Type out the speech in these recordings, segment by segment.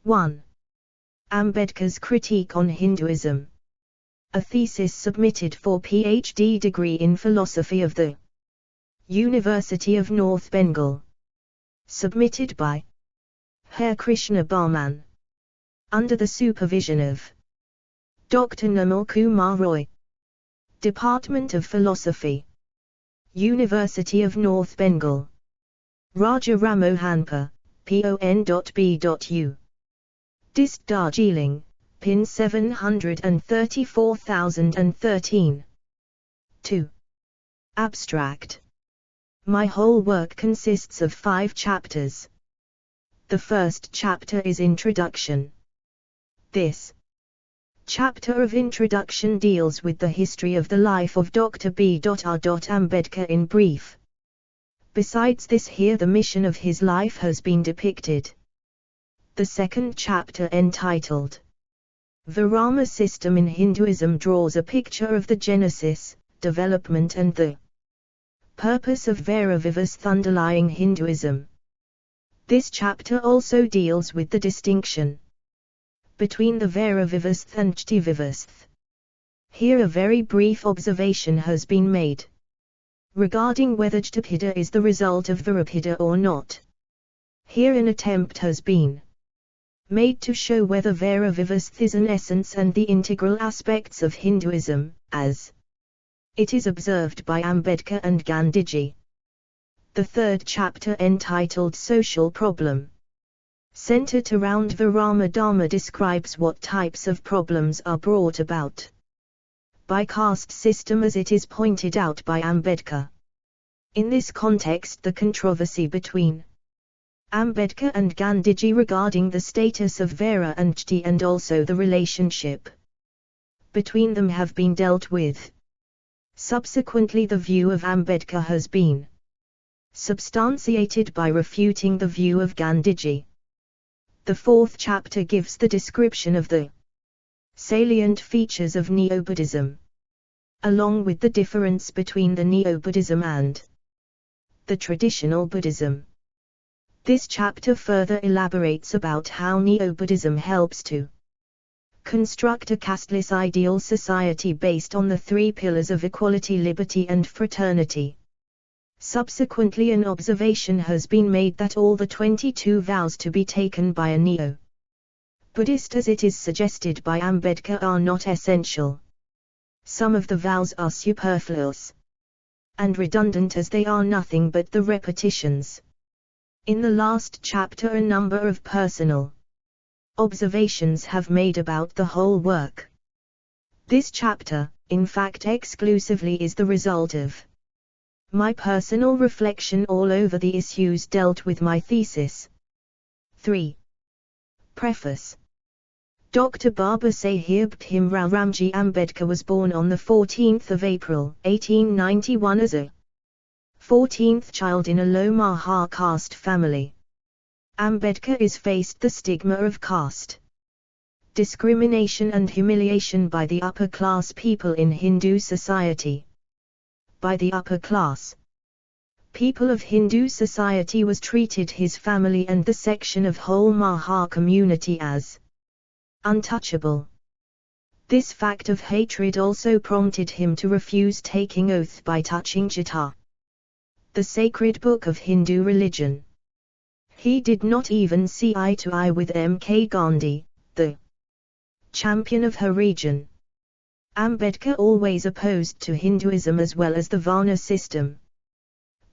1. Ambedkar's Critique on Hinduism. A thesis submitted for PhD degree in philosophy of the University of North Bengal. Submitted by Harekrishna Barman. Under the supervision of Dr. Namal Kumar Roy. Department of Philosophy. University of North Bengal. Raja Ramohanpur, PON.B.U. Dist Darjeeling, PIN 734013. 2. Abstract. My whole work consists of 5 chapters. The first chapter is Introduction. This chapter of introduction deals with the history of the life of Dr. B.R. Ambedkar in brief. Besides this, here the mission of his life has been depicted. The second chapter, entitled Varama System in Hinduism, draws a picture of the genesis, development and the purpose of Vairagavastha underlying Hinduism. This chapter also deals with the distinction between the Vairagavastha and Jtivivastha. Here a very brief observation has been made regarding whether Jtapida is the result of Varapida or not. Here an attempt has been made to show whether Vairagavastha is an essence and the integral aspects of Hinduism, as it is observed by Ambedkar and Gandhiji. The third chapter, entitled Social Problem, centered around Varama Dharma, describes what types of problems are brought about by caste system as it is pointed out by Ambedkar. In this context, the controversy between Ambedkar and Gandhiji regarding the status of Vaira and Jti and also the relationship between them have been dealt with. Subsequently, the view of Ambedkar has been substantiated by refuting the view of Gandhiji. The fourth chapter gives the description of the salient features of Neo-Buddhism, along with the difference between the Neo-Buddhism and the traditional Buddhism. This chapter further elaborates about how Neo-Buddhism helps to construct a casteless ideal society based on the 3 pillars of equality, liberty and fraternity. Subsequently, an observation has been made that all the 22 vows to be taken by a Neo-Buddhist, as it is suggested by Ambedkar, are not essential. Some of the vows are superfluous and redundant, as they are nothing but the repetitions. In the last chapter, a number of personal observations have made about the whole work. This chapter, in fact, exclusively is the result of my personal reflection all over the issues dealt with my thesis. 3. Preface. Dr. Baba Saheb Bhimrao Ramji Ambedkar was born on the 14th of April, 1891 as a 14th child in a low Mahar caste family. Ambedkar is faced the stigma of caste discrimination and humiliation by the upper class people in Hindu society. By the upper class people of Hindu society was treated his family and the section of whole Mahar community as untouchable. This fact of hatred also prompted him to refuse taking oath by touching Gita, the sacred book of Hindu religion. He did not even see eye to eye with M.K. Gandhi, the champion of her region. Ambedkar always opposed to Hinduism as well as the Varna system,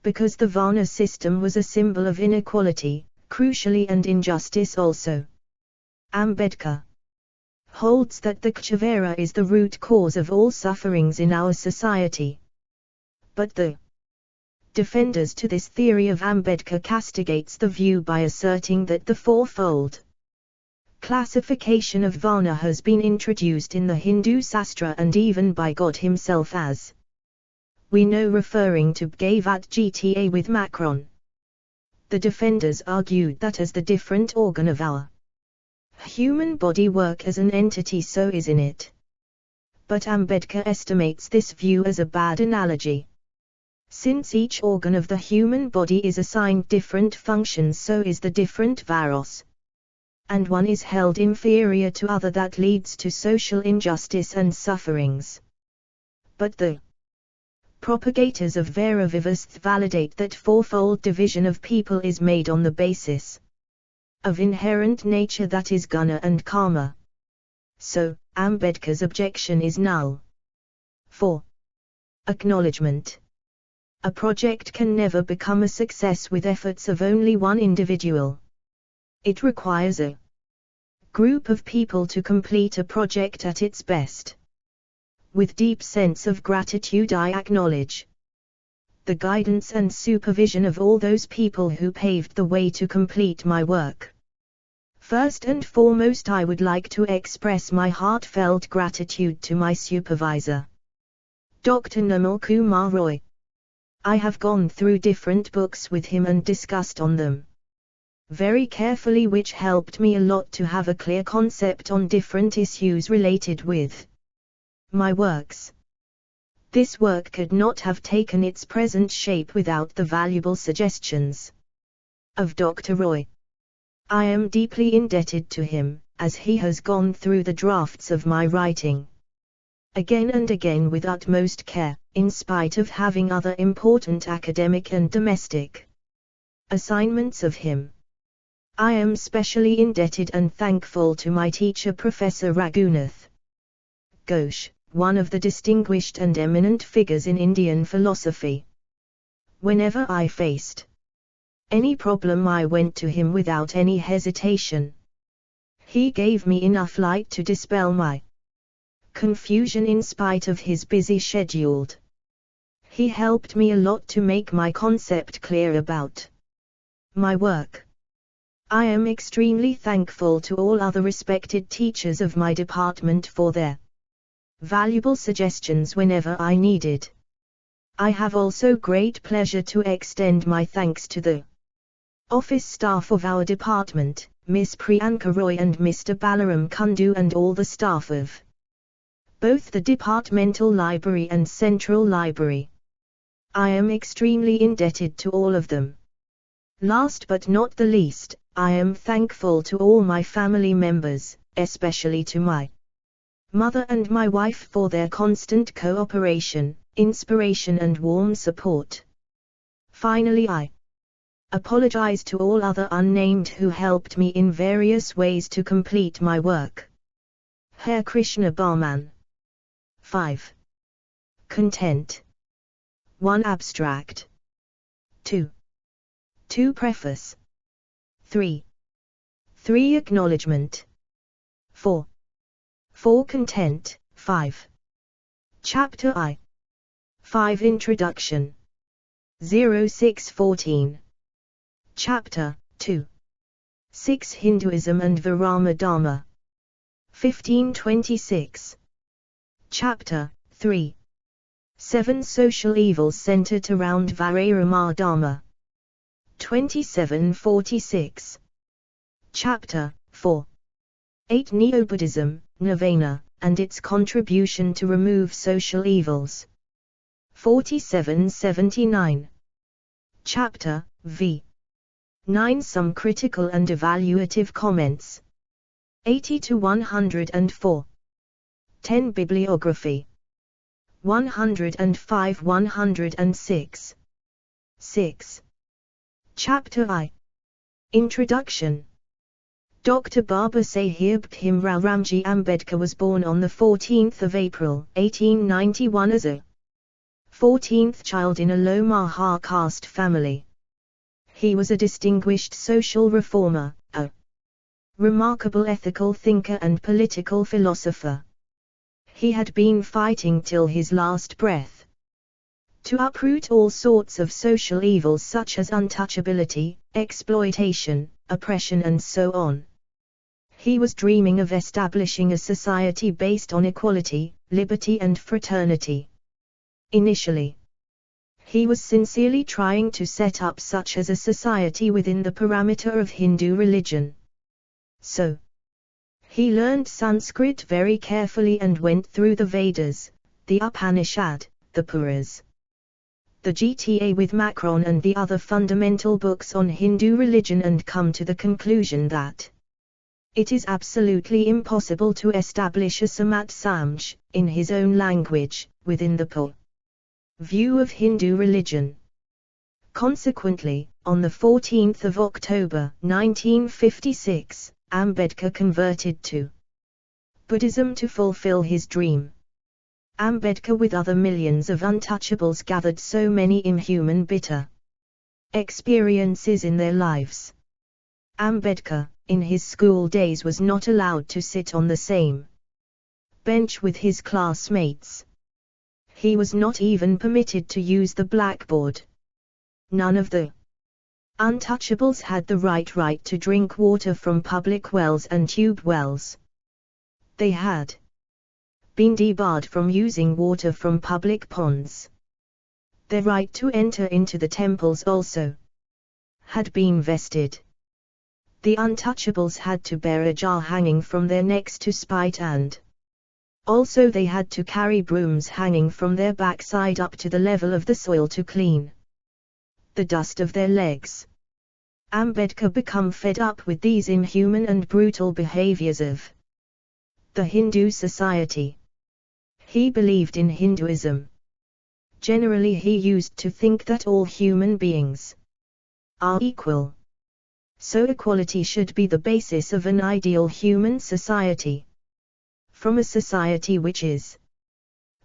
because the Varna system was a symbol of inequality, crucially, and injustice also. Ambedkar holds that the Kshavera is the root cause of all sufferings in our society. But the defenders to this theory of Ambedkar castigates the view by asserting that the fourfold classification of Varna has been introduced in the Hindu Sastra and even by God himself, as we know, referring to Bhagavat Gita with Macron. The defenders argued that as the different organ of our human body work as an entity, so is in it. But Ambedkar estimates this view as a bad analogy. Since each organ of the human body is assigned different functions, so is the different varos and one is held inferior to other that leads to social injustice and sufferings. But the propagators of Vairagavastha validate that fourfold division of people is made on the basis of inherent nature, that is guna and karma. So, Ambedkar's objection is null. 4. Acknowledgement. A project can never become a success with efforts of only one individual. It requires a group of people to complete a project at its best. With deep sense of gratitude I acknowledge the guidance and supervision of all those people who paved the way to complete my work. First and foremost, I would like to express my heartfelt gratitude to my supervisor, Dr. Namal Kumar Roy. I have gone through different books with him and discussed on them very carefully, which helped me a lot to have a clear concept on different issues related with my works. This work could not have taken its present shape without the valuable suggestions of Dr. Roy. I am deeply indebted to him, as he has gone through the drafts of my writing again and again with utmost care, in spite of having other important academic and domestic assignments of him. I am specially indebted and thankful to my teacher Professor Raghunath Ghosh, one of the distinguished and eminent figures in Indian philosophy. Whenever I faced any problem, I went to him without any hesitation. He gave me enough light to dispel my confusion in spite of his busy schedule. He helped me a lot to make my concept clear about my work. I am extremely thankful to all other respected teachers of my department for their valuable suggestions whenever I needed. I have also great pleasure to extend my thanks to the office staff of our department, Miss Priyanka Roy and Mr. Balaram Kundu, and all the staff of both the departmental library and central library. I am extremely indebted to all of them. Last but not the least, I am thankful to all my family members, especially to my mother and my wife for their constant cooperation, inspiration and warm support. Finally, I apologize to all other unnamed who helped me in various ways to complete my work. Harekrishna Barman. 5. Content. 1. Abstract. 2. Preface. 3. Acknowledgement. 4. Content. 5. Chapter I. 5. Introduction. 0614. Chapter 2. 6. Hinduism and Virama Dharma. 1526. Chapter 3. 7. Social evils centered around Vairagavastha Dharma. 2746. Chapter 4. 8. Neo-Buddhism, Nirvana, and its contribution to remove social evils. 4779. Chapter V. 9. Some critical and evaluative comments. 80 to 104. 10. Bibliography. 105 106. 6. Chapter I. Introduction. Dr. Baba Saheb Bhimrao Ramji Ambedkar was born on the 14th of April, 1891 as a 14th child in a low Mahar caste family. He was a distinguished social reformer, a remarkable ethical thinker and political philosopher. He had been fighting till his last breath to uproot all sorts of social evils such as untouchability, exploitation, oppression and so on. He was dreaming of establishing a society based on equality, liberty and fraternity. Initially, he was sincerely trying to set up such as a society within the parameter of Hindu religion. So, he learned Sanskrit very carefully and went through the Vedas, the Upanishad, the Puranas, the Gita with Macron and the other fundamental books on Hindu religion and come to the conclusion that It is absolutely impossible to establish a Samat Samj, in his own language, within the pure view of Hindu religion. Consequently, on the 14th of October 1956, Ambedkar converted to Buddhism to fulfill his dream. Ambedkar with other millions of untouchables gathered so many inhuman bitter experiences in their lives. Ambedkar, in his school days, was not allowed to sit on the same bench with his classmates. He was not even permitted to use the blackboard. None of the untouchables had the right to drink water from public wells and tube wells. They had been debarred from using water from public ponds. Their right to enter into the temples also had been vested. The untouchables had to bear a jar hanging from their necks to spite, and also they had to carry brooms hanging from their backside up to the level of the soil to clean the dust of their legs. Ambedkar became fed up with these inhuman and brutal behaviors of the Hindu society. He believed in Hinduism. Generally, he used to think that all human beings are equal. So equality should be the basis of an ideal human society. From a society which is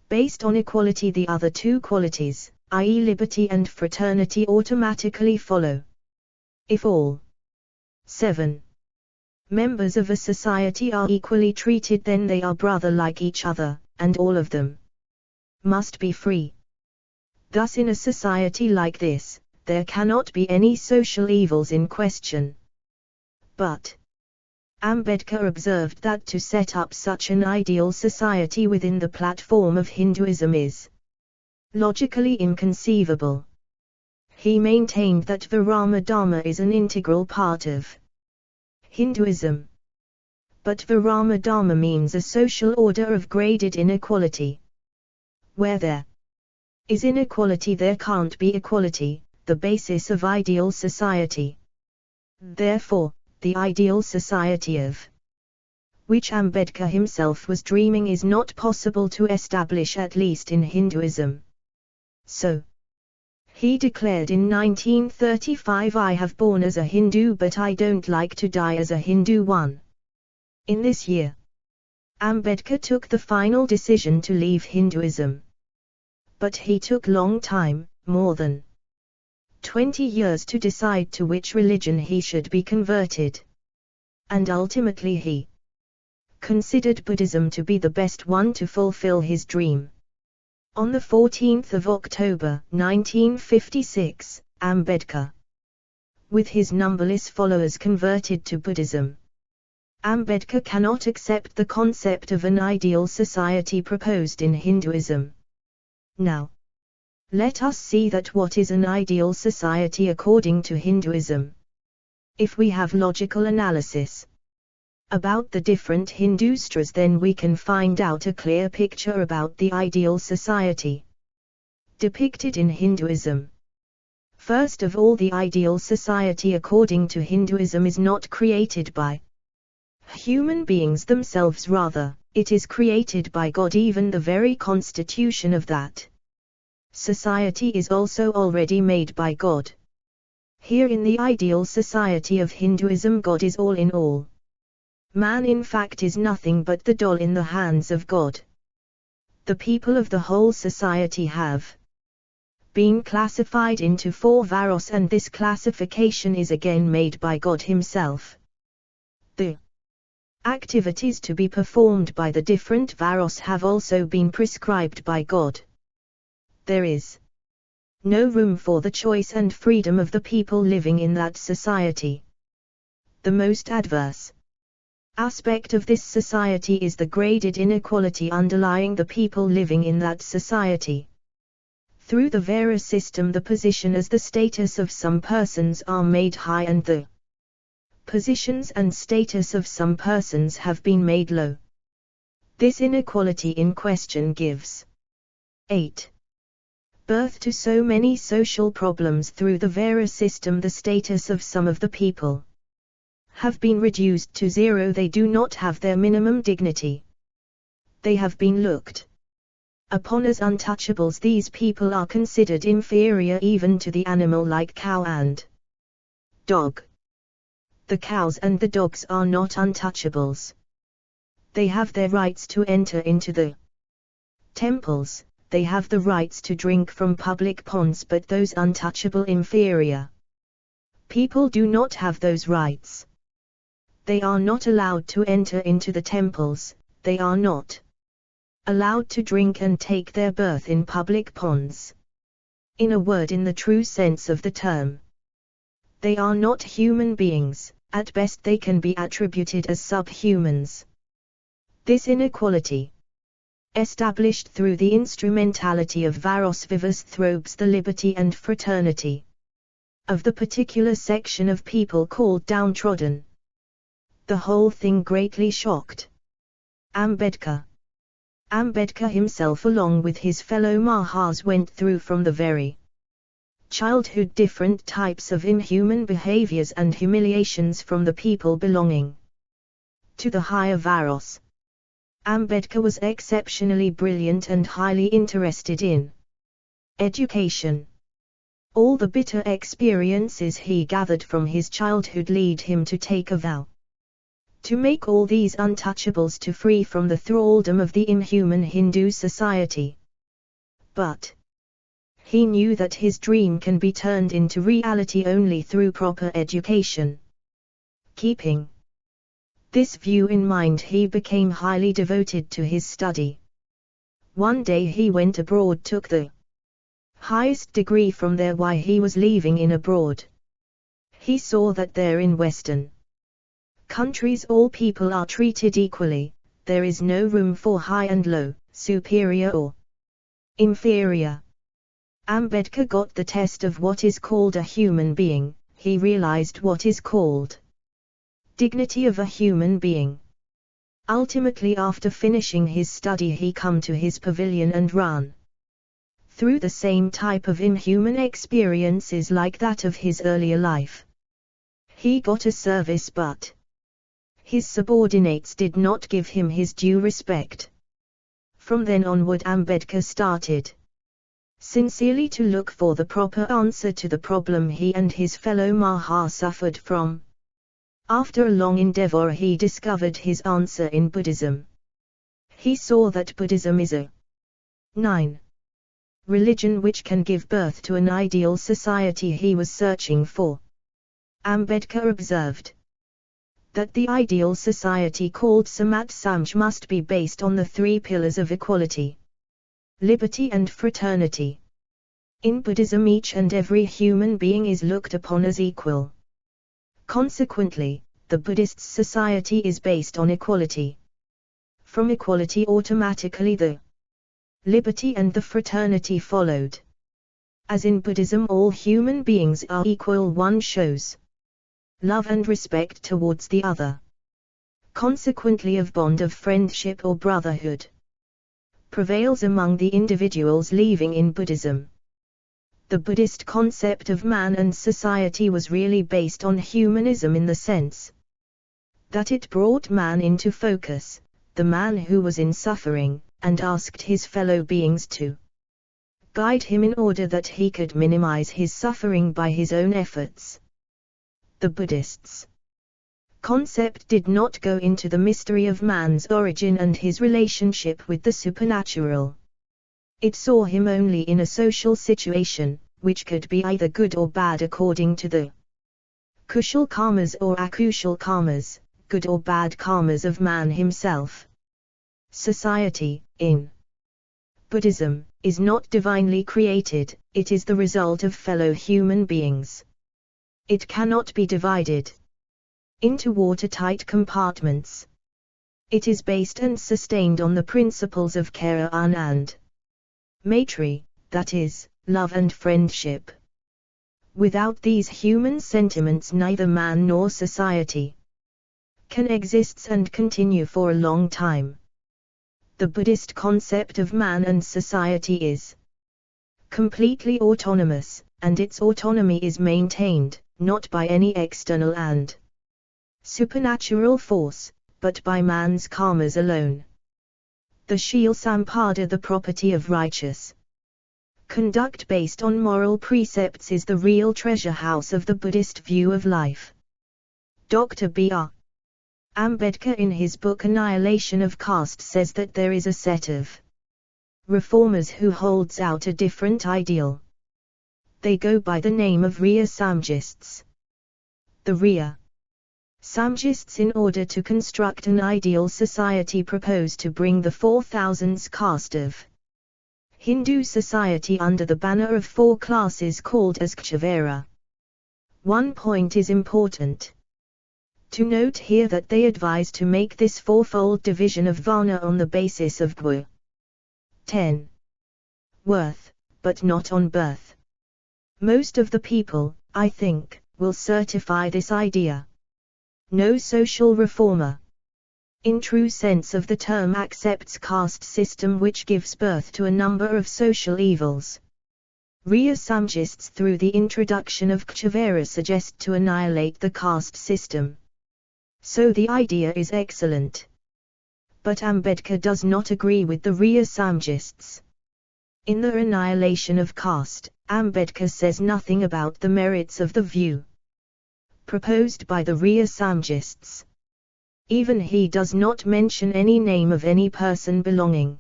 based on equality, the other two qualities, i.e. liberty and fraternity, automatically follow. If all 7 members of a society are equally treated, then they are brother like each other, and all of them must be free. Thus, in a society like this, there cannot be any social evils in question. But Ambedkar observed that to set up such an ideal society within the platform of Hinduism is logically inconceivable. He maintained that Varama Dharma is an integral part of Hinduism. But Varama Dharma means a social order of graded inequality. Where there is inequality, there can't be equality, the basis of ideal society. Therefore, the ideal society of which Ambedkar himself was dreaming is not possible to establish, at least in Hinduism. So, he declared in 1935, "I have born as a Hindu, but I don't like to die as a Hindu one." In this year, Ambedkar took the final decision to leave Hinduism. But he took long time, more than 20 years, to decide to which religion he should be converted. And ultimately he considered Buddhism to be the best one to fulfill his dream. On the 14th of October 1956, Ambedkar, with his numberless followers, converted to Buddhism. Ambedkar cannot accept the concept of an ideal society proposed in Hinduism. Now, let us see that what is an ideal society according to Hinduism. If we have logical analysis about the different Hindu sutras, then we can find out a clear picture about the ideal society depicted in Hinduism. First of all, the ideal society according to Hinduism is not created by human beings themselves, rather, it is created by God. Even the very constitution of that society is also already made by God. Here in the ideal society of Hinduism, God is all in all. Man in fact is nothing but the doll in the hands of God. The people of the whole society have been classified into 4 varos, and this classification is again made by God himself. The activities to be performed by the different varos have also been prescribed by God. There is no room for the choice and freedom of the people living in that society. The most adverse aspect of this society is the graded inequality underlying the people living in that society. Through the Vara system, the position as the status of some persons are made high, and the positions and status of some persons have been made low. This inequality in question gives 8. birth to so many social problems. Through the Vara system, the status of some of the people have been reduced to zero. They do not have their minimum dignity. They have been looked upon as untouchables. These people are considered inferior even to the animal like cow and dog. The cows and the dogs are not untouchables. They have their rights to enter into the temples, they have the rights to drink from public ponds, but those untouchable inferior people do not have those rights. They are not allowed to enter into the temples, they are not allowed to drink and take their birth in public ponds. In a word, in the true sense of the term, they are not human beings. At best they can be attributed as subhumans. This inequality, established through the instrumentality of Varos Vivus, throbs the liberty and fraternity of the particular section of people called downtrodden. The whole thing greatly shocked Ambedkar. Ambedkar himself, along with his fellow Mahas, went through from the very childhood different types of inhuman behaviors and humiliations from the people belonging to the higher Varos. Ambedkar was exceptionally brilliant and highly interested in education. All the bitter experiences he gathered from his childhood lead him to take a vow to make all these untouchables to free from the thraldom of the inhuman Hindu society. But he knew that his dream can be turned into reality only through proper education. Keeping this view in mind, he became highly devoted to his study. One day he went abroad, took the highest degree from there. While he was leaving in abroad, he saw that there in Western countries all people are treated equally, there is no room for high and low, superior or inferior. Ambedkar got the test of what is called a human being. He realized what is called dignity of a human being. Ultimately, after finishing his study, he come to his pavilion and run through the same type of inhuman experiences like that of his earlier life. He got a service, but his subordinates did not give him his due respect. From then onward, Ambedkar started sincerely to look for the proper answer to the problem he and his fellow Maha suffered from. After a long endeavor, he discovered his answer in Buddhism. He saw that Buddhism is a 9. religion which can give birth to an ideal society he was searching for. Ambedkar observed that the ideal society called Samat Samaj must be based on the 3 pillars of equality, liberty and fraternity. In Buddhism, each and every human being is looked upon as equal. Consequently, the Buddhist society is based on equality. From equality, automatically the liberty and the fraternity followed. As in Buddhism all human beings are equal, one shows love and respect towards the other. Consequently, a bond of friendship or brotherhood prevails among the individuals living in Buddhism. The Buddhist concept of man and society was really based on humanism in the sense that it brought man into focus, the man who was in suffering, and asked his fellow beings to guide him in order that he could minimize his suffering by his own efforts. The Buddhists' concept did not go into the mystery of man's origin and his relationship with the supernatural. It saw him only in a social situation, which could be either good or bad according to the kushal karmas or akushal karmas, good or bad karmas of man himself. Society, in Buddhism, is not divinely created, it is the result of fellow human beings. It cannot be divided into watertight compartments. It is based and sustained on the principles of Karyan and Maitri, that is, love and friendship. Without these human sentiments, neither man nor society can exist and continue for a long time. The Buddhist concept of man and society is completely autonomous, and its autonomy is maintained, not by any external and supernatural force, but by man's karmas alone. The Shil Sampada, the property of righteous conduct based on moral precepts, is the real treasure house of the Buddhist view of life. Dr. B.R. Ambedkar in his book Annihilation of Caste says that there is a set of reformers who holds out a different ideal. They go by the name of Rhea Samjists. The Rhea Samjists, in order to construct an ideal society, propose to bring the 4000s caste of Hindu society under the banner of 4 classes called as Kshavera. One point is important to note here, that they advise to make this 4-fold division of Varna on the basis of Gwu 10 worth, but not on birth. Most of the people, I think, will certify this idea. No social reformer, in true sense of the term, accepts caste system which gives birth to a number of social evils. Rhea Samjists, through the introduction of Kshavera, suggest to annihilate the caste system. So the idea is excellent. But Ambedkar does not agree with the Rhea Samjists. In the Annihilation of Caste, Ambedkar says nothing about the merits of the view proposed by the Rhea Samjists. Even he does not mention any name of any person belonging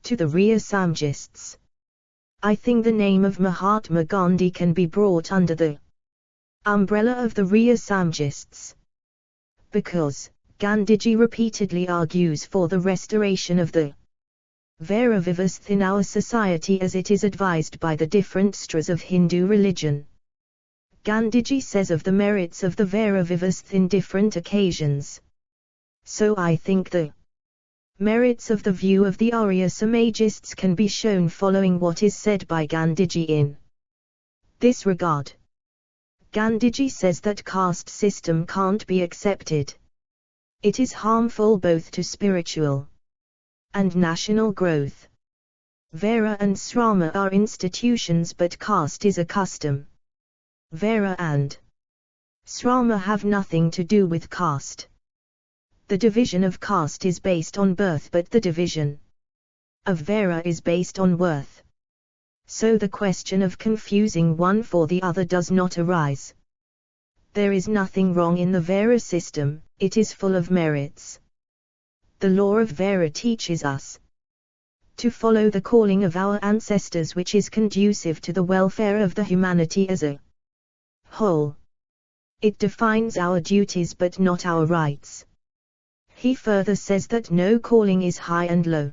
to the Rhea Samjists. I think the name of Mahatma Gandhi can be brought under the umbrella of the Rhea Samjists, because Gandhiji repeatedly argues for the restoration of the Vaira Vivastha in our society as it is advised by the different stras of Hindu religion. Gandhiji says of the merits of the Vaira Vivastha in different occasions. So I think the merits of the view of the Arya Samajists can be shown following what is said by Gandhiji in this regard. Gandhiji says that caste system can't be accepted. It is harmful both to spiritual and national growth. Vaira and Srama are institutions, but caste is a custom. Vaira and Srama have nothing to do with caste. The division of caste is based on birth, but the division of Vaira is based on worth. So the question of confusing one for the other does not arise. There is nothing wrong in the Vaira system, it is full of merits. The law of Vaira teaches us to follow the calling of our ancestors, which is conducive to the welfare of the humanity as a whole. It defines our duties but not our rights. He further says that no calling is high and low.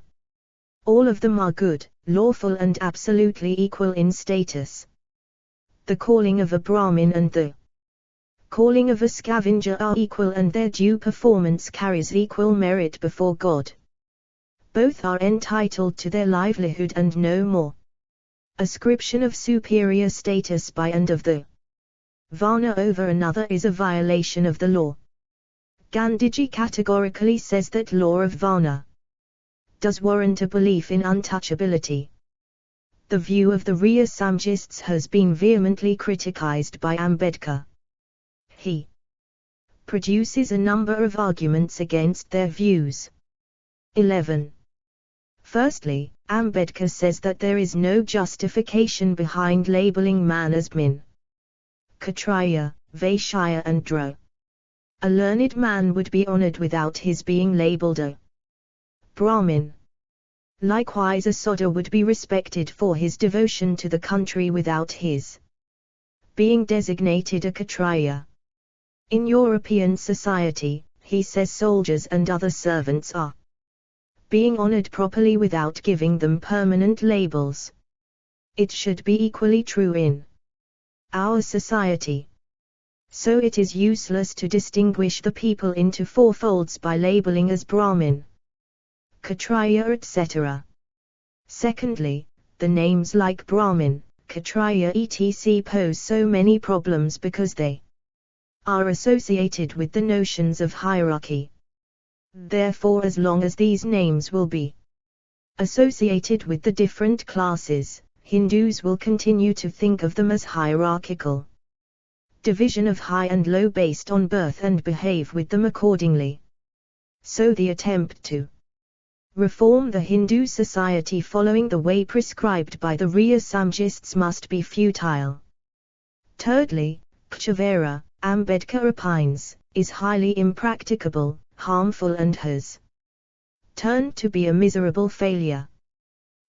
All of them are good, lawful and absolutely equal in status. The calling of a Brahmin and the calling of a scavenger are equal, and their due performance carries equal merit before God. Both are entitled to their livelihood and no more. Ascription of superior status by and of the Varna over another is a violation of the law. Gandhiji categorically says that law of Varna does warrant a belief in untouchability. The view of the Rhea Samjists has been vehemently criticized by Ambedkar. He produces a number of arguments against their views. 11. Firstly, Ambedkar says that there is no justification behind labeling man as Brahmin, Kshatriya, Vaishya and Dra. A learned man would be honored without his being labeled a Brahmin. Likewise, a Sodha would be respected for his devotion to the country without his being designated a Kshatriya. In European society, he says, soldiers and other servants are being honored properly without giving them permanent labels. It should be equally true in our society. So it is useless to distinguish the people into 4 folds by labeling as Brahmin, Kshatriya, etc. Secondly, the names like Brahmin, Kshatriya etc. pose so many problems because they are associated with the notions of hierarchy. Therefore, as long as these names will be associated with the different classes, Hindus will continue to think of them as hierarchical. division of high and low based on birth and behave with them accordingly. So the attempt to reform the Hindu society following the way prescribed by the Rhea Samjists must be futile. Thirdly, Kchavera, Ambedkar opines, is highly impracticable, harmful and has turned to be a miserable failure.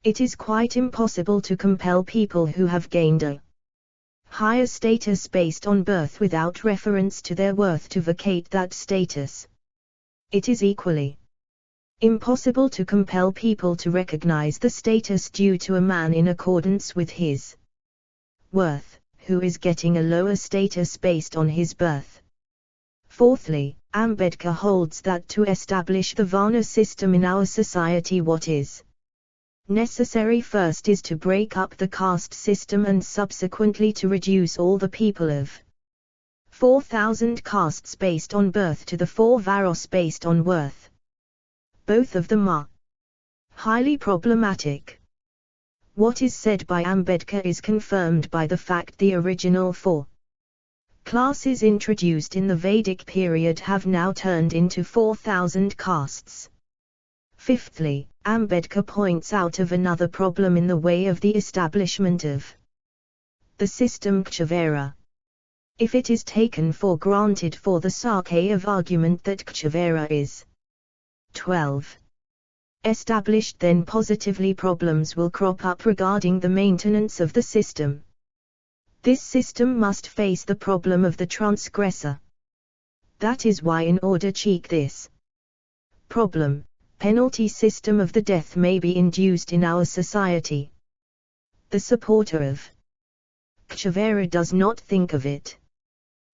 It is quite impossible to compel people who have gained a higher status based on birth without reference to their worth to vacate that status. It is equally impossible to compel people to recognize the status due to a man in accordance with his worth, who is getting a lower status based on his birth. Fourthly, Ambedkar holds that to establish the Varna system in our society, what is necessary first is to break up the caste system and subsequently to reduce all the people of 4,000 castes based on birth to the 4 varos based on worth. Both of them are highly problematic. What is said by Ambedkar is confirmed by the fact the original 4 classes introduced in the Vedic period have now turned into 4,000 castes. Fifthly, Ambedkar points out of another problem in the way of the establishment of the system Kchavera. If it is taken for granted for the sake of argument that Kchavera is 12 established, then positively problems will crop up regarding the maintenance of the system. This system must face the problem of the transgressor. That is why in order to check this problem, penalty system of the death may be induced in our society. The supporter of Kchavera does not think of it.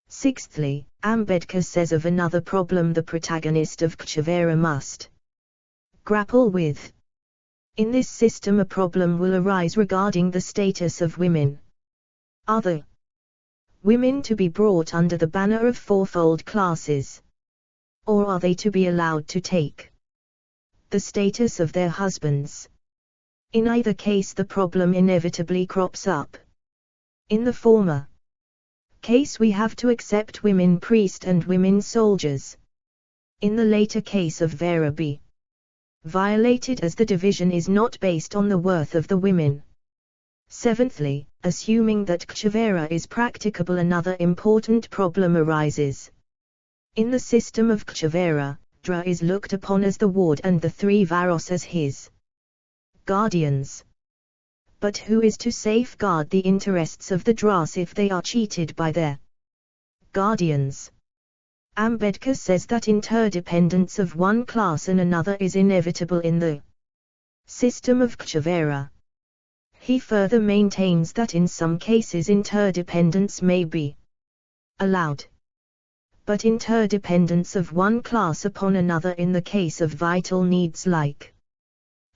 Sixthly, Ambedkar says of another problem the protagonist of Kchavera must grapple with. In this system a problem will arise regarding the status of women. Are the women to be brought under the banner of fourfold classes? Or are they to be allowed to take the status of their husbands? In either case the problem inevitably crops up. In the former case we have to accept women priest and women soldiers. In the later case of Vera be violated as the division is not based on the worth of the women. Seventhly, assuming that Kchavera is practicable, another important problem arises. In the system of Kchavera, Dra is looked upon as the ward and the 3 varos as his guardians. But who is to safeguard the interests of the Dras if they are cheated by their guardians? Ambedkar says that interdependence of one class and another is inevitable in the system of Kchavera. He further maintains that in some cases interdependence may be allowed, but interdependence of one class upon another in the case of vital needs like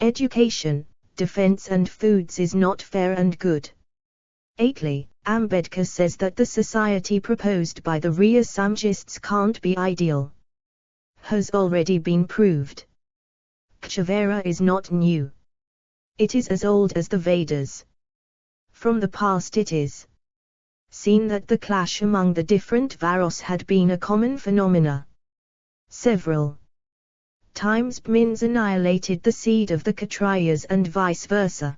education, defense and foods is not fair and good. Eighthly, Ambedkar says that the society proposed by the Rhea Samjists can't be ideal. Has already been proved. Kchavera is not new. It is as old as the Vedas. From the past it is seen that the clash among the different varos had been a common phenomena. Several times Brahmins annihilated the seed of the Kshatriyas and vice versa.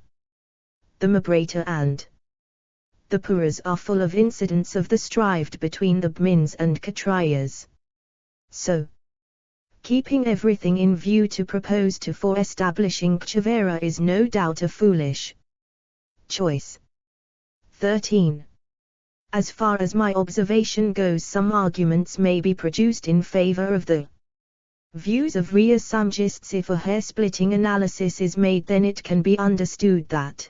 The Mahabharata and the Puranas are full of incidents of the strife between the Brahmins and Kshatriyas. So, keeping everything in view to propose to for establishing Kchavera is no doubt a foolish choice. 13. As far as my observation goes, some arguments may be produced in favor of the views of Rhea Samjists. If a hair-splitting analysis is made, then it can be understood that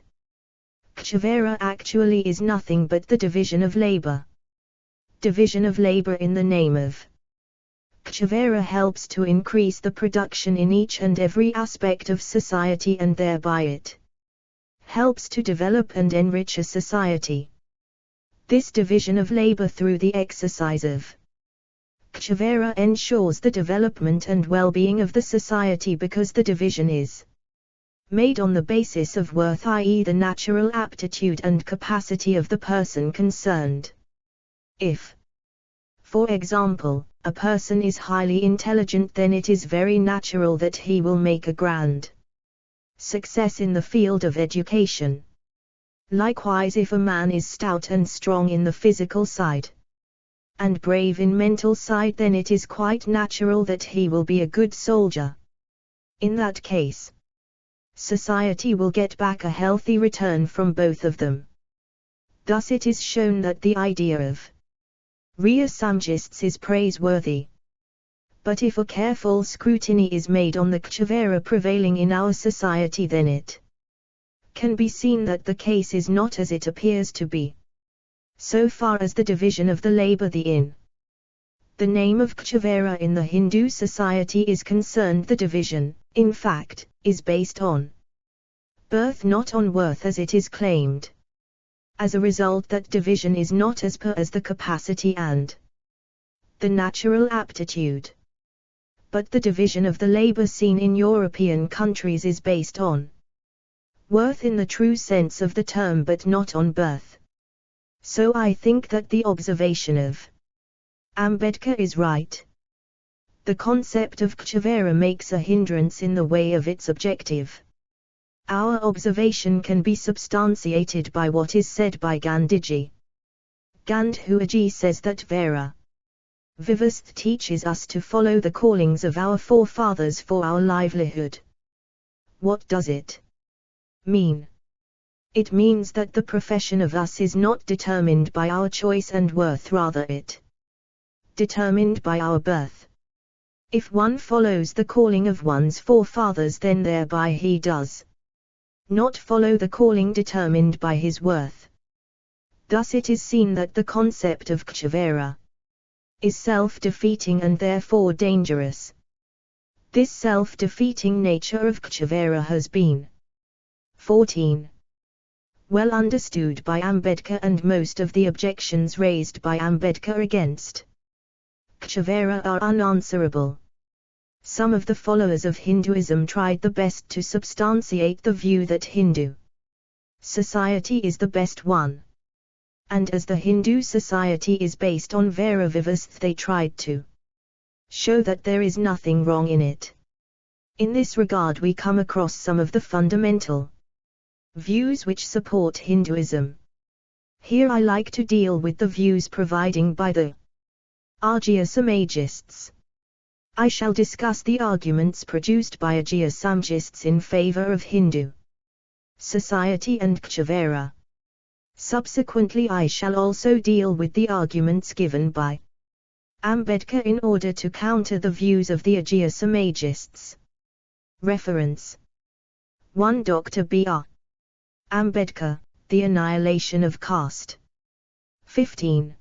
Kchavera actually is nothing but the division of labor. Division of labor in the name of Kchavera helps to increase the production in each and every aspect of society, and thereby it helps to develop and enrich a society. This division of labor through the exercise of Kchavera ensures the development and well-being of the society, because the division is made on the basis of worth, i.e. the natural aptitude and capacity of the person concerned. If, for example, a person is highly intelligent, then it is very natural that he will make a grand success in the field of education. Likewise, if a man is stout and strong in the physical side, and brave in mental side, then it is quite natural that he will be a good soldier. In that case, society will get back a healthy return from both of them. Thus it is shown that the idea of Rhea Samjists is praiseworthy. But if a careful scrutiny is made on the Kshivara prevailing in our society, then it can be seen that the case is not as it appears to be. So far as the division of the labor the name of Kshivara in the Hindu society is concerned, the division, in fact, is based on birth, not on worth as it is claimed. As a result, that division is not as per as the capacity and the natural aptitude. But the division of the labor seen in European countries is based on worth in the true sense of the term, but not on birth. So I think that the observation of Ambedkar is right. The concept of Kshivara makes a hindrance in the way of its objective. Our observation can be substantiated by what is said by Gandhiji. Gandhuji says that Vera Vivasth teaches us to follow the callings of our forefathers for our livelihood. What does it mean? It means that the profession of us is not determined by our choice and worth, rather it determined by our birth. If one follows the calling of one's forefathers, then thereby he does not follow the calling determined by his worth. Thus it is seen that the concept of Kshivara is self-defeating and therefore dangerous. This self-defeating nature of Kshivara has been 14. Well understood by Ambedkar, and most of the objections raised by Ambedkar against Kshivara are unanswerable. Some of the followers of Hinduism tried the best to substantiate the view that Hindu society is the best one. And as the Hindu society is based on Vera Vivasth, they tried to show that there is nothing wrong in it. In this regard we come across some of the fundamental views which support Hinduism. Here I like to deal with the views providing by the Arya Samajists. I shall discuss the arguments produced by Arya Samjists in favor of Hindu society and Kshivara. Subsequently I shall also deal with the arguments given by Ambedkar in order to counter the views of the Arya Samajists. Reference 1. Dr. B.R. Ambedkar, The Annihilation of Caste. 15.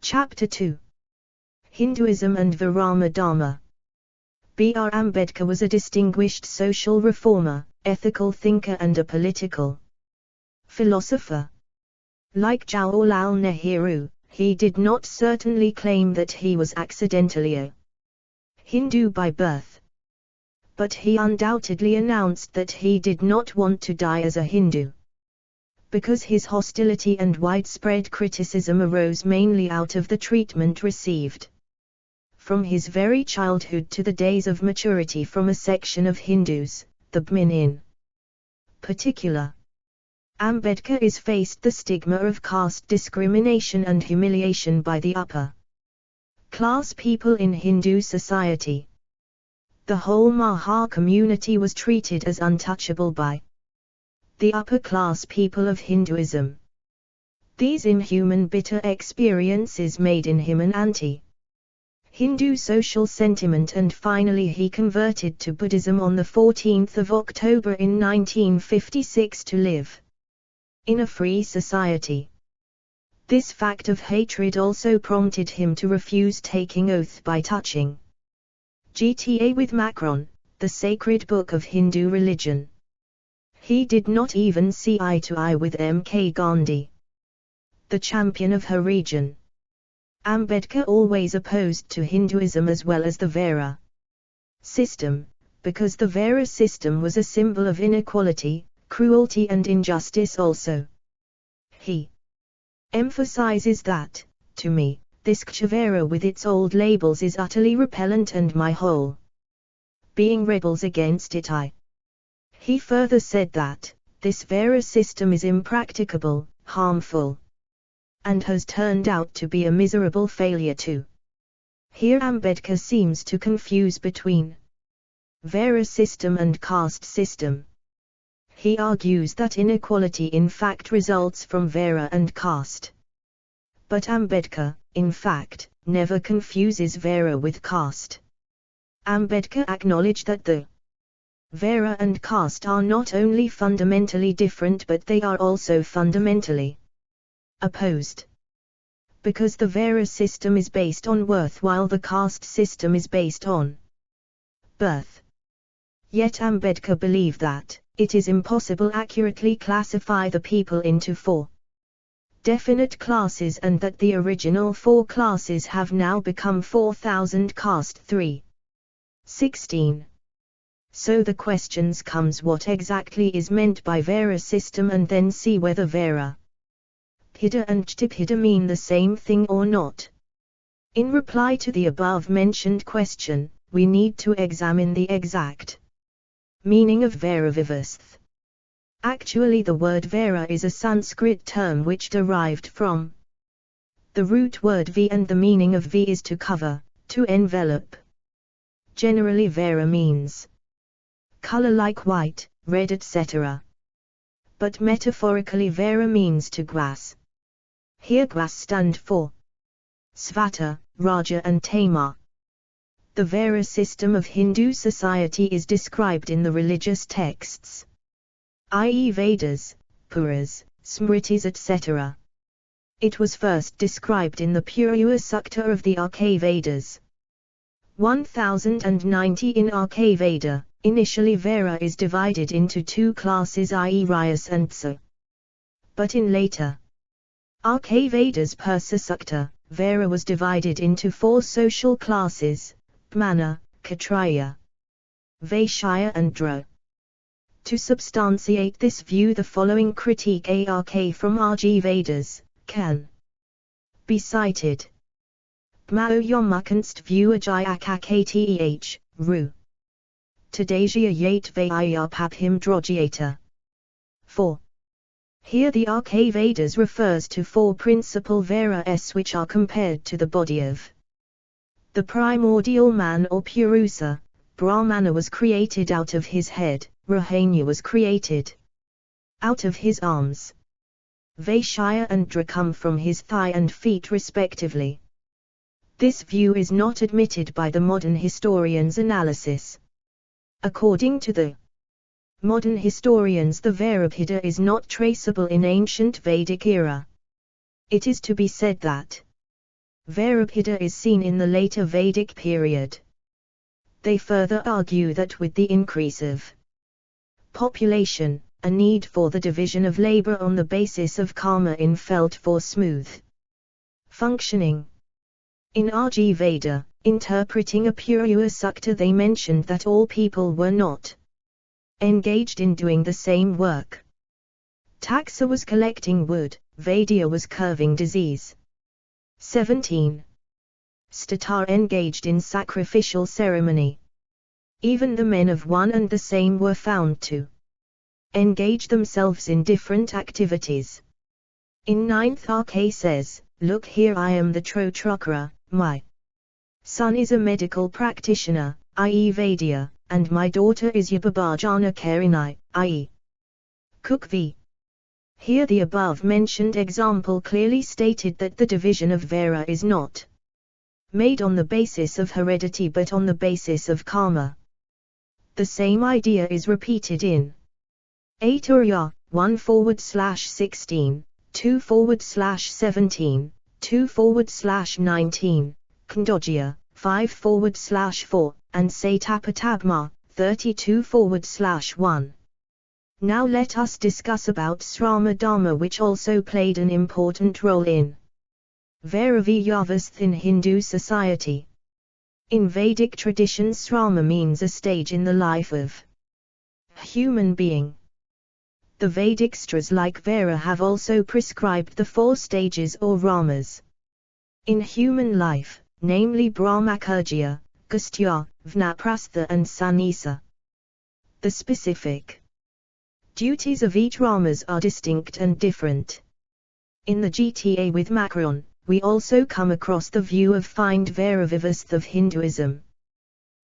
Chapter 2. Hinduism and Virama Dharma. B.R. Ambedkar was a distinguished social reformer, ethical thinker and a political philosopher. Like Jawaharlal Nehru, he did not certainly claim that he was accidentally a Hindu by birth. But he undoubtedly announced that he did not want to die as a Hindu. Because his hostility and widespread criticism arose mainly out of the treatment received from his very childhood to the days of maturity from a section of Hindus, the Brahmin in particular. Ambedkar is faced the stigma of caste discrimination and humiliation by the upper class people in Hindu society. The whole Maha community was treated as untouchable by the upper class people of Hinduism. These inhuman bitter experiences made in him an anti-Hindu social sentiment, and finally he converted to Buddhism on the 14th of October in 1956 to live in a free society. This fact of hatred also prompted him to refuse taking oath by touching Gita with Macron, the sacred book of Hindu religion. He did not even see eye to eye with M.K. Gandhi, the champion of her region. Ambedkar always opposed to Hinduism as well as the Vera system, because the Vera system was a symbol of inequality, cruelty and injustice also. He emphasizes that to me, this Kshivera with its old labels is utterly repellent and my whole being rebels against it. He further said that, this Vera system is impracticable, harmful, and has turned out to be a miserable failure too. Here Ambedkar seems to confuse between Vera system and caste system. He argues that inequality in fact results from Vera and caste. But Ambedkar, in fact, never confuses Vera with caste. Ambedkar acknowledged that the Vera and caste are not only fundamentally different but they are also fundamentally opposed. Because the Vera system is based on worth while the caste system is based on birth. Yet Ambedkar believed that it is impossible accurately classify the people into four definite classes and that the original four classes have now become 4,000 caste 3:16. So the questions comes what exactly is meant by Vera system and then see whether Vera Hida and Chtipida mean the same thing or not. In reply to the above mentioned question, we need to examine the exact meaning of Vera Vivasth. Actually the word Vera is a Sanskrit term which derived from the root word V and the meaning of V is to cover, to envelop. Generally Vera means color like white, red etc. But metaphorically Vera means to grass. Here grass stand for Svata, Raja and Tama. The Vera system of Hindu society is described in the religious texts, i.e. Vedas, Puranas, Smritis etc. It was first described in the Purusha Sukta of the Arke Vedas. 1090 in Arke Veda. Initially Vera is divided into two classes i.e. Rayas and Tsa. But in later Arke Vedas Purusha Sukta, Vera was divided into four social classes, Brahmana, Kshatriya, Vaishya and Dra. To substantiate this view the following critique ARK from RG Vedas can be cited. Bmao Yomukunst view Ajayakakteh, Ru. Tadajia Yate Vaya Paphim Drogiata. 4. Here the Arke Vedas refers to four principal Veras which are compared to the body of the primordial man or Purusha. Brahmana was created out of his head, Rahanya was created out of his arms. Vaishya and Dra come from his thigh and feet respectively. This view is not admitted by the modern historians' analysis. According to the modern historians the Varabhida is not traceable in ancient Vedic era. It is to be said that Varabhida is seen in the later Vedic period. They further argue that with the increase of population, a need for the division of labor on the basis of karma in felt for smooth functioning. In RG Veda, interpreting a Purusha Sukta they mentioned that all people were not engaged in doing the same work. Taxa was collecting wood, Vaidya was curing disease. 17. Statar engaged in sacrificial ceremony. Even the men of one and the same were found to engage themselves in different activities. In 9th RK says, look here I am the Trotrukra, my son is a medical practitioner, i.e. Vaidya, and my daughter is Yababajana Karinai, i.e. Cookvi. Here the above mentioned example clearly stated that the division of Vera is not made on the basis of heredity but on the basis of karma. The same idea is repeated in Aturya, 1/16, 2/17, 2/19, Kandogya, 5/4, and Satapatagma, 32/1. Now let us discuss about Srama Dharma which also played an important role in Varaviyavasth in Hindu society. In Vedic tradition Srama means a stage in the life of a human being. The Vedic stras like Vera have also prescribed the four stages or ramas. In human life, namely Brahmacharya, Gastya, Vanaprastha and Sannyasa, the specific duties of each ramas are distinct and different. In the Gita with Macron, we also come across the view of find Vairavivastha of Hinduism.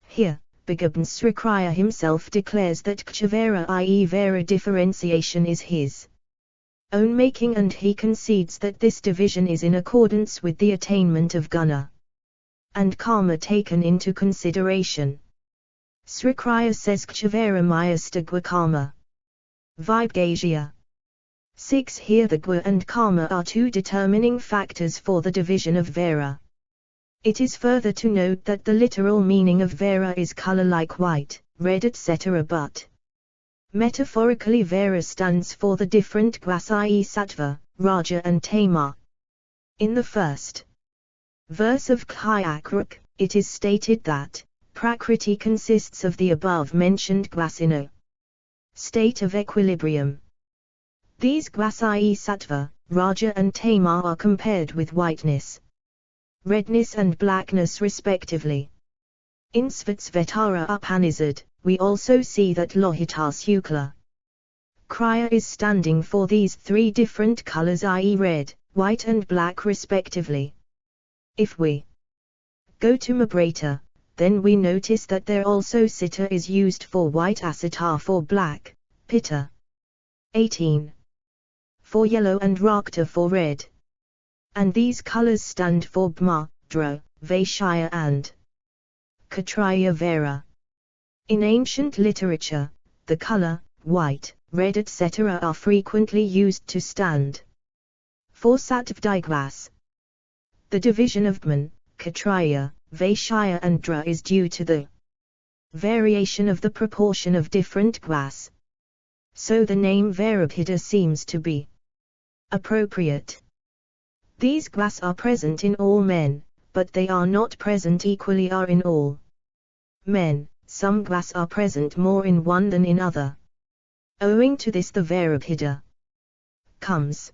Here, Bhagavan Sri Kriya himself declares that Kshavara i.e. Vaira differentiation is his own making, and he concedes that this division is in accordance with the attainment of guna and karma taken into consideration. Sri Kriya says Kshavara mayastagwa karma Vibhagya. 6. Here the gua and karma are two determining factors for the division of Vaira. It is further to note that the literal meaning of Vaira is color like white, red etc. but metaphorically Vaira stands for the different guas i.e. sattva, raja and tama. In the first verse of Khyakrak, it is stated that Prakriti consists of the above mentioned guas in a state of equilibrium. These guas i.e. sattva, raja and tama are compared with whiteness, redness and blackness respectively. In Svatsvetara Upanishad, we also see that Lohita Sukla Kriya is standing for these three different colors i.e. red, white and black respectively. If we go to Mabrata, then we notice that there also Sita is used for white, Asita for black, Pitta 18 for yellow and Rakta for red. And these colors stand for Bhma, Dra, Vaishya and Kshatriya Vaira. In ancient literature, the color, white, red etc. are frequently used to stand for Sattvadiguas. The division of Bhman, Kshatriya, Vaishya and Dra is due to the variation of the proportion of different guas. So the name Vairabhida seems to be appropriate. These guas are present in all men, but they are not present equally are in all men. Some guas are present more in one than in other. Owing to this the Vairabhida comes.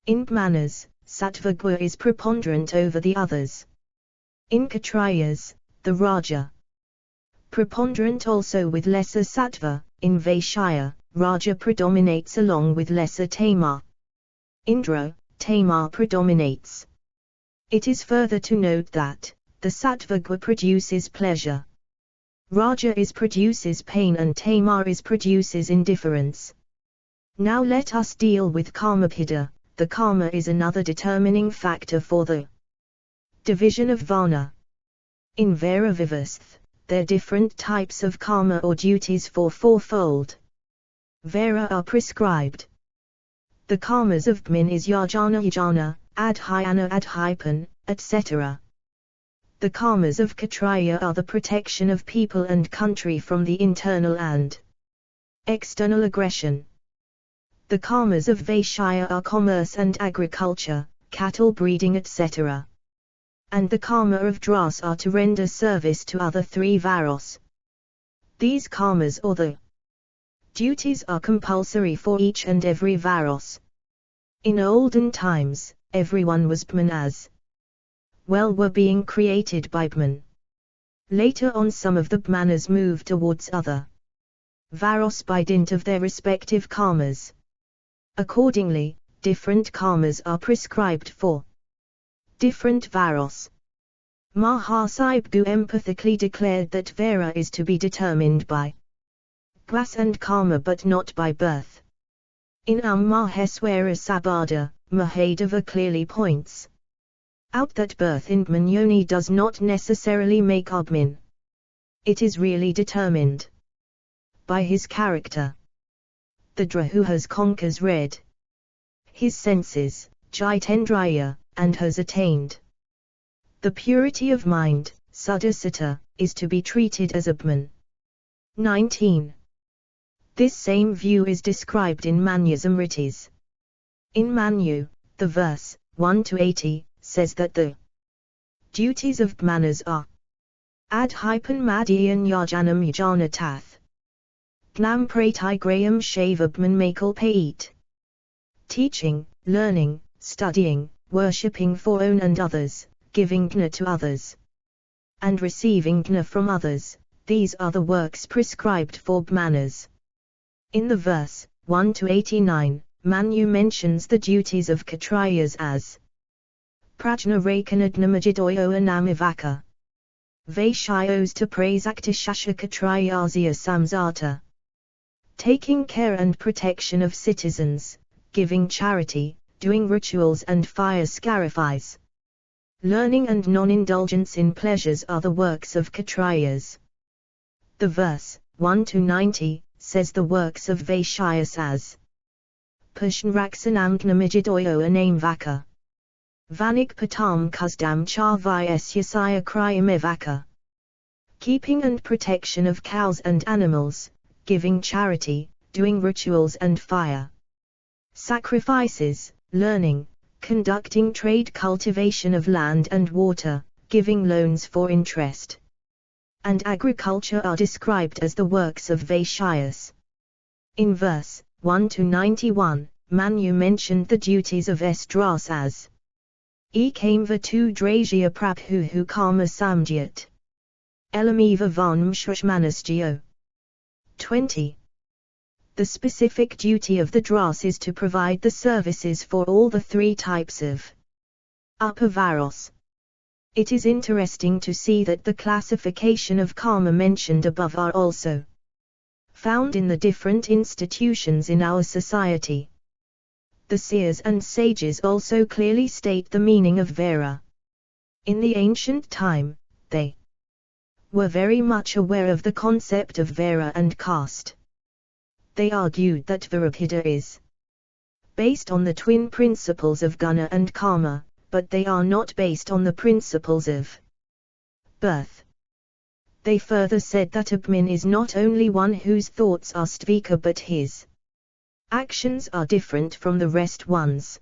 In Bhmanas, Sattva gua is preponderant over the others. In Kshatriyas, the Raja preponderant also with lesser Sattva. In Vaishya, Raja predominates along with lesser Tama. Indra, Tama predominates. It is further to note that the Sattva gua produces pleasure, Raja is produces pain and Tama is produces indifference. Now let us deal with Karmabhida. The karma is another determining factor for the division of Varna. In Vairavivastha, there are different types of karma or duties for fourfold Vaira are prescribed. The karmas of Bhmin is yajana, adhyana, adhypan, etc. The karmas of Kshatriya are the protection of people and country from the internal and external aggression. The karmas of Vaishya are commerce and agriculture, cattle breeding etc. And the karma of Dras are to render service to other three Varos. These karmas or the duties are compulsory for each and every Varos. In olden times, everyone was Bhman as well were being created by Bhman. Later on some of the Bhmanas moved towards other Varos by dint of their respective karmas. Accordingly, different karmas are prescribed for different Varos. Mahasahib Gu empathically declared that Vaira is to be determined by guas and karma but not by birth. In Maheswara Sabada, Mahadeva clearly points out that birth in Bhman Yoni does not necessarily make Bhman. It is really determined by his character. The Dra who has conquers red, his senses, Jitendriya, and has attained the purity of mind, Suddhasita, is to be treated as a Bhman. 19. This same view is described in Manusmritis. In Manu, the verse 1-80 says that the duties of Bhmanas are Adhypan Madhyan Yajanam Yajanatath Gnam Pratai Graham Shava Bhman Makal Pait. Teaching, learning, studying, worshipping for own and others, giving jna to others, and receiving jna from others. These are the works prescribed for manners. In the verse 1 to 89, Manu mentions the duties of Kshatriyas as Prajna Rakanadnamajidoyo Anamivaka Vaishyos to praise Aktishasha Kshatriyasya Samsata, taking care and protection of citizens, giving charity, doing rituals and fire scarifies. Learning and non-indulgence in pleasures are the works of Kshatriyas. The verse 1 to 90 says the works of Vaishyas as Pushnraksanamgnamijidoyo Anamvaka Vanik Patam Kusdam Charvyasya Kriyamivaka, keeping and protection of cows and animals, giving charity, doing rituals and fire sacrifices, learning, conducting trade, cultivation of land and water, giving loans for interest, and agriculture are described as the works of Vaishyas. In verse 1 to 91, Manu mentioned the duties of Esdras as Ekamva tu Drajya Prabhu Karma Samjyat Elamiva Van Mshrashmanasjyo. 20. The specific duty of the Dras is to provide the services for all the three types of Upavaros. It is interesting to see that the classification of karma mentioned above are also found in the different institutions in our society. The seers and sages also clearly state the meaning of Vera. In the ancient time, they were very much aware of the concept of Vera and caste. They argued that Virabhida is based on the twin principles of guna and karma, but they are not based on the principles of birth. They further said that Abhiman is not only one whose thoughts are stvika but his actions are different from the rest ones.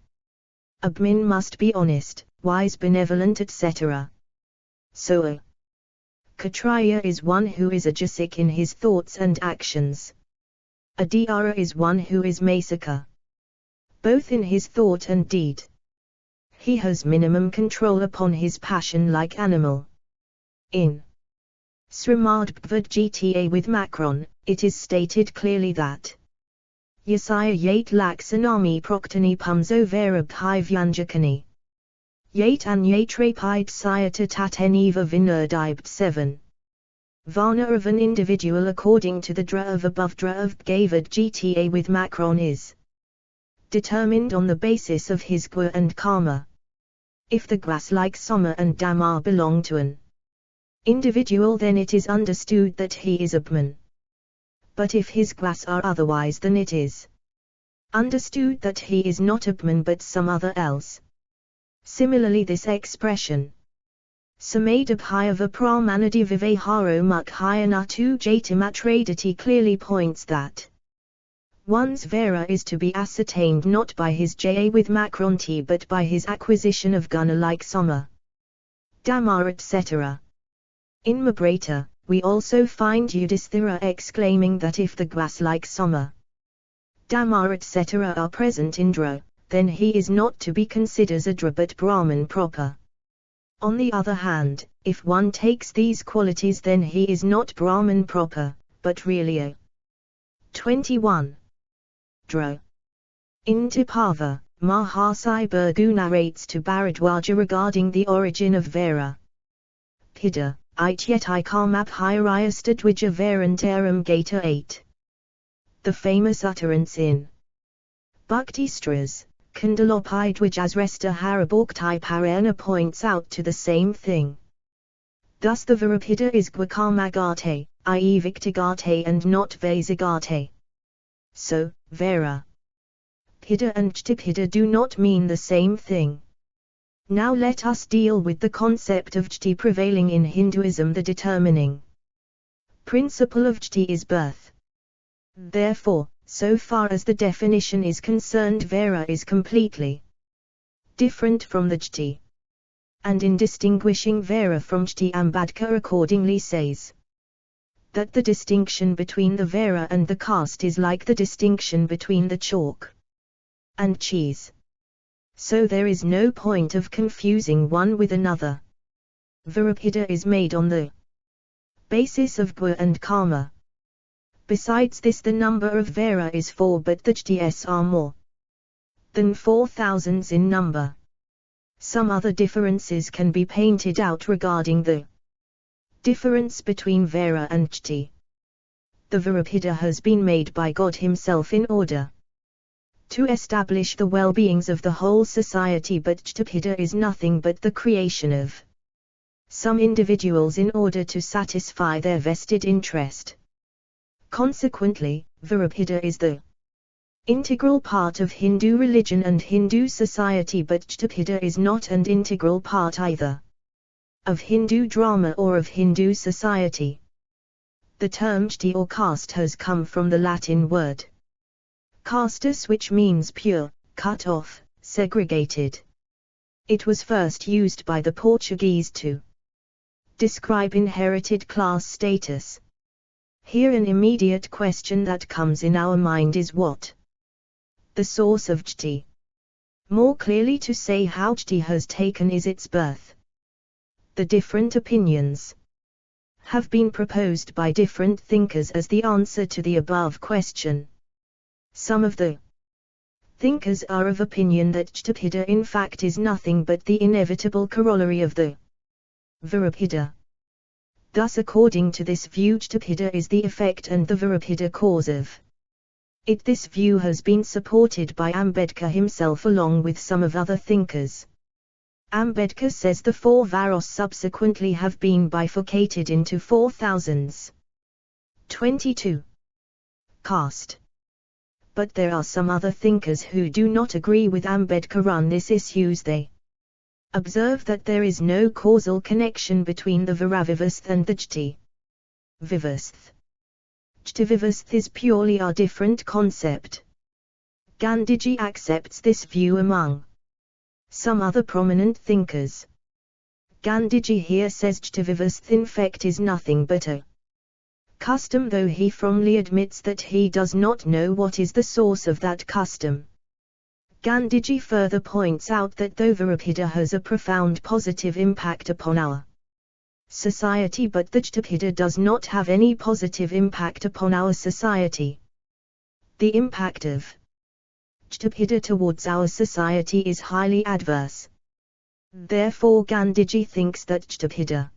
Abhiman must be honest, wise, benevolent, etc. So a Kshatriya is one who is ajasic in his thoughts and actions. A Dhyara is one who is masika, both in his thought and deed. He has minimum control upon his passion like animal. In Srimad Bhagavad Gita with Macron, it is stated clearly that Yasaya yate laksanami proktani pumso varabhai vyanjakani yate anyatrapide sayata tateniva vinurdibd 7. Varna of an individual according to the dra of above dra of Bhagavad Gita with Macron is determined on the basis of his gua and karma. If the guas like Soma and Dhamma belong to an individual, then it is understood that he is Abhiman. But if his guas are otherwise, then it is understood that he is not Abhiman but some other else. Similarly, this expression Samadabhyava pramanadi vivaharo mukhayanatu jatimatradati clearly points that one's Vera is to be ascertained not by his Ja with Macronti but by his acquisition of guna like Soma, Dhamma, etc. In Mahabharata, we also find Yudhisthira exclaiming that if the guas like Soma, Dhamma, etc. are present in Dra, then he is not to be considered a Dra but Brahman proper. On the other hand, if one takes these qualities, then he is not Brahman proper, but really a 21. Dra. In Tipava, Mahasai Burgu narrates to Bharadwaja regarding the origin of Vera. Pida, Ityeti Karmabhirayastadwija Verantaram Gata 8. The famous utterance in Bhakti Stras, Kandalopidwijasresta Harabhakti Parana points out to the same thing. Thus the Virabhida is Gwakarmagate, i.e. Viktigate and not Vaisagate. So, Vera, Pida and Chtipida do not mean the same thing. Now let us deal with the concept of Jti prevailing in Hinduism. The determining principle of Jti is birth. Therefore, so far as the definition is concerned, Vera is completely different from the Jti. And in distinguishing Vera from Jti, Ambedkar accordingly says that the distinction between the Vera and the caste is like the distinction between the chalk and cheese. So there is no point of confusing one with another. Virabhida is made on the basis of bhua and karma. Besides this, the number of Vera is 4, but the jtis are more than 4,000 in number. Some other differences can be painted out regarding the difference between Vera and Jti. The Virabhida has been made by God Himself in order to establish the well-beings of the whole society, but Jtapida is nothing but the creation of some individuals in order to satisfy their vested interest. Consequently, Virabhida is the integral part of Hindu religion and Hindu society, but Jtapida is not an integral part either of Hindu drama or of Hindu society. The term Jti or caste has come from the Latin word castus, which means pure, cut off, segregated. It was first used by the Portuguese to describe inherited class status. Here an immediate question that comes in our mind is what the source of Jti. More clearly to say how Jti has taken is its birth. The different opinions have been proposed by different thinkers as the answer to the above question. Some of the thinkers are of opinion that Jtapida in fact is nothing but the inevitable corollary of the Virabhida. Thus, according to this view, Jtapida is the effect and the Virabhida cause of it. This view has been supported by Ambedkar himself along with some of other thinkers. Ambedkar says the 4 Varos subsequently have been bifurcated into 4,000s. 22. Caste. But there are some other thinkers who do not agree with Ambedkar on this issue. They observe that there is no causal connection between the Varavivastha and the Jti Vivastha. Jti Vivastha is purely a different concept. Gandhiji accepts this view among some other prominent thinkers. Gandhiji here says Jti Vivastha in fact is nothing but a custom, though he firmly admits that he does not know what is the source of that custom. Gandhiji further points out that though Virabhida has a profound positive impact upon our society, but the Jtapida does not have any positive impact upon our society. The impact of Jtapida towards our society is highly adverse. Therefore Gandhiji thinks that Jtapida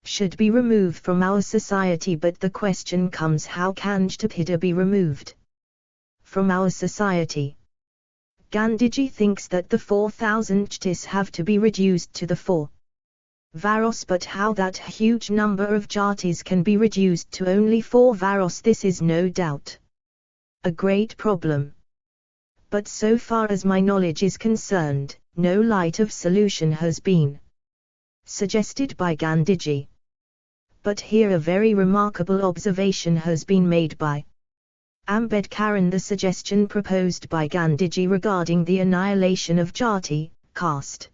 should be removed from our society, but the question comes, how can Jtapida be removed from our society? Gandhiji thinks that the 4,000 Jtis have to be reduced to the 4 Varos, but how that huge number of Jatis can be reduced to only 4 Varos, this is no doubt a great problem. But so far as my knowledge is concerned, no light of solution has been suggested by Gandhiji. But here a very remarkable observation has been made by Ambedkar in the suggestion proposed by Gandhiji regarding the annihilation of Jati, caste.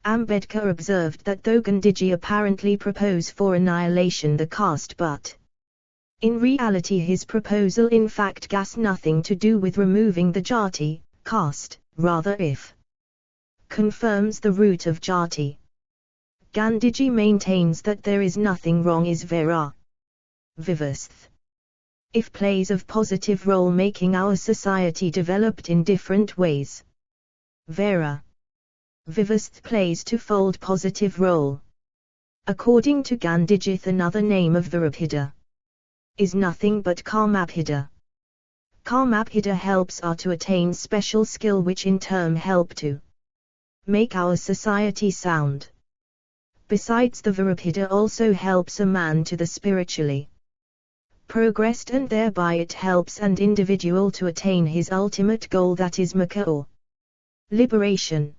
Ambedkar observed that though Gandhiji apparently propose for annihilation the caste, but in reality his proposal in fact has nothing to do with removing the Jati, caste, rather if confirms the root of Jati. Gandhiji maintains that there is nothing wrong is Vera Vivastha. If plays of positive role making our society developed in different ways. Vera Vivastha plays twofold positive role. According to Gandhiji, another name of Virabhida is nothing but Karmabhida. Karmabhida helps us to attain special skill, which in turn help to make our society sound. Besides, the Virabhida also helps a man to the spiritually progressed, and thereby it helps an individual to attain his ultimate goal, that is moksha or liberation.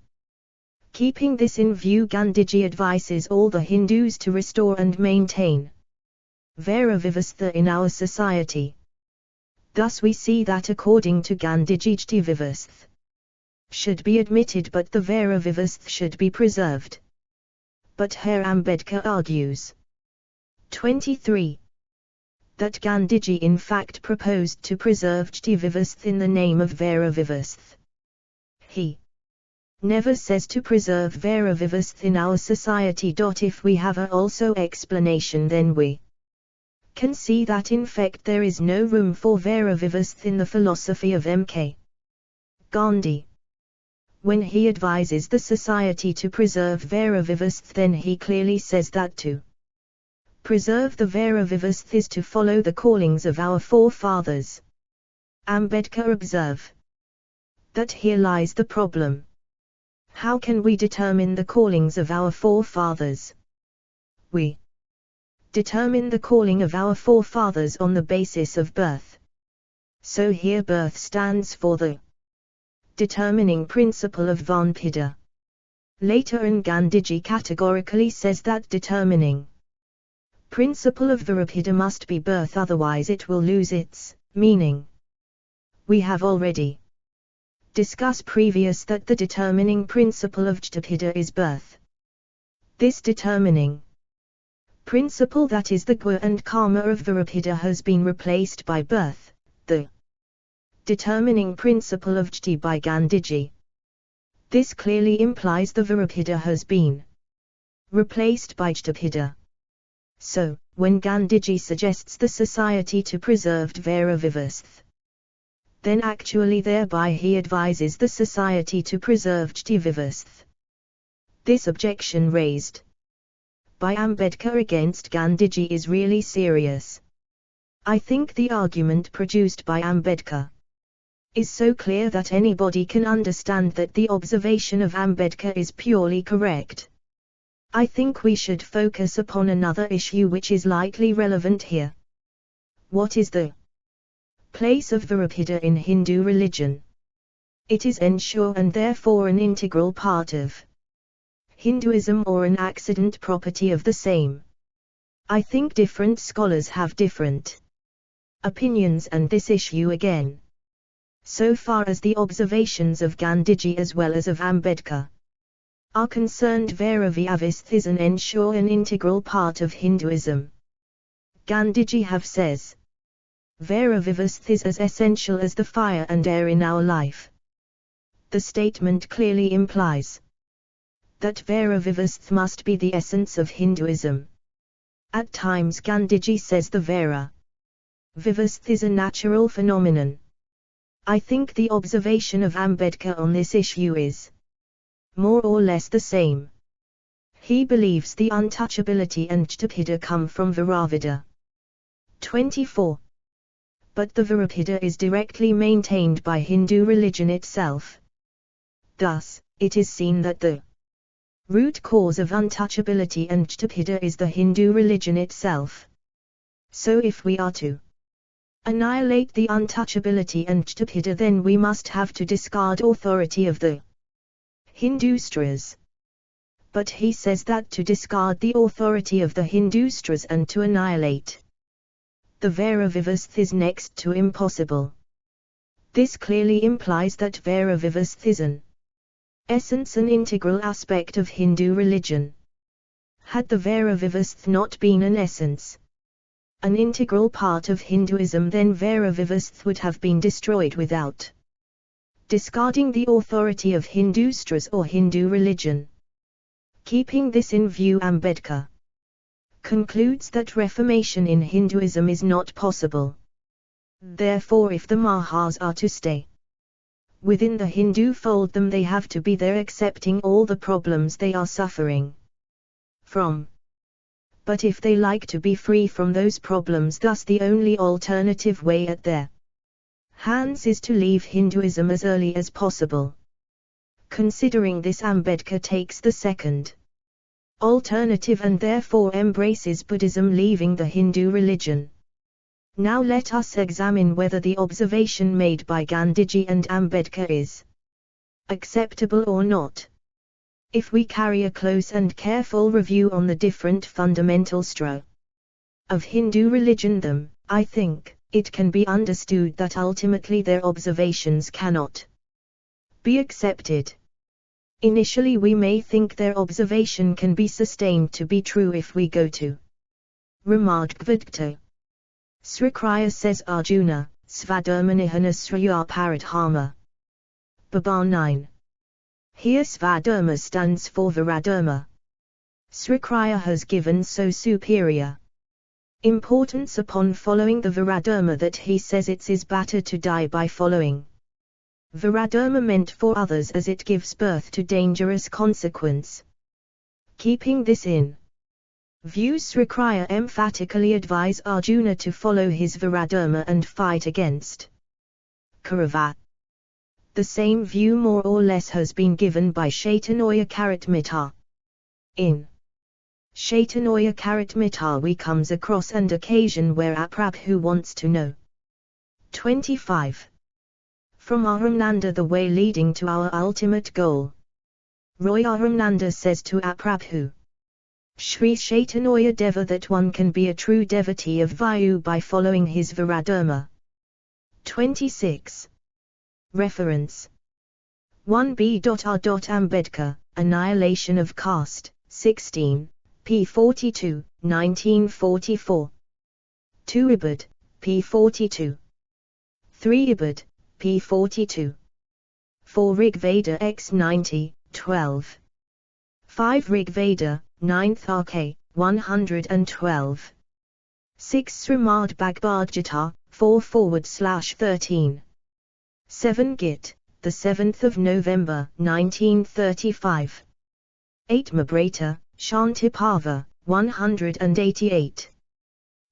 Keeping this in view, Gandhiji advises all the Hindus to restore and maintain Vera Vivastha in our society. Thus we see that according to Gandhiji, Jti Vivastha should be admitted, but the Vera Vivastha should be preserved. But here Ambedkar argues 23. That Gandhiji in fact proposed to preserve Jti Vivastha in the name of Vera Vivastha. He never says to preserve vera vivus in our society. If we have a also explanation, then we can see that in fact there is no room for vera vivus in the philosophy of M.K. Gandhi. When he advises the society to preserve vera vivus, then he clearly says that to preserve the vera vivus is to follow the callings of our forefathers. Ambedkar observe that here lies the problem. How can we determine the callings of our forefathers? We determine the calling of our forefathers on the basis of birth. So here birth stands for the determining principle of Vanpida. Later on, Gandhiji categorically says that determining principle of Virapida must be birth, otherwise it will lose its meaning. We have already discussed previous that the determining principle of Jtapida is birth. This determining principle, that is the gua and karma of Virapida, has been replaced by birth, the determining principle of Jti by Gandhiji. This clearly implies the Virapida has been replaced by Jtapida. So, when Gandhiji suggests the society to preserve vera vivus, then actually thereby he advises the society to preserve Jti vivus. This objection raised by Ambedkar against Gandhiji is really serious. I think the argument produced by Ambedkar is so clear that anybody can understand that the observation of Ambedkar is purely correct. I think we should focus upon another issue which is likely relevant here. What is the place of Virapida in Hindu religion? It is ensure and therefore an integral part of Hinduism, or an accident property of the same. I think different scholars have different opinions on this issue again. So far as the observations of Gandhiji as well as of Ambedkar are concerned, vera vivus is an ensure an integral part of Hinduism. Gandhiji have says vera vivus is as essential as the fire and air in our life. The statement clearly implies that vera vivus must be the essence of Hinduism. At times Gandhiji says the vera vivus is a natural phenomenon. I think the observation of Ambedkar on this issue is more or less the same. He believes the untouchability and Jtapida come from Viravida. 24. But the Virapida is directly maintained by Hindu religion itself. Thus, it is seen that the root cause of untouchability and Jtapida is the Hindu religion itself. So if we are to annihilate the untouchability and Jtapida, then we must have to discard authority of the Hindustras. But he says that to discard the authority of the Hindustras and to annihilate the vera vivus is next to impossible. This clearly implies that vera vivus is an essence, an integral aspect of Hindu religion. Had the vera vivus not been an essence, an integral part of Hinduism, then vera vivus would have been destroyed without discarding the authority of Hindustras or Hindu religion. Keeping this in view, Ambedkar concludes that reformation in Hinduism is not possible. Therefore, if the Mahas are to stay within the Hindu fold, then they have to be there accepting all the problems they are suffering from. But if they like to be free from those problems, thus the only alternative way at their hands is to leave Hinduism as early as possible. Considering this, Ambedkar takes the second alternative and therefore embraces Buddhism, leaving the Hindu religion. Now let us examine whether the observation made by Gandhiji and Ambedkar is acceptable or not. If we carry a close and careful review on the different fundamental structures of Hindu religion, then, I think, it can be understood that ultimately their observations cannot be accepted. Initially we may think their observation can be sustained to be true if we go to Ramadgvadgita. Srikriya says Arjuna, Svadharmanihana Sriya Paradharma. Baba 9. Here Swadharma stands for Viradharma. Srikraya has given so superior importance upon following the Viradharma that he says it is better to die by following Viradharma meant for others, as it gives birth to dangerous consequence. Keeping this in view, Srikraya emphatically advise Arjuna to follow his Viradharma and fight against Kaurava. The same view more or less has been given by Chaitanya Charitamrita. In Chaitanya Charitamrita we comes across an occasion where a Prabhu wants to know 25. From Aramnanda the way leading to our ultimate goal. Roy Aramnanda says to a Prabhu Sri Chaitanya Deva that one can be a true devotee of Vayu by following his Viradharma. 26. Reference 1b. R. Ambedkar, Annihilation of Caste, 16, p. 42, 1944. 2 Ibid, p. 42. 3 Ibid, p. 42. 4 Rigveda x 90, 12. 5 Rigveda, 9th RK, 112. 6 Srimad Bhagavad Gita, 4/13. 7 Git, the 7th of November, 1935. 8 Mabrata, Shantipava, 188.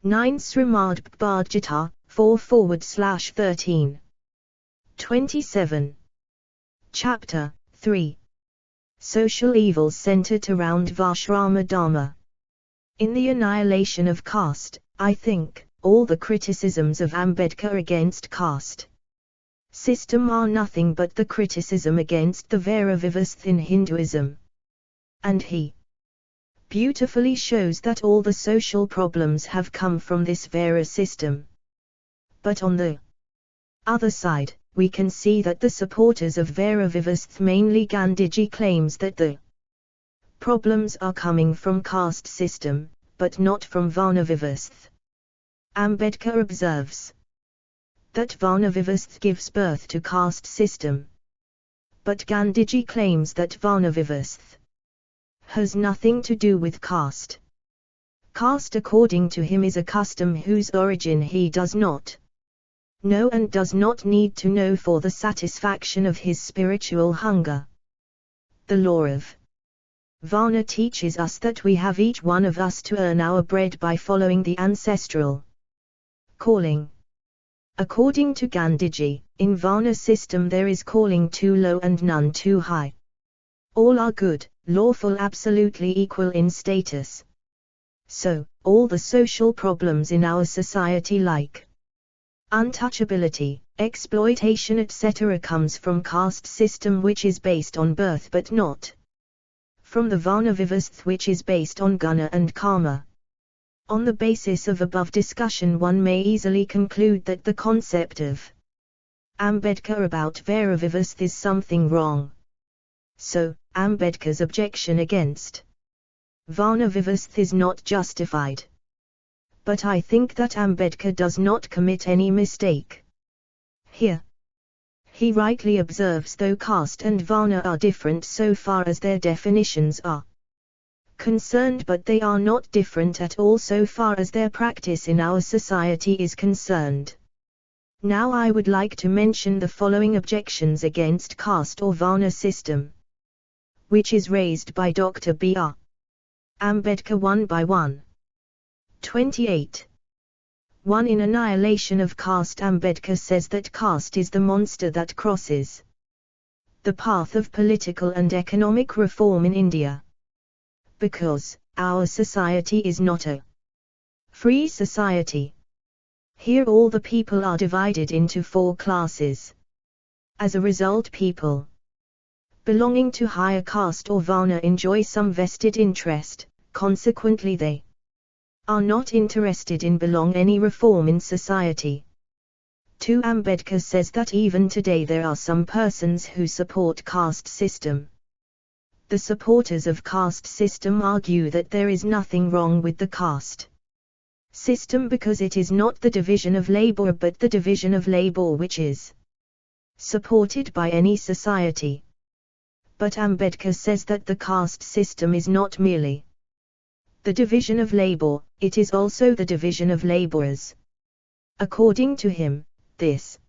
9 Srimad Bhagavad Gita, 4/13. 27. Chapter 3. Social evils centered around Vashrama Dharma. In the annihilation of caste, I think, all the criticisms of Ambedkar against caste system are nothing but the criticism against the Vairagavastha in Hinduism. And he beautifully shows that all the social problems have come from this Vaira system. But on the other side, we can see that the supporters of Vairagavastha, mainly Gandhiji, claims that the problems are coming from caste system, but not from Varnavivastha. Ambedkar observes that Varnavivastha gives birth to caste system. But Gandhiji claims that Varnavivastha has nothing to do with caste. Caste, according to him, is a custom whose origin he does not know and does not need to know for the satisfaction of his spiritual hunger. The law of Varna teaches us that we have each one of us to earn our bread by following the ancestral calling. According to Gandhiji, in Varna system there is calling too low and none too high. All are good, lawful, absolutely equal in status. So, all the social problems in our society like untouchability, exploitation etc. comes from caste system, which is based on birth but not from the Varnavivastha, which is based on guna and karma. On the basis of above discussion, one may easily conclude that the concept of Ambedkar about Vairagavastha is something wrong. So, Ambedkar's objection against Varnavivastha is not justified. But I think that Ambedkar does not commit any mistake here. He rightly observes, though caste and Varna are different so far as their definitions are concerned, but they are not different at all so far as their practice in our society is concerned. Now I would like to mention the following objections against caste or Varna system, which is raised by Dr. B.R. Ambedkar one by one. 28. 1. In Annihilation of Caste, Ambedkar says that caste is the monster that crosses the path of political and economic reform in India. Because our society is not a free society. Here all the people are divided into 4 classes. As a result, people belonging to higher caste or Varna enjoy some vested interest, consequently they are not interested in any reform in society. 2. Ambedkar says that even today there are some persons who support caste system. The supporters of caste system argue that there is nothing wrong with the caste system because it is not the division of labor but the division of labor which is supported by any society. But Ambedkar says that the caste system is not merely the division of labor, it is also the division of laborers. According to him, this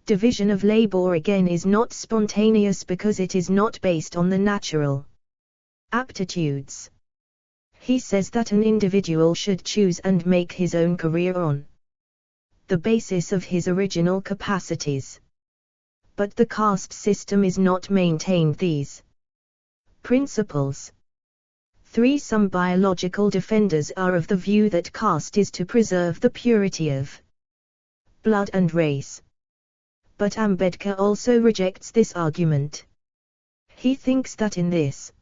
division of labor again is not spontaneous because it is not based on the natural aptitudes. He says that an individual should choose and make his own career on the basis of his original capacities. But the caste system is not maintained these principles. 3. Some biological defenders are of the view that caste is to preserve the purity of blood and race. But Ambedkar also rejects this argument. He thinks that in this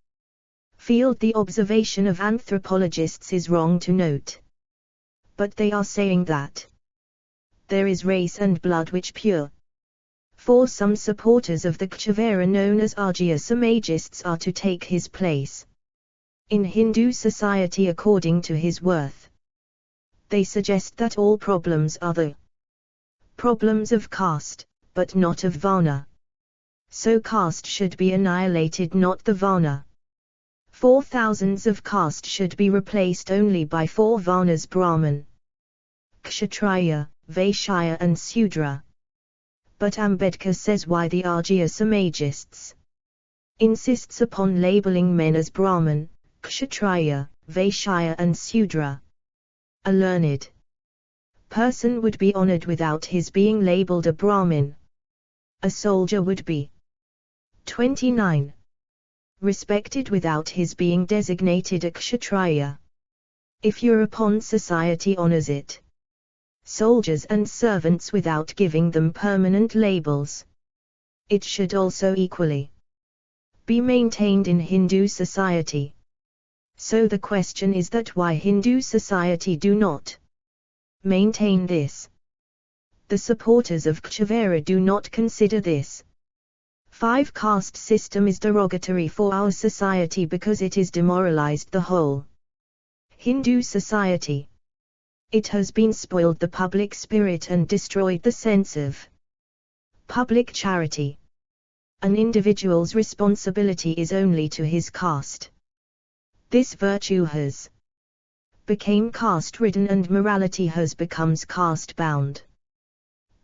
field the observation of anthropologists is wrong to note. But they are saying that there is race and blood which pure. 4. Some supporters of the Kshavera known as Arya Samajists are to take his place in Hindu society according to his worth. They suggest that all problems are the problems of caste, but not of Varna. So caste should be annihilated, not the Varna. 4. Thousands of caste should be replaced only by 4 Varnas: Brahman, Kshatriya, Vaishya and Sudra. But Ambedkar says why the Arya Samajists insists upon labeling men as Brahman, Kshatriya, Vaishya and Sudra. A learned person would be honored without his being labeled a Brahmin. A soldier would be 29. Respected without his being designated a Kshatriya. If European society honors it, soldiers and servants without giving them permanent labels, it should also equally be maintained in Hindu society. So the question is that why Hindu society do not maintain this. The supporters of Kshavera do not consider this 5. Caste system is derogatory for our society because it has demoralized the whole Hindu society. It has been spoiled the public spirit and destroyed the sense of public charity. An individual's responsibility is only to his caste. This virtue has become caste-ridden and morality has become caste-bound.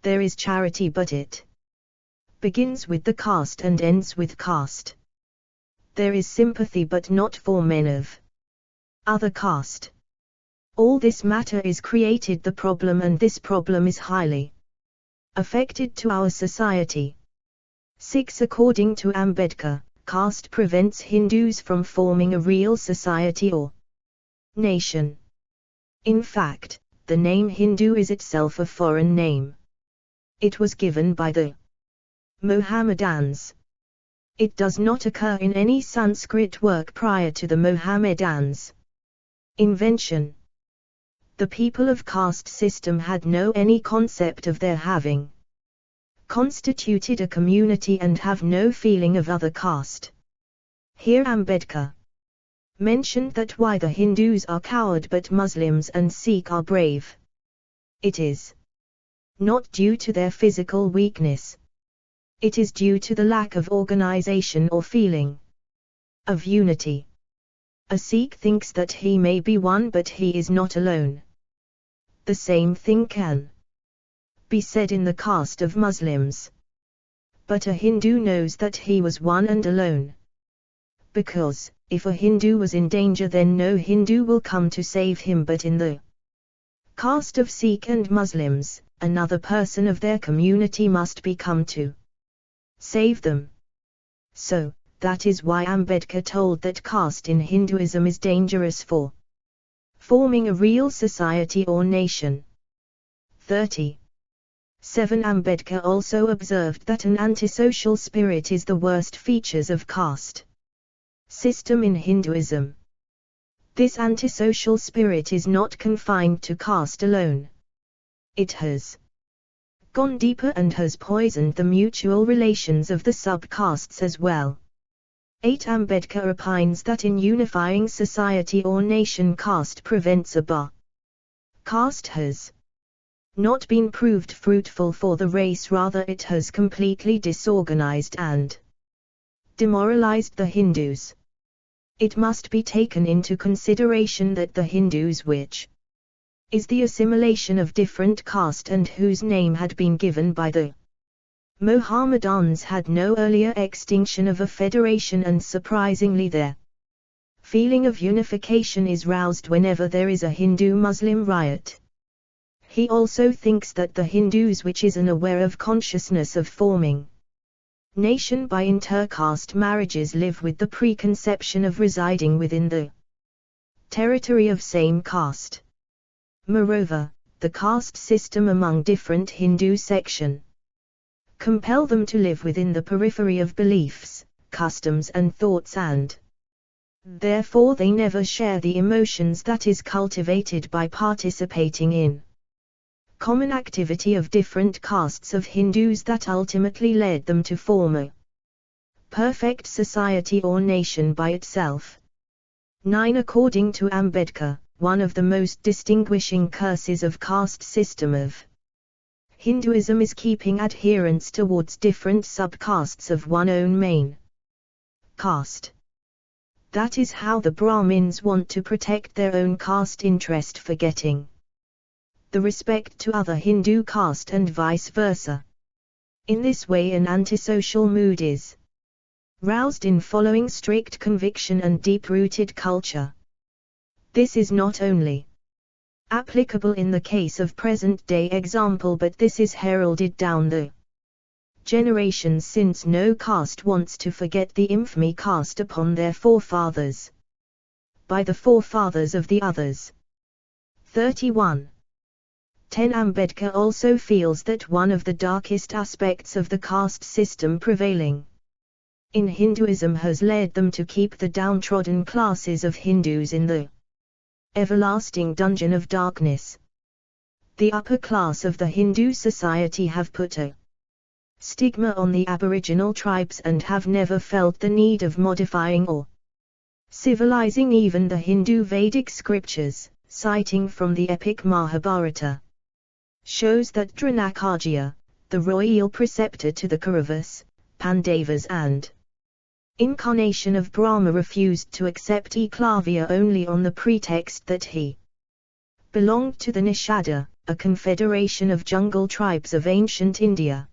There is charity but it begins with the caste and ends with caste. There is sympathy but not for men of other caste. All this matter is created the problem, and this problem is highly affected to our society. 6. According to Ambedkar, caste prevents Hindus from forming a real society or nation. In fact, the name Hindu is itself a foreign name. It was given by the Mohammedans. It does not occur in any Sanskrit work prior to the Mohammedans' invention. The people of caste system had no any concept of their having constituted a community and have no feeling of other caste. Here Ambedkar mentioned that why the Hindus are coward but Muslims and Sikh are brave. It is not due to their physical weakness. It is due to the lack of organization or feeling of unity. A Sikh thinks that he may be one but he is not alone. The same thing can be said in the caste of Muslims. But a Hindu knows that he was one and alone. Because, if a Hindu was in danger then no Hindu will come to save him, but in the caste of Sikh and Muslims, another person of their community must be come to save them. So, that is why Ambedkar told that caste in Hinduism is dangerous for forming a real society or nation. 30. 7. Ambedkar also observed that an antisocial spirit is the worst features of caste system in Hinduism. This antisocial spirit is not confined to caste alone. It has gone deeper and has poisoned the mutual relations of the sub-castes as well. 8. Ambedkar opines that in unifying society or nation caste prevents a caste has not been proved fruitful for the race, rather it has completely disorganized and demoralized the Hindus. It must be taken into consideration that the Hindus, which is the assimilation of different caste and whose name had been given by the Mohammedans, had no earlier extinction of a federation, and surprisingly their feeling of unification is roused whenever there is a Hindu-Muslim riot. He also thinks that the Hindus, which is unaware of consciousness of forming nation by intercaste marriages, live with the preconception of residing within the territory of same caste. Moreover, the caste system among different Hindu sections compel them to live within the periphery of beliefs, customs and thoughts, and therefore they never share the emotions that is cultivated by participating in common activity of different castes of Hindus that ultimately led them to form a perfect society or nation by itself. 9. According to Ambedkar, one of the most distinguishing curses of caste system of Hinduism is keeping adherence towards different subcastes of one own main caste. That is how the Brahmins want to protect their own caste interest, forgetting the respect to other Hindu caste and vice versa. In this way an antisocial mood is roused in following strict conviction and deep-rooted culture. This is not only applicable in the case of present-day example, but this is heralded down the generations, since no caste wants to forget the infamy cast upon their forefathers by the forefathers of the others. 31. 10. Ambedkar also feels that one of the darkest aspects of the caste system prevailing in Hinduism has led them to keep the downtrodden classes of Hindus in the everlasting dungeon of darkness. The upper class of the Hindu society have put a stigma on the aboriginal tribes and have never felt the need of modifying or civilizing even the Hindu Vedic scriptures, citing from the epic Mahabharata, shows that Dronacharya, the royal preceptor to the Kauravas, Pandavas and incarnation of Brahma, refused to accept Eklavya only on the pretext that he belonged to the Nishada, a confederation of jungle tribes of ancient India.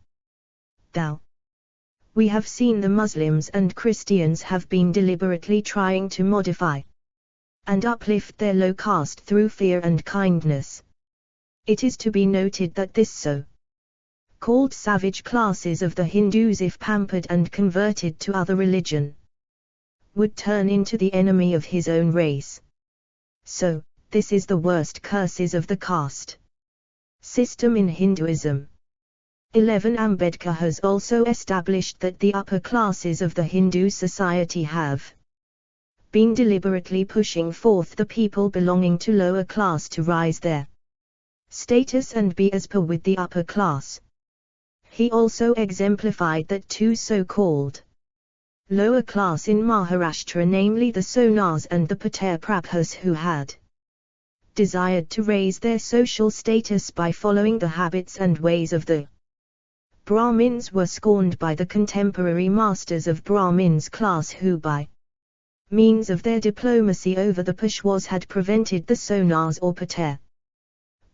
We have seen the Muslims and Christians have been deliberately trying to modify and uplift their low caste through fear and kindness. It is to be noted that this so-called savage classes of the Hindus, if pampered and converted to other religion, would turn into the enemy of his own race. So, this is the worst curses of the caste system in Hinduism. 11. Ambedkar has also established that the upper classes of the Hindu society have been deliberately pushing forth the people belonging to lower class to rise their status and be as per with the upper class. He also exemplified that two so-called lower class in Maharashtra, namely the Sonars and the Patel Prabhas, who had desired to raise their social status by following the habits and ways of the Brahmins, were scorned by the contemporary masters of Brahmins class, who by means of their diplomacy over the Peshwas had prevented the Sonars or Patel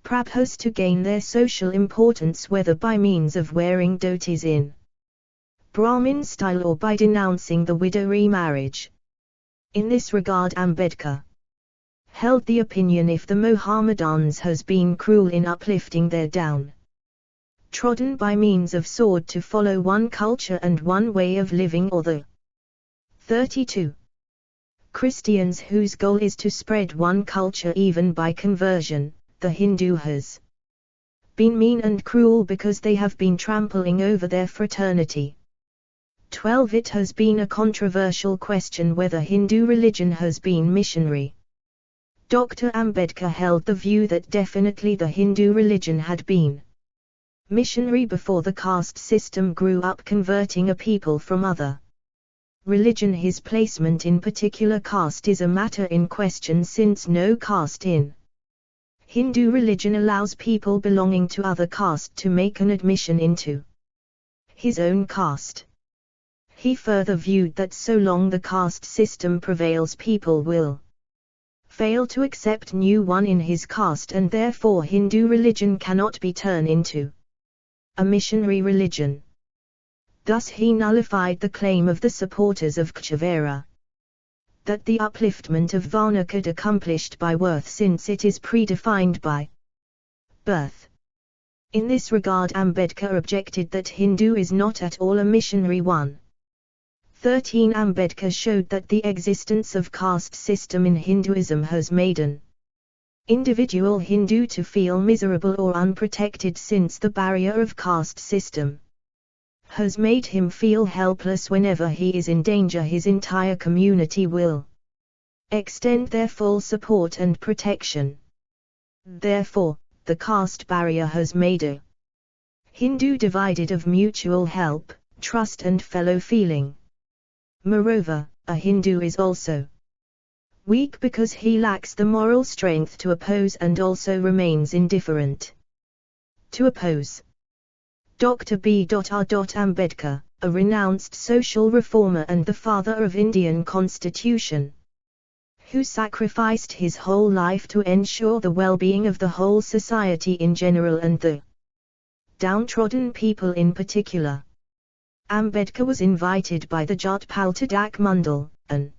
Prabhas to gain their social importance, whether by means of wearing dhotis in Brahmin style or by denouncing the widow remarriage. In this regard Ambedkar held the opinion, if the Mohammedans has been cruel in uplifting their downtrodden by means of sword to follow one culture and one way of living, or the 32 Christians whose goal is to spread one culture even by conversion, the Hindu has been mean and cruel because they have been trampling over their fraternity. 12. It has been a controversial question whether Hindu religion has been missionary. Dr. Ambedkar held the view that definitely the Hindu religion had been missionary before the caste system grew up converting a people from other religion. His placement in particular caste is a matter in question, since no caste in Hindu religion allows people belonging to other caste to make an admission into his own caste. He further viewed that so long the caste system prevails, people will fail to accept new one in his caste, and therefore Hindu religion cannot be turned into a missionary religion. Thus he nullified the claim of the supporters of Kshavera that the upliftment of Varna could accomplished by worth, since it is predefined by birth. In this regard Ambedkar objected that Hindu is not at all a missionary one. 13. Ambedkar showed that the existence of caste system in Hinduism has made an individual Hindu to feel miserable or unprotected, since the barrier of caste system has made him feel helpless. Whenever he is in danger, his entire community will extend their full support and protection. Therefore, the caste barrier has made a Hindu divided of mutual help, trust and fellow feeling. Moreover, a Hindu is also weak because he lacks the moral strength to oppose, and also remains indifferent to oppose. Dr. B. R. Ambedkar, a renounced social reformer and the father of Indian Constitution, who sacrificed his whole life to ensure the well-being of the whole society in general and the downtrodden people in particular. Ambedkar was invited by the Jatpal Tadak Mandal, an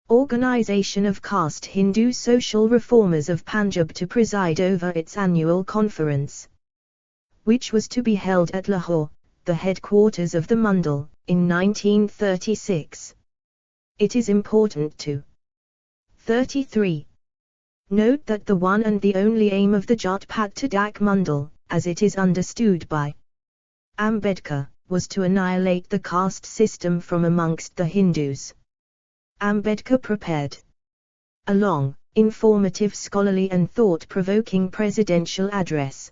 organization of caste Hindu social reformers of Punjab, to preside over its annual conference, which was to be held at Lahore, the headquarters of the Mandal, in 1936. It is important to 33. Note that the one and the only aim of the Jatpat Tadak Mandal, as it is understood by Ambedkar, was to annihilate the caste system from amongst the Hindus. Ambedkar prepared a long, informative, scholarly and thought-provoking presidential address.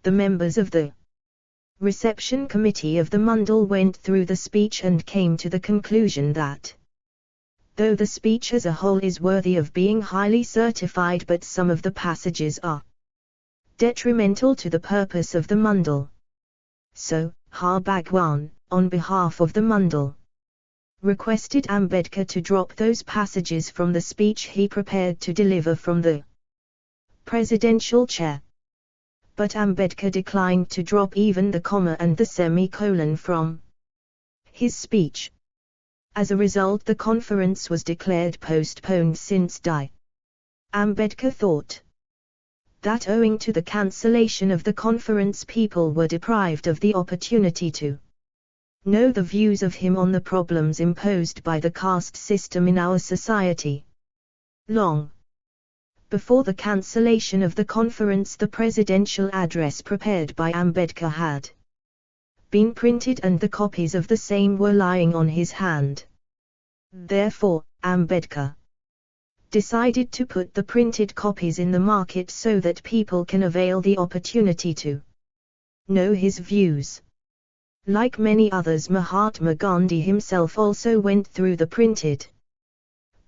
The members of the reception committee of the Mandal went through the speech and came to the conclusion that, though the speech as a whole is worthy of being highly certified, but some of the passages are detrimental to the purpose of the Mandal. So, Har Bhagwan, on behalf of the Mandal, requested Ambedkar to drop those passages from the speech he prepared to deliver from the presidential chair. But Ambedkar declined to drop even the comma and the semicolon from his speech. As a result, the conference was declared postponed, since D. Ambedkar thought that owing to the cancellation of the conference, people were deprived of the opportunity to know the views of him on the problems imposed by the caste system in our society. Long before the cancellation of the conference, the presidential address prepared by Ambedkar had been printed and the copies of the same were lying on his hand. Therefore, Ambedkar decided to put the printed copies in the market so that people can avail the opportunity to know his views. Like many others, Mahatma Gandhi himself also went through the printed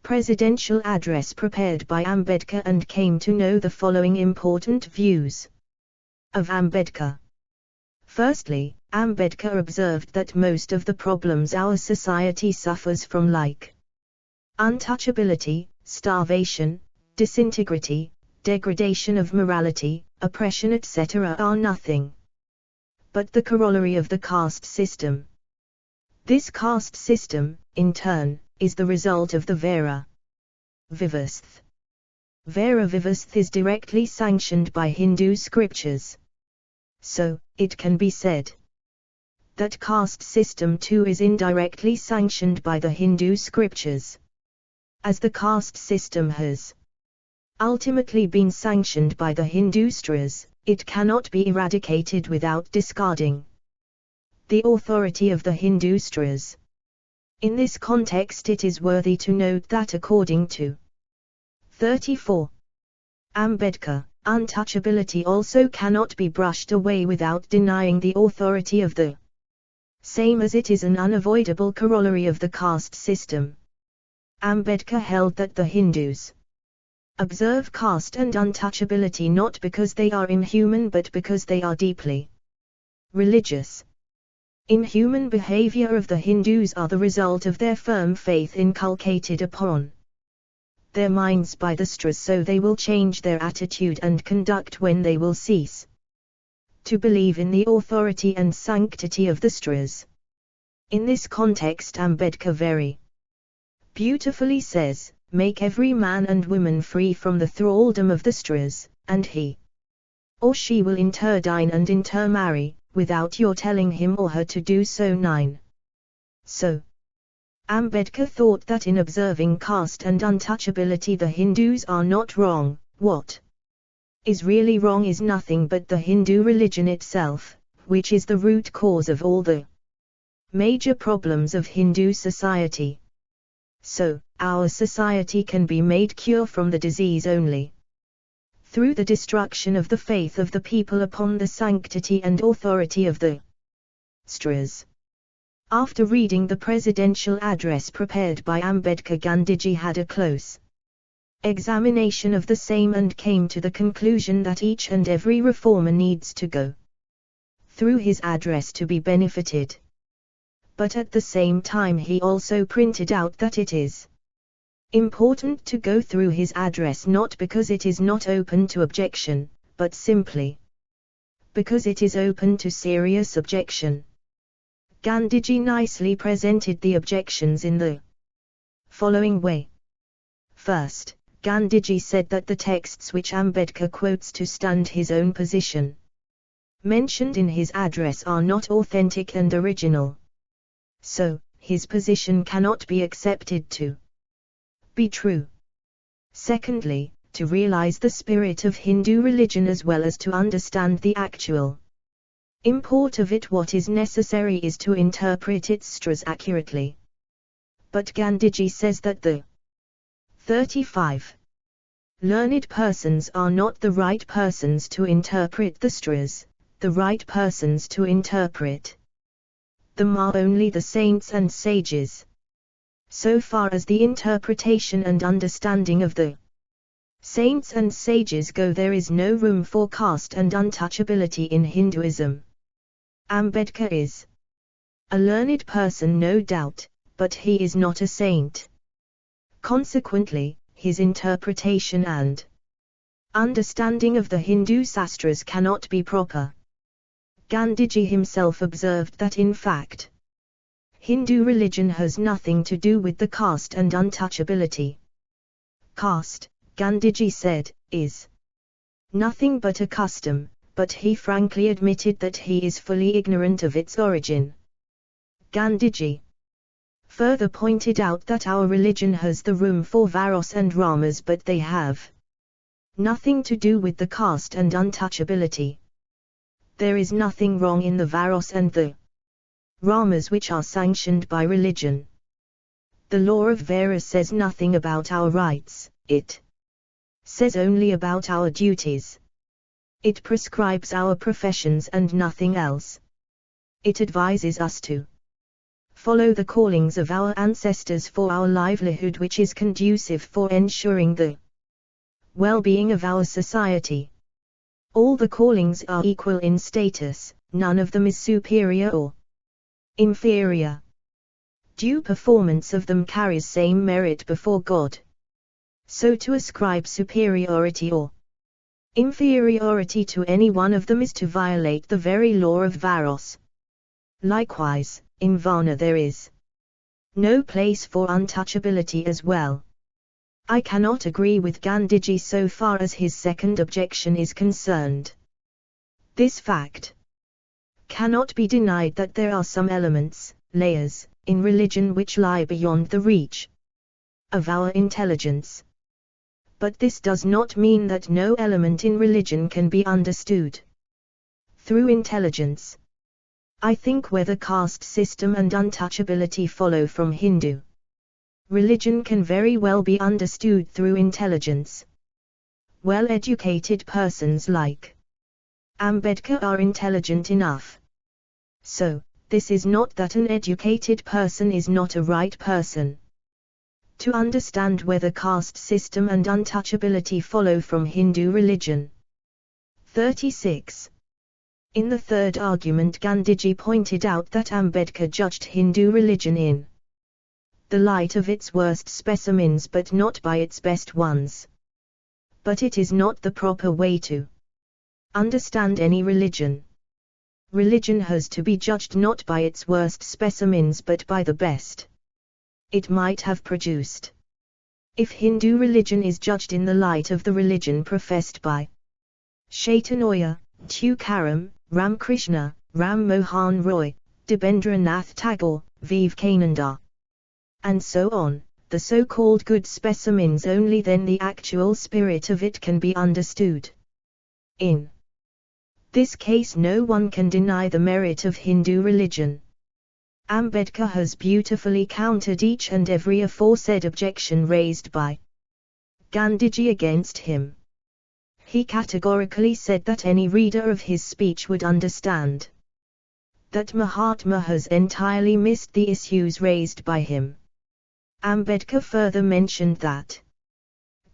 presidential address prepared by Ambedkar and came to know the following important views of Ambedkar. Firstly, Ambedkar observed that most of the problems our society suffers from, like untouchability, starvation, disintegrity, degradation of morality, oppression etc., are nothing but the corollary of the caste system. This caste system, in turn, is the result of the Vera Vivasth. Vera Vivasth is directly sanctioned by Hindu scriptures. So, it can be said that caste system too is indirectly sanctioned by the Hindu scriptures. As the caste system has ultimately been sanctioned by the Hindu sutras, it cannot be eradicated without discarding the authority of the Hindu sutras. In this context, it is worthy to note that according to 34. Ambedkar, untouchability also cannot be brushed away without denying the authority of the same, as it is an unavoidable corollary of the caste system. Ambedkar held that the Hindus observe caste and untouchability not because they are inhuman but because they are deeply religious. Inhuman behavior of the Hindus are the result of their firm faith inculcated upon their minds by the Stras, so they will change their attitude and conduct when they will cease to believe in the authority and sanctity of the Stras. In this context Ambedkar very beautifully says, "Make every man and woman free from the thraldom of the Stras, and he or she will interdine and intermarry, without your telling him or her to do so." 9. So, Ambedkar thought that in observing caste and untouchability the Hindus are not wrong. What is really wrong is nothing but the Hindu religion itself, which is the root cause of all the major problems of Hindu society. So, our society can be made cure from the disease only through the destruction of the faith of the people upon the sanctity and authority of the Stras. After reading the presidential address prepared by Ambedkar, Gandhiji had a close examination of the same and came to the conclusion that each and every reformer needs to go through his address to be benefited. But at the same time he also printed out that it is important to go through his address not because it is not open to objection, but simply because it is open to serious objection. Gandhiji nicely presented the objections in the following way. First, Gandhiji said that the texts which Ambedkar quotes to stand his own position mentioned in his address are not authentic and original. So, his position cannot be accepted to be true. Secondly, to realize the spirit of Hindu religion as well as to understand the actual import of it, what is necessary is to interpret its stras accurately. But Gandhiji says that the 35 learned persons are not the right persons to interpret the stras, the right persons to interpret them are only the saints and sages. So far as the interpretation and understanding of the saints and sages go, there is no room for caste and untouchability in Hinduism. Ambedkar is a learned person, no doubt, but he is not a saint. Consequently, his interpretation and understanding of the Hindu sastras cannot be proper. Gandhiji himself observed that in fact, Hindu religion has nothing to do with the caste and untouchability. Caste, Gandhiji said, is nothing but a custom, but he frankly admitted that he is fully ignorant of its origin. Gandhiji further pointed out that our religion has the room for Varos and Ramas, but they have nothing to do with the caste and untouchability. There is nothing wrong in the Varos and the Ramas which are sanctioned by religion. The law of Vera says nothing about our rights, it says only about our duties. It prescribes our professions and nothing else. It advises us to follow the callings of our ancestors for our livelihood, which is conducive for ensuring the well-being of our society. All the callings are equal in status, none of them is superior or inferior. Due performance of them carries same merit before God. So to ascribe superiority or inferiority to any one of them is to violate the very law of Varos. Likewise, in Varna there is no place for untouchability as well. I cannot agree with Gandhiji so far as his second objection is concerned. This fact cannot be denied that there are some elements, layers, in religion which lie beyond the reach of our intelligence. But this does not mean that no element in religion can be understood through intelligence. I think whether caste system and untouchability follow from Hindu religion can very well be understood through intelligence. Well-educated persons like Ambedkar are intelligent enough. So, this is not that an educated person is not a right person to understand whether caste system and untouchability follow from Hindu religion. 36. In the third argument, Gandhiji pointed out that Ambedkar judged Hindu religion in the light of its worst specimens but not by its best ones. But it is not the proper way to understand any religion. Religion has to be judged not by its worst specimens but by the best it might have produced. If Hindu religion is judged in the light of the religion professed by Chaitanya, Tukaram, Ramkrishna, Ram Mohan Roy, Debendranath Tagore, Vivekananda, and so on, the so-called good specimens, only then the actual spirit of it can be understood. In this case, no one can deny the merit of Hindu religion. Ambedkar has beautifully countered each and every aforesaid objection raised by Gandhiji against him. He categorically said that any reader of his speech would understand that Mahatma has entirely missed the issues raised by him. Ambedkar further mentioned that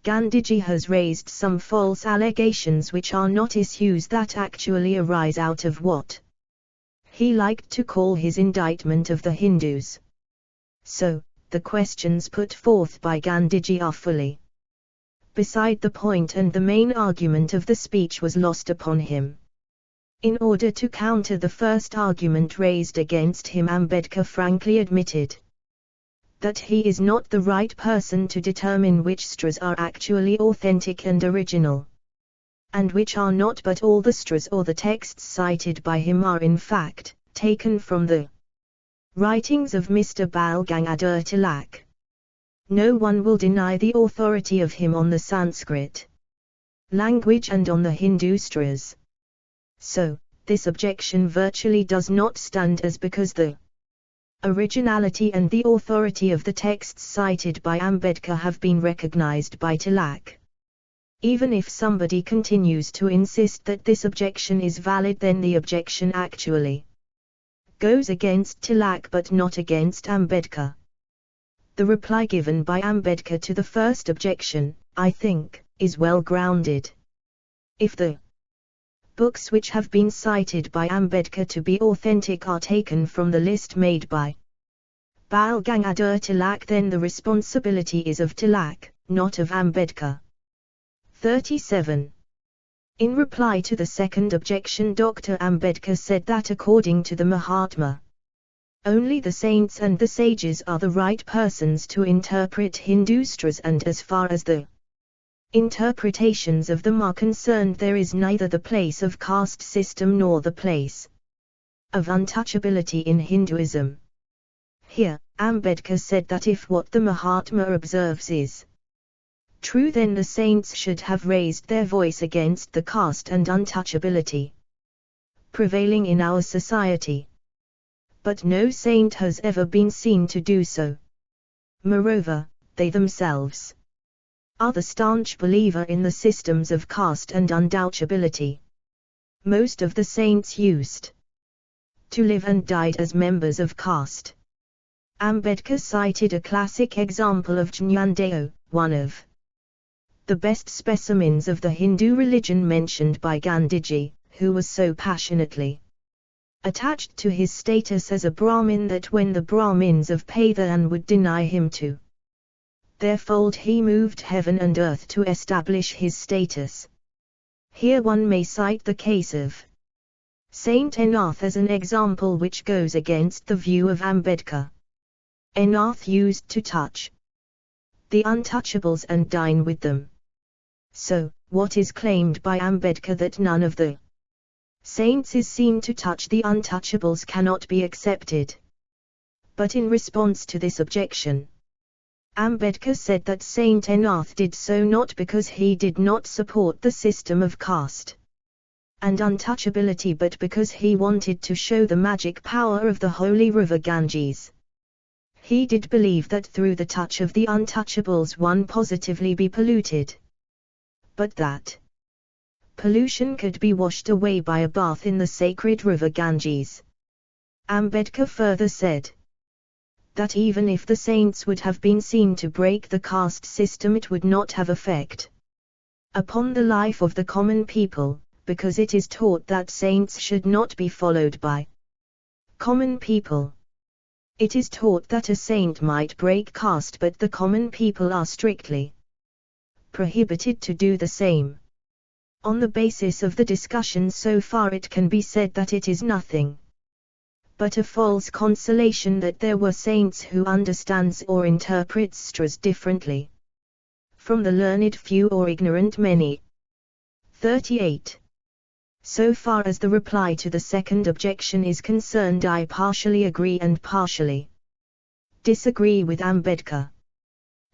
Gandhiji has raised some false allegations which are not issues that actually arise out of what he liked to call his indictment of the Hindus. So, the questions put forth by Gandhiji are fully beside the point, and the main argument of the speech was lost upon him. In order to counter the first argument raised against him, Ambedkar frankly admitted that he is not the right person to determine which sutras are actually authentic and original, and which are not, but all the sutras or the texts cited by him are in fact taken from the writings of Mr. Bal Gangadhar Tilak. No one will deny the authority of him on the Sanskrit language and on the Hindu sutras. So, this objection virtually does not stand, as because the originality and the authority of the texts cited by Ambedkar have been recognized by Tilak. Even if somebody continues to insist that this objection is valid, then the objection actually goes against Tilak but not against Ambedkar. The reply given by Ambedkar to the first objection, I think, is well grounded. If the books which have been cited by Ambedkar to be authentic are taken from the list made by Bal Gangadhar Tilak, then the responsibility is of Tilak, not of Ambedkar. 37. In reply to the second objection, Dr. Ambedkar said that according to the Mahatma, only the saints and the sages are the right persons to interpret Hindu sutras, and as far as the interpretations of them are concerned, there is neither the place of caste system nor the place of untouchability in Hinduism. Here, Ambedkar said that if what the Mahatma observes is true, then the saints should have raised their voice against the caste and untouchability prevailing in our society. But no saint has ever been seen to do so. Moreover, they themselves are the staunch believer in the systems of caste and untouchability. Most of the saints used to live and died as members of caste. Ambedkar cited a classic example of Jnanadeo, one of the best specimens of the Hindu religion mentioned by Gandhiji, who was so passionately attached to his status as a Brahmin that when the Brahmins of Pathan would deny him to their fold, he moved heaven and earth to establish his status. Here one may cite the case of Saint Anath as an example which goes against the view of Ambedkar. Anath used to touch the untouchables and dine with them. So, what is claimed by Ambedkar that none of the saints is seen to touch the untouchables cannot be accepted. But in response to this objection, Ambedkar said that Saint Anath did so not because he did not support the system of caste and untouchability, but because he wanted to show the magic power of the holy river Ganges. He did believe that through the touch of the untouchables one positively be polluted, but that pollution could be washed away by a bath in the sacred river Ganges. Ambedkar further said that even if the saints would have been seen to break the caste system, it would not have effect upon the life of the common people, because it is taught that saints should not be followed by common people. It is taught that a saint might break caste, but the common people are strictly prohibited to do the same. On the basis of the discussion so far, it can be said that it is nothing but a false consolation that there were saints who understands or interprets stras differently from the learned few or ignorant many. 38. So far as the reply to the second objection is concerned, I partially agree and partially disagree with Ambedkar.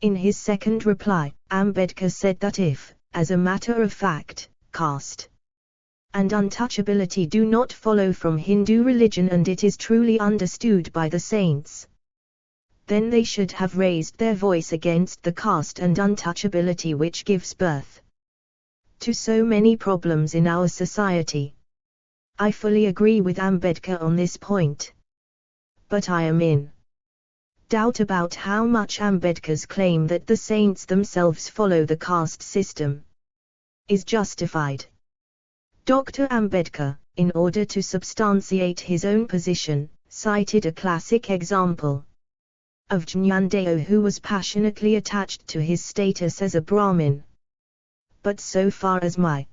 In his second reply, Ambedkar said that if, as a matter of fact, caste and untouchability do not follow from Hindu religion and it is truly understood by the saints, then they should have raised their voice against the caste and untouchability which gives birth to so many problems in our society. I fully agree with Ambedkar on this point. But I am in doubt about how much Ambedkar's claim that the saints themselves follow the caste system is justified. Dr. Ambedkar, in order to substantiate his own position, cited a classic example of Jnandeo, who was passionately attached to his status as a Brahmin. But so far as my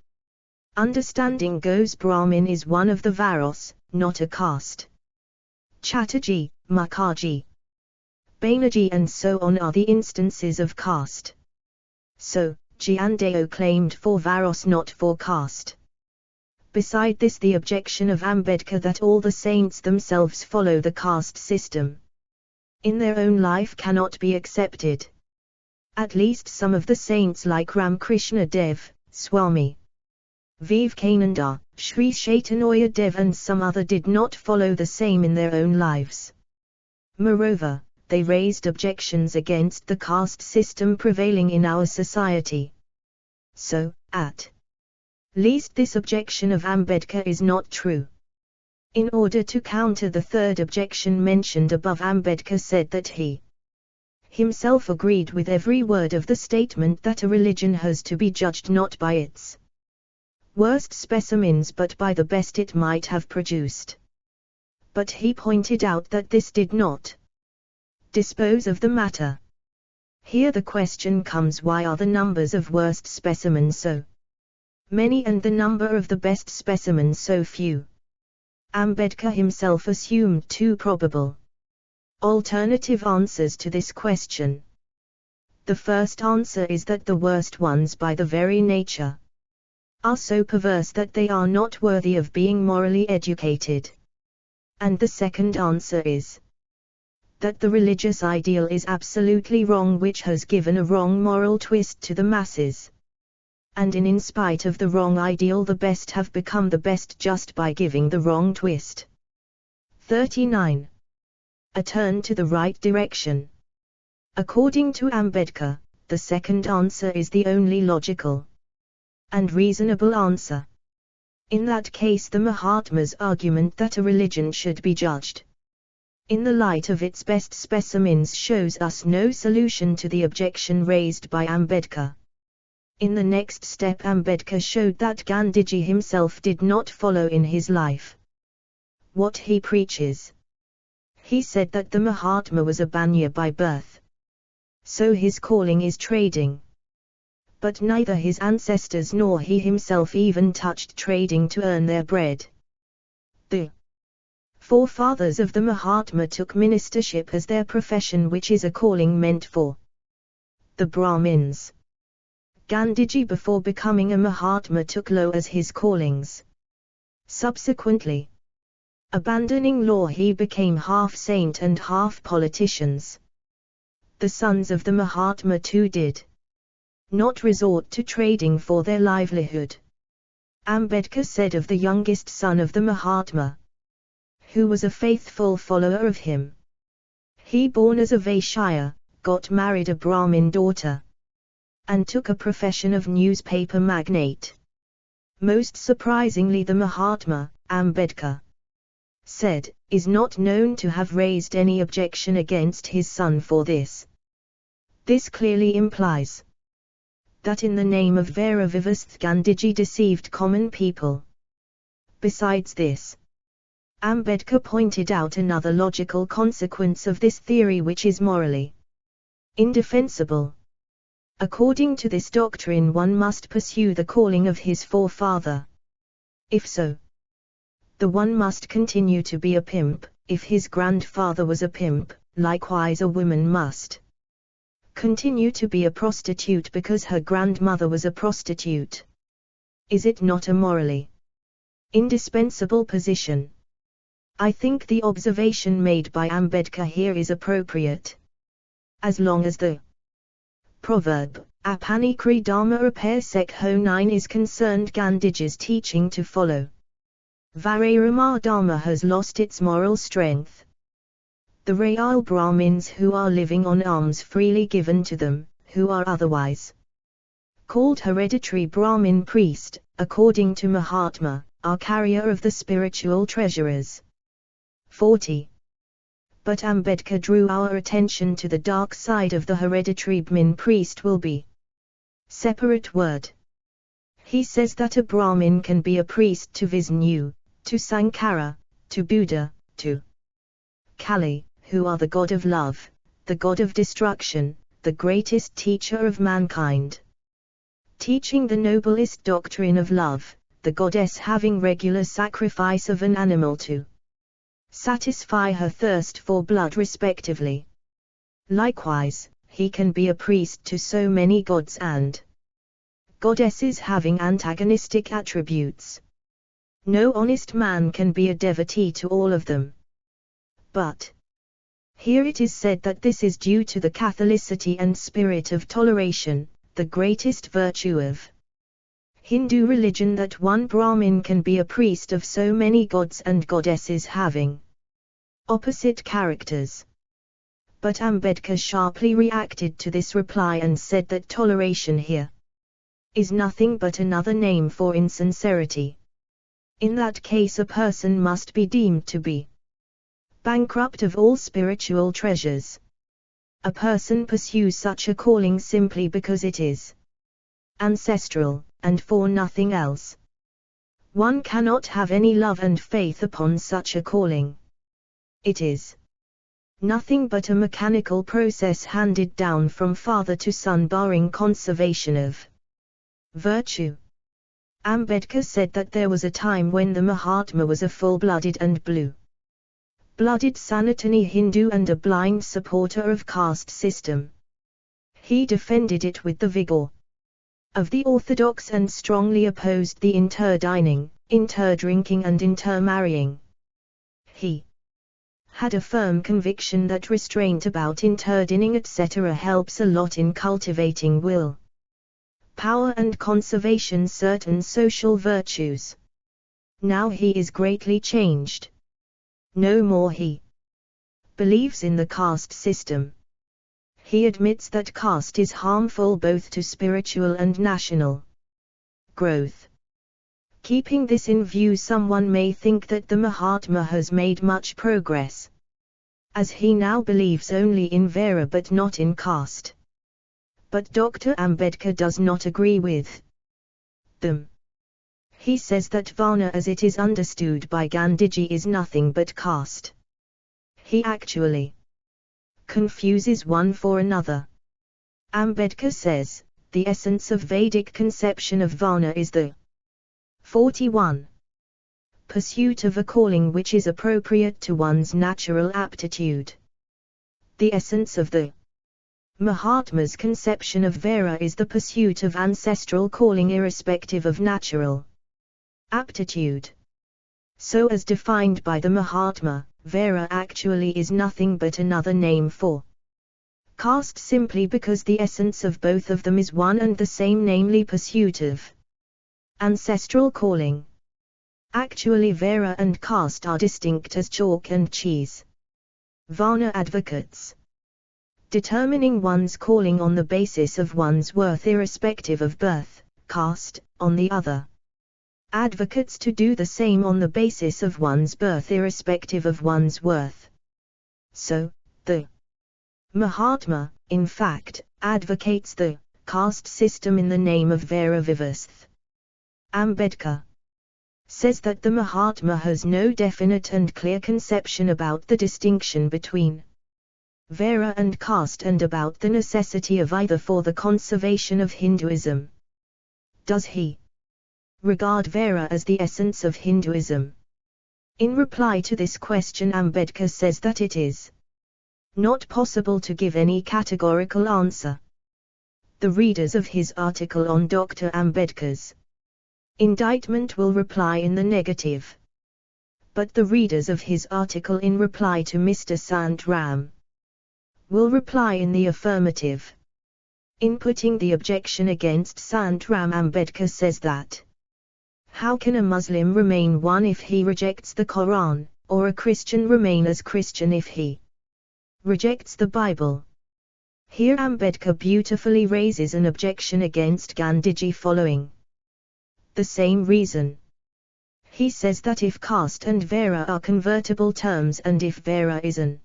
understanding goes, Brahmin is one of the Varos, not a caste. Chatterjee, Mukherjee, Banerjee and so on are the instances of caste. So, Jnandeo claimed for Varos, not for caste. Beside this, the objection of Ambedkar that all the saints themselves follow the caste system in their own life cannot be accepted. At least some of the saints like Ramakrishna Dev, Swami Vivekananda, Sri Chaitanya Dev and some other did not follow the same in their own lives. Moreover, they raised objections against the caste system prevailing in our society. So, at least this objection of Ambedkar is not true. In order to counter the third objection mentioned above, Ambedkar said that he himself agreed with every word of the statement that a religion has to be judged not by its worst specimens but by the best it might have produced. But he pointed out that this did not dispose of the matter. Here the question comes, why are the numbers of worst specimens so many and the number of the best specimens so few? Ambedkar himself assumed two probable alternative answers to this question. The first answer is that the worst ones by the very nature are so perverse that they are not worthy of being morally educated. And the second answer is that the religious ideal is absolutely wrong, which has given a wrong moral twist to the masses. And in spite of the wrong ideal, the best have become the best just by giving the wrong twist. 39. A turn to the right direction. According to Ambedkar, the second answer is the only logical and reasonable answer. In that case, the Mahatma's argument that a religion should be judged in the light of its best specimens shows us no solution to the objection raised by Ambedkar. In the next step, Ambedkar showed that Gandhiji himself did not follow in his life what he preaches. He said that the Mahatma was a Banya by birth, so his calling is trading. But neither his ancestors nor he himself even touched trading to earn their bread. The forefathers of the Mahatma took ministership as their profession, which is a calling meant for the Brahmins. Gandhiji, before becoming a Mahatma, took law as his callings. Subsequently, abandoning law, he became half saint and half politicians. The sons of the Mahatma too did not resort to trading for their livelihood. Ambedkar said of the youngest son of the Mahatma, who was a faithful follower of him, he born as a Vaishya, got married a Brahmin daughter, and took a profession of newspaper magnate. Most surprisingly, the Mahatma, Ambedkar said, is not known to have raised any objection against his son for this. This clearly implies that in the name of Vera Vivasth Gandhiji deceived common people. Besides this, Ambedkar pointed out another logical consequence of this theory which is morally indefensible. According to this doctrine, one must pursue the calling of his forefather. If so, the one must continue to be a pimp. If his grandfather was a pimp, likewise a woman must continue to be a prostitute because her grandmother was a prostitute. Is it not a morally indispensable position? I think the observation made by Ambedkar here is appropriate. As long as the proverb, Apani Kri Dharma Repair Sek Ho 9 is concerned, Gandhiji's teaching to follow Vararama Dharma has lost its moral strength. The real Brahmins who are living on alms freely given to them, who are otherwise called hereditary Brahmin priest, according to Mahatma, are carrier of the spiritual treasures. 40. But Ambedkar drew our attention to the dark side of the hereditary Brahmin priest will be separate word. He says that a Brahmin can be a priest to Vishnu, to Sankara, to Buddha, to Kali, who are the god of love, the god of destruction, the greatest teacher of mankind. Teaching the noblest doctrine of love, the goddess having regular sacrifice of an animal to satisfy her thirst for blood respectively. Likewise, he can be a priest to so many gods and goddesses having antagonistic attributes. No honest man can be a devotee to all of them. But here it is said that this is due to the Catholicity and spirit of toleration, the greatest virtue of Hindu religion, that one Brahmin can be a priest of so many gods and goddesses having opposite characters. But Ambedkar sharply reacted to this reply and said that toleration here is nothing but another name for insincerity. In that case a person must be deemed to be bankrupt of all spiritual treasures. A person pursues such a calling simply because it is ancestral, and for nothing else. One cannot have any love and faith upon such a calling. It is nothing but a mechanical process handed down from father to son, barring conservation of virtue. Ambedkar said that there was a time when the Mahatma was a full-blooded and blue-blooded Sanatani Hindu and a blind supporter of caste system. He defended it with the vigor of the orthodox and strongly opposed the interdining, interdrinking and intermarrying. He had a firm conviction that restraint about interdining etc. helps a lot in cultivating will power and conservation certain social virtues. Now he is greatly changed. No more he believes in the caste system. He admits that caste is harmful both to spiritual and national growth. Keeping this in view, someone may think that the Mahatma has made much progress, as he now believes only in Vera but not in caste. But Dr. Ambedkar does not agree with them. He says that Varna as it is understood by Gandhiji is nothing but caste. He actually confuses one for another. Ambedkar says, the essence of Vedic conception of Varna is the 41. Pursuit of a calling which is appropriate to one's natural aptitude. The essence of the Mahatma's conception of Vera is the pursuit of ancestral calling irrespective of natural aptitude. So as defined by the Mahatma, Vera actually is nothing but another name for caste simply because the essence of both of them is one and the same, namely pursuit of ancestral calling. Actually Vera and caste are distinct as chalk and cheese. Varna advocates determining one's calling on the basis of one's worth irrespective of birth. Caste, on the other, advocates to do the same on the basis of one's birth irrespective of one's worth. So, the Mahatma, in fact, advocates the caste system in the name of Vera Vivasth. Ambedkar says that the Mahatma has no definite and clear conception about the distinction between Vera and caste and about the necessity of either for the conservation of Hinduism. Does he regard Vera as the essence of Hinduism? In reply to this question, Ambedkar says that it is not possible to give any categorical answer. The readers of his article on Dr. Ambedkar's indictment will reply in the negative. But the readers of his article in reply to Mr. Sant Ram will reply in the affirmative. In putting the objection against Sant Ram, Ambedkar says that how can a Muslim remain one if he rejects the Quran, or a Christian remain as Christian if he rejects the Bible? Here Ambedkar beautifully raises an objection against Gandhiji following the same reason. He says that if caste and Vera are convertible terms and if Vera is an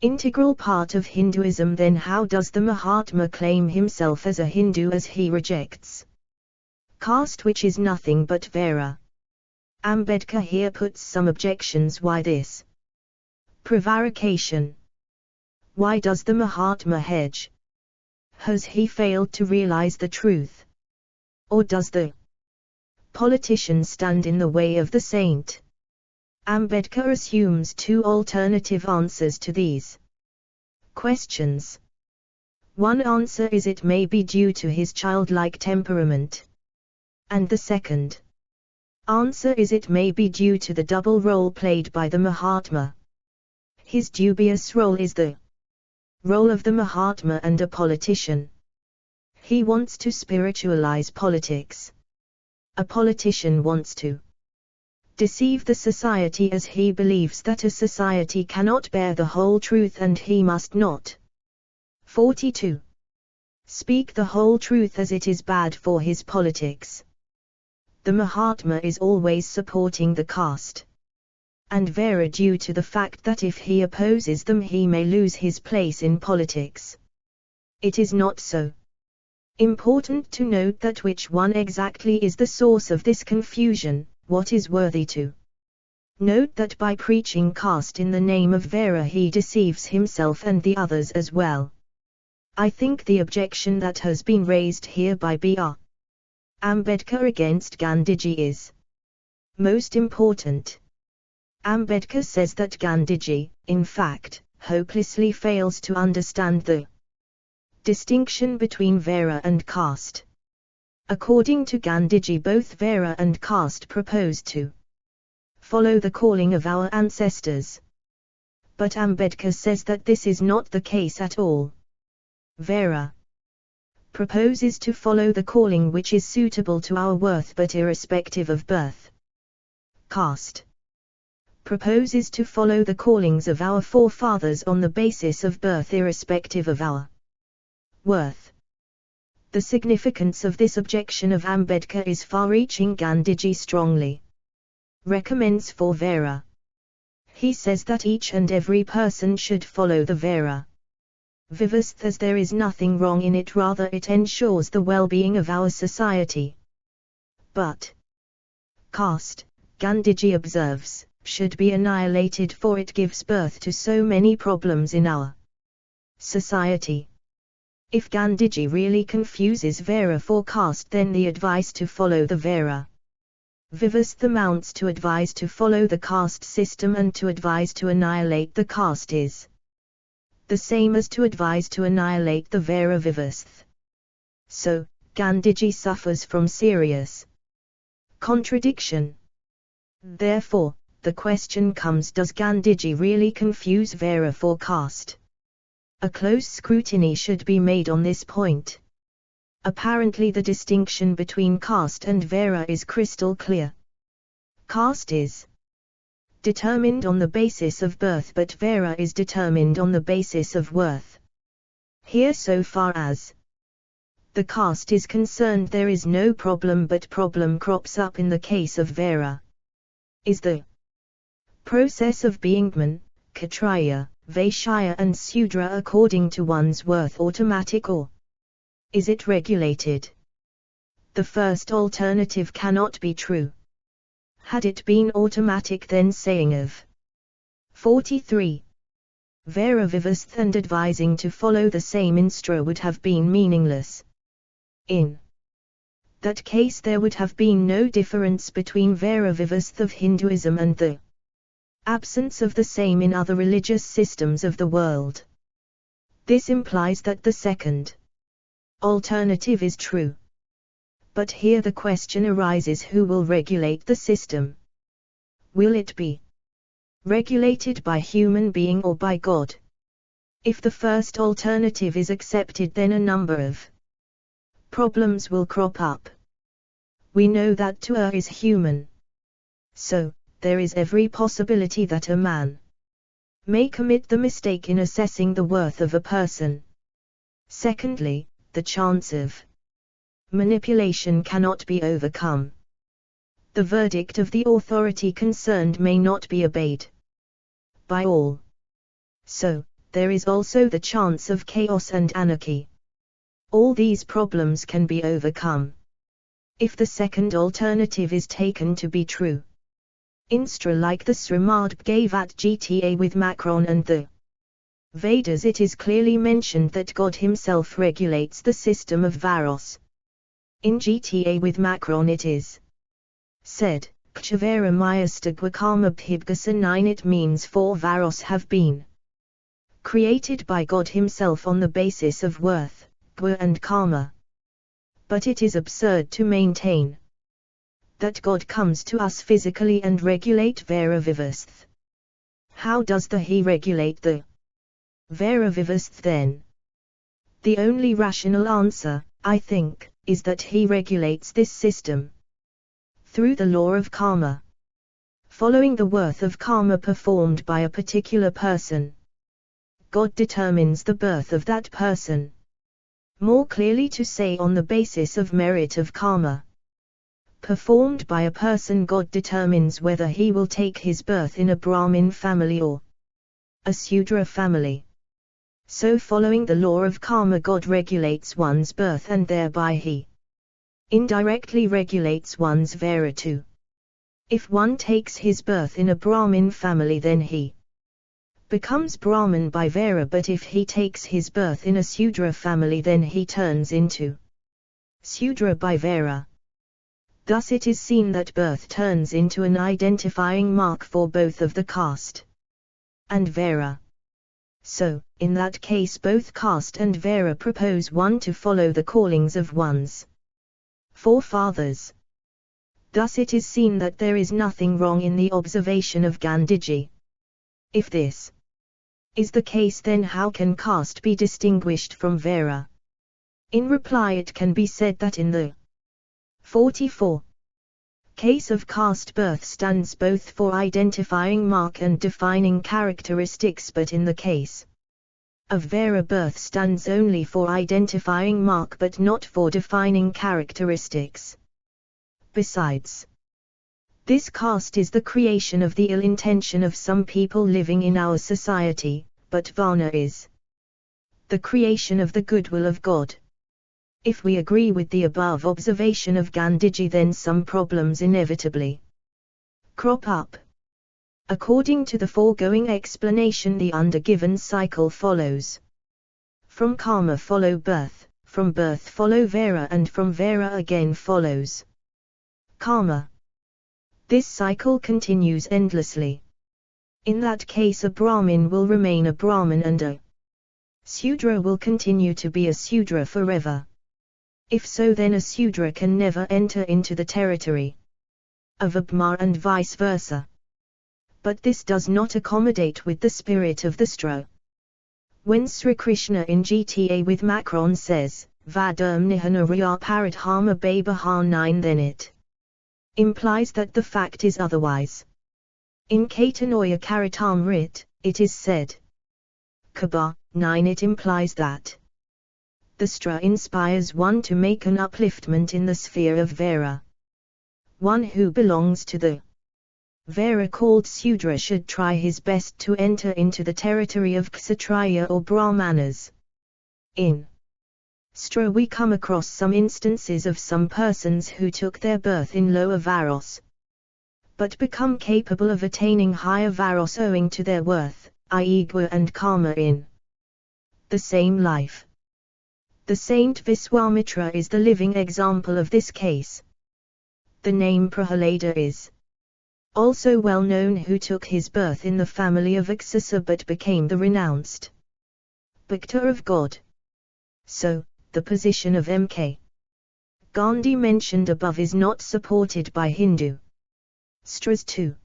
integral part of Hinduism, then how does the Mahatma claim himself as a Hindu as he rejects caste, which is nothing but Vera? Ambedkar here puts some objections. Why this prevarication? Why does the Mahatma hedge? Has he failed to realize the truth? Or does the politician stand in the way of the saint? Ambedkar assumes two alternative answers to these questions. One answer is it may be due to his childlike temperament. And the second answer is it may be due to the double role played by the Mahatma. His dubious role is the role of the Mahatma and a politician. He wants to spiritualize politics. A politician wants to deceive the society as he believes that a society cannot bear the whole truth and he must not 42. Speak the whole truth as it is bad for his politics. The Mahatma is always supporting the caste and Vera due to the fact that if he opposes them he may lose his place in politics. It is not so important to note that which one exactly is the source of this confusion. What is worthy to note that by preaching caste in the name of Vera he deceives himself and the others as well. I think the objection that has been raised here by B.R. Ambedkar against Gandhiji is most important. Ambedkar says that Gandhiji, in fact, hopelessly fails to understand the distinction between Vera and caste. According to Gandhiji, both Vera and caste proposed to follow the calling of our ancestors. But Ambedkar says that this is not the case at all. Vera proposes to follow the calling which is suitable to our worth but irrespective of birth. Caste proposes to follow the callings of our forefathers on the basis of birth irrespective of our worth. The significance of this objection of Ambedkar is far-reaching. Gandhiji strongly recommends for Vera. He says that each and every person should follow the Vera Vivasth as there is nothing wrong in it, rather it ensures the well-being of our society. But caste, Gandhiji observes, should be annihilated for it gives birth to so many problems in our society. If Gandhiji really confuses Vera for caste, then the advice to follow the Vera Vivasth amounts to advise to follow the caste system, and to advise to annihilate the caste is the same as to advise to annihilate the Vera Vivasth. So, Gandhiji suffers from serious contradiction. Therefore, the question comes, does Gandhiji really confuse Vera for caste? A close scrutiny should be made on this point. Apparently the distinction between caste and Vera is crystal clear. Caste is determined on the basis of birth, but Vera is determined on the basis of worth. Here, so far as the caste is concerned, there is no problem, but problem crops up in the case of Vera. Is the process of being man, Kshatriya, Vaishya and Sudra according to one's worth automatic or Is it regulated? The first alternative cannot be true. Had it been automatic, then saying of 43. Vera vivast and advising to follow the same instra would have been meaningless. In that case there would have been no difference between Vera vivast of Hinduism and the absence of the same in other religious systems of the world. This implies that the second alternative is true. But here the question arises: who will regulate the system? Will it be regulated by human being or by God? If the first alternative is accepted, then a number of problems will crop up. We know that to err is human. So, there is every possibility that a man may commit the mistake in assessing the worth of a person. Secondly, the chance of manipulation cannot be overcome. The verdict of the authority concerned may not be obeyed by all. So, there is also the chance of chaos and anarchy. All these problems can be overcome if the second alternative is taken to be true. Instra like the Srimad gave at Gita with Macron and the Vedas, it is clearly mentioned that God himself regulates the system of Varos. In Gita with Macron it is said, Kchavera Mayastagwa Karma Bhibgasa 9. It means 4 Varos have been created by God himself on the basis of worth, gwa and karma. But it is absurd to maintain that God comes to us physically and regulate Vera vivast. How does the He regulate the Vera vivast then? The only rational answer, I think, is that He regulates this system through the law of karma. Following the worth of karma performed by a particular person, God determines the birth of that person. More clearly to say, on the basis of merit of karma performed by a person, God determines whether he will take his birth in a Brahmin family or a Sudra family. So following the law of karma, God regulates one's birth and thereby he indirectly regulates one's Vera too. If one takes his birth in a Brahmin family, then he becomes Brahmin by Vera, but if he takes his birth in a Sudra family, then he turns into Sudra by Vera. Thus it is seen that birth turns into an identifying mark for both of the caste and Vera. So, in that case, both caste and Vera propose one to follow the callings of one's forefathers. Thus it is seen that there is nothing wrong in the observation of Gandhiji. If this is the case, then how can caste be distinguished from Vera? In reply, it can be said that in the 44 case of caste, birth stands both for identifying mark and defining characteristics, but in the case of Vera, birth stands only for identifying mark but not for defining characteristics. Besides, this caste is the creation of the ill intention of some people living in our society, but Varna is the creation of the goodwill of God. If we agree with the above observation of Gandhiji, then some problems inevitably crop up. According to the foregoing explanation, the undergiven cycle follows. From karma follow birth, from birth follow Vera, and from Vera again follows karma. This cycle continues endlessly. In that case, a Brahmin will remain a Brahmin and a Sudra will continue to be a Sudra forever. If so, then a Sudra can never enter into the territory of Abhma and vice versa. But this does not accommodate with the spirit of the Stra. When Sri Krishna in Gita with Macron says, Vadam nihana riya paradharma babaha 9, then it implies that the fact is otherwise. In Caitanoya Caritamrit, it is said, Kaba 9, it implies that the Stra inspires one to make an upliftment in the sphere of Vera. One who belongs to the Vera called Sudra should try his best to enter into the territory of Kshatriya or Brahmanas. In We come across some instances of some persons who took their birth in lower varos, but become capable of attaining higher varos owing to their worth, i.e. gua and karma in the same life. The saint Viswamitra is the living example of this case. The name Prahalada is also well known, who took his birth in the family of Aksasa but became the renounced Bhakta of God. So, the position of M.K. Gandhi mentioned above is not supported by Hindu Stras too.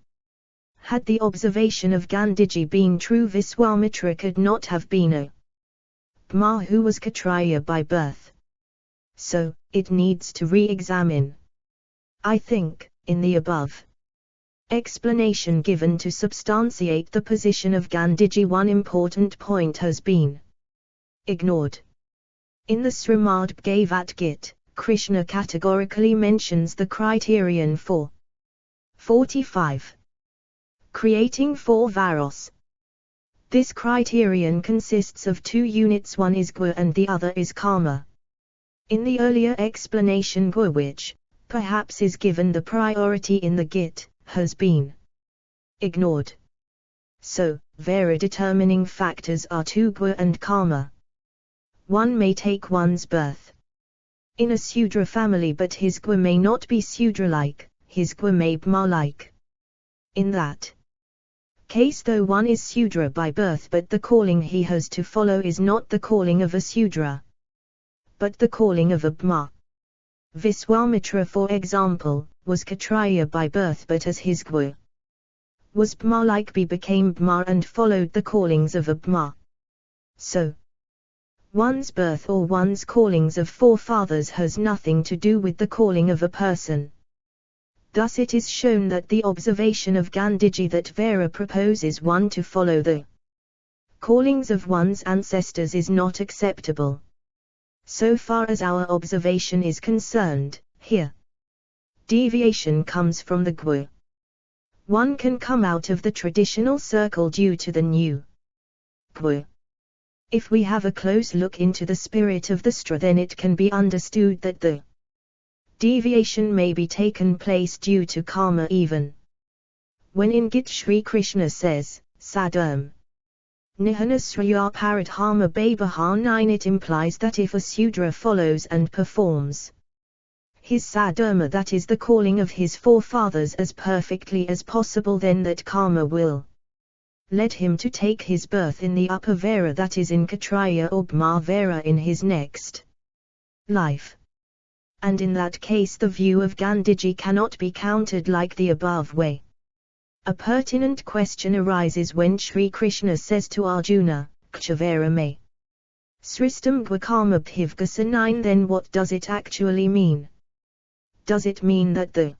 Had the observation of Gandhiji been true, Viswamitra could not have been a Brahma who was Kshatriya by birth. So, it needs to re-examine. I think, in the above explanation given to substantiate the position of Gandhiji, one important point has been ignored. In the Srimad Bhagavad Gita, Krishna categorically mentions the criterion for 45. Creating 4 varos. This criterion consists of 2 units, one is gua and the other is karma. In the earlier explanation, gua, which perhaps is given the priority in the Gita, has been ignored. So, Vara determining factors are 2 gua and karma. One may take one's birth in a Sudra family, but his gua may not be Sudra-like, his gua may Brahma-like. In that case, though one is Sudra by birth, but the calling he has to follow is not the calling of a Sudra, but the calling of a Brahma. Viswamitra, for example, was Kshatriya by birth, but as his gua was Brahma-like, he became Brahma and followed the callings of a Brahma. So, one's birth or one's callings of forefathers has nothing to do with the calling of a person. Thus it is shown that the observation of Gandhiji that Vara proposes one to follow the callings of one's ancestors is not acceptable. So far as our observation is concerned, here deviation comes from the gua. One can come out of the traditional circle due to the new gua. If we have a close look into the spirit of the Stra, then it can be understood that the deviation may be taken place due to karma even. When in Gita Shri Krishna says, Sadharma Nihana Sriya Paradharma Babaha 9, it implies that if a Sudra follows and performs his sadharma, that is the calling of his forefathers, as perfectly as possible, then that karma will led him to take his birth in the upper Vara, that is in Kshatriya or Brahma Vara, in his next life. And in that case the view of Gandhiji cannot be countered like the above way. A pertinent question arises when Sri Krishna says to Arjuna, Kshavara me Sristam Gwakarma Bhivgasa 9, then what does it actually mean? Does it mean that the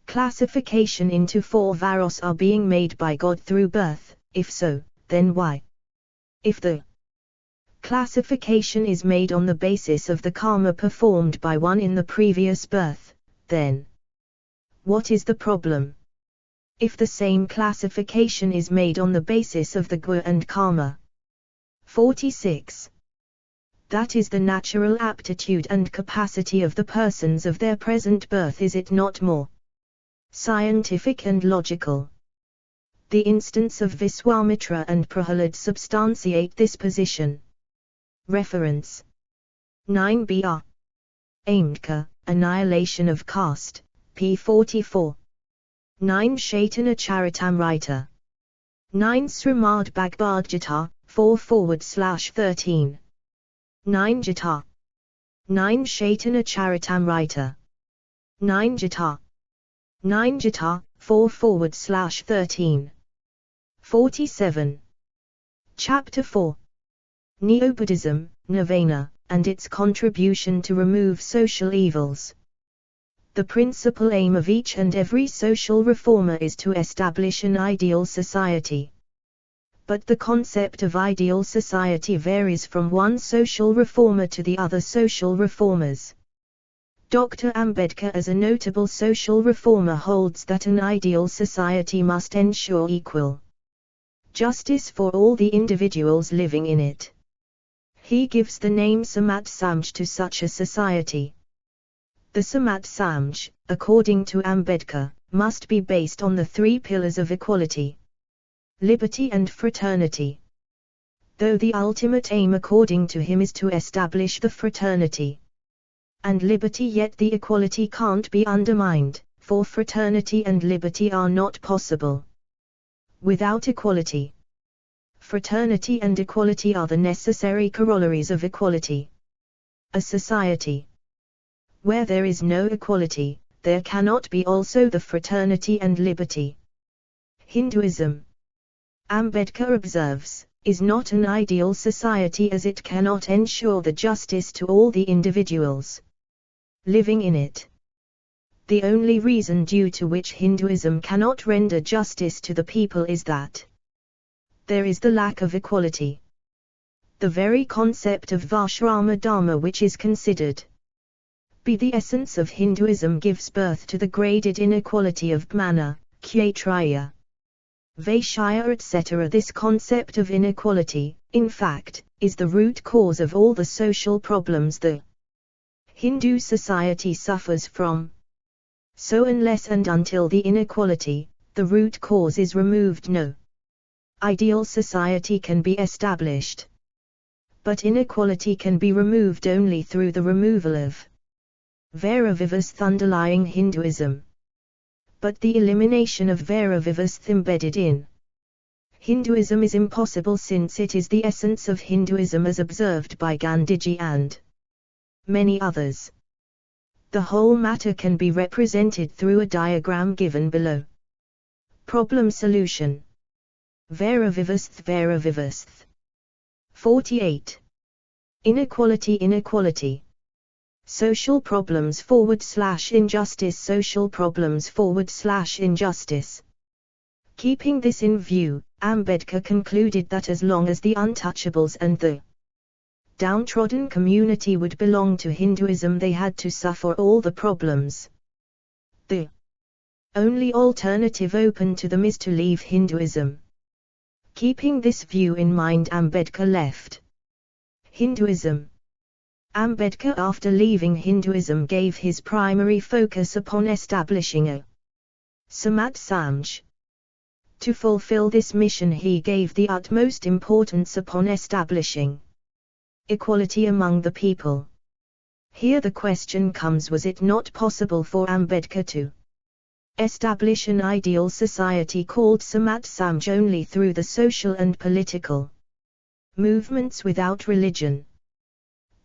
classification into 4 varos are being made by God through birth? If so, then why? If the classification is made on the basis of the karma performed by one in the previous birth, then what is the problem? If the same classification is made on the basis of the gua and karma. 46. That is the natural aptitude and capacity of the persons of their present birth, is it not more scientific and logical? The instance of Viswamitra and Prahalad substantiate this position. Reference 9br. Amdka, Annihilation of Caste, p. 44. 9 Chaitanya Charitamrita. 9 Srimad Bhagavad Gita, 4/13. 9 Gita. 9 Chaitanya Charitamrita. 9 Gita. 9 Gita, 4/13. 47. Chapter 4. Neo-Buddhism, Nirvana, and its contribution to remove social evils. The principal aim of each and every social reformer is to establish an ideal society. But the concept of ideal society varies from one social reformer to the other social reformers. Dr. Ambedkar, as a notable social reformer, holds that an ideal society must ensure equal justice for all the individuals living in it. He gives the name Samat Samaj to such a society. The Samat Samaj, according to Ambedkar, must be based on the three pillars of equality, liberty and fraternity. Though the ultimate aim according to him is to establish the fraternity and liberty, yet the equality can't be undermined, for fraternity and liberty are not possible without equality. Fraternity and equality are the necessary corollaries of equality. A society where there is no equality, there cannot be also the fraternity and liberty. Hinduism, Ambedkar observes, is not an ideal society as it cannot ensure the justice to all the individuals living in it. The only reason due to which Hinduism cannot render justice to the people is that there is the lack of equality. The very concept of Vashrama Dharma, which is considered be the essence of Hinduism, gives birth to the graded inequality of Brahmana, Kshatriya, Vaishya etc. This concept of inequality, in fact, is the root cause of all the social problems the Hindu society suffers from. So unless and until the inequality, the root cause, is removed, no ideal society can be established. But inequality can be removed only through the removal of Vairagavivastha underlying Hinduism. But the elimination of Vairagavivastha embedded in Hinduism is impossible, since it is the essence of Hinduism as observed by Gandhiji and many others. The whole matter can be represented through a diagram given below. Problem solution. Vairagavivastha. 48. Inequality. Social problems / injustice. Social problems / injustice. Keeping this in view, Ambedkar concluded that as long as the untouchables and the downtrodden community would belong to Hinduism, they had to suffer all the problems. The only alternative open to them is to leave Hinduism. Keeping this view in mind, Ambedkar left Hinduism. Ambedkar, after leaving Hinduism, gave his primary focus upon establishing a Samat Samaj. To fulfill this mission, he gave the utmost importance upon establishing equality among the people. Here the question comes, was it not possible for Ambedkar to establish an ideal society called Samat Samaj only through the social and political movements without religion?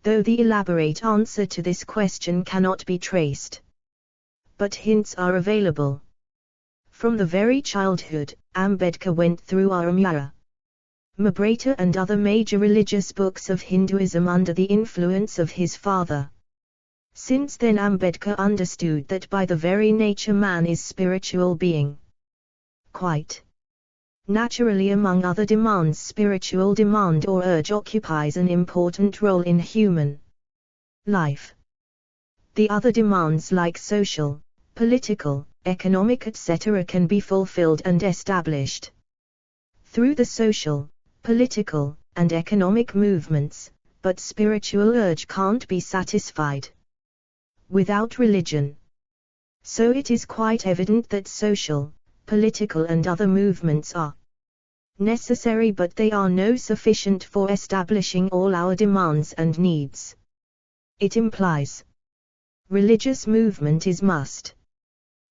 Though the elaborate answer to this question cannot be traced, but hints are available. From the very childhood, Ambedkar went through Aramya, Mahabharata and other major religious books of Hinduism under the influence of his father. Since then, Ambedkar understood that by the very nature man is spiritual being. Quite naturally, among other demands, spiritual demand or urge occupies an important role in human life. The other demands like social, political, economic etc. can be fulfilled and established through the social, political, and economic movements, but spiritual urge can't be satisfied without religion. So it is quite evident that social, political and other movements are necessary, but they are no sufficient for establishing all our demands and needs. It implies religious movement is must.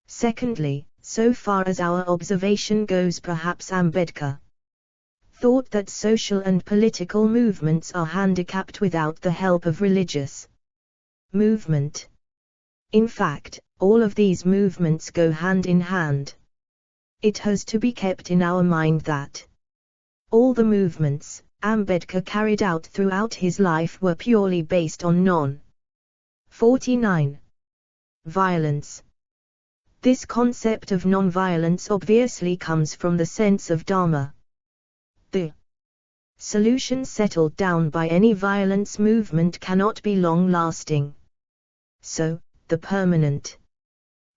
Secondly, so far as our observation goes, perhaps Ambedkar thought that social and political movements are handicapped without the help of religious movement. In fact, all of these movements go hand in hand. It has to be kept in our mind that all the movements Ambedkar carried out throughout his life were purely based on non-49 violence. This concept of non-violence obviously comes from the sense of Dharma. The solution settled down by any violence movement cannot be long-lasting. So, the permanent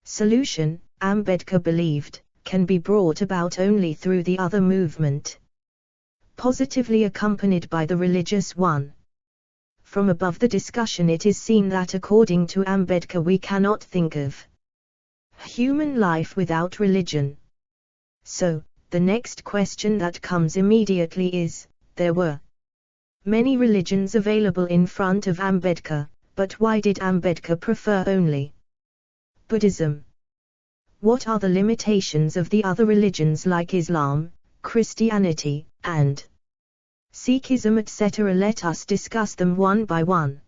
solution, Ambedkar believed, can be brought about only through the other movement, positively accompanied by the religious one. From above the discussion it is seen that according to Ambedkar we cannot think of human life without religion. So, the next question that comes immediately is, there were many religions available in front of Ambedkar, but why did Ambedkar prefer only Buddhism? What are the limitations of the other religions like Islam, Christianity, and Sikhism etc.? Let us discuss them one by one.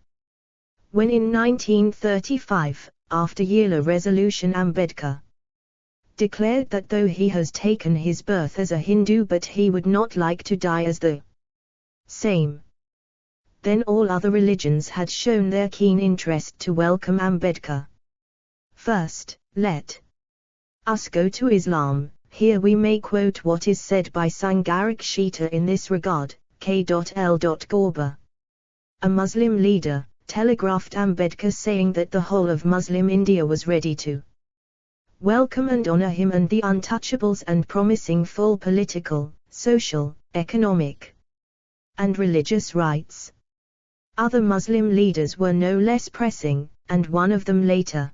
When in 1935, after Yela Resolution, Ambedkar declared that though he has taken his birth as a Hindu but he would not like to die as the same, then all other religions had shown their keen interest to welcome Ambedkar. First, let us go to Islam. Here we may quote what is said by Sangharakshita in this regard. K.L. Gorba, a Muslim leader, telegraphed Ambedkar saying that the whole of Muslim India was ready to welcome and honor him and the untouchables, and promising full political, social, economic, and religious rights. Other Muslim leaders were no less pressing, and one of them later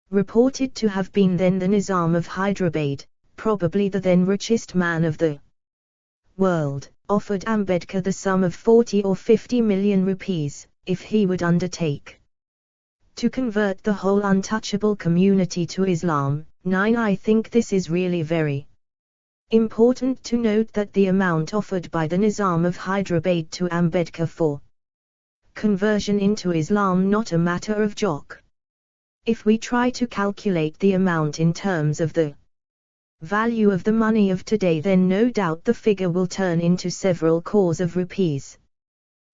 reported to have been then the Nizam of Hyderabad, probably the then richest man of the world, offered Ambedkar the sum of 40 or 50 million rupees, if he would undertake to convert the whole untouchable community to Islam. 9. I think this is really very important to note that the amount offered by the Nizam of Hyderabad to Ambedkar for conversion into Islam not a matter of joke. If we try to calculate the amount in terms of the value of the money of today, then no doubt the figure will turn into several crores of rupees.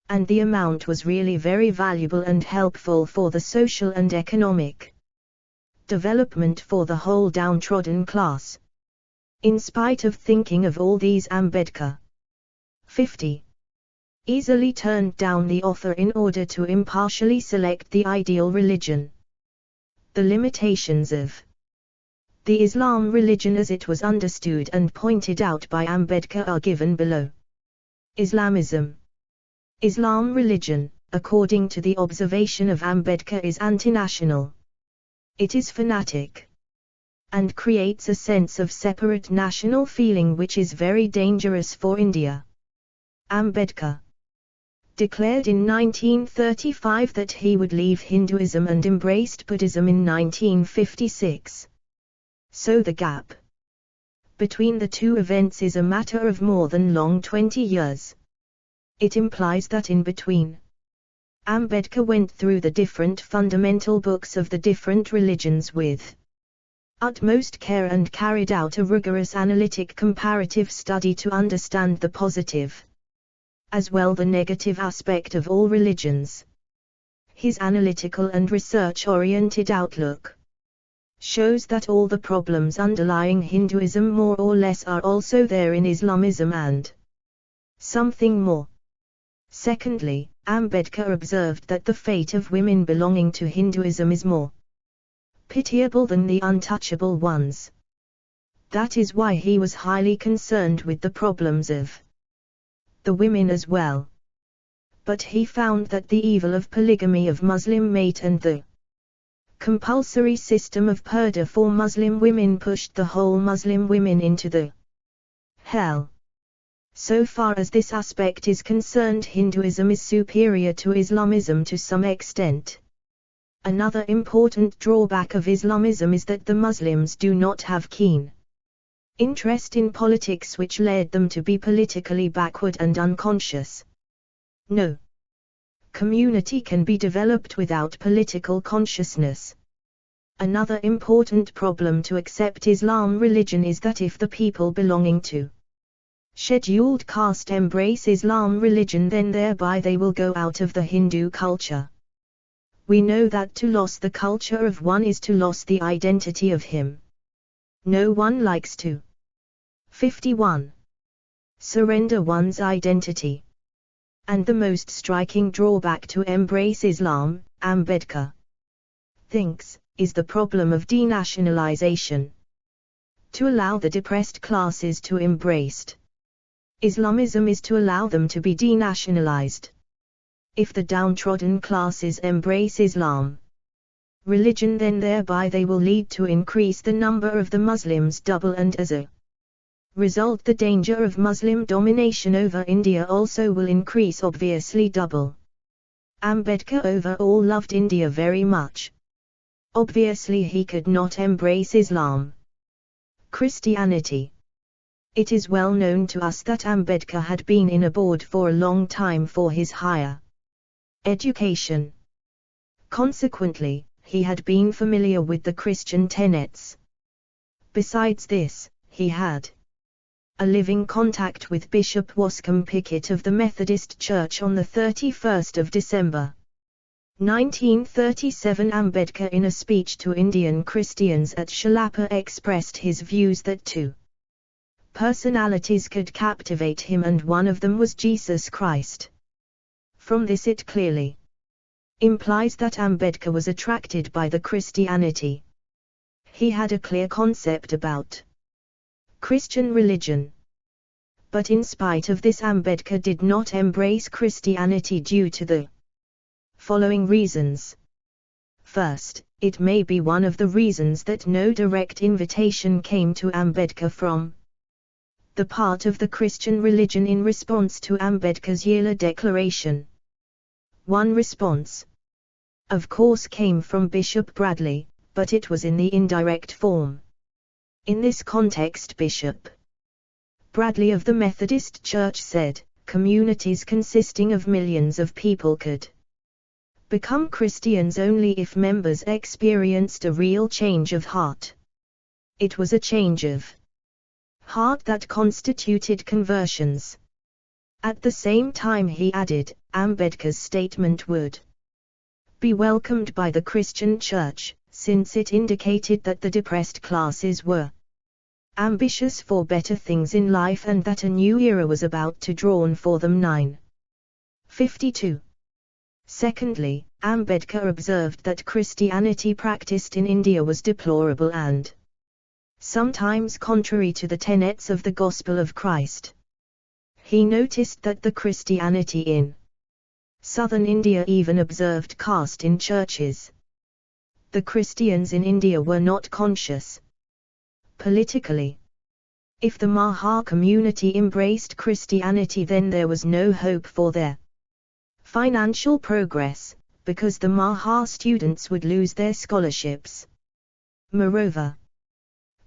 And the amount was really very valuable and helpful for the social and economic development for the whole downtrodden class. In spite of thinking of all these, Ambedkar 50 easily turned down the offer in order to impartially select the ideal religion. The limitations of the Islam religion as it was understood and pointed out by Ambedkar are given below. Islamism. Islam religion, according to the observation of Ambedkar, is anti-national. It is fanatic and creates a sense of separate national feeling which is very dangerous for India. Ambedkar declared in 1935 that he would leave Hinduism and embraced Buddhism in 1956. So the gap between the two events is a matter of more than long 20 years. It implies that in between, Ambedkar went through the different fundamental books of the different religions with utmost care and carried out a rigorous analytic comparative study to understand the positive as well the negative aspect of all religions. His analytical and research-oriented outlook shows that all the problems underlying Hinduism more or less are also there in Islamism and something more. Secondly, Ambedkar observed that the fate of women belonging to Hinduism is more pitiable than the untouchable ones. That is why he was highly concerned with the problems of the women as well. But he found that the evil of polygamy of Muslim mate and the compulsory system of purdah for Muslim women pushed the whole Muslim women into the hell. So far as this aspect is concerned, Hinduism is superior to Islamism to some extent. Another important drawback of Islamism is that the Muslims do not have keen interest in politics, which led them to be politically backward and unconscious. No community can be developed without political consciousness. Another important problem to accept Islam religion is that if the people belonging to scheduled caste embrace Islam religion, then thereby they will go out of the Hindu culture. We know that to lose the culture of one is to lose the identity of him. No one likes to 51. Surrender one's identity. And the most striking drawback to embrace Islam, Ambedkar thinks, is the problem of denationalization. To allow the depressed classes to embrace Islamism is to allow them to be denationalized. If the downtrodden classes embrace Islam religion, then thereby they will lead to increase the number of the Muslims double, and as a result the danger of Muslim domination over India also will increase obviously double. Ambedkar overall loved India very much. Obviously he could not embrace Islam, Christianity. It is well known to us that Ambedkar had been in abroad for a long time for his higher education. Consequently, he had been familiar with the Christian tenets. Besides this, he had a living contact with Bishop Wascombe Pickett of the Methodist Church. On the 31st of December, 1937, Ambedkar in a speech to Indian Christians at Sholapur expressed his views that two personalities could captivate him, and one of them was Jesus Christ. From this it clearly implies that Ambedkar was attracted by the Christianity. He had a clear concept about Christian religion. But in spite of this, Ambedkar did not embrace Christianity due to the following reasons. First, it may be one of the reasons that no direct invitation came to Ambedkar from the part of the Christian religion in response to Ambedkar's Yela Declaration. One response, of course, came from Bishop Bradley, but it was in the indirect form. In this context, Bishop Bradley of the Methodist Church said, communities consisting of millions of people could become Christians only if members experienced a real change of heart. It was a change of heart that constituted conversions. At the same time, he added, Ambedkar's statement would be welcomed by the Christian Church, since it indicated that the depressed classes were ambitious for better things in life and that a new era was about to dawn for them. 952. Secondly, Ambedkar observed that Christianity practiced in India was deplorable and sometimes contrary to the tenets of the Gospel of Christ. He noticed that the Christianity in southern India even observed caste in churches. The Christians in India were not conscious politically. If the Maha community embraced Christianity, then there was no hope for their financial progress, because the Maha students would lose their scholarships. Moreover,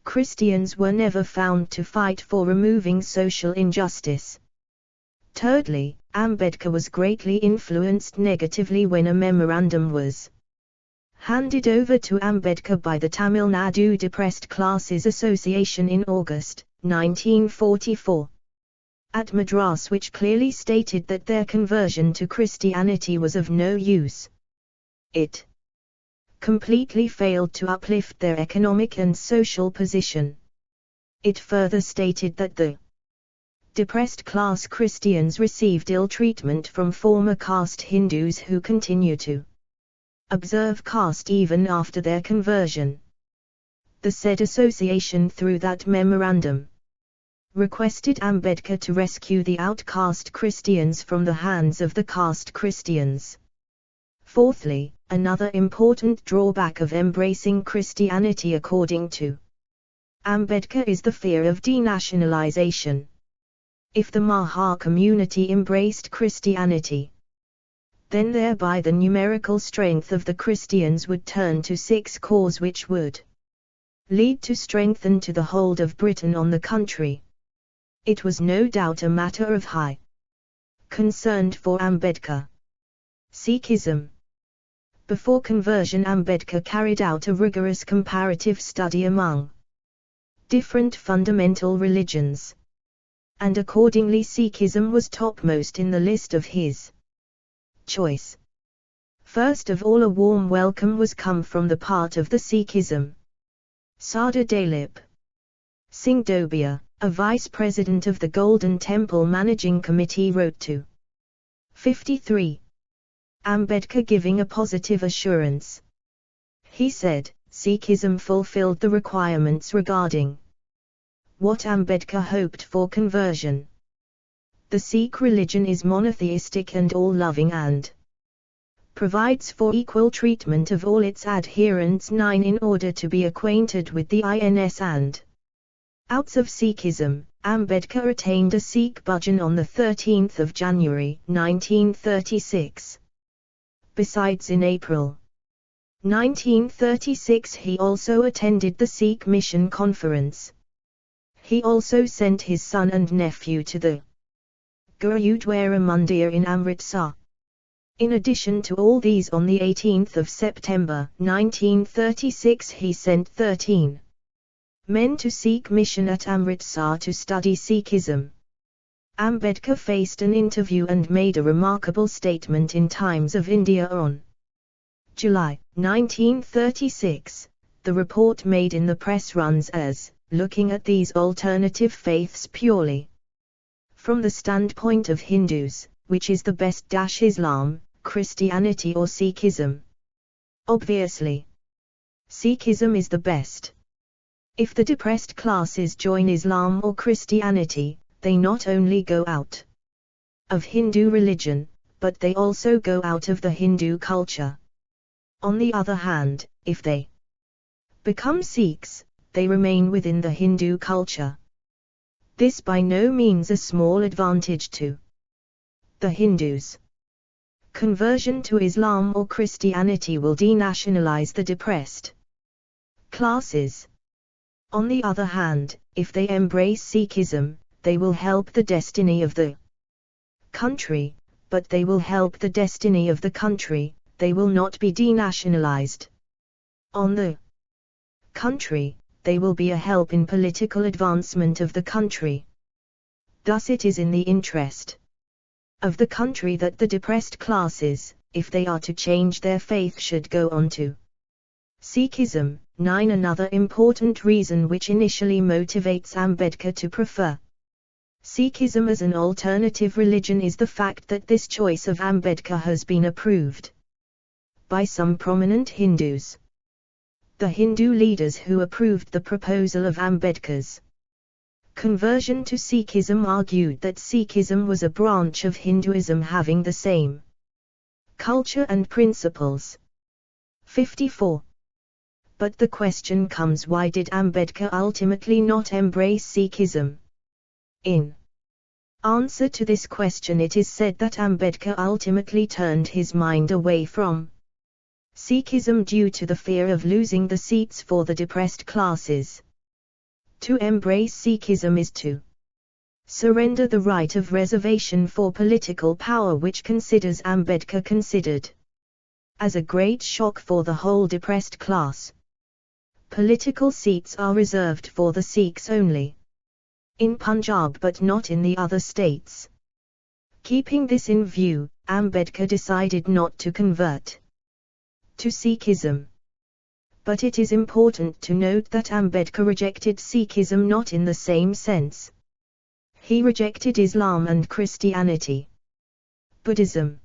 Christians were never found to fight for removing social injustice. Thirdly, Ambedkar was greatly influenced negatively when a memorandum was handed over to Ambedkar by the Tamil Nadu Depressed Classes Association in August 1944 at Madras, which clearly stated that their conversion to Christianity was of no use. It completely failed to uplift their economic and social position. It further stated that the depressed class Christians received ill treatment from former caste Hindus who continue to observe caste even after their conversion. The said association, through that memorandum, requested Ambedkar to rescue the outcast Christians from the hands of the caste Christians. Fourthly, another important drawback of embracing Christianity according to Ambedkar is the fear of denationalization. If the Maha community embraced Christianity, then thereby the numerical strength of the Christians would turn to Sikhs, cause which would lead to strengthen to the hold of Britain on the country. It was no doubt a matter of high concern for Ambedkar. Sikhism. Before conversion, Ambedkar carried out a rigorous comparative study among different fundamental religions, and accordingly Sikhism was topmost in the list of his choice. First of all, a warm welcome was come from the part of the Sikhism. Sardar Dalip Singh Dobia, a vice-president of the Golden Temple Managing Committee, wrote to 53 Ambedkar giving a positive assurance. He said, Sikhism fulfilled the requirements regarding what Ambedkar hoped for conversion. The Sikh religion is monotheistic and all-loving and provides for equal treatment of all its adherents. 9. In order to be acquainted with the ins and outs of Sikhism, Ambedkar attained a Sikh bhajan on 13 January 1936. Besides, in April 1936 he also attended the Sikh Mission Conference. He also sent his son and nephew to the Gurudwara Mandir in Amritsar. In addition to all these, on 18 September 1936 he sent 13 men to Sikh mission at Amritsar to study Sikhism. Ambedkar faced an interview and made a remarkable statement in Times of India on July 1936. The report made in the press runs as, looking at these alternative faiths purely from the standpoint of Hindus, which is the best? Islam, Christianity or Sikhism? Obviously, Sikhism is the best. If the depressed classes join Islam or Christianity, they not only go out of Hindu religion, but they also go out of the Hindu culture. On the other hand, if they become Sikhs, they remain within the Hindu culture. This by no means a small advantage to the Hindus. Conversion to Islam or Christianity will denationalize the depressed classes. On the other hand, if they embrace Sikhism, they will help the destiny of the country, but they will help the destiny of the country, they will not be denationalized. On the country, they will be a help in political advancement of the country. Thus it is in the interest of the country that the depressed classes, if they are to change their faith, should go on to Sikhism. 9. Another important reason which initially motivates Ambedkar to prefer Sikhism as an alternative religion is the fact that this choice of Ambedkar has been approved by some prominent Hindus. The Hindu leaders who approved the proposal of Ambedkar's conversion to Sikhism argued that Sikhism was a branch of Hinduism having the same culture and principles. 54. But the question comes, why did Ambedkar ultimately not embrace Sikhism? In answer to this question, it is said that Ambedkar ultimately turned his mind away from Sikhism due to the fear of losing the seats for the depressed classes. To embrace Sikhism is to surrender the right of reservation for political power, which Ambedkar considered as a great shock for the whole depressed class. Political seats are reserved for the Sikhs only in Punjab but not in the other states. Keeping this in view, Ambedkar decided not to convert to Sikhism. But it is important to note that Ambedkar rejected Sikhism not in the same sense. He rejected Islam and Christianity. Buddhism.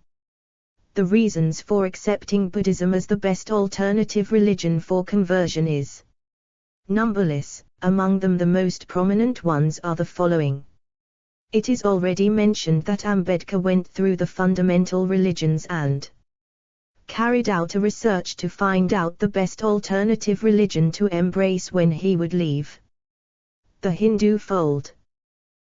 The reasons for accepting Buddhism as the best alternative religion for conversion is numberless. Among them the most prominent ones are the following. It is already mentioned that Ambedkar went through the fundamental religions and carried out a research to find out the best alternative religion to embrace when he would leave the Hindu fold.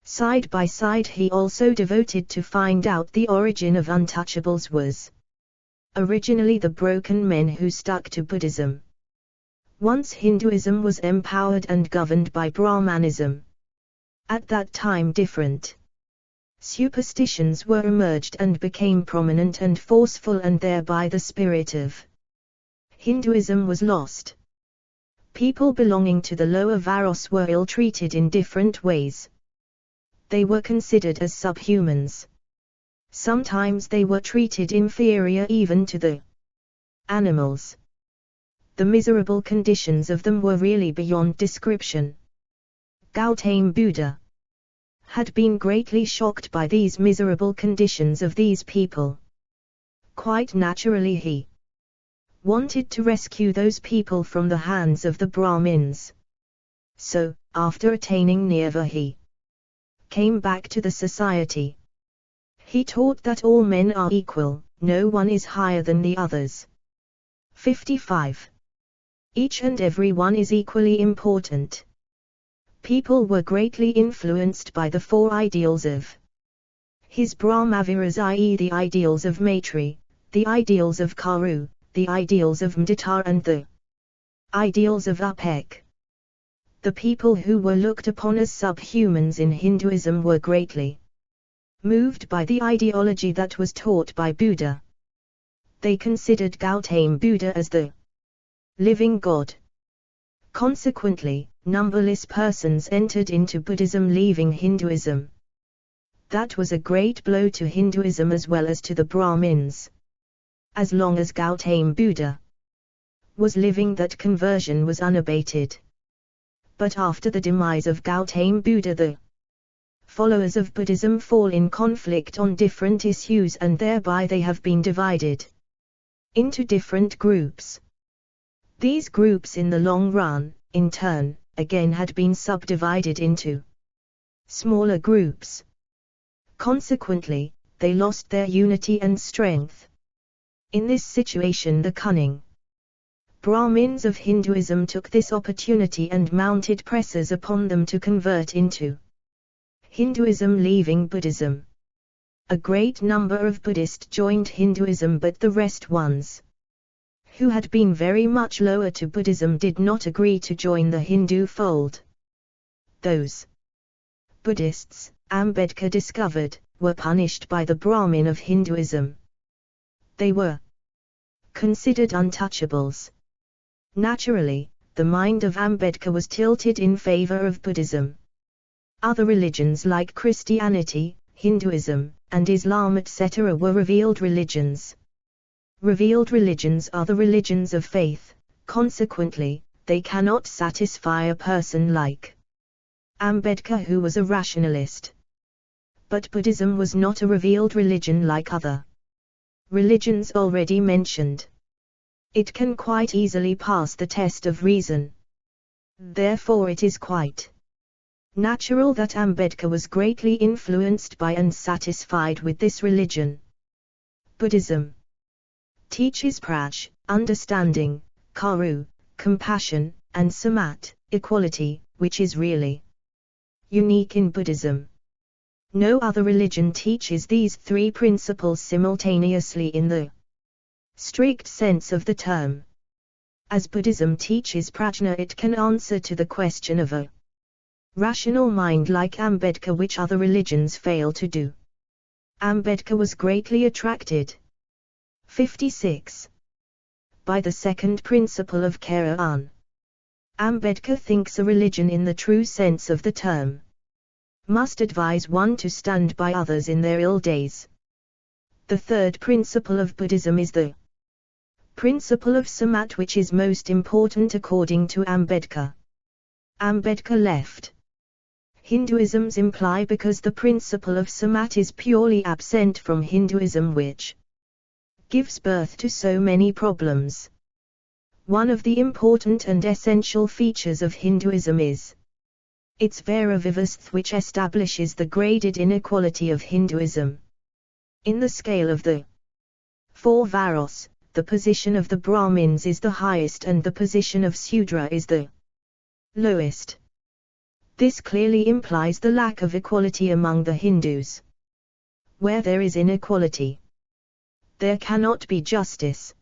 Side by side, he also devoted to find out the origin of untouchables was originally the broken men who stuck to Buddhism. Once Hinduism was empowered and governed by Brahmanism. At that time different superstitions were emerged and became prominent and forceful, and thereby the spirit of Hinduism was lost. People belonging to the lower Varos were ill-treated in different ways. They were considered as subhumans. Sometimes they were treated inferior even to the animals. The miserable conditions of them were really beyond description. Gautama Buddha had been greatly shocked by these miserable conditions of these people. Quite naturally he wanted to rescue those people from the hands of the Brahmins. So, after attaining Nirva, he came back to the society. He taught that all men are equal, no one is higher than the others. 55. Each and every one is equally important. People were greatly influenced by the four ideals of his Brahmaviras, i.e. the ideals of Maitri, the ideals of Karu, the ideals of Mudita and the ideals of Upek. The people who were looked upon as subhumans in Hinduism were greatly moved by the ideology that was taught by Buddha. They considered Gautama Buddha as the living God. Consequently, numberless persons entered into Buddhism leaving Hinduism. That was a great blow to Hinduism as well as to the Brahmins. As long as Gautama Buddha was living, that conversion was unabated. But after the demise of Gautama Buddha, the followers of Buddhism fall in conflict on different issues, and thereby they have been divided into different groups. These groups in the long run, in turn, again had been subdivided into smaller groups. Consequently, they lost their unity and strength. In this situation, the cunning Brahmins of Hinduism took this opportunity and mounted pressures upon them to convert into Hinduism leaving Buddhism. A great number of Buddhists joined Hinduism, but the rest ones who had been very much lower to Buddhism did not agree to join the Hindu fold. Those Buddhists, Ambedkar discovered, were punished by the Brahmin of Hinduism. They were considered untouchables. Naturally, the mind of Ambedkar was tilted in favor of Buddhism. Other religions like Christianity, Hinduism, and Islam etc. were revealed religions. Revealed religions are the religions of faith, consequently, they cannot satisfy a person like Ambedkar, who was a rationalist. But Buddhism was not a revealed religion like other religions already mentioned. It can quite easily pass the test of reason. Therefore it is quite natural that Ambedkar was greatly influenced by and satisfied with this religion. Buddhism teaches praj, understanding, karu, compassion, and samat, equality, which is really unique in Buddhism. No other religion teaches these three principles simultaneously in the strict sense of the term. As Buddhism teaches prajna, it can answer to the question of a rational mind like Ambedkar, which other religions fail to do. Ambedkar was greatly attracted 56. By the second principle of Kara. Ambedkar thinks a religion in the true sense of the term must advise one to stand by others in their ill days. The third principle of Buddhism is the principle of samat, which is most important according to Ambedkar. Ambedkar left Hinduism's imply because the principle of samat is purely absent from Hinduism, which gives birth to so many problems. One of the important and essential features of Hinduism is its Vairagavastha, which establishes the graded inequality of Hinduism. In the scale of the four Varos, the position of the Brahmins is the highest and the position of Sudra is the lowest. This clearly implies the lack of equality among the Hindus. Where there is inequality, there cannot be justice.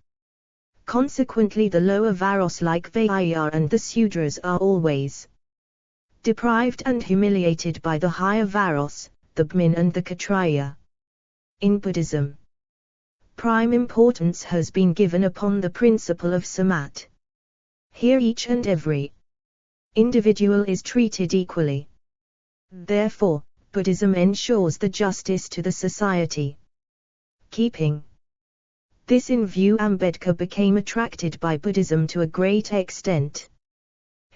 Consequently, the lower Varos like Vairya and the Sudras are always deprived and humiliated by the higher Varos, the Brahmin and the Kshatriya. In Buddhism, prime importance has been given upon the principle of samat. Here each and every individual is treated equally. Therefore, Buddhism ensures the justice to the society. Keeping this in view, Ambedkar became attracted by Buddhism to a great extent.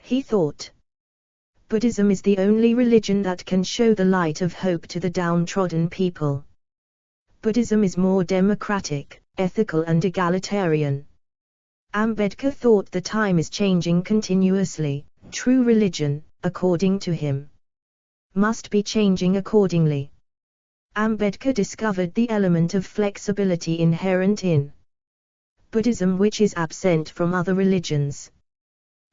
He thought, Buddhism is the only religion that can show the light of hope to the downtrodden people. Buddhism is more democratic, ethical and egalitarian. Ambedkar thought the time is changing continuously. True religion, according to him, must be changing accordingly. Ambedkar discovered the element of flexibility inherent in Buddhism which is absent from other religions.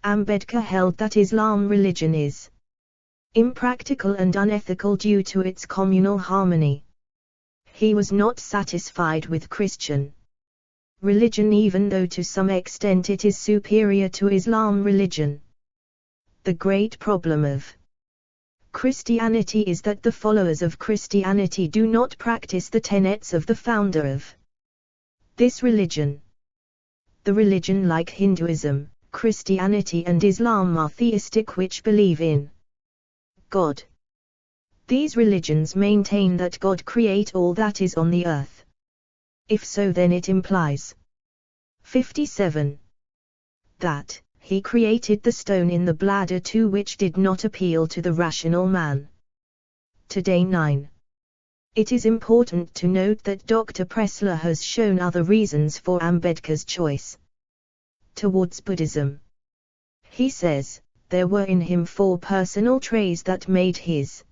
Ambedkar held that Islam religion is impractical and unethical due to its communal harmony. He was not satisfied with Christian religion even though to some extent it is superior to Islam religion. The great problem of Christianity is that the followers of Christianity do not practice the tenets of the founder of this religion. The religion, like Hinduism, Christianity and Islam, are theistic, which believe in God. These religions maintain that God created all that is on the earth. If so, then it implies 57. That He created the stone in the bladder too, which did not appeal to the rational man. Today 9. It is important to note that Dr. Pressler has shown other reasons for Ambedkar's choice towards Buddhism. He says, there were in him 4 personal traits that made his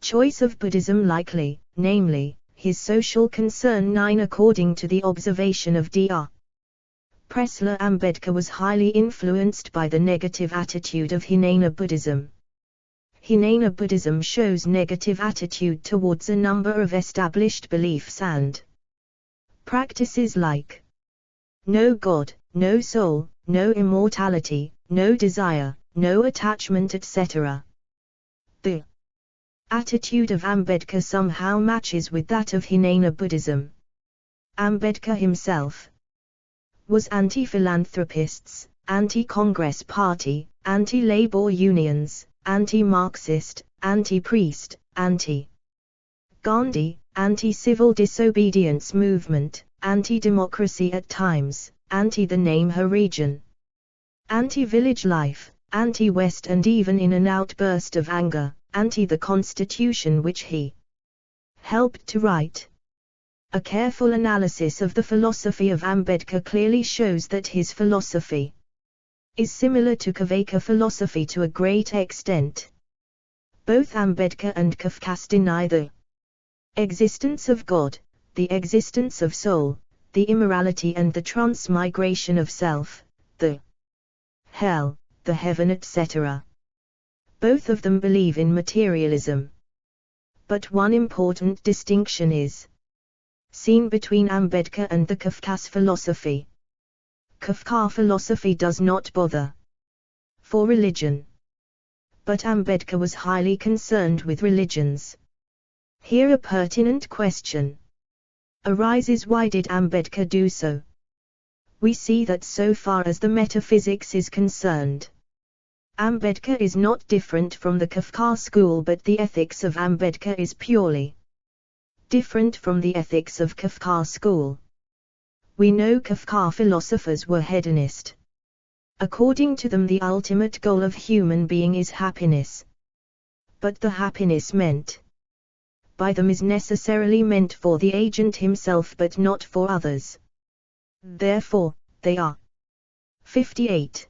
choice of Buddhism likely, namely, his social concern. 9. According to the observation of Dr. Pressler, Ambedkar was highly influenced by the negative attitude of Hinayana Buddhism. Hinayana Buddhism shows negative attitude towards a number of established beliefs and practices like no God, no soul, no immortality, no desire, no attachment, etc. The attitude of Ambedkar somehow matches with that of Hinayana Buddhism. Ambedkar himself was anti-philanthropists, anti-Congress Party, anti-labor unions, anti-Marxist, anti-priest, anti-Gandhi, anti-civil disobedience movement, anti-democracy at times, anti the name Harekrishna, anti-village life, anti-West, and even in an outburst of anger, anti the constitution which he helped to write. A careful analysis of the philosophy of Ambedkar clearly shows that his philosophy is similar to Kavaka philosophy to a great extent. Both Ambedkar and Kafkas deny the existence of God, the existence of soul, the immorality and the transmigration of self, the hell, the heaven, etc. Both of them believe in materialism. But one important distinction is seen between Ambedkar and the Kafkas philosophy. Kafka philosophy does not bother for religion. But Ambedkar was highly concerned with religions. Here a pertinent question arises: why did Ambedkar do so? We see that so far as the metaphysics is concerned, Ambedkar is not different from the Kafka school, but the ethics of Ambedkar is purely different from the ethics of Kafka school. We know Kafka philosophers were hedonist. According to them, the ultimate goal of human being is happiness. But the happiness meant by them is necessarily meant for the agent himself but not for others. Therefore, they are 58.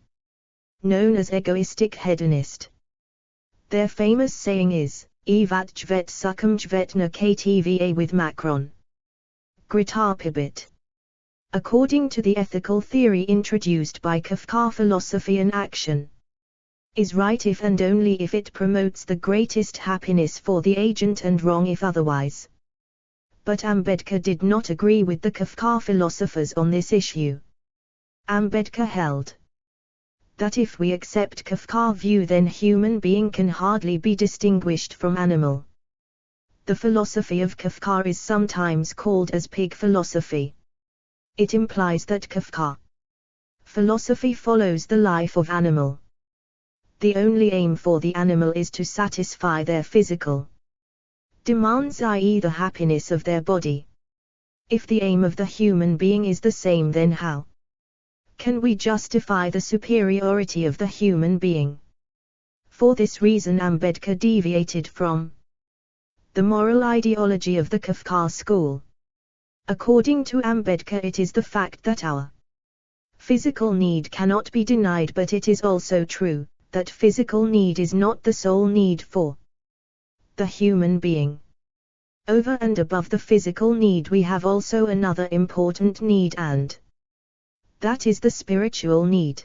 Known as egoistic hedonist. Their famous saying is, Evat jvet sukum jvet na ktva with Macron. Gritapibit. According to the ethical theory introduced by Kafka, philosophy and action is right if and only if it promotes the greatest happiness for the agent and wrong if otherwise. But Ambedkar did not agree with the Kafka philosophers on this issue. Ambedkar held that if we accept Kafka view, then human being can hardly be distinguished from animal. The philosophy of Kafka is sometimes called as pig philosophy. It implies that Kafka philosophy follows the life of animal. The only aim for the animal is to satisfy their physical demands, i.e. the happiness of their body. If the aim of the human being is the same, then how can we justify the superiority of the human being? For this reason Ambedkar deviated from the moral ideology of the Kafka school. According to Ambedkar, it is the fact that our physical need cannot be denied, but it is also true that physical need is not the sole need for the human being. Over and above the physical need, we have also another important need, and that is the spiritual need.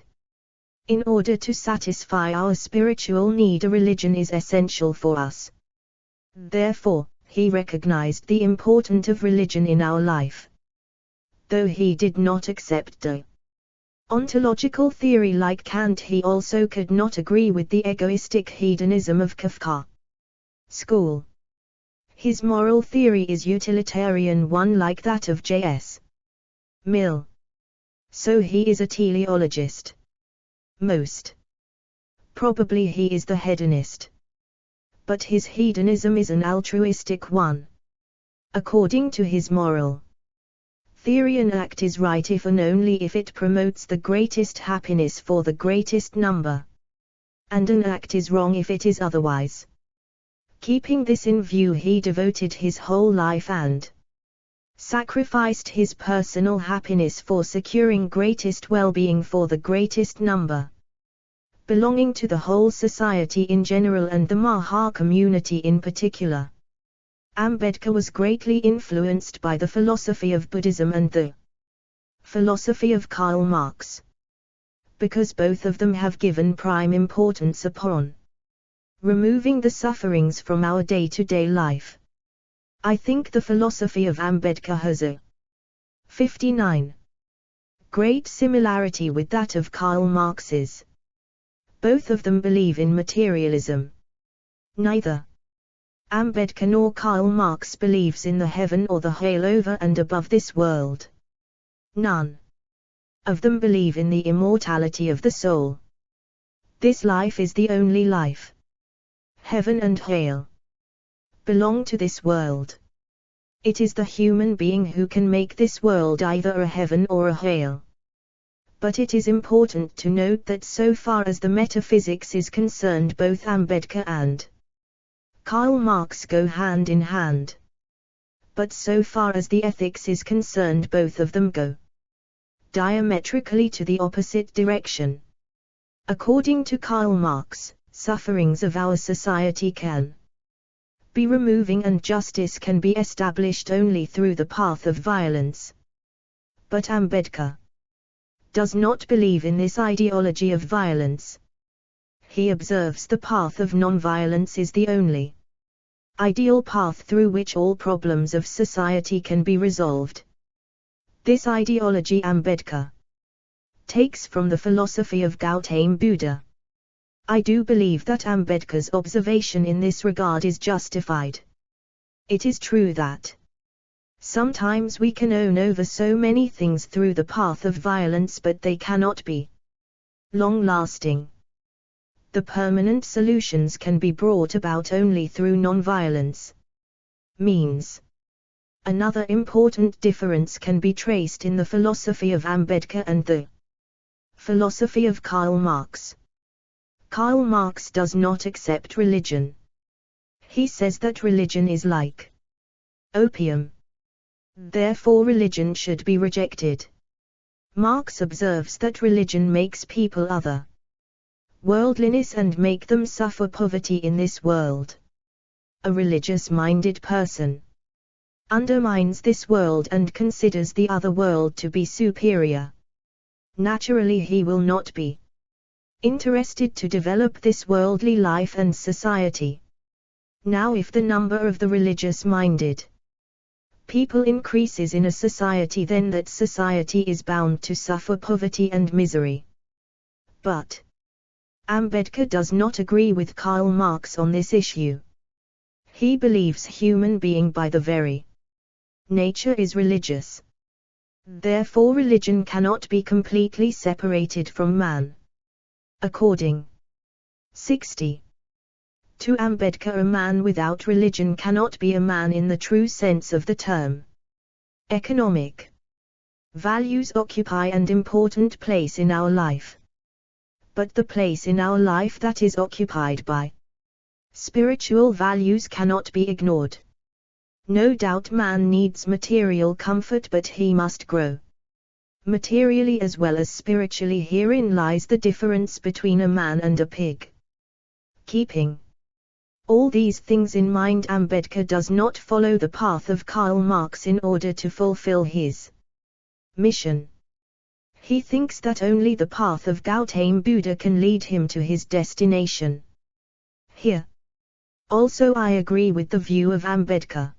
In order to satisfy our spiritual need, a religion is essential for us. Therefore, he recognized the importance of religion in our life. Though he did not accept the ontological theory like Kant, he also could not agree with the egoistic hedonism of Kafka. School. His moral theory is utilitarian, one like that of J.S. Mill. So he is a teleologist. Most probably he is the hedonist. But his hedonism is an altruistic one. According to his moral theory, an act is right if and only if it promotes the greatest happiness for the greatest number. And an act is wrong if it is otherwise. Keeping this in view, he devoted his whole life and sacrificed his personal happiness for securing greatest well-being for the greatest number, belonging to the whole society in general and the Maha community in particular. Ambedkar was greatly influenced by the philosophy of Buddhism and the philosophy of Karl Marx, because both of them have given prime importance upon removing the sufferings from our day-to-day life. I think the philosophy of Ambedkar has a 59 great similarity with that of Karl Marx's. Both of them believe in materialism. Neither Ambedkar nor Karl Marx believes in the heaven or the hell over and above this world. None of them believe in the immortality of the soul. This life is the only life. Heaven and hell belong to this world. It is the human being who can make this world either a heaven or a hell. But it is important to note that so far as the metaphysics is concerned, both Ambedkar and Karl Marx go hand in hand. But so far as the ethics is concerned, both of them go diametrically to the opposite direction. According to Karl Marx, sufferings of our society can be removing and justice can be established only through the path of violence. But Ambedkar does not believe in this ideology of violence. He observes the path of non-violence is the only ideal path through which all problems of society can be resolved. This ideology Ambedkar takes from the philosophy of Gautama Buddha. I do believe that Ambedkar's observation in this regard is justified. It is true that sometimes we can own over so many things through the path of violence, but they cannot be long-lasting. The permanent solutions can be brought about only through non-violence means. Another important difference can be traced in the philosophy of Ambedkar and the philosophy of Karl Marx. Karl Marx does not accept religion. He says that religion is like opium. Therefore religion should be rejected. Marx observes that religion makes people other worldliness and make them suffer poverty in this world. A religious-minded person undermines this world and considers the other world to be superior. Naturally he will not be interested to develop this worldly life and society. Now if the number of the religious-minded people increases in a society, then that society is bound to suffer poverty and misery. But Ambedkar does not agree with Karl Marx on this issue. He believes human being by the very nature is religious. Therefore religion cannot be completely separated from man. According 60. To Ambedkar, a man without religion cannot be a man in the true sense of the term. Economic values occupy an important place in our life. But the place in our life that is occupied by spiritual values cannot be ignored. No doubt man needs material comfort, but he must grow materially as well as spiritually. Herein lies the difference between a man and a pig. Keeping All these things in mind, Ambedkar does not follow the path of Karl Marx in order to fulfill his mission. He thinks that only the path of Gautama Buddha can lead him to his destination. Here also I agree with the view of Ambedkar.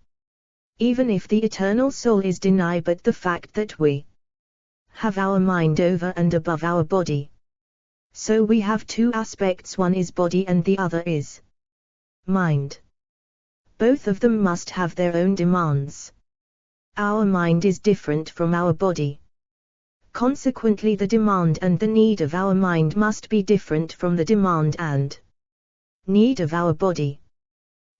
Even if the eternal soul is denied, but the fact that we have our mind over and above our body. So we have two aspects, one is body and the other is mind. Both of them must have their own demands. Our mind is different from our body. Consequently, the demand and the need of our mind must be different from the demand and need of our body.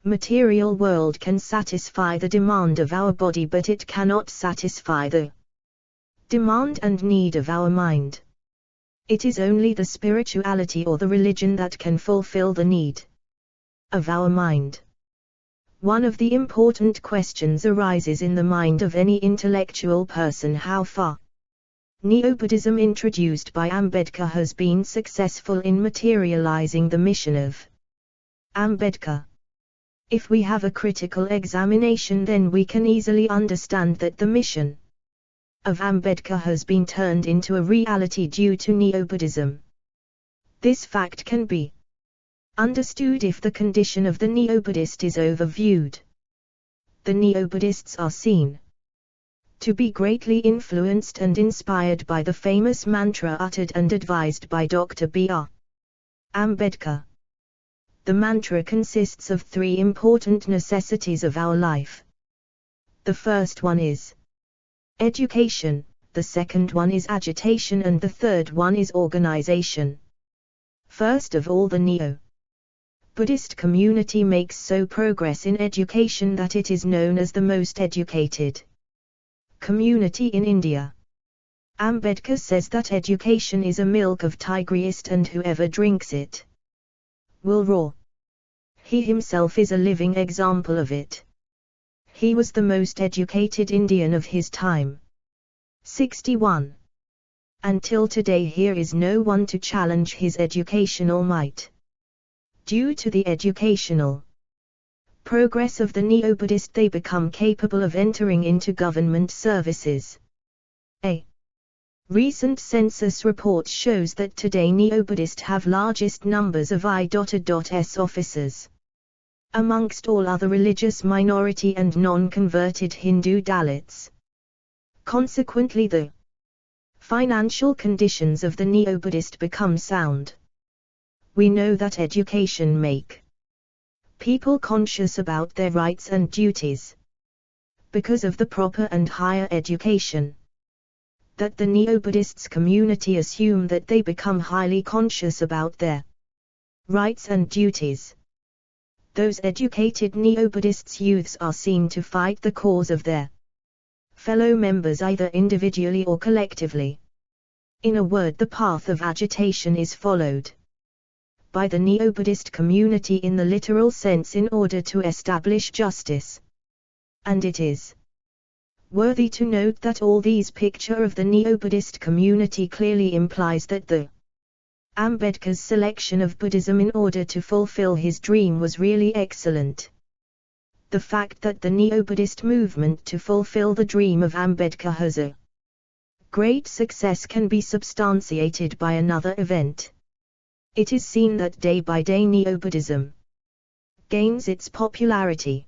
Material world can satisfy the demand of our body, but it cannot satisfy the demand and need of our mind. It is only the spirituality or the religion that can fulfill the need of our mind. One of the important questions arises in the mind of any intellectual person: how far Neo-Buddhism introduced by Ambedkar has been successful in materializing the mission of Ambedkar. If we have a critical examination, then we can easily understand that the mission of Ambedkar has been turned into a reality due to Neo-Buddhism. This fact can be understood if the condition of the Neo-Buddhist is overviewed. The Neo-Buddhists are seen to be greatly influenced and inspired by the famous mantra uttered and advised by Dr. B.R. Ambedkar. The mantra consists of three important necessities of our life. The first one is education, the second one is agitation, and the third one is organization. First of all, the Neo-Buddhist community makes so progress in education that it is known as the most educated community in India. Ambedkar says that education is a milk of tigreist, and whoever drinks it will roar. He himself is a living example of it. He was the most educated Indian of his time. 61. Until today here is no one to challenge his educational might. Due to the educational progress of the Neo-Buddhist, they become capable of entering into government services. A recent census report shows that today Neo-Buddhist have largest numbers of I.S officers amongst all other religious minority and non-converted Hindu Dalits. Consequently, the financial conditions of the Neo-Buddhist become sound. We know that education make people conscious about their rights and duties. Because of the proper and higher education that the Neo-Buddhists community assume, that they become highly conscious about their rights and duties. Those educated Neo-Buddhists youths are seen to fight the cause of their fellow members either individually or collectively. In a word, the path of agitation is followed by the Neo-Buddhist community in the literal sense in order to establish justice. And it is worthy to note that all these picture of the Neo-Buddhist community clearly implies that the Ambedkar's selection of Buddhism in order to fulfill his dream was really excellent. The fact that the Neo-Buddhist movement to fulfill the dream of Ambedkar has a great success can be substantiated by another event. It is seen that day by day Neo-Buddhism gains its popularity.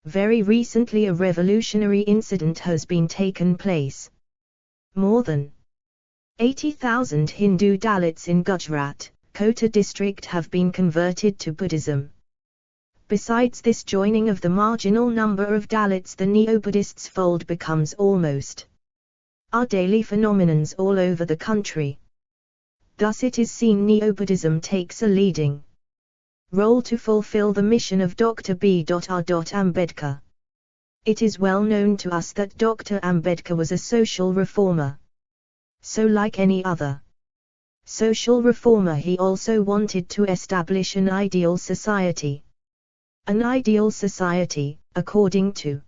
Very recently a revolutionary incident has been taken place. More than 80,000 Hindu Dalits in Gujarat, Kota district have been converted to Buddhism. Besides this joining of the marginal number of Dalits, the Neo-Buddhists' fold becomes almost a daily phenomenon all over the country. Thus it is seen Neo-Buddhism takes a leading role to fulfill the mission of Dr. B.R. Ambedkar. It is well known to us that Dr. Ambedkar was a social reformer. So like any other social reformer, he also wanted to establish an ideal society. An ideal society, according to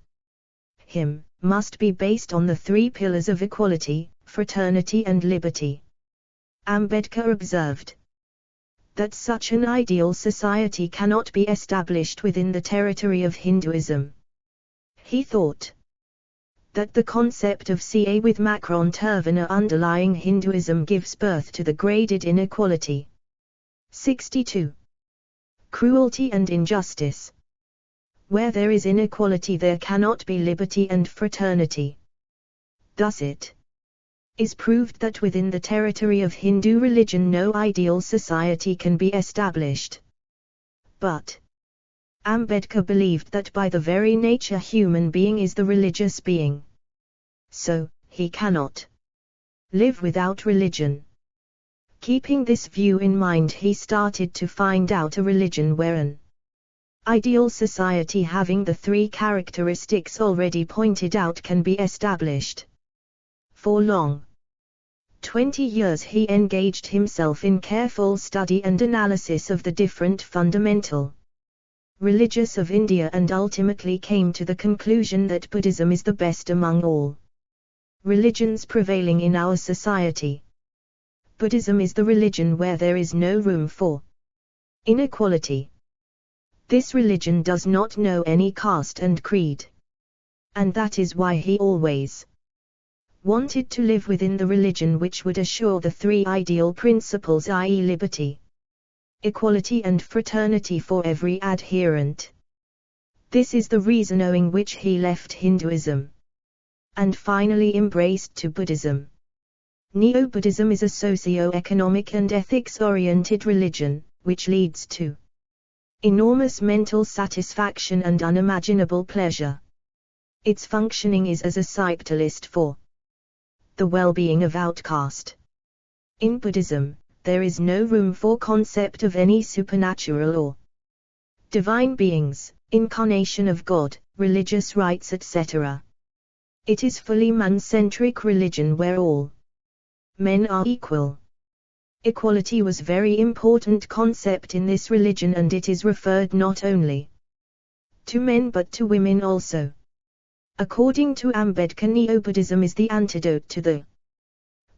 him, must be based on the three pillars of equality, fraternity and liberty. Ambedkar observed that such an ideal society cannot be established within the territory of Hinduism. He thought that the concept of Ca with Macron Turvana underlying Hinduism gives birth to the graded inequality. 62. Cruelty and injustice. Where there is inequality there cannot be liberty and fraternity. Thus it is proved that within the territory of Hindu religion no ideal society can be established. But Ambedkar believed that by the very nature human being is the religious being. So, he cannot live without religion. Keeping this view in mind, he started to find out a religion where an ideal society having the three characteristics already pointed out can be established. For long 20 years he engaged himself in careful study and analysis of the different fundamental religions of India and ultimately came to the conclusion that Buddhism is the best among all religions prevailing in our society. Buddhism is the religion where there is no room for inequality. This religion does not know any caste and creed. And that is why he always wanted to live within the religion which would assure the three ideal principles, i.e. liberty, equality and fraternity for every adherent. This is the reason owing which he left Hinduism and finally embraced to Buddhism. Neo-Buddhism is a socio-economic and ethics-oriented religion, which leads to enormous mental satisfaction and unimaginable pleasure. Its functioning is as a capitalist for the well-being of outcast. In Buddhism, there is no room for concept of any supernatural or divine beings, incarnation of God, religious rites etc. It is fully man-centric religion where all men are equal. Equality was very important concept in this religion and it is referred not only to men but to women also. According to Ambedkar, Neo-Buddhism is the antidote to the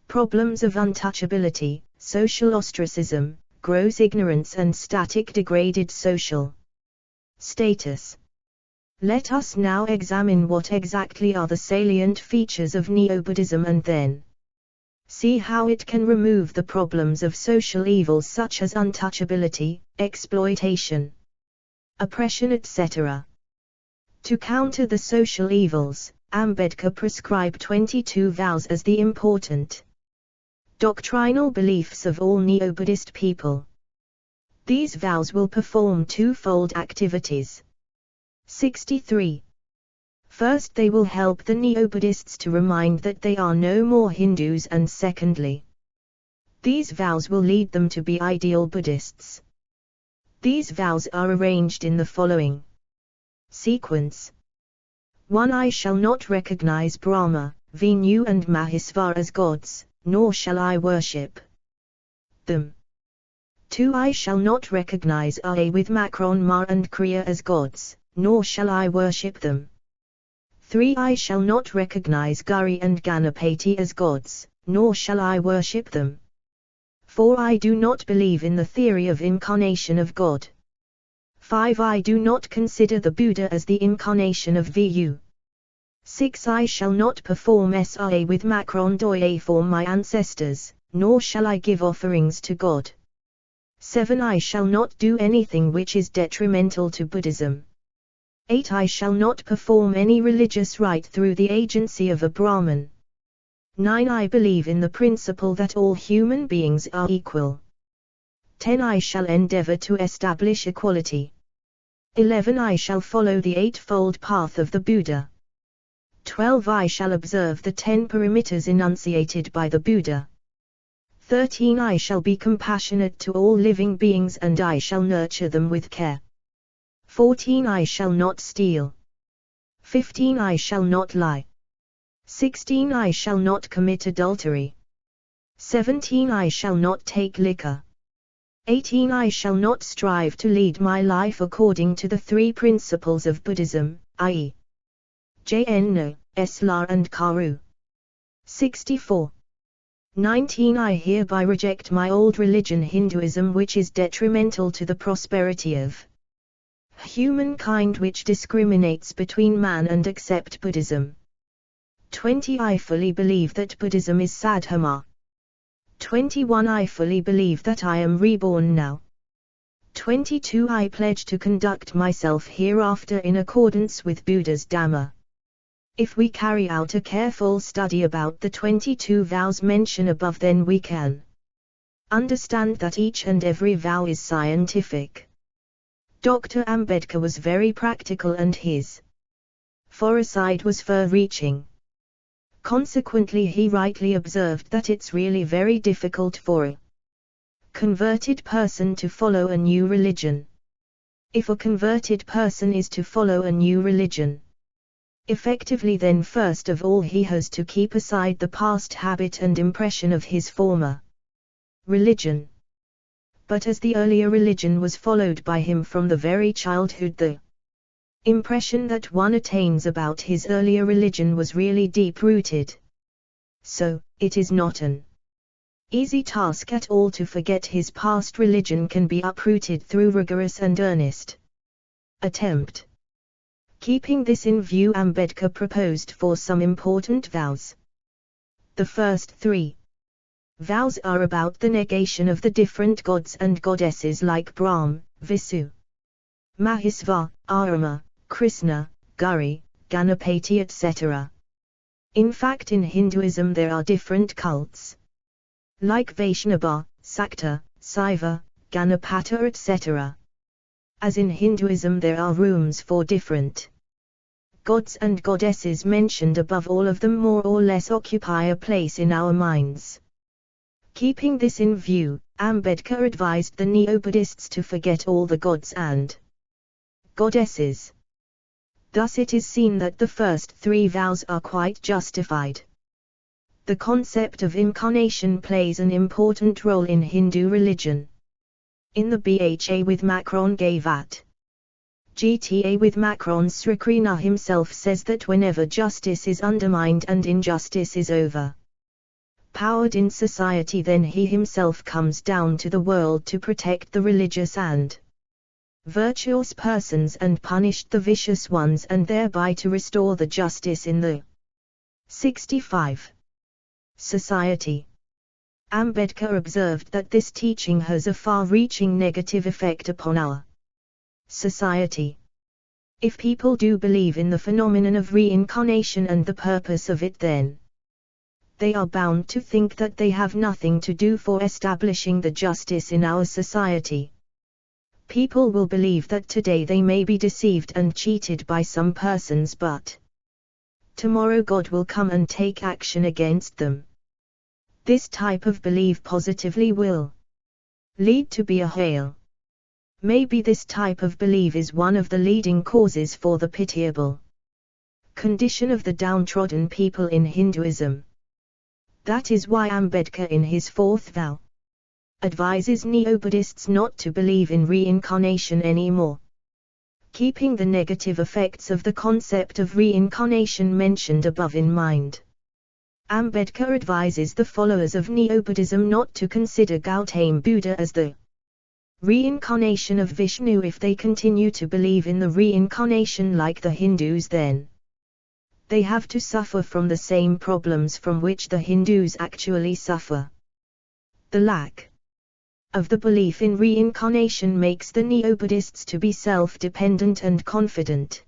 problems of untouchability, social ostracism, gross ignorance and static degraded social status. Let us now examine what exactly are the salient features of Neo-Buddhism and then see how it can remove the problems of social evils such as untouchability, exploitation, oppression etc. To counter the social evils, Ambedkar prescribed 22 vows as the important doctrinal beliefs of all Neo-Buddhist people. These vows will perform twofold activities. 63. First, they will help the Neo-Buddhists to remind that they are no more Hindus, and secondly, these vows will lead them to be ideal Buddhists. These vows are arranged in the following sequence. 1. I shall not recognize Brahma, Vishnu and Maheshwara as gods, nor shall I worship them. 2. I shall not recognize A with Makron Ma and Kriya as gods, nor shall I worship them. 3. I shall not recognize Gauri and Ganapati as gods, nor shall I worship them. 4. I do not believe in the theory of incarnation of God. 5. I do not consider the Buddha as the incarnation of Vishnu. 6. I shall not perform SA with Makron Doye for my ancestors, nor shall I give offerings to God. 7. I shall not do anything which is detrimental to Buddhism. 8. I shall not perform any religious rite through the agency of a Brahmin. 9. I believe in the principle that all human beings are equal. 10. I shall endeavor to establish equality. 11. I shall follow the eightfold path of the Buddha. 12. I shall observe the 10 paramitas enunciated by the Buddha. 13. I shall be compassionate to all living beings and I shall nurture them with care. 14. I shall not steal. 15. I shall not lie. 16. I shall not commit adultery. 17. I shall not take liquor. 18. I shall not strive to lead my life according to the 3 principles of Buddhism, i.e. Jno, Eslar and Karu. 64. 19 I hereby reject my old religion Hinduism, which is detrimental to the prosperity of humankind, which discriminates between man, and accept Buddhism. 20 I fully believe that Buddhism is Sadhama. 21 I fully believe that I am reborn now. 22 I pledge to conduct myself hereafter in accordance with Buddha's Dhamma. If we carry out a careful study about the 22 vows mentioned above, then we can understand that each and every vow is scientific. Dr. Ambedkar was very practical and his foresight was far-reaching. Consequently, he rightly observed that it's really very difficult for a converted person to follow a new religion. If a converted person is to follow a new religion effectively, then first of all he has to keep aside the past habit and impression of his former religion. But as the earlier religion was followed by him from the very childhood, the impression that one attains about his earlier religion was really deep-rooted. So, it is not an easy task at all to forget his past religion can be uprooted through rigorous and earnest attempt. Keeping this in view, Ambedkar proposed for some important vows. The first 3 vows are about the negation of the different gods and goddesses like Brahm, Visu, Mahesva, Arama, Krishna, Gauri, Ganapati, etc. In fact, in Hinduism there are different cults like Vaishnava, Sakta, Saiva, Ganapata, etc. As in Hinduism there are rooms for different gods and goddesses mentioned above, all of them more or less occupy a place in our minds. Keeping this in view, Ambedkar advised the Neo-Buddhists to forget all the gods and goddesses. Thus it is seen that the first 3 vows are quite justified. The concept of incarnation plays an important role in Hindu religion. In the Bha with Macron gave at GTA with Macron, Sri Krishna himself says that whenever justice is undermined and injustice is overpowered in society, then he himself comes down to the world to protect the religious and virtuous persons and punish the vicious ones, and thereby to restore the justice in the 65 society. Ambedkar observed that this teaching has a far-reaching negative effect upon our society. If people do believe in the phenomenon of reincarnation and the purpose of it, then they are bound to think that they have nothing to do for establishing the justice in our society. People will believe that today they may be deceived and cheated by some persons, but tomorrow God will come and take action against them. This type of belief positively will lead to be a hail. Maybe this type of belief is one of the leading causes for the pitiable condition of the downtrodden people in Hinduism. That is why Ambedkar in his 4th vow advises Neo-Buddhists not to believe in reincarnation anymore. Keeping the negative effects of the concept of reincarnation mentioned above in mind, Ambedkar advises the followers of Neo-Buddhism not to consider Gautama Buddha as the reincarnation of Vishnu. If they continue to believe in the reincarnation like the Hindus, then they have to suffer from the same problems from which the Hindus actually suffer. The lack of the belief in reincarnation makes the Neo-Buddhists to be self-dependent and confident,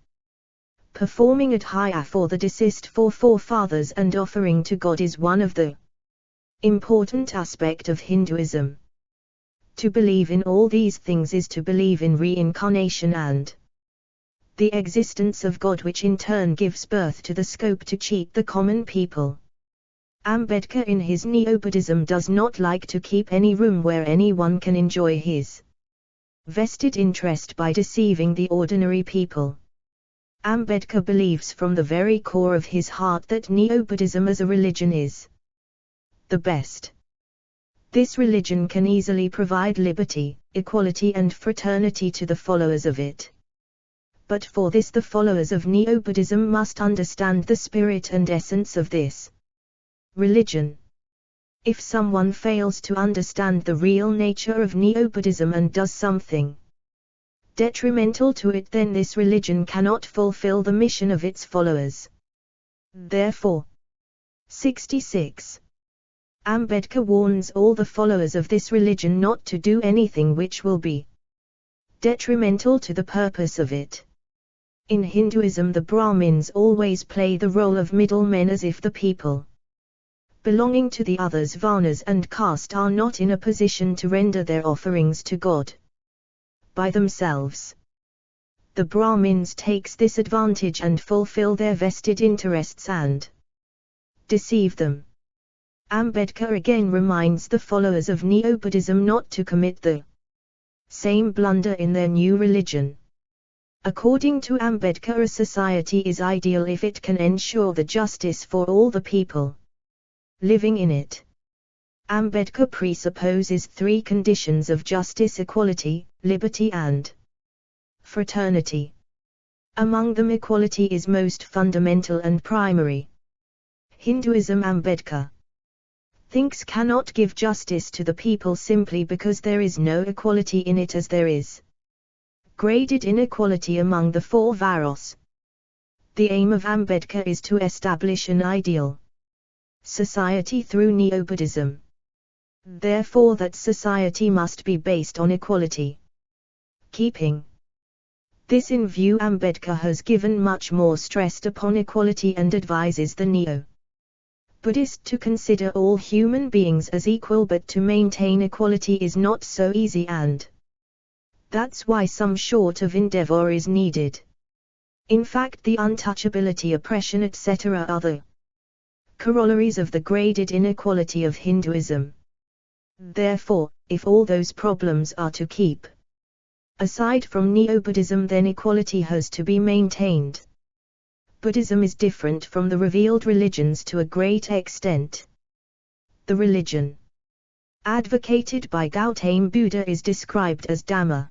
performing adhyaya for the deceased forefathers and offering to God is one of the important aspects of Hinduism. To believe in all these things is to believe in reincarnation and the existence of God, which in turn gives birth to the scope to cheat the common people. Ambedkar in his Neo-Buddhism does not like to keep any room where anyone can enjoy his vested interest by deceiving the ordinary people. Ambedkar believes from the very core of his heart that Neo-Buddhism as a religion is the best. This religion can easily provide liberty, equality and fraternity to the followers of it. But for this the followers of Neo-Buddhism must understand the spirit and essence of this religion. If someone fails to understand the real nature of Neo-Buddhism and does something detrimental to it, then this religion cannot fulfill the mission of its followers. Therefore, 66. Ambedkar warns all the followers of this religion not to do anything which will be detrimental to the purpose of it. In Hinduism, the Brahmins always play the role of middlemen, as if the people belonging to the others varnas and caste are not in a position to render their offerings to God by themselves. The Brahmins takes this advantage and fulfill their vested interests and deceive them. Ambedkar again reminds the followers of Neo-Buddhism not to commit the same blunder in their new religion. According to Ambedkar, a society is ideal if it can ensure the justice for all the people living in it. Ambedkar presupposes three conditions of justice: equality, liberty and fraternity. Among them, equality is most fundamental and primary. Hinduism, Ambedkar thinks, cannot give justice to the people simply because there is no equality in it, as there is graded inequality among the four varos. The aim of Ambedkar is to establish an ideal society through Neo-Buddhism. Therefore, that society must be based on equality. Keeping this in view, Ambedkar has given much more stress upon equality and advises the Neo-Buddhist to consider all human beings as equal, but to maintain equality is not so easy, and that's why some sort of endeavor is needed. In fact, the untouchability, oppression, etc. are the corollaries of the graded inequality of Hinduism. Therefore, if all those problems are to keep aside from Neo-Buddhism, then equality has to be maintained. Buddhism is different from the revealed religions to a great extent. The religion advocated by Gautama Buddha is described as Dhamma.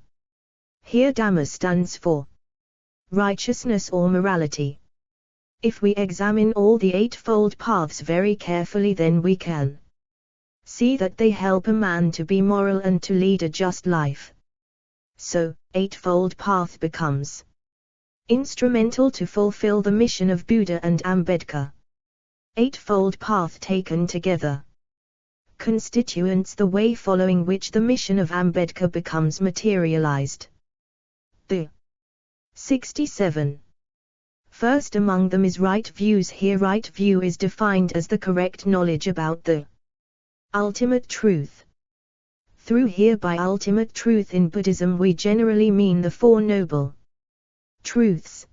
Here Dhamma stands for righteousness or morality. If we examine all the eightfold paths very carefully, then we can see that they help a man to be moral and to lead a just life. So, Eightfold Path becomes instrumental to fulfill the mission of Buddha and Ambedkar. Eightfold Path taken together constituents the way following which the mission of Ambedkar becomes materialized. The 67. First among them is right views. Here right view is defined as the correct knowledge about the ultimate truth. Through here by ultimate truth in Buddhism we generally mean the Four Noble Truths.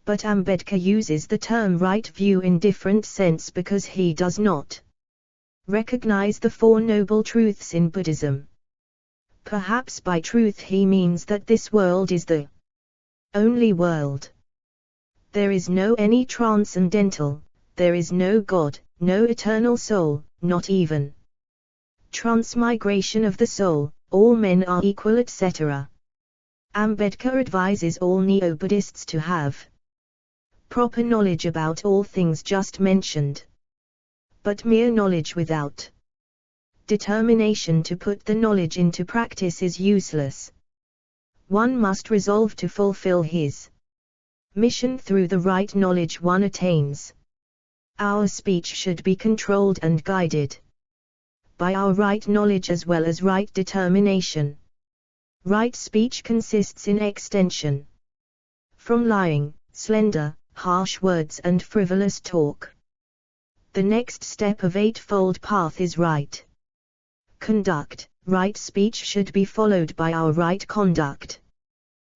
But Ambedkar uses the term right view in different sense because he does not recognize the Four Noble Truths in Buddhism. Perhaps by truth he means that this world is the only world. There is no any transcendental, there is no God, no eternal soul, not even transmigration of the soul, all men are equal, etc. Ambedkar advises all Neo-Buddhists to have proper knowledge about all things just mentioned. But mere knowledge without determination to put the knowledge into practice is useless. One must resolve to fulfill his mission through the right knowledge one attains. Our speech should be controlled and guided by our right knowledge as well as right determination. Right speech consists in extension from lying, slander, harsh words and frivolous talk. The next step of Eightfold Path is right conduct. Right speech should be followed by our right conduct.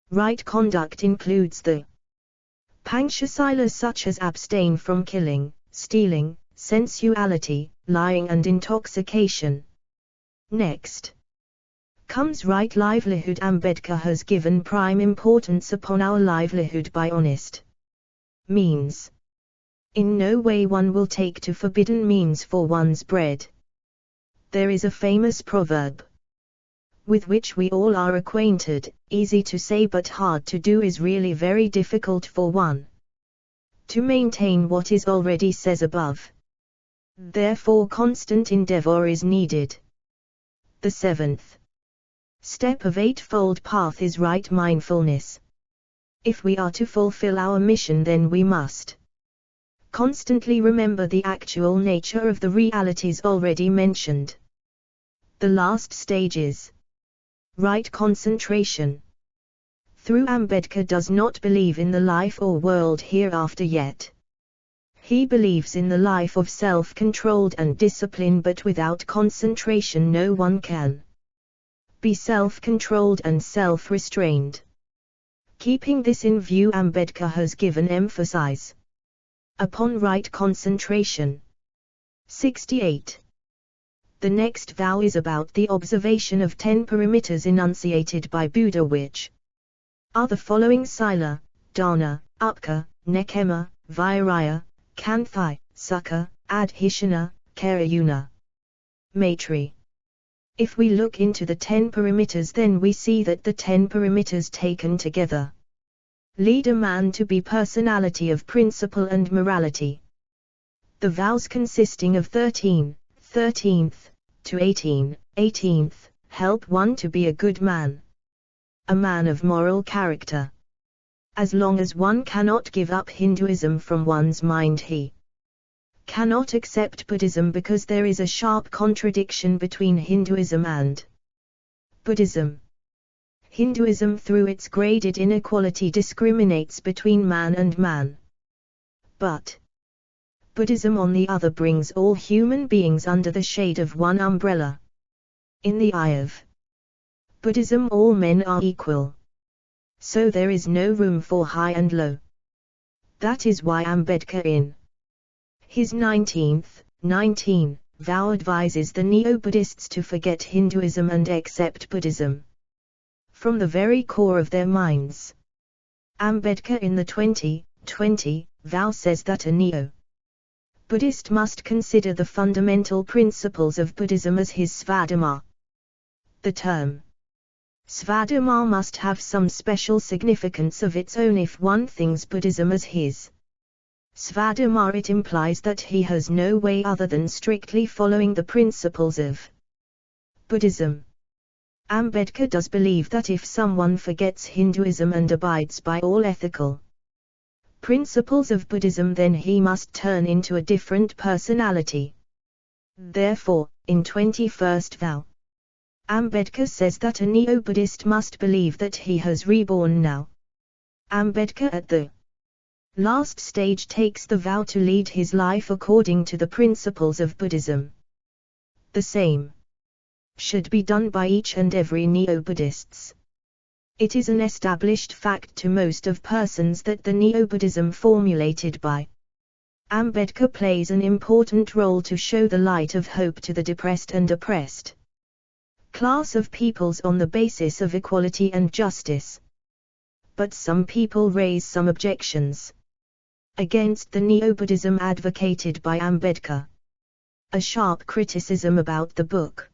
Right conduct includes the Panchasilas such as abstain from killing, stealing, sensuality, lying and intoxication. Next comes right livelihood. Ambedkar has given prime importance upon our livelihood by honest means. In no way one will take to forbidden means for one's bread. There is a famous proverb with which we all are acquainted: easy to say but hard to do is really very difficult for one to maintain what is already says above. Therefore constant endeavor is needed. The 7th step of Eightfold Path is right mindfulness. If we are to fulfill our mission, then we must constantly remember the actual nature of the realities already mentioned. The last stage is right concentration. Through Ambedkar does not believe in the life or world hereafter yet. He believes in the life of self-controlled and discipline, but without concentration no one can be self-controlled and self-restrained. Keeping this in view, Ambedkar has given emphasis upon right concentration. 68. The next vow is about the observation of 10 parameters enunciated by Buddha, which are the following: Sila, Dana, Upka, Nekema, Viraya, Kanthai, Sukha, Adhishana, Karayuna, Maitri. If we look into the 10 parameters, then we see that the 10 parameters taken together lead a man to be personality of principle and morality. The vows consisting of 13, 13th to 18, 18th, help one to be a good man, a man of moral character. As long as one cannot give up Hinduism from one's mind, he cannot accept Buddhism, because there is a sharp contradiction between Hinduism and Buddhism. Hinduism, through its graded inequality, discriminates between man and man. But Buddhism, on the other, brings all human beings under the shade of one umbrella. In the eye of Buddhism, all men are equal. So there is no room for high and low. That is why Ambedkar in his 19th vow advises the Neo-Buddhists to forget Hinduism and accept Buddhism from the very core of their minds. Ambedkar in the 20 vow says that a Neo-Buddhist must consider the fundamental principles of Buddhism as his svadharma. The term svadharma must have some special significance of its own. If one thinks Buddhism as his svadharma, it implies that he has no way other than strictly following the principles of Buddhism. Ambedkar does believe that if someone forgets Hinduism and abides by all ethical principles of Buddhism, then he must turn into a different personality. Therefore, in 21st vow, Ambedkar says that a Neo-Buddhist must believe that he has reborn now. Ambedkar at the last stage takes the vow to lead his life according to the principles of Buddhism. The same should be done by each and every Neo-Buddhists. It is an established fact to most of persons that the Neo-Buddhism formulated by Ambedkar plays an important role to show the light of hope to the depressed and oppressed class of peoples on the basis of equality and justice. But some people raise some objections against the Neo-Buddhism advocated by Ambedkar. A sharp criticism about the book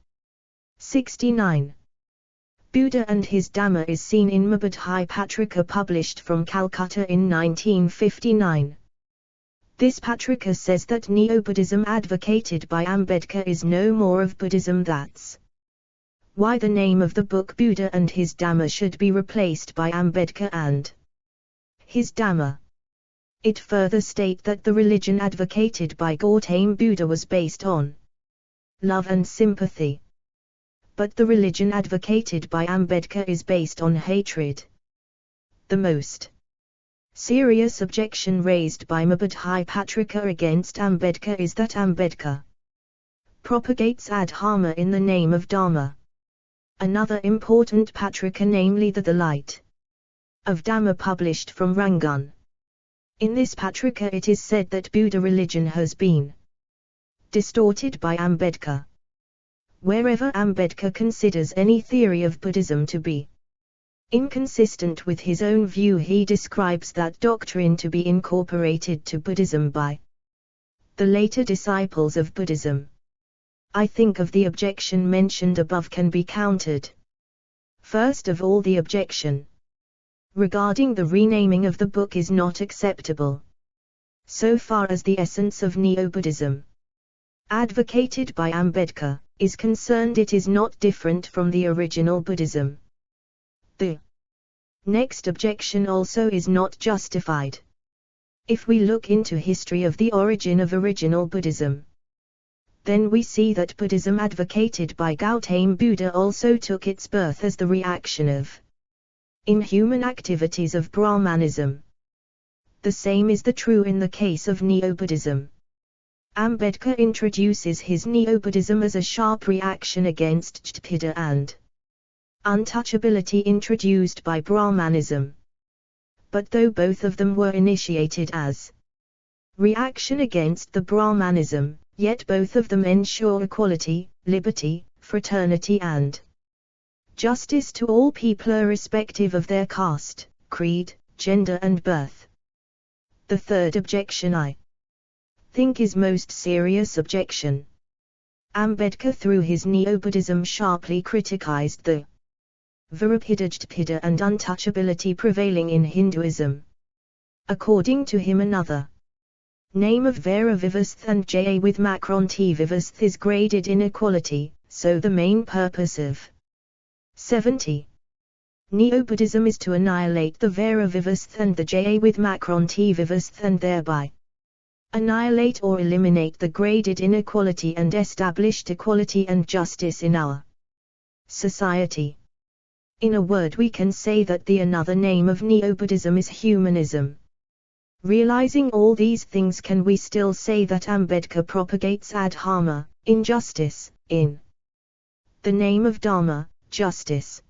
69. Buddha and his Dhamma is seen in Mabadhai Patrika, published from Calcutta in 1959. This Patrika says that Neo-Buddhism advocated by Ambedkar is no more of Buddhism. That's why the name of the book Buddha and his Dhamma should be replaced by Ambedkar and his Dhamma. It further states that the religion advocated by Gautama Buddha was based on love and sympathy. But the religion advocated by Ambedkar is based on hatred. The most serious objection raised by Mabadhai Patrika against Ambedkar is that Ambedkar propagates adharma in the name of Dharma. Another important Patrika, namely the Light of Dhamma, published from Rangoon. In this Patrika it is said that Buddha religion has been distorted by Ambedkar. Wherever Ambedkar considers any theory of Buddhism to be inconsistent with his own view, he describes that doctrine to be incorporated to Buddhism by the later disciples of Buddhism. I think of the objection mentioned above can be countered. First of all, the objection regarding the renaming of the book is not acceptable, so far as the essence of Neo-Buddhism advocated by Ambedkar, is concerned, it is not different from the original Buddhism. The next objection also is not justified. If we look into history of the origin of original Buddhism, then we see that Buddhism advocated by Gautama Buddha also took its birth as the reaction of inhuman activities of Brahmanism. The same is true in the case of Neo-Buddhism. Ambedkar introduces his Neo-Buddhism as a sharp reaction against Jhapida and untouchability introduced by Brahmanism. But though both of them were initiated as reaction against the Brahmanism, yet both of them ensure equality, liberty, fraternity and justice to all people irrespective of their caste, creed, gender and birth. The third objection I think is most serious objection. Ambedkar through his Neo-Buddhism sharply criticized the Virabhidajapida and untouchability prevailing in Hinduism. According to him, another name of Vera Vivasth and Ja with Makronti Vivasth is graded inequality, so the main purpose of 70. Neo-Buddhism is to annihilate the Vera Vivasth and the Ja with Makronti Vivasth and thereby annihilate or eliminate the graded inequality and established equality and justice in our society. In a word, we can say that the another name of Neo-Buddhism is humanism. Realizing all these things, can we still say that Ambedkar propagates adharma, injustice, in the name of Dharma, justice?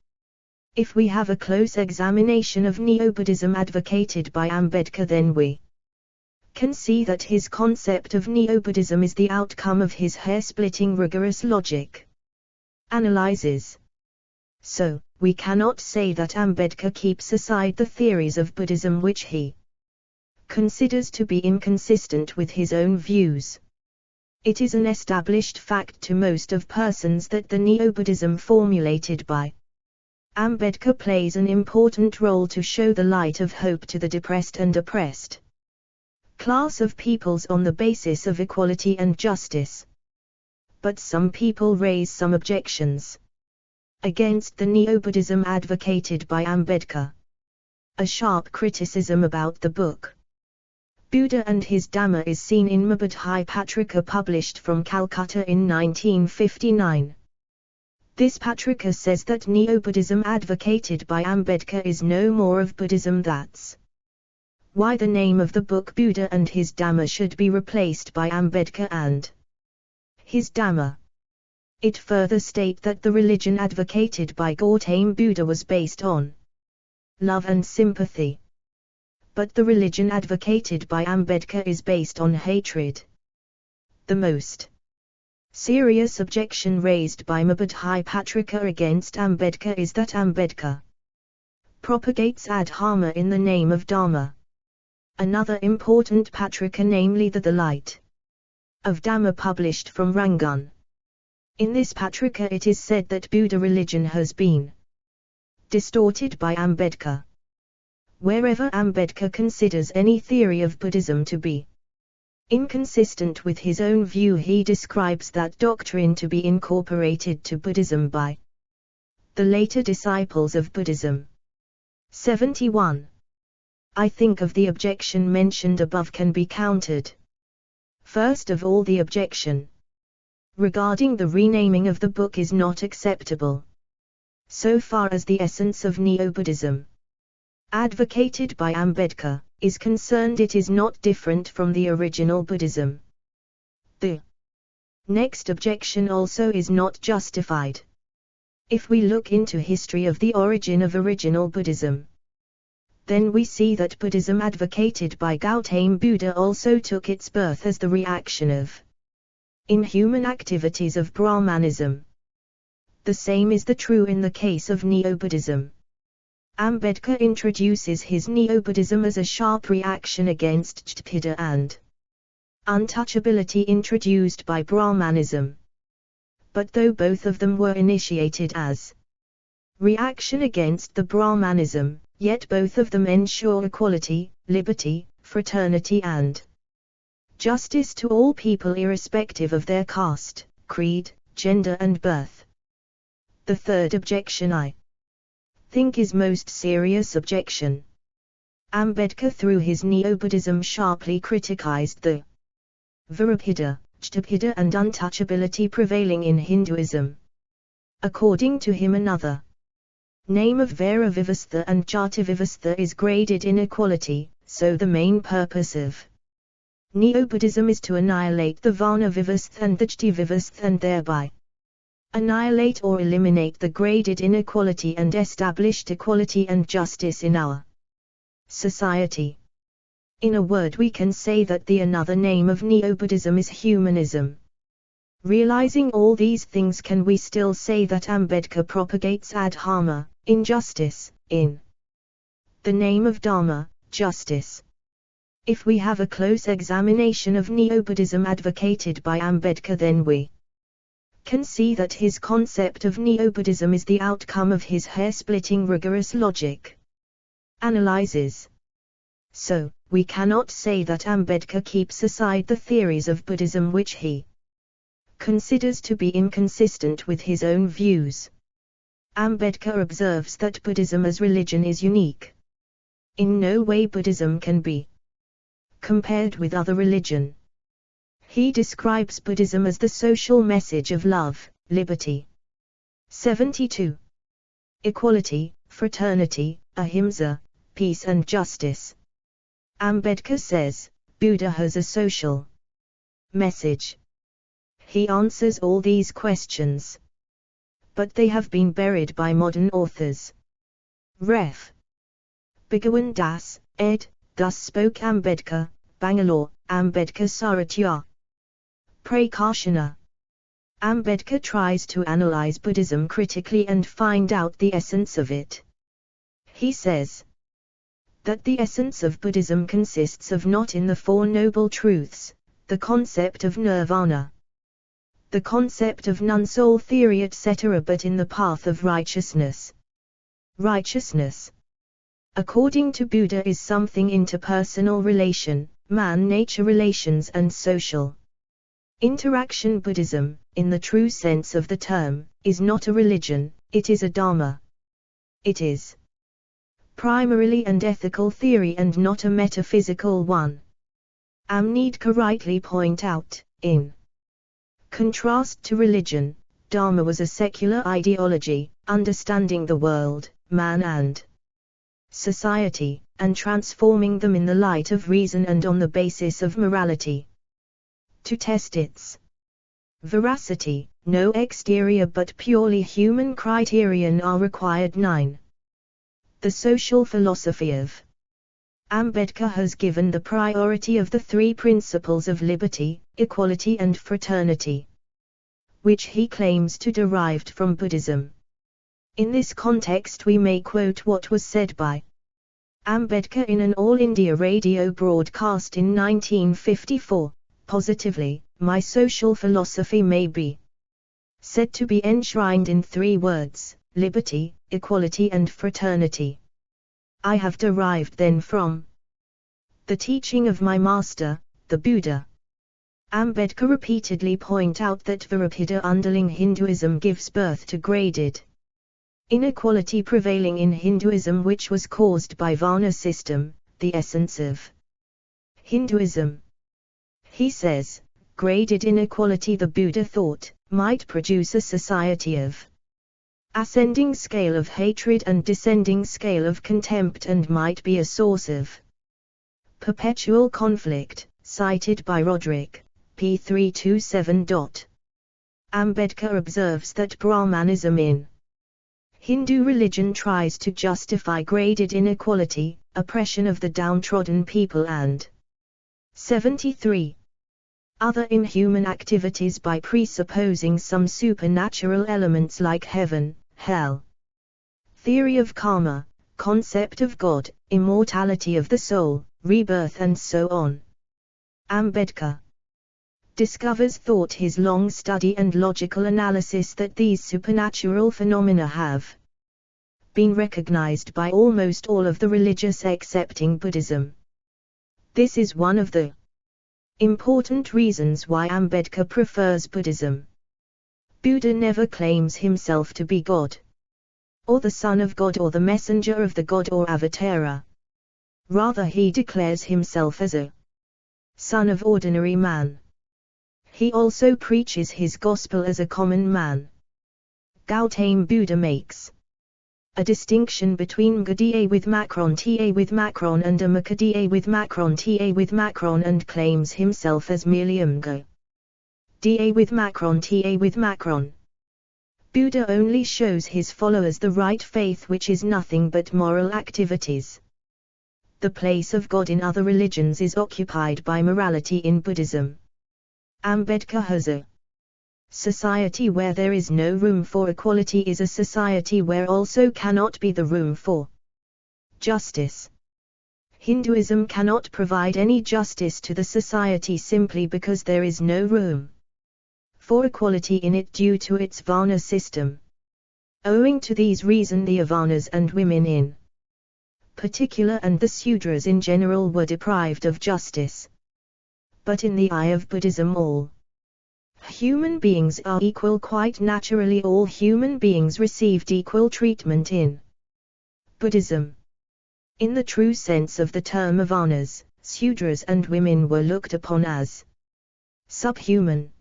If we have a close examination of Neo-Buddhism advocated by Ambedkar, then we can see that his concept of Neo-Buddhism is the outcome of his hair-splitting rigorous logic analyses. So, we cannot say that Ambedkar keeps aside the theories of Buddhism which he considers to be inconsistent with his own views. It is an established fact to most of persons that the Neo-Buddhism formulated by Ambedkar plays an important role to show the light of hope to the depressed and oppressed class of peoples on the basis of equality and justice. But some people raise some objections against the Neo-Buddhism advocated by Ambedkar. A sharp criticism about the book Buddha and his Dhamma is seen in Mabadhai Patrika, published from Calcutta in 1959. This Patrika says that Neo-Buddhism advocated by Ambedkar is no more of Buddhism. That's why the name of the book Buddha and his Dhamma should be replaced by Ambedkar and his Dhamma. It further states that the religion advocated by Gautama Buddha was based on love and sympathy. But the religion advocated by Ambedkar is based on hatred. The most serious objection raised by Mabadhai Patrika against Ambedkar is that Ambedkar propagates adharma in the name of Dharma. Another important Patrika, namely the Light of Dhamma, published from Rangun. In this Patrika it is said that Buddha religion has been distorted by Ambedkar. Wherever Ambedkar considers any theory of Buddhism to be inconsistent with his own view, he describes that doctrine to be incorporated to Buddhism by the later disciples of Buddhism. 71. I think of the objection mentioned above can be countered. First of all, the objection regarding the renaming of the book is not acceptable. So far as the essence of Neo-Buddhism advocated by Ambedkar is concerned, it is not different from the original Buddhism. The next objection also is not justified. If we look into history of the origin of original Buddhism, then we see that Buddhism advocated by Gautama Buddha also took its birth as the reaction of inhuman activities of Brahmanism. The same is true in the case of Neo-Buddhism. Ambedkar introduces his Neo-Buddhism as a sharp reaction against Jhapida and untouchability introduced by Brahmanism. But though both of them were initiated as reaction against the Brahmanism, yet both of them ensure equality, liberty, fraternity and Justice to all people irrespective of their caste, creed, gender and birth. The third objection I think is most serious objection. Ambedkar through his Neo-Buddhism sharply criticized the Virabhida, Jtapida and untouchability prevailing in Hinduism. According to him, another name of Vaira Vivastha and Jati Vivastha is graded inequality, so the main purpose of Neo-Buddhism is to annihilate the Varna Vivastha and the Jti Vivastha and thereby annihilate or eliminate the graded inequality and established equality and justice in our society. In a word, we can say that the another name of Neo-Buddhism is humanism. Realizing all these things, can we still say that Ambedkar propagates adharma, injustice, in the name of Dharma, justice? If we have a close examination of Neo-Buddhism advocated by Ambedkar, then we can see that his concept of Neo-Buddhism is the outcome of his hair-splitting rigorous logic analyses. So, we cannot say that Ambedkar keeps aside the theories of Buddhism which he considers to be inconsistent with his own views. Ambedkar observes that Buddhism as religion is unique. In no way Buddhism can be compared with other religion. He describes Buddhism as the social message of love, liberty. 72. Equality, fraternity, ahimsa, peace and justice. Ambedkar says, Buddha has a social message. He answers all these questions, but they have been buried by modern authors. Ref. Bhagawan Das, ed., Thus Spoke Ambedkar, Bangalore, Ambedkar Saratya. Prakashana. Ambedkar tries to analyze Buddhism critically and find out the essence of it. He says that the essence of Buddhism consists of not in the Four Noble Truths, the concept of nirvana, the concept of non-soul theory etc., but in the path of righteousness. Righteousness, according to Buddha, is something interpersonal relation, man-nature relations and social interaction. Buddhism, in the true sense of the term, is not a religion, it is a dharma. It is primarily an ethical theory and not a metaphysical one. Ambedkar rightly point out, in contrast to religion, Dharma was a secular ideology, understanding the world, man and society, and transforming them in the light of reason and on the basis of morality. To test its veracity, no exterior but purely human criterion are required. 9. The social philosophy of Ambedkar has given the priority of the three principles of liberty, equality and fraternity, which he claims to derived from Buddhism. In this context we may quote what was said by Ambedkar in an All India radio broadcast in 1954, positively, my social philosophy may be said to be enshrined in three words, liberty, equality and fraternity. I have derived then from the teaching of my master, the Buddha. Ambedkar repeatedly point out that Virabhida underlying Hinduism gives birth to graded inequality prevailing in Hinduism, which was caused by Varna system, the essence of Hinduism. He says, graded inequality, the Buddha thought, might produce a society of ascending scale of hatred and descending scale of contempt and might be a source of perpetual conflict, cited by Roderick, p. 327. Ambedkar observes that Brahmanism in Hindu religion tries to justify graded inequality, oppression of the downtrodden people and 73. Other inhuman activities by presupposing some supernatural elements like heaven, hell, theory of karma, concept of God, immortality of the soul, rebirth and so on. Ambedkar discovers thought his long study and logical analysis that these supernatural phenomena have been recognized by almost all of the religious excepting Buddhism. This is one of the Important reasons why Ambedkar prefers Buddhism. Buddha never claims himself to be God, or the Son of God or the messenger of the God or Avatara. Rather he declares himself as a son of ordinary man. He also preaches his gospel as a common man. Gautama Buddha makes a distinction between Mgda with Macron Ta with Macron and Amakada with Macron Ta with Macron and claims himself as merely Mga Da with Macron Ta with Macron. Buddha only shows his followers the right faith, which is nothing but moral activities. The place of God in other religions is occupied by morality in Buddhism. Ambedkar has a society where there is no room for equality is a society where also cannot be the room for justice. Hinduism cannot provide any justice to the society simply because there is no room for equality in it due to its Varna system. Owing to these reasons the Avarnas and women in particular and the Sudras in general were deprived of justice. But in the eye of Buddhism all human beings are equal. Quite naturally all human beings received equal treatment in Buddhism. In the true sense of the term, Avarnas, Sudras and women were looked upon as subhuman.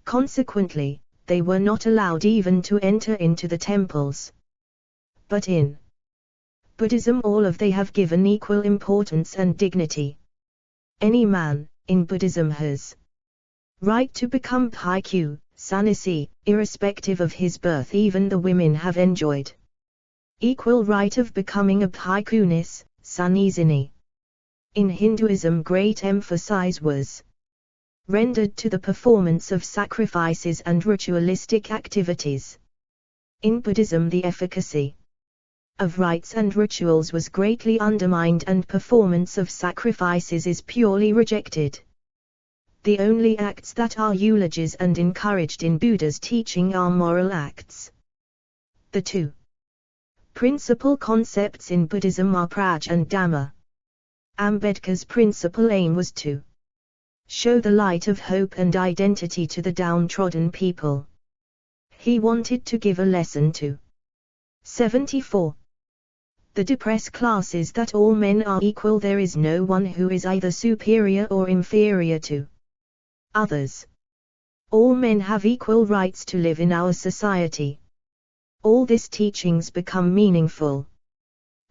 Consequently, they were not allowed even to enter into the temples. But in Buddhism all of they have given equal importance and dignity. Any man, in Buddhism has right to become bhikkhu, sannyasi, irrespective of his birth. Even the women have enjoyed equal right of becoming a bhikkhunis, sannyasini. In Hinduism great emphasis was rendered to the performance of sacrifices and ritualistic activities. In Buddhism the efficacy of rites and rituals was greatly undermined and performance of sacrifices is purely rejected. The only acts that are eulogized and encouraged in Buddha's teaching are moral acts. The two principal concepts in Buddhism are Prajna and Dhamma. Ambedkar's principal aim was to show the light of hope and identity to the downtrodden people. He wanted to give a lesson to 74. The depressed classes that all men are equal. There is no one who is either superior or inferior to others. All men have equal rights to live in our society. All these teachings become meaningful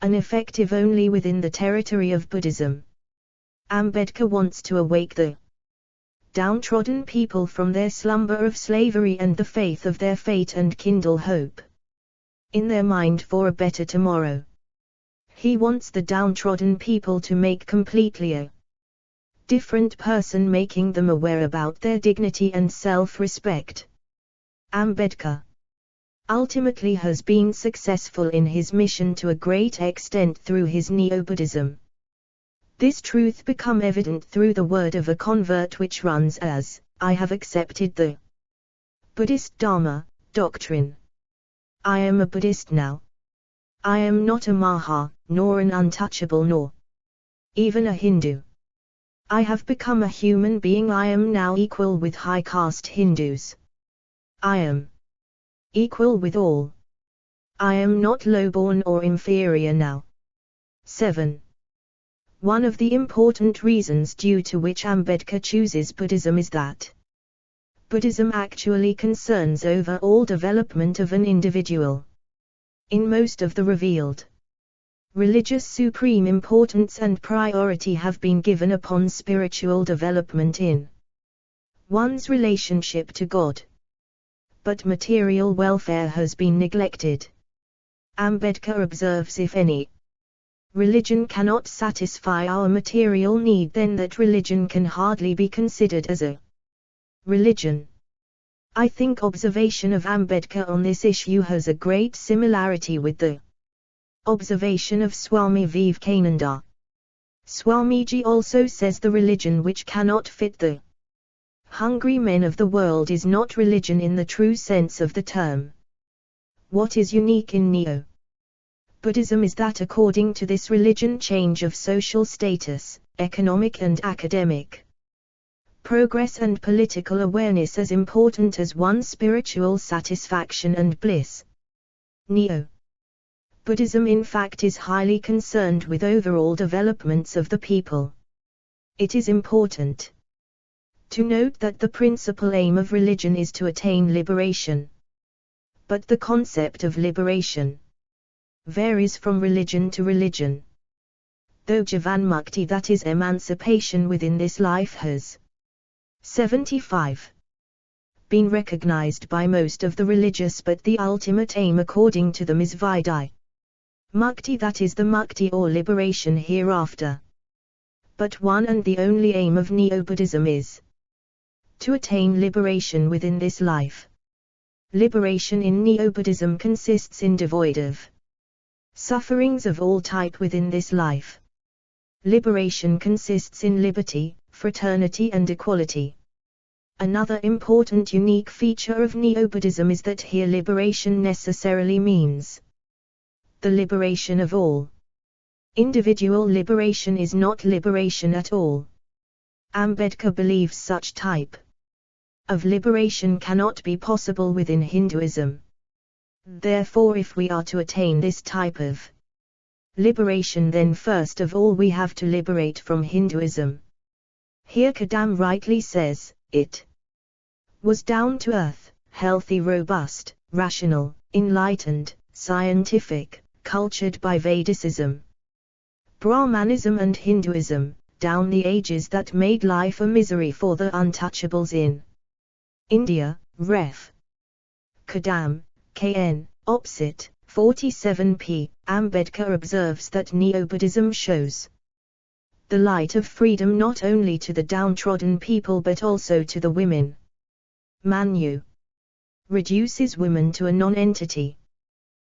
and effective only within the territory of Buddhism. Ambedkar wants to awake the downtrodden people from their slumber of slavery and the faith of their fate and kindle hope in their mind for a better tomorrow. He wants the downtrodden people to make completely a different person, making them aware about their dignity and self-respect. Ambedkar ultimately has been successful in his mission to a great extent through his Neo-Buddhism. This truth become evident through the word of a convert which runs as, I have accepted the Buddhist Dharma, doctrine. I am a Buddhist now. I am not a Maha, nor an untouchable, nor even a Hindu. I have become a human being. I am now equal with high caste Hindus. I am equal with all. I am not lowborn or inferior now. 7. One of the important reasons due to which Ambedkar chooses Buddhism is that Buddhism actually concerns overall development of an individual. In most of the revealed religious supreme importance and priority have been given upon spiritual development in one's relationship to God. But material welfare has been neglected. Ambedkar observes, if any religion cannot satisfy our material need, then that religion can hardly be considered as a religion. I think observation of Ambedkar on this issue has a great similarity with the observation of Swami Vivekananda. Swamiji also says the religion which cannot fit the hungry men of the world is not religion in the true sense of the term. What is unique in Neo-Buddhism is that according to this religion change of social status, economic and academic, progress and political awareness as important as one's spiritual satisfaction and bliss. Neo-Buddhism in fact is highly concerned with overall developments of the people. It is important to note that the principal aim of religion is to attain liberation. But the concept of liberation varies from religion to religion. Though Jivanmukti, that is emancipation within this life, has 75 been recognized by most of the religious, but the ultimate aim according to them is Vidya Mukti, that is the mukti or liberation hereafter. But one and the only aim of Neo-Buddhism is to attain liberation within this life. Liberation in Neo-Buddhism consists in devoid of sufferings of all type within this life. Liberation consists in liberty, fraternity and equality. Another important unique feature of Neo-Buddhism is that here liberation necessarily means the liberation of all. Individual liberation is not liberation at all. Ambedkar believes such type of liberation cannot be possible within Hinduism. Therefore, if we are to attain this type of liberation, then first of all we have to liberate from Hinduism. Here Kadam rightly says, it was down to earth, healthy, robust, rational, enlightened, scientific, cultured by Vedicism, Brahmanism and Hinduism, down the ages that made life a misery for the untouchables in India. Ref. Kadam, KN, opposite, 47p. Ambedkar observes that Neo-Buddhism shows the light of freedom not only to the downtrodden people but also to the women. Manu reduces women to a non-entity.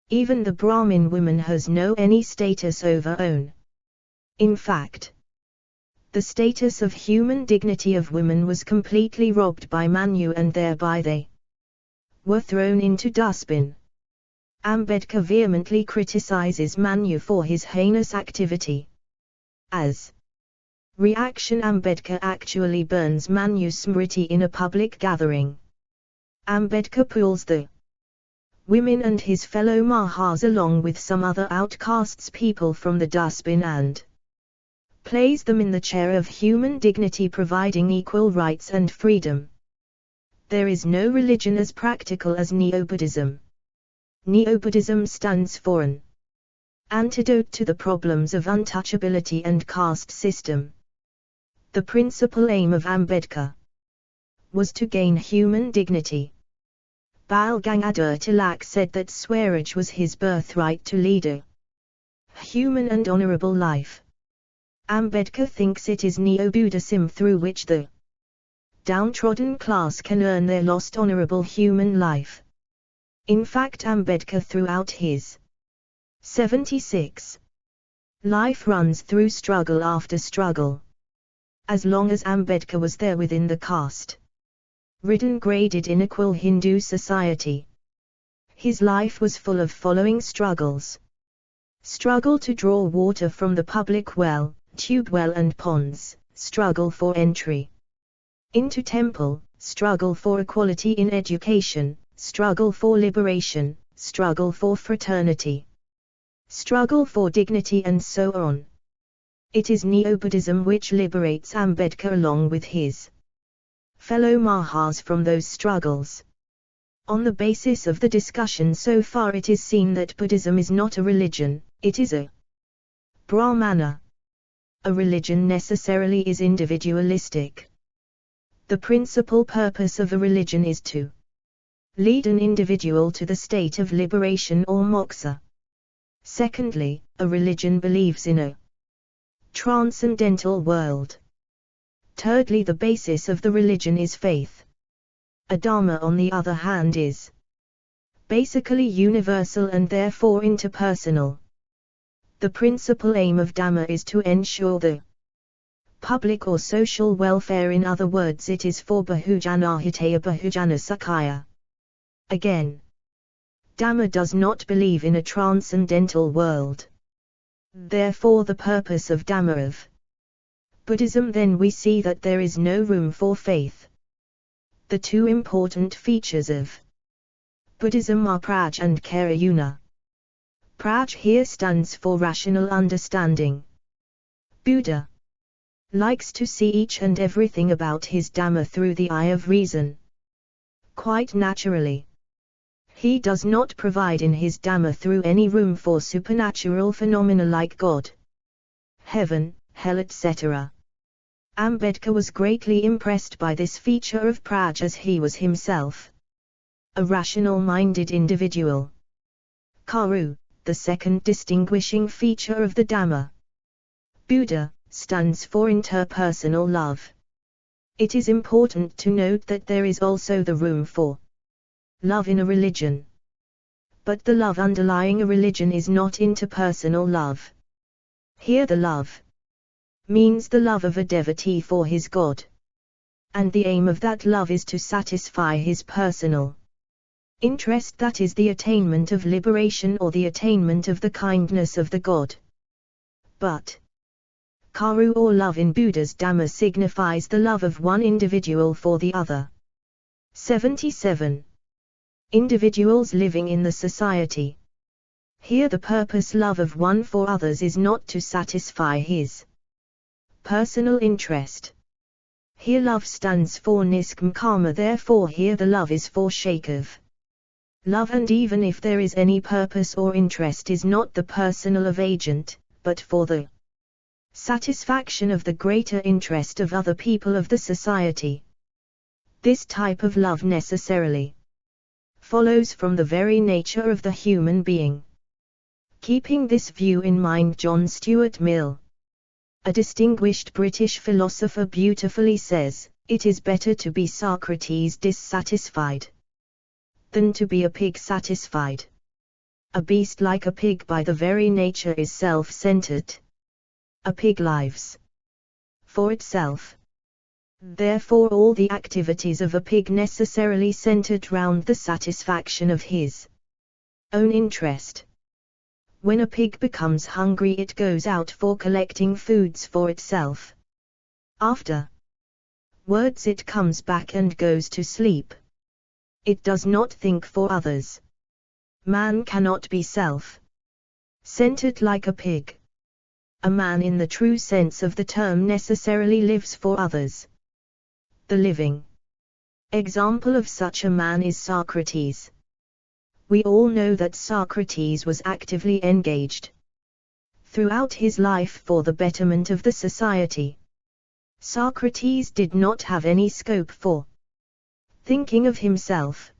Even the Brahmin woman has no any status over own. In fact, the status of human dignity of women was completely robbed by Manu, and thereby they were thrown into dustbin. Ambedkar vehemently criticizes Manu for his heinous activity. As reaction, Ambedkar actually burns Manu Smriti in a public gathering. Ambedkar pulls the women and his fellow Mahas along with some other outcasts people from the dustbin and places them in the chair of human dignity, providing equal rights and freedom. There is no religion as practical as Neo-Buddhism. Neo-Buddhism stands for an antidote to the problems of untouchability and caste system. The principal aim of Ambedkar was to gain human dignity. Bal Gangadhar Tilak said that Swaraj was his birthright to lead a human and honorable life. Ambedkar thinks it is Neo-Buddhism through which the downtrodden class can earn their lost honorable human life. In fact, Ambedkar throughout his 76 life runs through struggle after struggle. As long as Ambedkar was there within the caste-ridden, graded, unequal Hindu society, his life was full of following struggles. Struggle to draw water from the public well, tube well and ponds, struggle for entry into temple, struggle for equality in education, struggle for liberation, struggle for fraternity, struggle for dignity, and so on. It is Neo-Buddhism which liberates Ambedkar along with his fellow Mahas from those struggles. On the basis of the discussion so far, it is seen that Buddhism is not a religion, it is a Brahmana. A religion necessarily is individualistic. The principal purpose of a religion is to lead an individual to the state of liberation or moksha. Secondly, a religion believes in a transcendental world. Thirdly, the basis of the religion is faith. A dharma, on the other hand, is basically universal and therefore interpersonal. The principal aim of Dhamma is to ensure the public or social welfare. In other words, it is for Bahujana Hitaya Bahujana Sukhaya. Again, Dhamma does not believe in a transcendental world. Therefore, the purpose of Dhamma of Buddhism. Then we see that there is no room for faith. The two important features of Buddhism are Praj and Karayuna. Praj here stands for rational understanding. Buddha likes to see each and everything about his Dhamma through the eye of reason. Quite naturally, he does not provide in his Dhamma through any room for supernatural phenomena like God, heaven, hell, etc. Ambedkar was greatly impressed by this feature of Praj, as he was himself a rational-minded individual. Karu, the second distinguishing feature of the Dhamma. Buddha stands for interpersonal love. It is important to note that there is also the room for love in a religion. But the love underlying a religion is not interpersonal love. Here the love means the love of a devotee for his God. And the aim of that love is to satisfy his personal interest, that is the attainment of liberation or the attainment of the kindness of the God. But Karu or love in Buddha's Dhamma signifies the love of one individual for the other. 77. Individuals living in the society. Here the purpose love of one for others is not to satisfy his personal interest. Here love stands for niskam karma, therefore here the love is for sake of love, and even if there is any purpose or interest is not the personal of agent, but for the satisfaction of the greater interest of other people of the society. This type of love necessarily follows from the very nature of the human being. Keeping this view in mind, John Stuart Mill, a distinguished British philosopher, beautifully says, "It is better to be Socrates dissatisfied than to be a pig satisfied. A beast like a pig by the very nature is self-centered. A pig lives for itself. Therefore all the activities of a pig necessarily centered round the satisfaction of his own interest. When a pig becomes hungry, it goes out for collecting foods for itself. Afterwards it comes back and goes to sleep. It does not think for others. Man cannot be self-centered like a pig. A man in the true sense of the term necessarily lives for others. The living example of such a man is Socrates. We all know that Socrates was actively engaged throughout his life for the betterment of the society. Socrates did not have any scope for thinking of himself.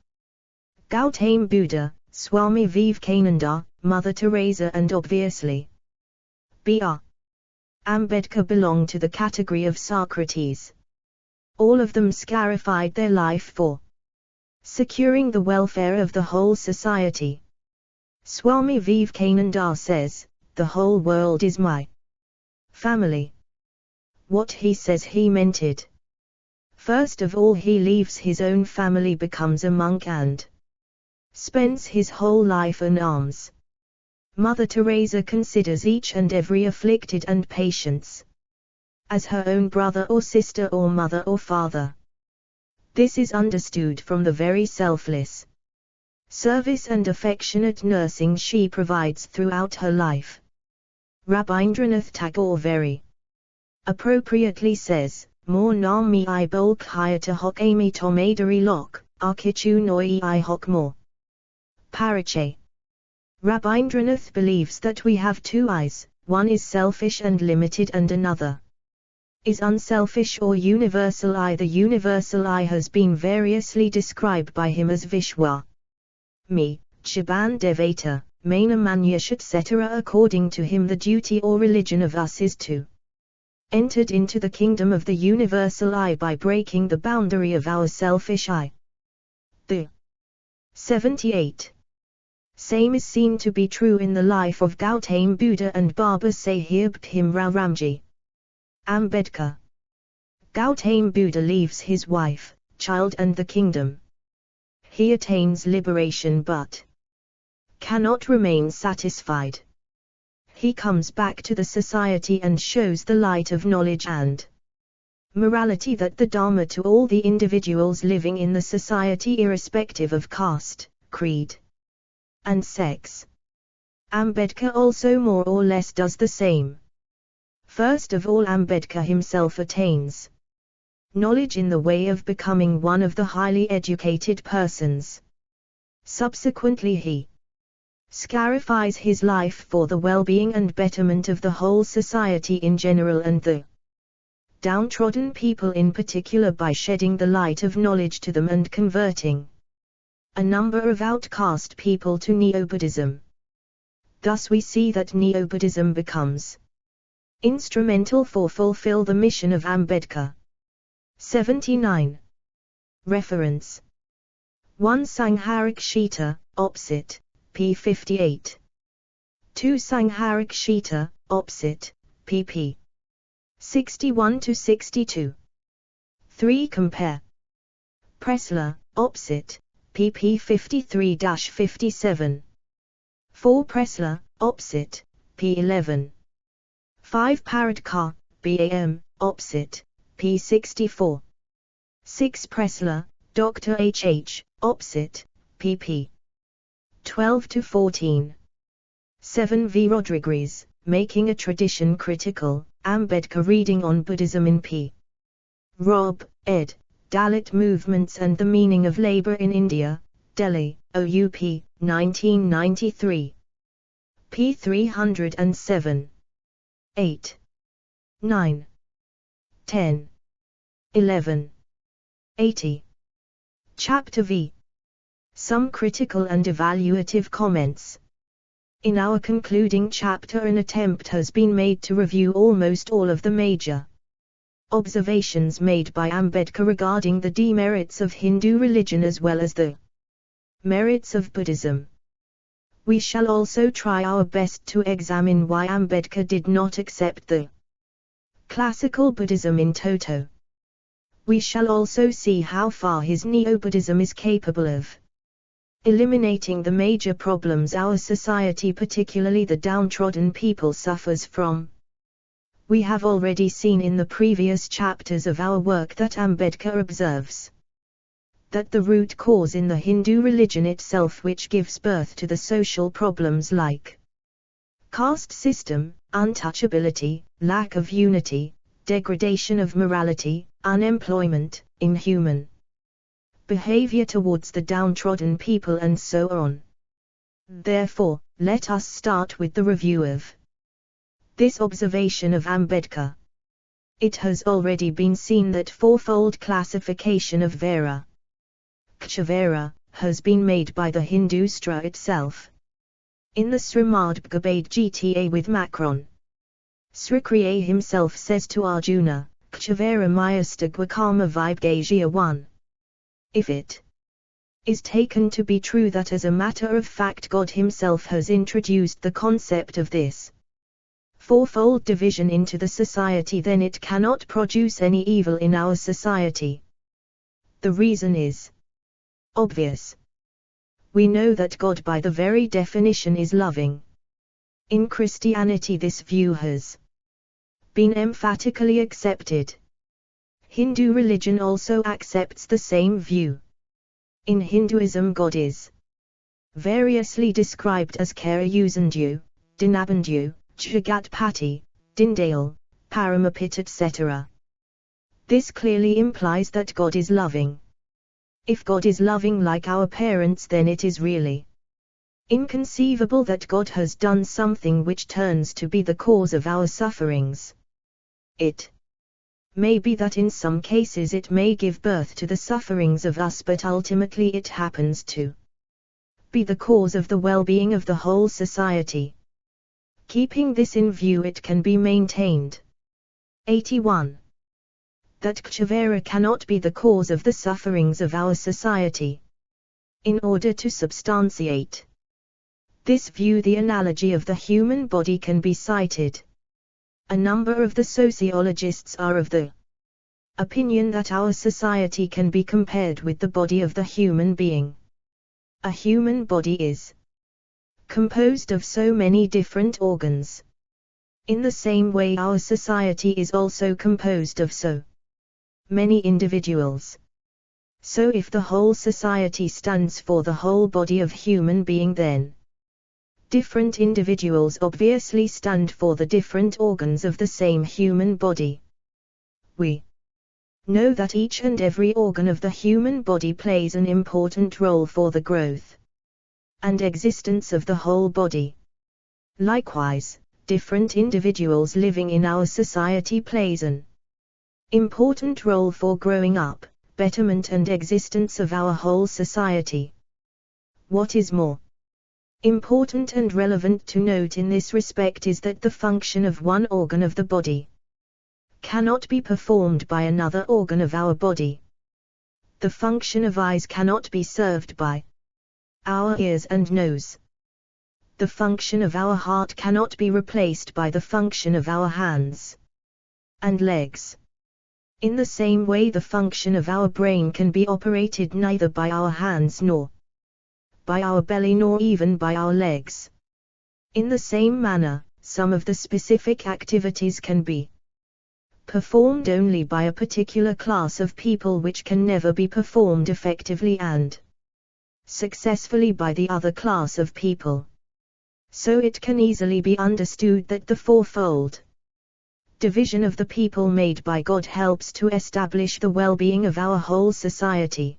Gautama Buddha, Swami Vivekananda, Mother Teresa and obviously B.R. Ambedkar belong to the category of Socrates. All of them scarified their life for securing the welfare of the whole society. Swami Vivekananda says, "The whole world is my family." What he says he meant it. First of all he leaves his own family, becomes a monk and spends his whole life in alms. Mother Teresa considers each and every afflicted and patient as her own brother or sister or mother or father. This is understood from the very selfless service and affectionate nursing she provides throughout her life. Rabindranath Tagore very appropriately says, "More nami I bulk higher to hok amy tomadari lok, arkichu noi I hok more." Parache. Rabindranath believes that we have two eyes, one is selfish and limited and another is unselfish or universal eye. The universal eye has been variously described by him as Vishwa, me, Chaban Devata, Mana Manyash etc. According to him the duty or religion of us is to entered into the kingdom of the universal eye by breaking the boundary of our selfish eye. The 78. Same is seen to be true in the life of Gautama Buddha and Baba Sahib Bhimrao Ramji. Ambedkar. Gautama Buddha leaves his wife, child and the kingdom. He attains liberation but cannot remain satisfied. He comes back to the society and shows the light of knowledge and morality, that the Dharma to all the individuals living in the society irrespective of caste, creed, and sex. Ambedkar also more or less does the same. First of all, Ambedkar himself attains knowledge in the way of becoming one of the highly educated persons. Subsequently he scarifies his life for the well-being and betterment of the whole society in general and the downtrodden people in particular by shedding the light of knowledge to them and converting a number of outcast people to Neo-Buddhism. Thus we see that Neo-Buddhism becomes instrumental for fulfill the mission of Ambedkar. 79. Reference 1 Sangharakshita, opposite, p. 58. 2 Sangharakshita, opposite, pp. 61–62. 3 Compare. Pressler, opposite, pp. 53–57. 4 Pressler, opposite, p. 11. 5 Paradkar, BAM, opposite, p. 64. 6 Pressler, Dr. H.H., opposite, pp. 12–14. 7 V. Rodriguez, Making a Tradition Critical, Ambedkar Reading on Buddhism in P. Robb, ed., Dalit Movements and the Meaning of Labor in India, Delhi, OUP, 1993. p. 307. 8. 9. 10. 11. 80. Chapter V. Some critical and evaluative comments. In our concluding chapter, an attempt has been made to review almost all of the major observations made by Ambedkar regarding the demerits of Hindu religion as well as the merits of Buddhism. We shall also try our best to examine why Ambedkar did not accept the classical Buddhism in toto. We shall also see how far his Neo-Buddhism is capable of eliminating the major problems our society, particularly the downtrodden people, suffers from. We have already seen in the previous chapters of our work that Ambedkar observes that the root cause in the Hindu religion itself, which gives birth to the social problems like caste system, untouchability, lack of unity, degradation of morality, unemployment, inhuman behavior towards the downtrodden people and so on. Therefore, let us start with the review of this observation of Ambedkar. It has already been seen that fourfold classification of Vera, Kshivera, has been made by the Hindu Shastra itself. In the Srimad Bhagavad Gita with Macron, Sri Kriya himself says to Arjuna, Kshivera mayasta gwakama vibhagya 1. If it is taken to be true that as a matter of fact God himself has introduced the concept of this fourfold division into the society, then it cannot produce any evil in our society. The reason is obvious. We know that God by the very definition is loving. In Christianity this view has been emphatically accepted. Hindu religion also accepts the same view. In Hinduism God is variously described as Karayusandhu, Dinabandhu, Jagatpati, Dindayal, Paramapit, etc. This clearly implies that God is loving. If God is loving like our parents, then it is really inconceivable that God has done something which turns to be the cause of our sufferings. It may be that in some cases it may give birth to the sufferings of us, but ultimately it happens to be the cause of the well-being of the whole society. Keeping this in view, it can be maintained 81. That Kshivera cannot be the cause of the sufferings of our society. In order to substantiate this view, the analogy of the human body can be cited. A number of the sociologists are of the opinion that our society can be compared with the body of the human being. A human body is composed of so many different organs. In the same way our society is also composed of so many individuals. So if the whole society stands for the whole body of human being, then different individuals obviously stand for the different organs of the same human body. We know that each and every organ of the human body plays an important role for the growth and existence of the whole body. Likewise, different individuals living in our society plays an important role for growing up, betterment and existence of our whole society. What is more important and relevant to note in this respect is that the function of one organ of the body cannot be performed by another organ of our body. The function of eyes cannot be served by our ears and nose. The function of our heart cannot be replaced by the function of our hands and legs. In the same way the function of our brain can be operated neither by our hands nor by our belly nor even by our legs. In the same manner, some of the specific activities can be performed only by a particular class of people which can never be performed effectively and successfully by the other class of people. So it can easily be understood that the fourfold division of the people made by God helps to establish the well-being of our whole society.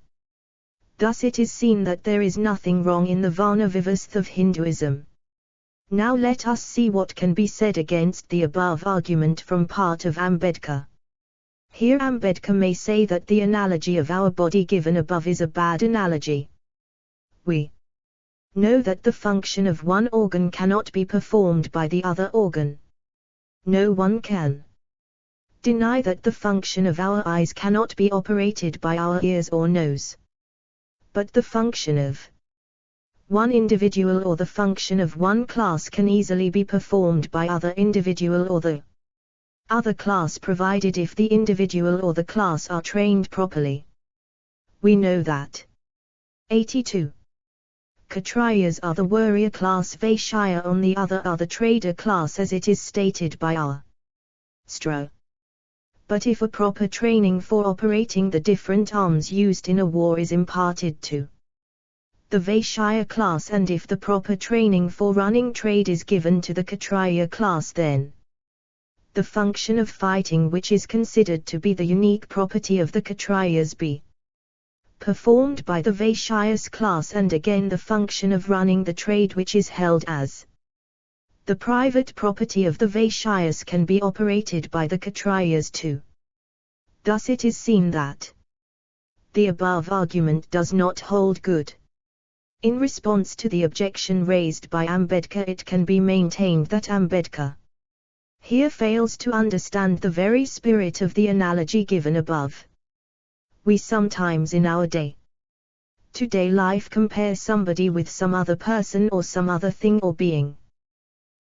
Thus it is seen that there is nothing wrong in the Varna Vyvastha of Hinduism. Now let us see what can be said against the above argument from part of Ambedkar. Here Ambedkar may say that the analogy of our body given above is a bad analogy. We know that the function of one organ cannot be performed by the other organ. No one can deny that the function of our eyes cannot be operated by our ears or nose. But the function of one individual or the function of one class can easily be performed by other individual or the other class, provided if the individual or the class are trained properly. We know that 82. Kshatriyas are the warrior class, Vaishya on the other are the trader class, as it is stated by our Stra. But if a proper training for operating the different arms used in a war is imparted to the Vaishya class, and if the proper training for running trade is given to the Kshatriya class, then the function of fighting, which is considered to be the unique property of the Kshatriyas, be performed by the Vaishyas class, and again the function of running the trade, which is held as the private property of the Vaishyas, can be operated by the Kshatriyas too. Thus it is seen that the above argument does not hold good. In response to the objection raised by Ambedkar, it can be maintained that Ambedkar here fails to understand the very spirit of the analogy given above. We sometimes in our day-to-day life compare somebody with some other person or some other thing or being.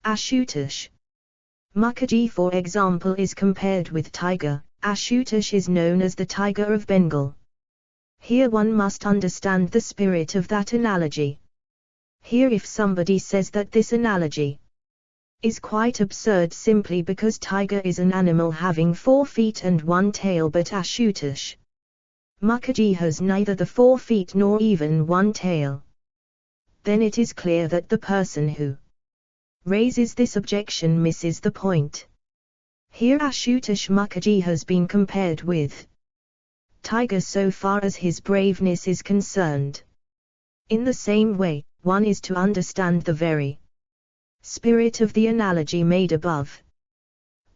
Ashutosh Mukherjee, for example, is compared with tiger. Ashutosh is known as the tiger of Bengal. Here one must understand the spirit of that analogy. Here if somebody says that this analogy is quite absurd simply because tiger is an animal having 4 feet and 1 tail, but Ashutosh Mukherjee has neither the 4 feet nor even 1 tail, then it is clear that the person who raises this objection misses the point. Here Ashutosh Mukherjee has been compared with tiger so far as his braveness is concerned. In the same way, one is to understand the very spirit of the analogy made above.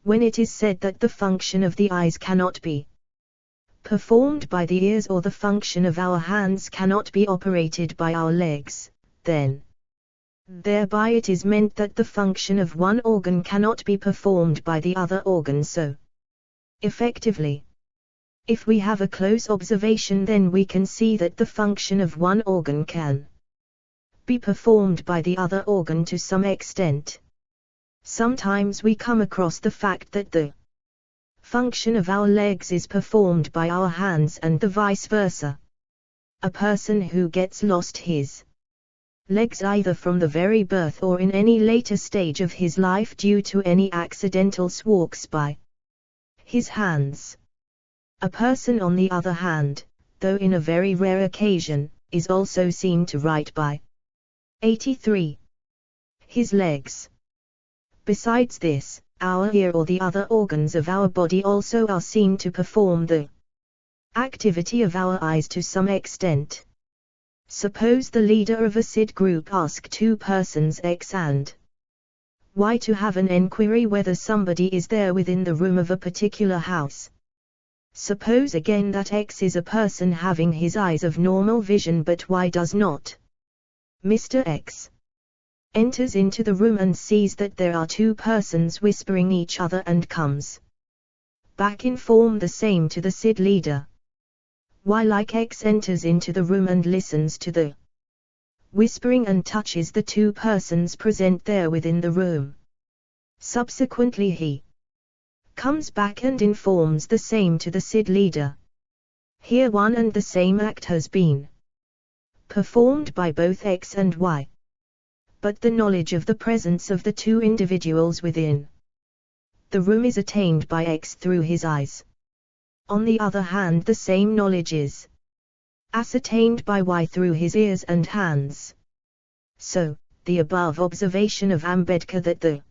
When it is said that the function of the eyes cannot be performed by the ears, or the function of our hands cannot be operated by our legs, then thereby it is meant that the function of one organ cannot be performed by the other organ so effectively. If we have a close observation, then we can see that the function of one organ can be performed by the other organ to some extent. Sometimes we come across the fact that the function of our legs is performed by our hands and the vice versa. A person who gets lost his legs either from the very birth or in any later stage of his life due to any accidental walks by his hands. A person on the other hand, though in a very rare occasion, is also seen to write by 83. His legs. Besides this, our ear or the other organs of our body also are seen to perform the activity of our eyes to some extent. Suppose the leader of a SID group ask two persons X and Y to have an enquiry whether somebody is there within the room of a particular house. Suppose again that X is a person having his eyes of normal vision but Y does not. Mr. X enters into the room and sees that there are two persons whispering each other and comes back inform the same to the SID leader. Y like X enters into the room and listens to the whispering and touches the two persons present there within the room. Subsequently he comes back and informs the same to the SID leader. Here one and the same act has been performed by both X and Y. But the knowledge of the presence of the two individuals within the room is attained by X through his eyes. On the other hand, the same knowledge is ascertained by Y through his ears and hands. So, the above observation of Ambedkar that the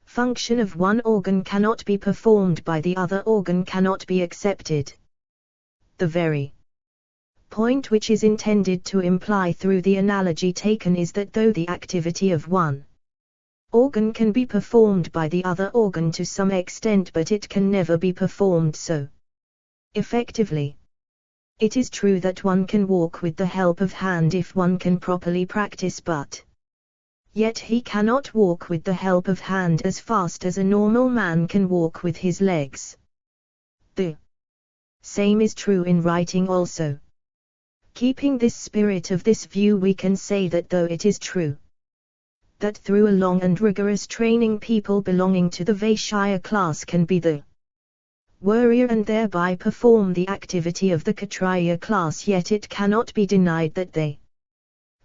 function of one organ cannot be performed by the other organ cannot be accepted. The very point which is intended to imply through the analogy taken is that though the activity of one organ can be performed by the other organ to some extent, but it can never be performed so effectively. It is true that one can walk with the help of hand if one can properly practice, but yet he cannot walk with the help of hand as fast as a normal man can walk with his legs. The same is true in writing also. Keeping this spirit of this view, we can say that though it is true that through a long and rigorous training people belonging to the Vaishya class can be the warrior and thereby perform the activity of the Kshatriya class, yet it cannot be denied that they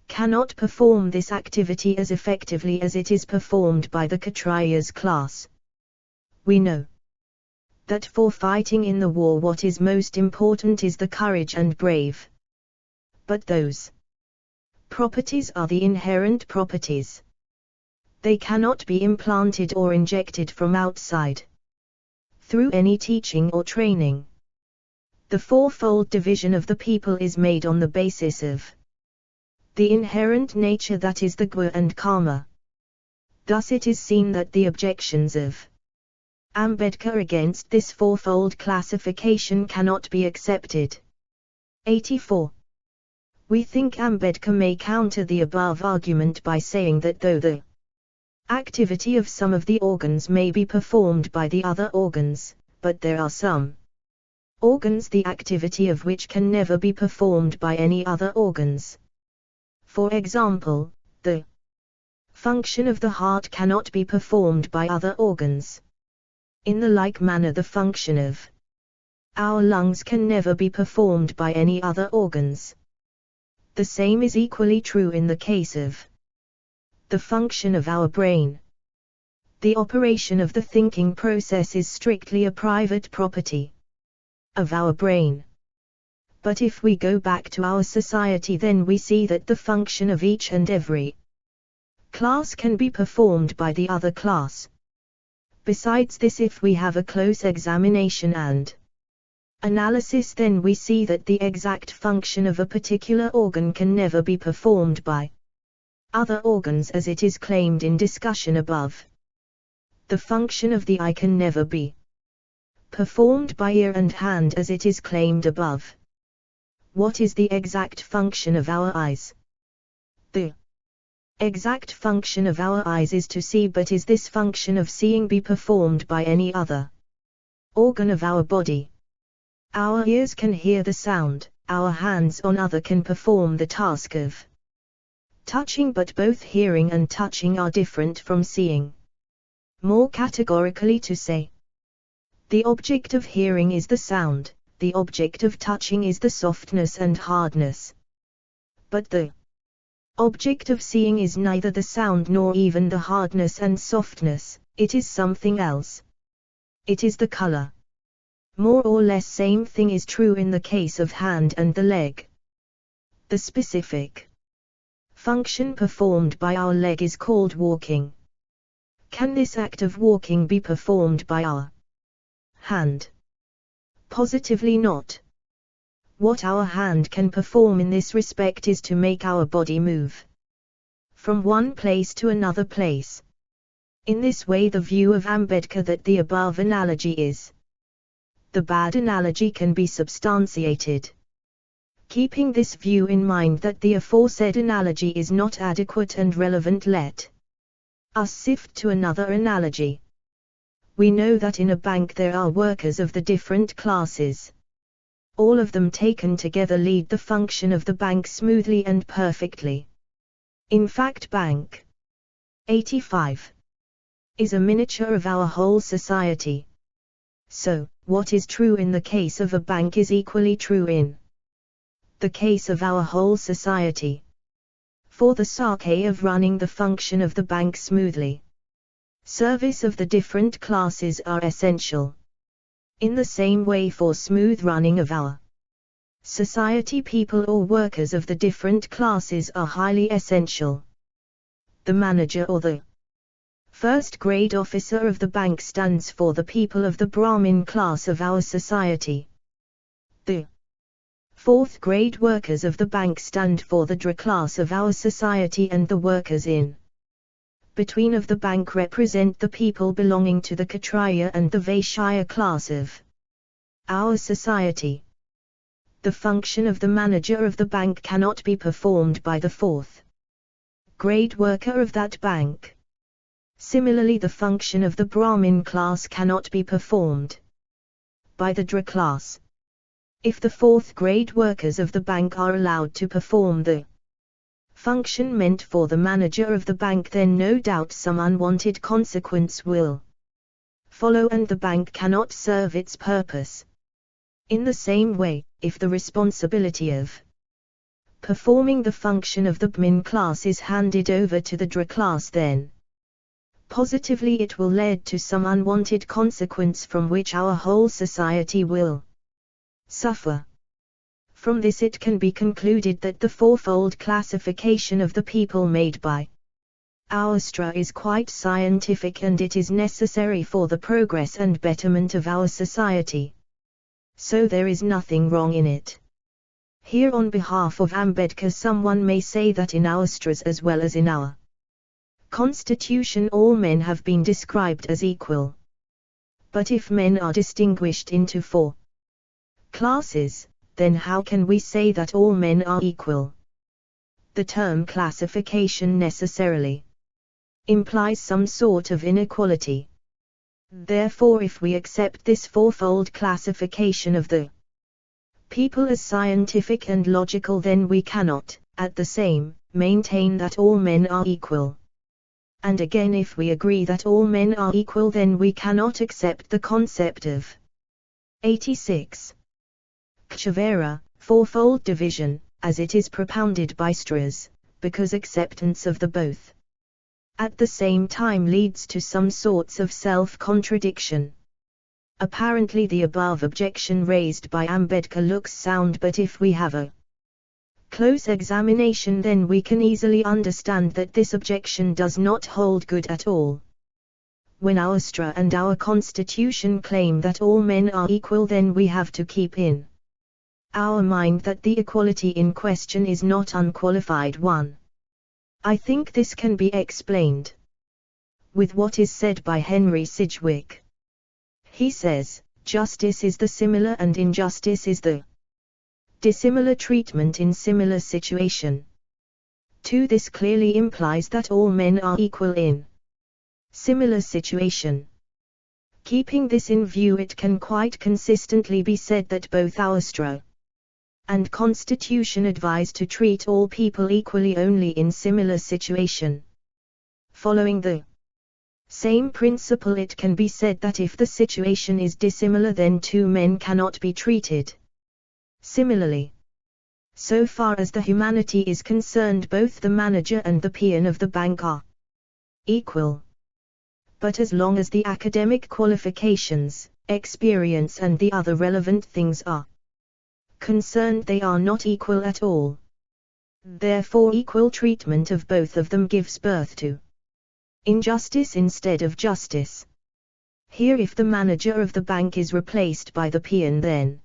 cannot perform this activity as effectively as it is performed by the Kshatriyas class. We know that for fighting in the war what is most important is the courage and brave. But those properties are the inherent properties. They cannot be implanted or injected from outside through any teaching or training. The fourfold division of the people is made on the basis of the inherent nature, that is the guna and karma. Thus it is seen that the objections of Ambedkar against this fourfold classification cannot be accepted. 84. We think Ambedkar may counter the above argument by saying that though the activity of some of the organs may be performed by the other organs, but there are some organs the activity of which can never be performed by any other organs. For example, the function of the heart cannot be performed by other organs. In the like manner, the function of our lungs can never be performed by any other organs. The same is equally true in the case of the function of our brain. The operation of the thinking process is strictly a private property of our brain. But if we go back to our society, then we see that the function of each and every class can be performed by the other class. Besides this, if we have a close examination and analysis, then we see that the exact function of a particular organ can never be performed by other organs, as it is claimed in discussion above. The function of the eye can never be performed by ear and hand, as it is claimed above. What is the exact function of our eyes? The exact function of our eyes is to see, but is this function of seeing be performed by any other organ of our body? Our ears can hear the sound, our hands on other can perform the task of touching, but both hearing and touching are different from seeing. More categorically to say, the object of hearing is the sound, the object of touching is the softness and hardness. But the Object of seeing is neither the sound nor even the hardness and softness, it is something else. It is the color. More or less same thing is true in the case of hand and the leg. The specific function performed by our leg is called walking. Can this act of walking be performed by our hand? Positively not. What our hand can perform in this respect is to make our body move from one place to another place. In this way, the view of Ambedkar that the above analogy is the bad analogy can be substantiated. Keeping this view in mind that the aforesaid analogy is not adequate and relevant, let us sift to another analogy. We know that in a bank there are workers of the different classes. All of them taken together lead the function of the bank smoothly and perfectly. In fact, Bank 85 is a miniature of our whole society. So, what is true in the case of a bank is equally true in the case of our whole society. For the sake of running the function of the bank smoothly, service of the different classes are essential. In the same way, for smooth running of our society, people or workers of the different classes are highly essential. The manager or the first grade officer of the bank stands for the people of the Brahmin class of our society. The fourth grade workers of the bank stand for the Dra class of our society, and the workers in between of the bank represent the people belonging to the Kshatriya and the Vaishya class of our society. The function of the manager of the bank cannot be performed by the fourth grade worker of that bank. Similarly, the function of the Brahmin class cannot be performed by the Dra class. If the fourth grade workers of the bank are allowed to perform the function meant for the manager of the bank, then no doubt some unwanted consequence will follow and the bank cannot serve its purpose. In the same way, if the responsibility of performing the function of the Brahmin class is handed over to the Dra class, then positively it will lead to some unwanted consequence from which our whole society will suffer. From this it can be concluded that the fourfold classification of the people made by our Shastra is quite scientific, and it is necessary for the progress and betterment of our society. So there is nothing wrong in it. Here, on behalf of Ambedkar, someone may say that in our Shastras as well as in our Constitution all men have been described as equal. But if men are distinguished into four classes, then how can we say that all men are equal? The term classification necessarily implies some sort of inequality. Therefore, if we accept this fourfold classification of the people as scientific and logical, then we cannot, at the same, maintain that all men are equal. And again, if we agree that all men are equal, then we cannot accept the concept of 86. Kshavera, fourfold division, as it is propounded by Stras, because acceptance of the both at the same time leads to some sorts of self-contradiction. Apparently the above objection raised by Ambedkar looks sound, but if we have a close examination, then we can easily understand that this objection does not hold good at all. When our Shastra and our Constitution claim that all men are equal, then we have to keep in our mind that the equality in question is not unqualified one. I think this can be explained with what is said by Henry Sidgwick. He says, justice is the similar and injustice is the dissimilar treatment in similar situation. 2. This clearly implies that all men are equal in similar situation. Keeping this in view, it can quite consistently be said that both our Shastra and Constitution advise to treat all people equally only in similar situation. Following the same principle, it can be said that if the situation is dissimilar, then two men cannot be treated similarly. So far as the humanity is concerned, both the manager and the peon of the bank are equal. But as long as the academic qualifications, experience and the other relevant things are concerned, they are not equal at all. Therefore, equal treatment of both of them gives birth to injustice instead of justice. Here, if the manager of the bank is replaced by the peon, then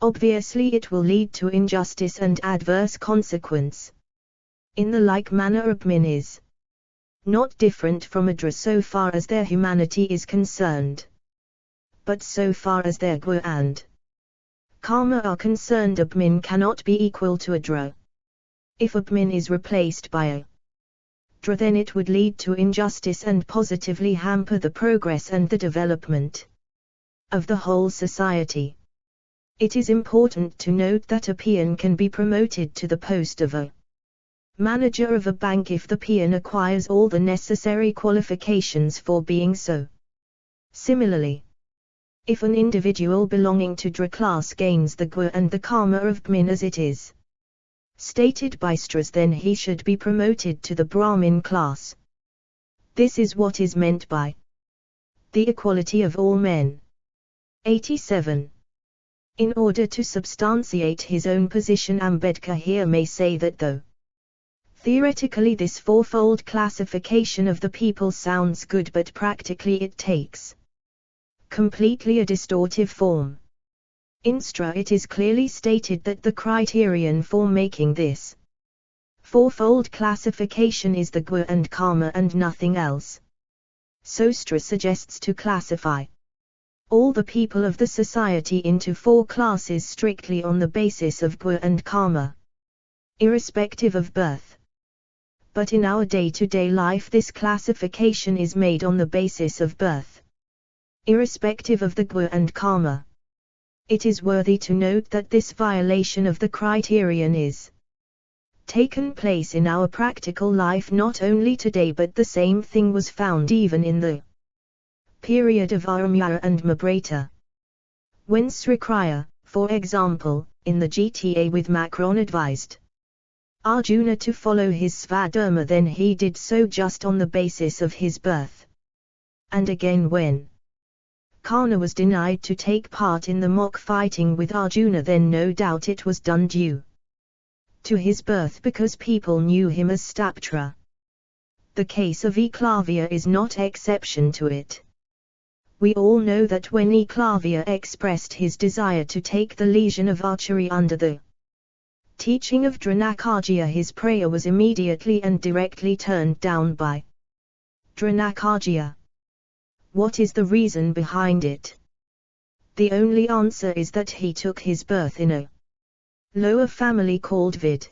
obviously it will lead to injustice and adverse consequence. In the like manner, a bmin is not different from a dra so far as their humanity is concerned. But so far as their gua and karma are concerned, a bmin cannot be equal to a dra. If a bmin is replaced by a dra, then it would lead to injustice and positively hamper the progress and the development of the whole society. It is important to note that a peon can be promoted to the post of a manager of a bank if the peon acquires all the necessary qualifications for being so. Similarly, if an individual belonging to dra class gains the gua and the karma of bmin as it is stated by stras, then he should be promoted to the Brahmin class. This is what is meant by the equality of all men. 87. In order to substantiate his own position, Ambedkar here may say that though theoretically this fourfold classification of the people sounds good, but practically it takes completely a distortive form. In Stra it is clearly stated that the criterion for making this fourfold classification is the gua and karma and nothing else. So Stra suggests to classify all the people of the society into four classes strictly on the basis of gua and karma, irrespective of birth. But in our day-to-day life this classification is made on the basis of birth, irrespective of the gua and karma. It is worthy to note that this violation of the criterion is taken place in our practical life not only today, but the same thing was found even in the period of Aramyara and Mahabharata. When Sri Kriya, for example, in the Gita with Macron advised Arjuna to follow his Svadharma, then he did so just on the basis of his birth. And again when Karna was denied to take part in the mock fighting with Arjuna, then no doubt it was done due to his birth because people knew him as Staptra. The case of Eklavya is not exception to it. We all know that when Eklavya expressed his desire to take the legion of archery under the teaching of Dronacharya, his prayer was immediately and directly turned down by Dronacharya. What is the reason behind it? The only answer is that he took his birth in a lower family called Vid.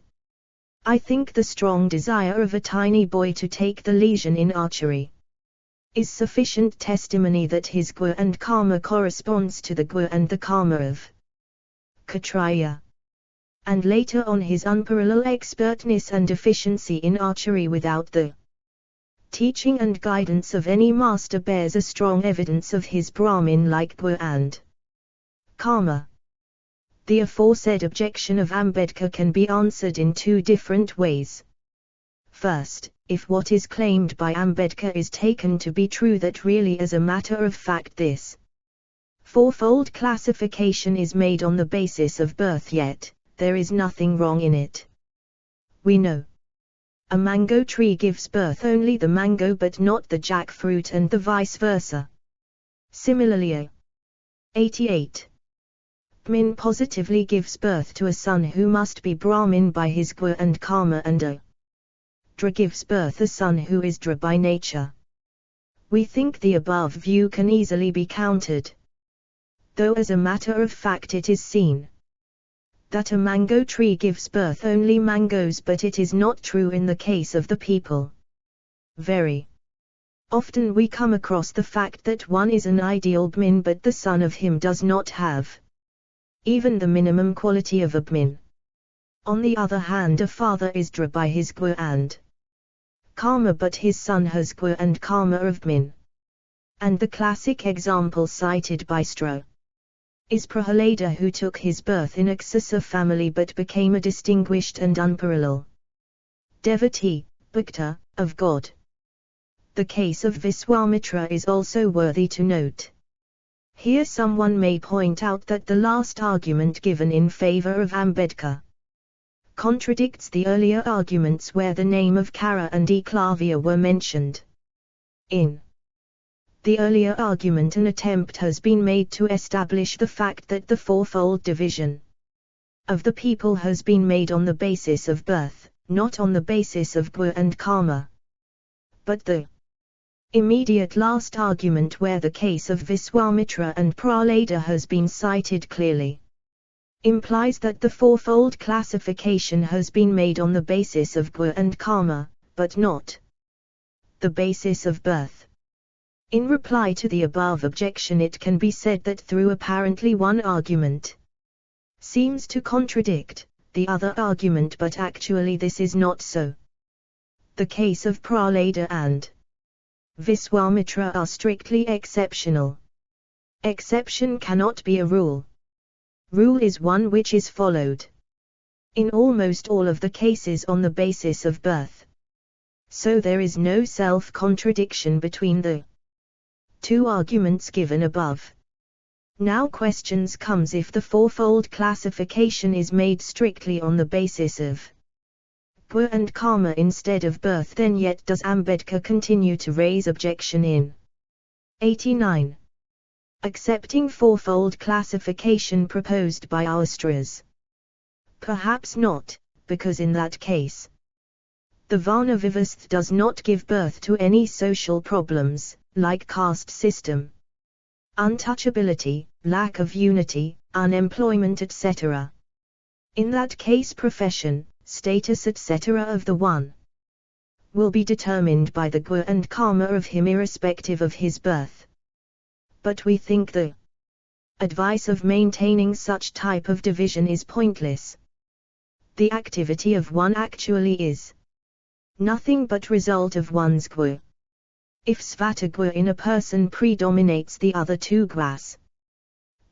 I think the strong desire of a tiny boy to take the legion in archery is sufficient testimony that his gua and karma corresponds to the gua and the karma of Kshatriya. And later on his unparalleled expertness and efficiency in archery without the teaching and guidance of any master bears a strong evidence of his Brahmin-like gua and karma. The aforesaid objection of Ambedkar can be answered in two different ways. First, if what is claimed by Ambedkar is taken to be true, that really as a matter of fact this fourfold classification is made on the basis of birth, yet there is nothing wrong in it. We know a mango tree gives birth only the mango but not the jackfruit, and the vice versa. Similarly, 88. Bmin positively gives birth to a son who must be Brahmin by his gua and karma, and a Dra gives birth a son who is Dra by nature. We think the above view can easily be countered, though as a matter of fact it is seen that a mango tree gives birth only mangoes, but it is not true in the case of the people. Very often we come across the fact that one is an ideal bmin but the son of him does not have even the minimum quality of a bmin. On the other hand, a father is Dra by his gua and karma, but his son has gua and karma of bmin. And the classic example cited by Stra is Prahalada, who took his birth in Aksasa family but became a distinguished and unparalleled devotee, bhakta, of God. The case of Viswamitra is also worthy to note. Here someone may point out that the last argument given in favor of Ambedkar contradicts the earlier arguments where the name of Kara and Eklavya were mentioned. In the earlier argument, an attempt has been made to establish the fact that the fourfold division of the people has been made on the basis of birth, not on the basis of guna and karma. But the immediate last argument, where the case of Viswamitra and Prahalada has been cited clearly, implies that the fourfold classification has been made on the basis of guna and karma, but not the basis of birth. In reply to the above objection, it can be said that through apparently one argument seems to contradict the other argument, but actually this is not so. The case of Prahalada and Viswamitra are strictly exceptional. Exception cannot be a rule. Rule is one which is followed in almost all of the cases on the basis of birth. So there is no self-contradiction between the two arguments given above. Now questions comes: if the fourfold classification is made strictly on the basis of guna and karma instead of birth, then yet does Ambedkar continue to raise objection in 89, accepting fourfold classification proposed by Austras? Perhaps not, because in that case the Varna Vivastha does not give birth to any social problems, like caste system, untouchability, lack of unity, unemployment, etc. In that case profession, status, etc. of the one will be determined by the guna and karma of him irrespective of his birth. But we think the advice of maintaining such type of division is pointless. The activity of one actually is nothing but result of one's guna. If svataguna in a person predominates the other two gunas,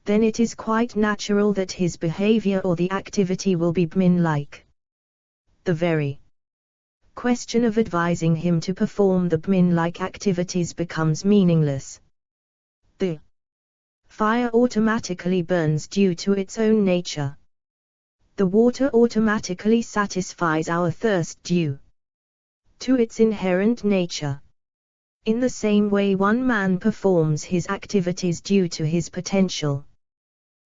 then it is quite natural that his behavior or the activity will be Brahmin-like. The very question of advising him to perform the Brahmin-like activities becomes meaningless. The fire automatically burns due to its own nature. The water automatically satisfies our thirst due to its inherent nature. In the same way, one man performs his activities due to his potential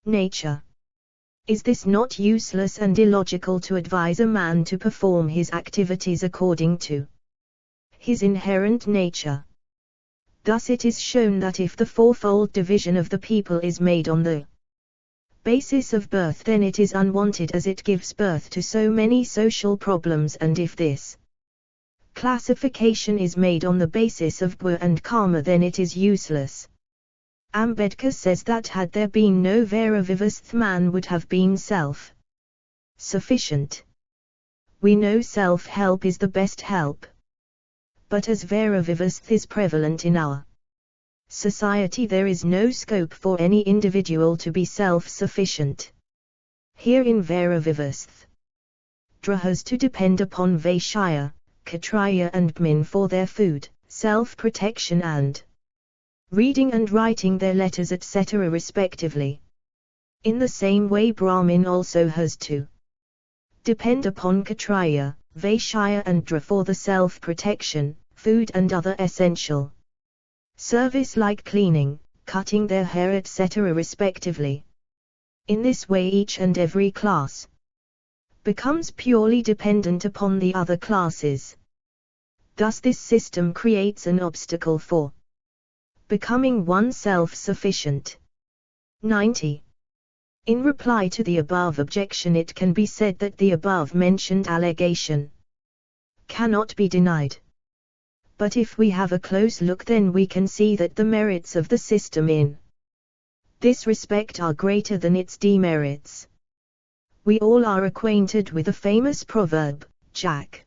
nature. Is this not useless and illogical to advise a man to perform his activities according to his inherent nature? Thus it is shown that if the fourfold division of the people is made on the basis of birth, then it is unwanted, as it gives birth to so many social problems, and if this classification is made on the basis of guna and karma, then it is useless. Ambedkar says that had there been no Vara Vivastha, man would have been self-sufficient. We know self-help is the best help. But as Vara Vivastha is prevalent in our society, there is no scope for any individual to be self-sufficient. Here in Vara Vivastha, Dra has to depend upon Vaishya, Kshatriya and Brahmin for their food, self-protection and reading and writing their letters, etc. respectively. In the same way, Brahmin also has to depend upon Kshatriya, Vaishya and Dra for the self-protection, food and other essential service like cleaning, cutting their hair, etc. respectively. In this way each and every class becomes purely dependent upon the other classes. Thus this system creates an obstacle for becoming one self-sufficient. 90. In reply to the above objection, it can be said that the above mentioned allegation cannot be denied. But if we have a close look, then we can see that the merits of the system in this respect are greater than its demerits. We all are acquainted with the famous proverb, Jack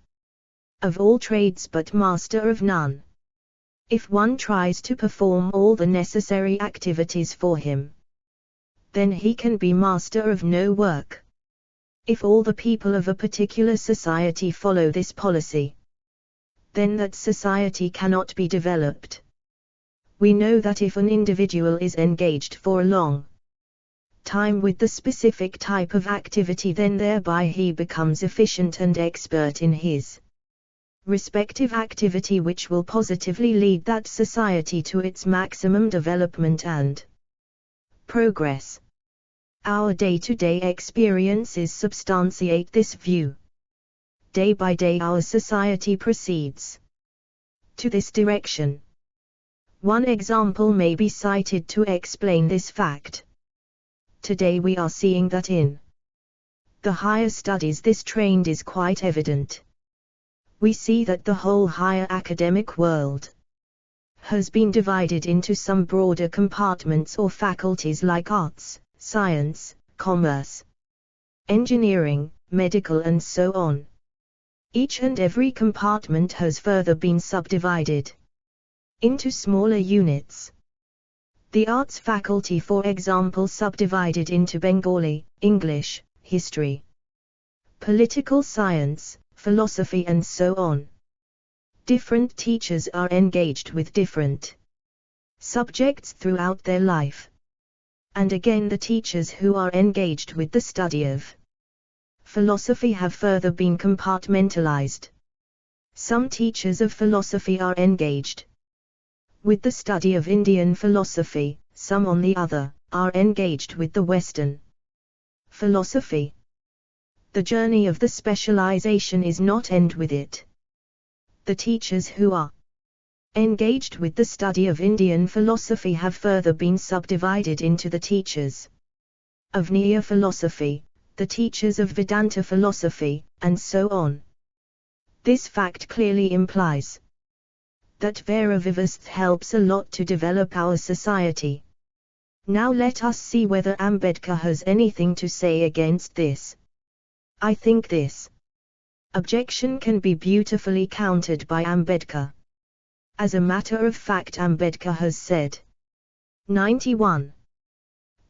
of all trades but master of none. If one tries to perform all the necessary activities for him, then he can be master of no work. If all the people of a particular society follow this policy, then that society cannot be developed. We know that if an individual is engaged for a long time with the specific type of activity, then thereby he becomes efficient and expert in his respective activity, which will positively lead that society to its maximum development and progress. Our day-to-day experiences substantiate this view. Day by day our society proceeds to this direction. One example may be cited to explain this fact. Today we are seeing that in the higher studies this trend is quite evident. We see that the whole higher academic world has been divided into some broader compartments or faculties like arts, science, commerce, engineering, medical and so on. Each and every compartment has further been subdivided into smaller units. The arts faculty, for example, subdivided into Bengali, English, history, political science, philosophy and so on. Different teachers are engaged with different subjects throughout their life. And again the teachers who are engaged with the study of philosophy have further been compartmentalized. Some teachers of philosophy are engaged with the study of Indian philosophy, some on the other, are engaged with the Western philosophy. The journey of the specialization is not end with it. The teachers who are engaged with the study of Indian philosophy have further been subdivided into the teachers of Nyaya philosophy, the teachers of Vedanta philosophy, and so on. This fact clearly implies that Vera Vivasth helps a lot to develop our society. Now let us see whether Ambedkar has anything to say against this. I think this objection can be beautifully countered by Ambedkar. As a matter of fact, Ambedkar has said, 91.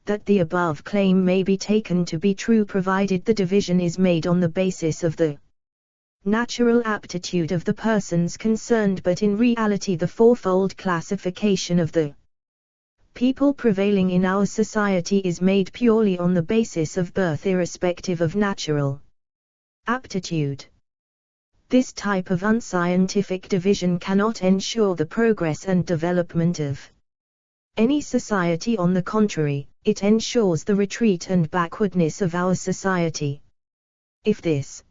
That the above claim may be taken to be true provided the division is made on the basis of the natural aptitude of the persons concerned, but in reality the fourfold classification of the people prevailing in our society is made purely on the basis of birth irrespective of natural aptitude. This type of unscientific division cannot ensure the progress and development of any society. On the contrary, it ensures the retreat and backwardness of our society. If this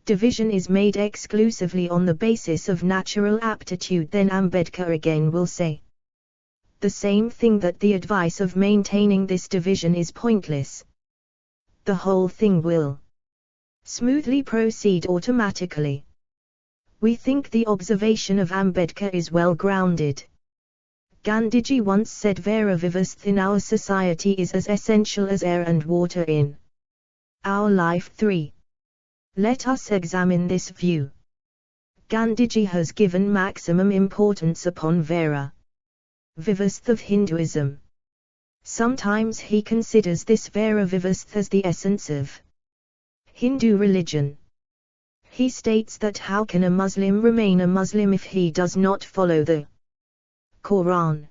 division is made exclusively on the basis of natural aptitude, then Ambedkar again will say the same thing, that the advice of maintaining this division is pointless. The whole thing will smoothly proceed automatically. We think the observation of Ambedkar is well grounded. Gandhiji once said Vera Vivasth in our society is as essential as air and water in our life. 3. Let us examine this view. Gandhiji has given maximum importance upon Vera Vivasth of Hinduism. Sometimes he considers this Vera Vivasth as the essence of Hindu religion. He states that how can a Muslim remain a Muslim if he does not follow the Quran?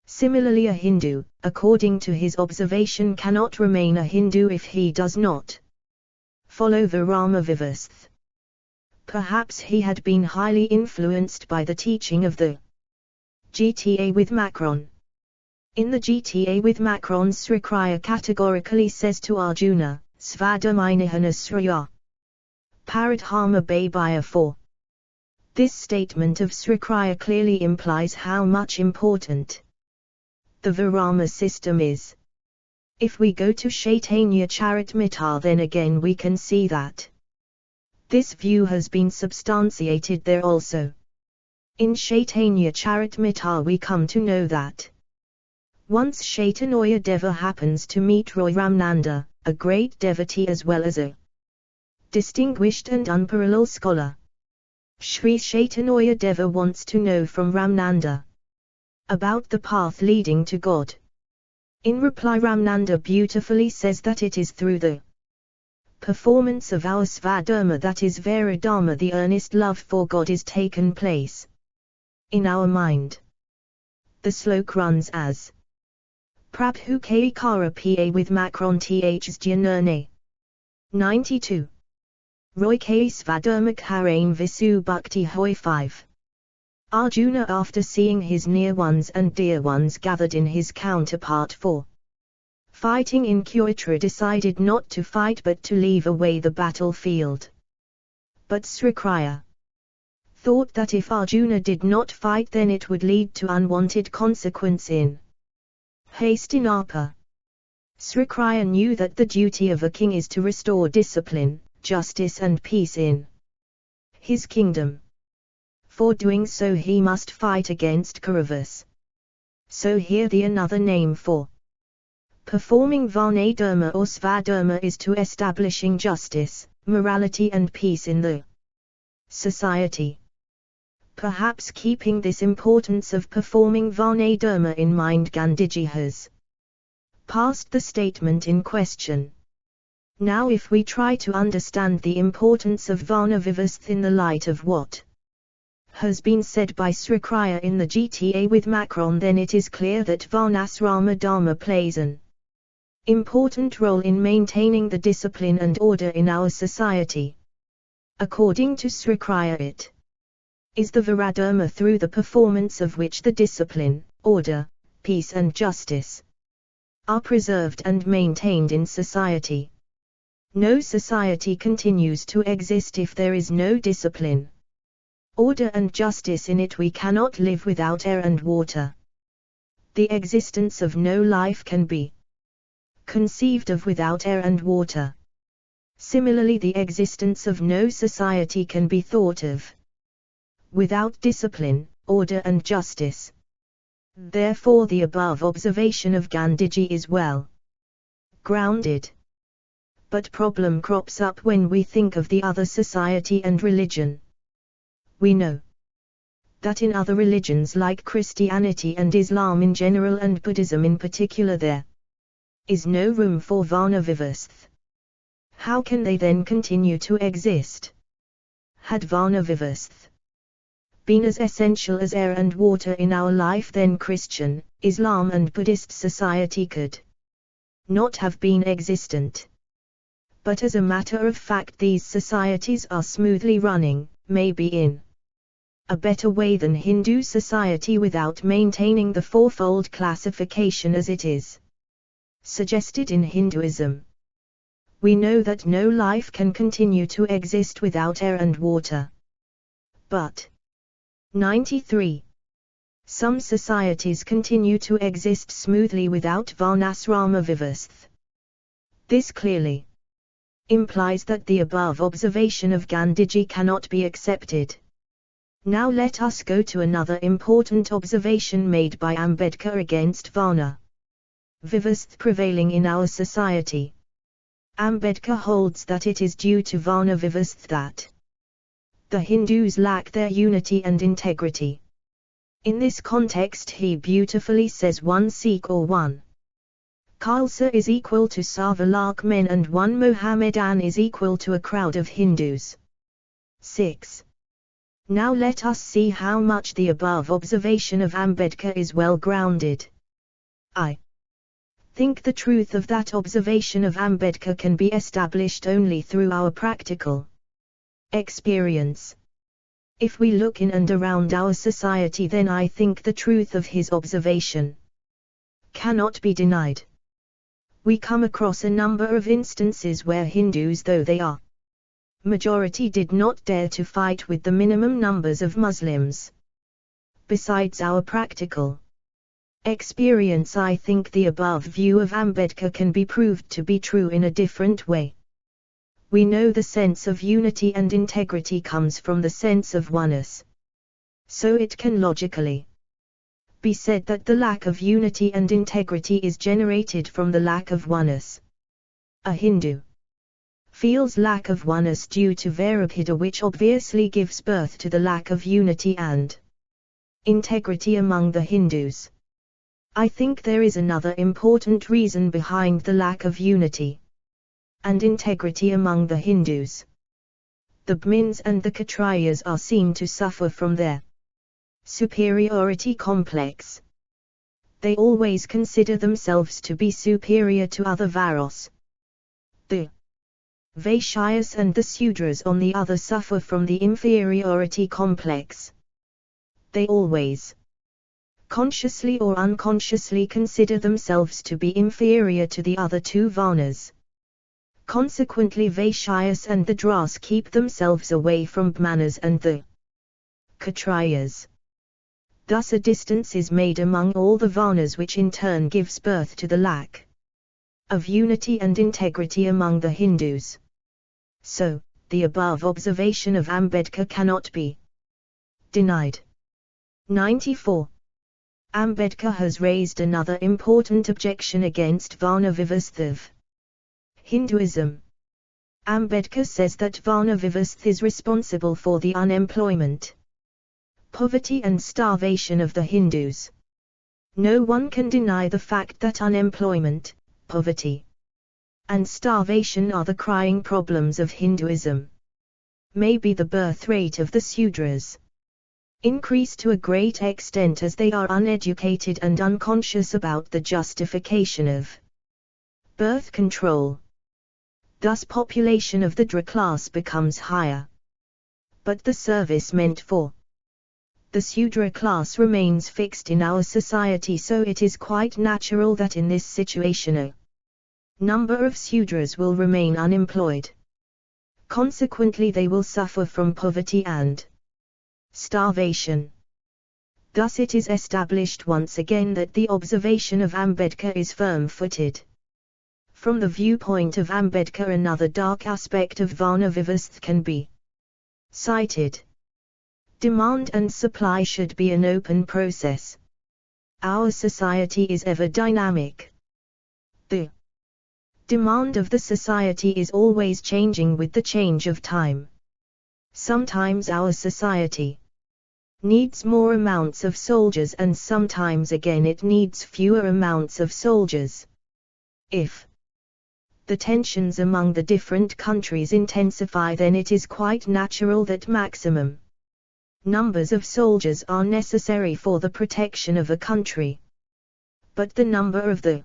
Similarly, a Hindu, according to his observation, cannot remain a Hindu if he does not follow the Rama Vivasth. Perhaps he had been highly influenced by the teaching of the GTA with Macron. In the GTA with Macron, Sri Kriya categorically says to Arjuna, Svadaminahana Sriya Paradharma Babaya 4. This statement of Sri Kriya clearly implies how much important the Virama system is. If we go to Chaitanya Charitamrita, then again we can see that this view has been substantiated there also. In Chaitanya Charitamrita we come to know that once Chaitanya Deva happens to meet Roy Ramnanda, a great devotee as well as a distinguished and unparalleled scholar. Sri Chaitanya Deva wants to know from Ramnanda about the path leading to God. In reply, Ramnanda beautifully says that it is through the performance of our svadharma, that is Varadharma, the earnest love for God is taken place in our mind. The slok runs as Prabhu ke kara pa with Macron ths janurne. 92. Roy ke svadharmak harain visu bhakti hoi 5. Arjuna, after seeing his near ones and dear ones gathered in his counterpart for fighting in Kurukshetra, decided not to fight but to leave away the battlefield. But Srikrishna thought that if Arjuna did not fight, then it would lead to unwanted consequence in Hastinapa. Srikrishna knew that the duty of a king is to restore discipline, justice and peace in his kingdom. For doing so he must fight against Kauravas. So here the another name for performing Varnadharma or Svadharma is to establishing justice, morality and peace in the society. Perhaps keeping this importance of performing Varnadharma in mind, Gandhiji has passed the statement in question. Now if we try to understand the importance of Varna Vivastha in the light of what has been said by Srikrishna in the Gita with Macron, then it is clear that Varnasrama Dharma plays an important role in maintaining the discipline and order in our society. According to Srikrishna, it is the Varadharma through the performance of which the discipline, order, peace and justice are preserved and maintained in society. No society continues to exist if there is no discipline, order and justice in it. We cannot live without air and water. The existence of no life can be conceived of without air and water. Similarly, the existence of no society can be thought of without discipline, order and justice. Therefore the above observation of Gandhiji is well grounded. But problem crops up when we think of the other society and religion. We know that in other religions like Christianity and Islam in general and Buddhism in particular, there is no room for Varna Vivastha. How can they then continue to exist? Had Varna Vivastha been as essential as air and water in our life, then Christian, Islam and Buddhist society could not have been existent. But as a matter of fact these societies are smoothly running, maybe in a better way than Hindu society, without maintaining the fourfold classification as it is suggested in Hinduism. We know that no life can continue to exist without air and water. But 93. Some societies continue to exist smoothly without Varnasrama Vivastha. This clearly implies that the above observation of Gandhiji cannot be accepted. Now let us go to another important observation made by Ambedkar against Varna Vivastha prevailing in our society. Ambedkar holds that it is due to Varna Vivastha that the Hindus lack their unity and integrity. In this context he beautifully says 1 Sikh or 1 Khalsa is equal to Sava lakh men and 1 Mohammedan is equal to a crowd of Hindus. 6. Now let us see how much the above observation of Ambedkar is well grounded. I think the truth of that observation of Ambedkar can be established only through our practical experience. If we look in and around our society, then I think the truth of his observation cannot be denied. We come across a number of instances where Hindus, though they are majority, did not dare to fight with the minimum numbers of Muslims. Besides our practical experience, I think the above view of Ambedkar can be proved to be true in a different way. We know the sense of unity and integrity comes from the sense of oneness. So it can logically be said that the lack of unity and integrity is generated from the lack of oneness. A Hindu feels lack of oneness due to Vairabhida, which obviously gives birth to the lack of unity and integrity among the Hindus. I think there is another important reason behind the lack of unity and integrity among the Hindus. The Brahmins and the Kshatriyas are seen to suffer from their superiority complex. They always consider themselves to be superior to other Varnas. The Vaishyas and the Sudras on the other suffer from the inferiority complex. They always, consciously or unconsciously, consider themselves to be inferior to the other two Varnas. Consequently, Vaishyas and the Dras keep themselves away from Brahmanas and the Kshatriyas. Thus a distance is made among all the Varnas, which in turn gives birth to the lack of unity and integrity among the Hindus. So, the above observation of Ambedkar cannot be denied. 94. Ambedkar has raised another important objection against Varna Vivastha of Hinduism. Ambedkar says that Varna Vivastha is responsible for the unemployment, poverty and starvation of the Hindus. No one can deny the fact that unemployment, poverty, and starvation are the crying problems of Hinduism. Maybe the birth rate of the Sudras increase to a great extent as they are uneducated and unconscious about the justification of birth control. Thus population of the Dra class becomes higher. But the service meant for the Sudra class remains fixed in our society, so it is quite natural that in this situation a number of Sudras will remain unemployed. Consequently, they will suffer from poverty and starvation. Thus it is established once again that the observation of Ambedkar is firm-footed. From the viewpoint of Ambedkar, another dark aspect of Varna Vivastha can be cited. Demand and supply should be an open process. Our society is ever dynamic. The demand of the society is always changing with the change of time. Sometimes our society needs more amounts of soldiers, and sometimes again it needs fewer amounts of soldiers. If the tensions among the different countries intensify, then it is quite natural that maximum numbers of soldiers are necessary for the protection of a country. But the number of the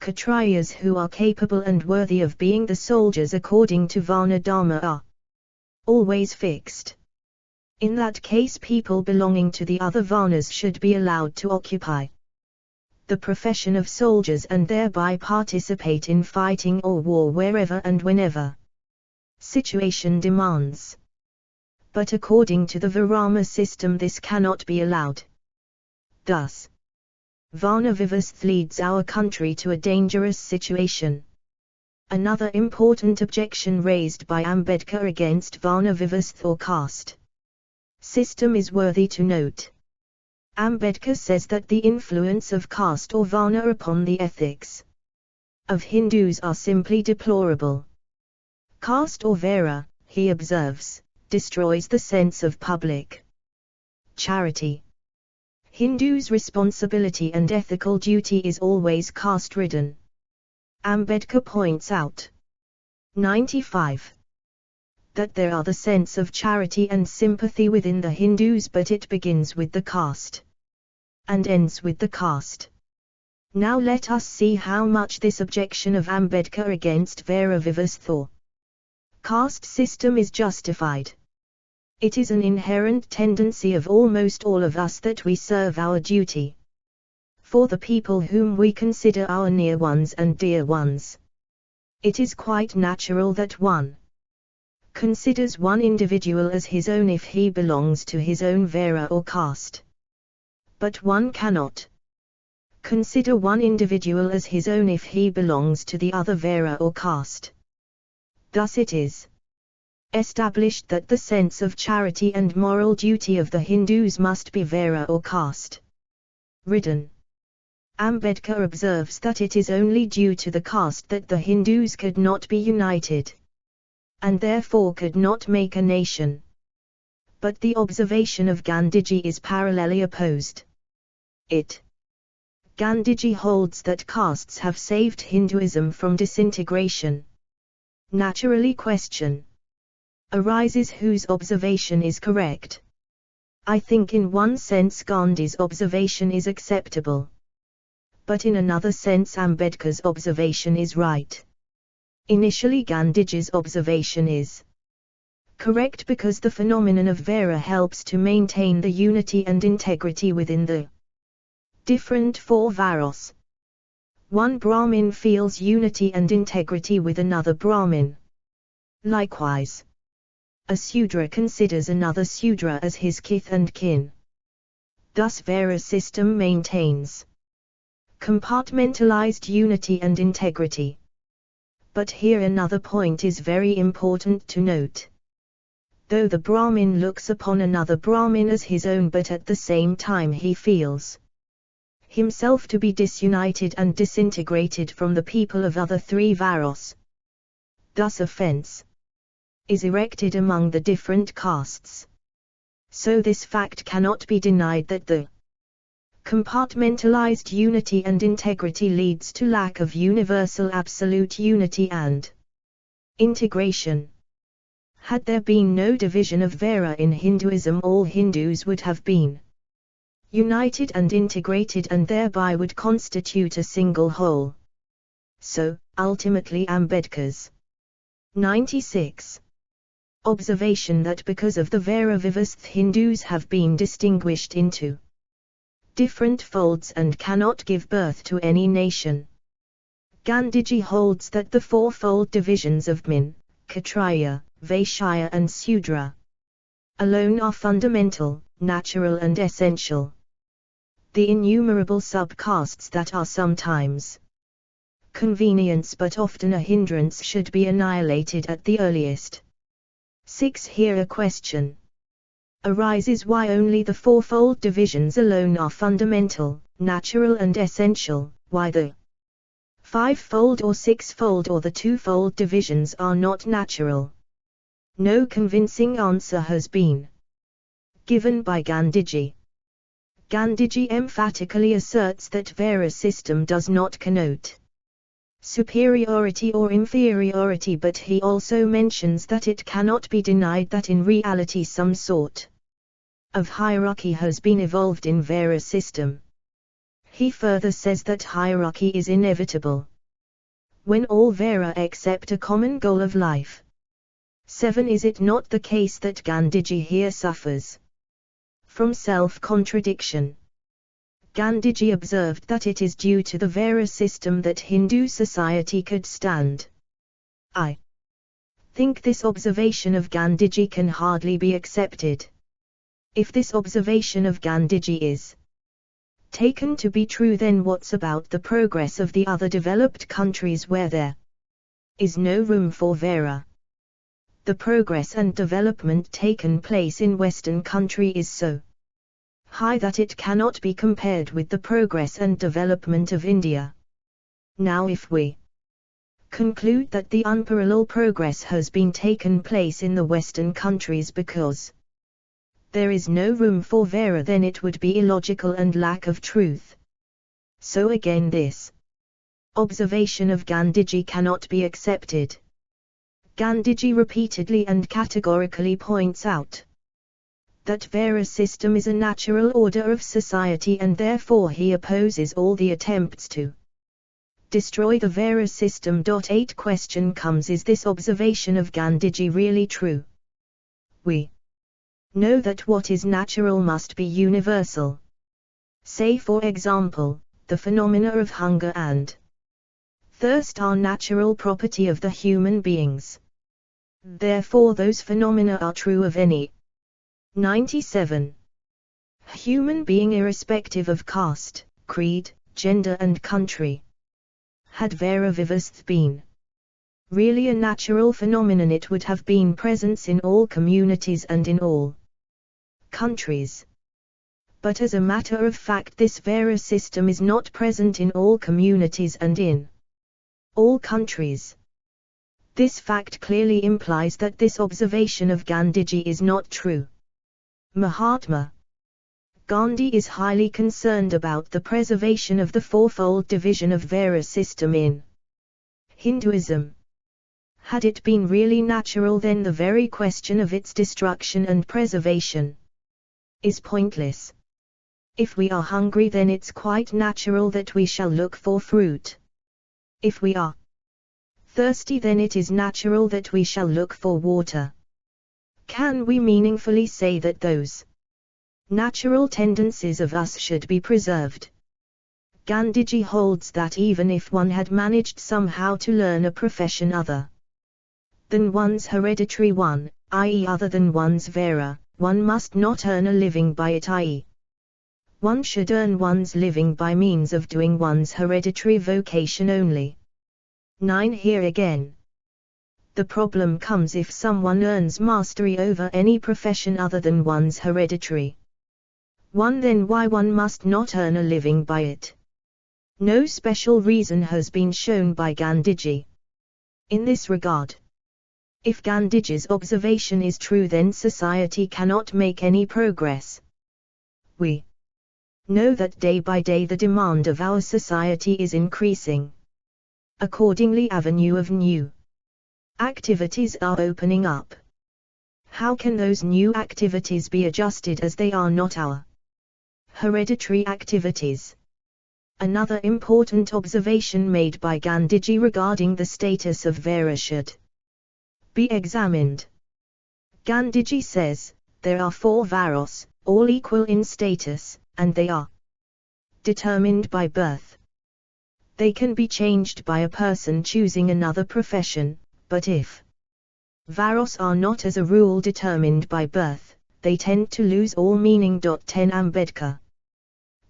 Kshatriyas who are capable and worthy of being the soldiers according to Varna Dharma are always fixed. In that case, people belonging to the other Varnas should be allowed to occupy the profession of soldiers and thereby participate in fighting or war wherever and whenever situation demands. But according to the Varama system, this cannot be allowed. Thus, Varna Vivastha leads our country to a dangerous situation. Another important objection raised by Ambedkar against Varna Vivastha or caste system is worthy to note. Ambedkar says that the influence of caste or Varna upon the ethics of Hindus are simply deplorable. Caste or Vara, he observes, destroys the sense of public charity. Hindus' responsibility and ethical duty is always caste-ridden. Ambedkar points out 95. That there are the sense of charity and sympathy within the Hindus, but it begins with the caste and ends with the caste. Now let us see how much this objection of Ambedkar against Vara Vivastha caste system is justified. It is an inherent tendency of almost all of us that we serve our duty for the people whom we consider our near ones and dear ones. It is quite natural that one considers one individual as his own if he belongs to his own Vara or caste. But one cannot consider one individual as his own if he belongs to the other Vara or caste. Thus it is established that the sense of charity and moral duty of the Hindus must be Vara or caste ridden. Ambedkar observes that it is only due to the caste that the Hindus could not be united, and therefore could not make a nation. But the observation of Gandhiji is parallelly opposed. It Gandhiji holds that castes have saved Hinduism from disintegration. Naturally, question arises whose observation is correct. I think in one sense Gandhi's observation is acceptable. But in another sense Ambedkar's observation is right. Initially Gandhiji's observation is correct because the phenomenon of Vera helps to maintain the unity and integrity within the different four Varos. One Brahmin feels unity and integrity with another Brahmin. Likewise, a Sudra considers another Sudra as his kith and kin. Thus Vera system maintains compartmentalized unity and integrity. But here another point is very important to note. Though the Brahmin looks upon another Brahmin as his own, but at the same time he feels himself to be disunited and disintegrated from the people of other three Varos. Thus a fence is erected among the different castes. So this fact cannot be denied that the compartmentalized unity and integrity leads to lack of universal absolute unity and integration. Had there been no division of Vera in Hinduism, all Hindus would have been united and integrated and thereby would constitute a single whole. So, ultimately Ambedkar's 96. observation that because of the Vera Vivasth Hindus have been distinguished into different folds and cannot give birth to any nation. Gandhiji holds that the fourfold divisions of Min, Kshatriya, Vaishya and Sudra alone are fundamental, natural and essential. The innumerable subcastes that are sometimes convenience but often a hindrance should be annihilated at the earliest. 6. Here a question arises why only the fourfold divisions alone are fundamental, natural and essential, why the fivefold or sixfold or the twofold divisions are not natural. No convincing answer has been given by Gandhiji. Gandhiji emphatically asserts that Vera system does not connote superiority or inferiority, but he also mentions that it cannot be denied that in reality some sort of hierarchy has been evolved in Vera system. He further says that hierarchy is inevitable when all Vera accept a common goal of life. 7. Is it not the case that Gandhiji here suffers from self-contradiction? Gandhiji observed that it is due to the Vera system that Hindu society could stand. I think this observation of Gandhiji can hardly be accepted. If this observation of Gandhiji is taken to be true, then what's about the progress of the other developed countries where there is no room for Vera? The progress and development taken place in Western country is so high that it cannot be compared with the progress and development of India. Now if we conclude that the unparalleled progress has been taken place in the Western countries because there is no room for Vera, then it would be illogical and lack of truth. So again this observation of Gandhiji cannot be accepted. Gandhiji repeatedly and categorically points out that Vera system is a natural order of society and therefore he opposes all the attempts to destroy the Vera system. 8. Question comes: is this observation of Gandhiji really true? We know that what is natural must be universal. Say for example, the phenomena of hunger and thirst are natural property of the human beings. Therefore those phenomena are true of any 97 human being, irrespective of caste, creed, gender and country. Had Vera Vivasth been really a natural phenomenon, it would have been present in all communities and in all countries. But as a matter of fact, this Vera system is not present in all communities and in all countries. This fact clearly implies that this observation of Gandhiji is not true. Mahatma Gandhi is highly concerned about the preservation of the fourfold division of Vera system in Hinduism. Had it been really natural, then the very question of its destruction and preservation is pointless. If we are hungry, then it's quite natural that we shall look for fruit. If we are thirsty, then it is natural that we shall look for water. Can we meaningfully say that those natural tendencies of us should be preserved? Gandhiji holds that even if one had managed somehow to learn a profession other than one's hereditary one, i.e. other than one's Vera, one must not earn a living by it, i.e. one should earn one's living by means of doing one's hereditary vocation only. 9. Here again, the problem comes if someone earns mastery over any profession other than one's hereditary one, then why one must not earn a living by it? No special reason has been shown by Gandhiji in this regard. If Gandhiji's observation is true, then society cannot make any progress. We know that day by day the demand of our society is increasing. Accordingly, avenue of new activities are opening up. How can those new activities be adjusted as they are not our hereditary activities? Another important observation made by Gandhiji regarding the status of Vera should be examined. Gandhiji says, there are 4 Varos, all equal in status, and they are determined by birth. They can be changed by a person choosing another profession, but if Varos are not as a rule determined by birth, they tend to lose all meaning. 10. Ambedkar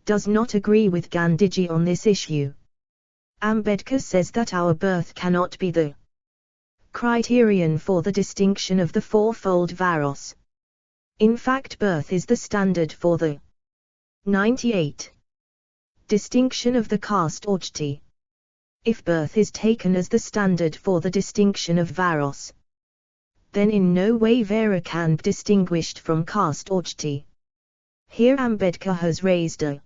does not agree with Gandhiji on this issue. Ambedkar says that our birth cannot be the criterion for the distinction of the fourfold Varos. In fact, birth is the standard for the 98 distinction of the caste or jati. If birth is taken as the standard for the distinction of Varos, then in no way Vera can be distinguished from caste or jati. Here Ambedkar has raised a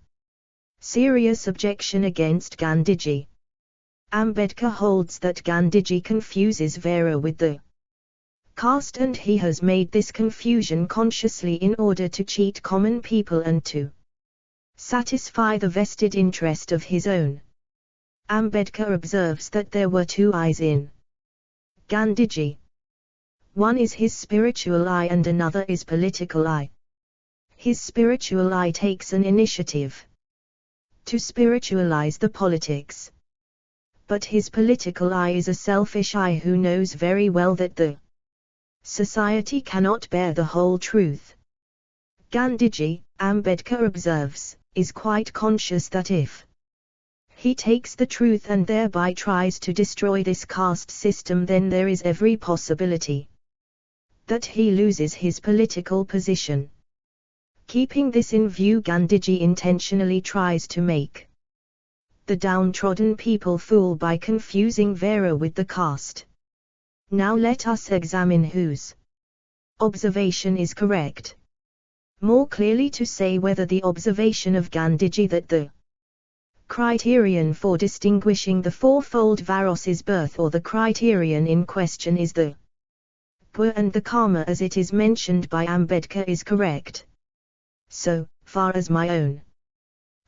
serious objection against Gandhiji. Ambedkar holds that Gandhiji confuses Vera with the caste, and he has made this confusion consciously in order to cheat common people and to satisfy the vested interest of his own. Ambedkar observes that there were 2 eyes in Gandhiji. One is his spiritual eye and another is political eye. His spiritual eye takes an initiative to spiritualize the politics. But his political eye is a selfish eye who knows very well that the society cannot bear the whole truth. Gandhiji, Ambedkar observes, is quite conscious that if he takes the truth and thereby tries to destroy this caste system, then there is every possibility that he loses his political position. Keeping this in view, Gandhiji intentionally tries to make the downtrodden people fool by confusing Vera with the caste. Now let us examine whose observation is correct. More clearly to say, whether the observation of Gandhiji that the criterion for distinguishing the fourfold Varos is birth, or the criterion in question is the Gua and the Karma as it is mentioned by Ambedkar, is correct. So far as my own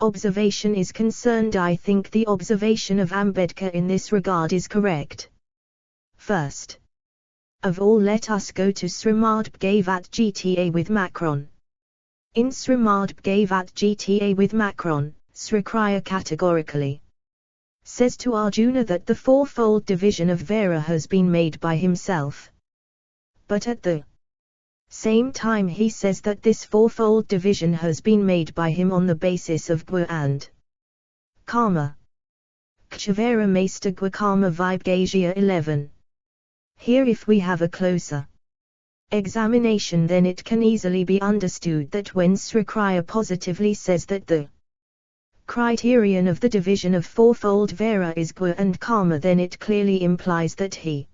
observation is concerned, I think the observation of Ambedkar in this regard is correct. First of all, let us go to Srimad Bhagavad Gita with Macron. In Srimad Bhagavad Gita with Macron, Sri Kriya categorically says to Arjuna that the fourfold division of Vera has been made by himself. But at the same time he says that this fourfold division has been made by him on the basis of Gua and Karma. Kshavera Master Gua Karma Vibhagya 11. Here if we have a closer examination, then it can easily be understood that when Sri Kriya positively says that the criterion of the division of fourfold Vera is Gua and Karma, then it clearly implies that he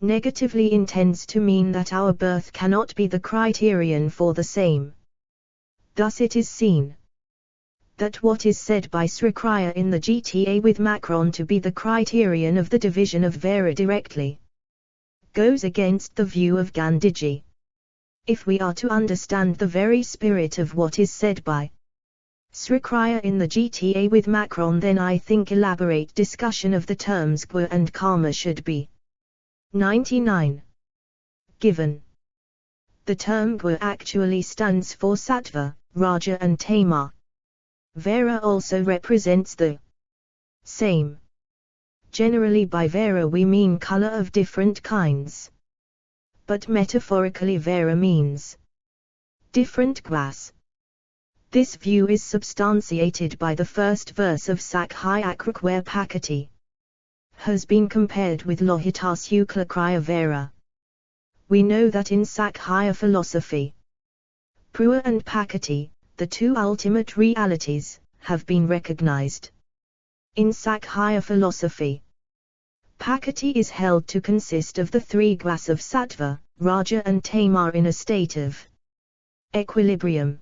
negatively intends to mean that our birth cannot be the criterion for the same. Thus it is seen that what is said by Srikraya in the Gita with Macron to be the criterion of the division of Vera directly goes against the view of Gandhiji. If we are to understand the very spirit of what is said by Srikraya in the Gita with Macron, then I think elaborate discussion of the terms Gua and Karma should be 99. Given. The term Gua actually stands for Sattva, Raja and Tama. Vera also represents the same. Generally by Vera we mean color of different kinds. But metaphorically Vera means different glass. This view is substantiated by the first verse of Sakhya where Pakati has been compared with Lohita Kriya Vera. We know that in Sakhya philosophy, Pruva and Pakati, the two ultimate realities, have been recognized. In Sakhya philosophy, Pakati is held to consist of the three gunas of Sattva, Raja and Tama in a state of equilibrium.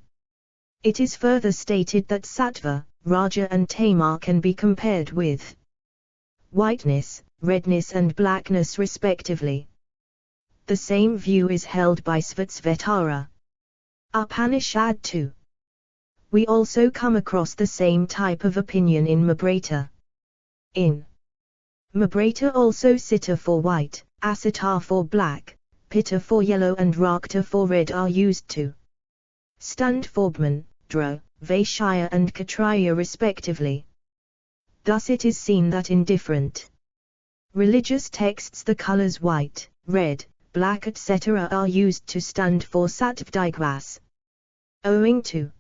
It is further stated that Sattva, Raja and Tama can be compared with whiteness, redness and blackness respectively. The same view is held by Svatsvetara Upanishad 2. We also come across the same type of opinion in Mabrata. In Mabrata also Sita for white, Asita for black, Pitta for yellow and Rakta for red are used to stand for Brahman, Dra, Vaishya and Kshatriya respectively. Thus it is seen that in different religious texts the colors white, red, black etc. are used to stand for Sattvadigunas. Owing to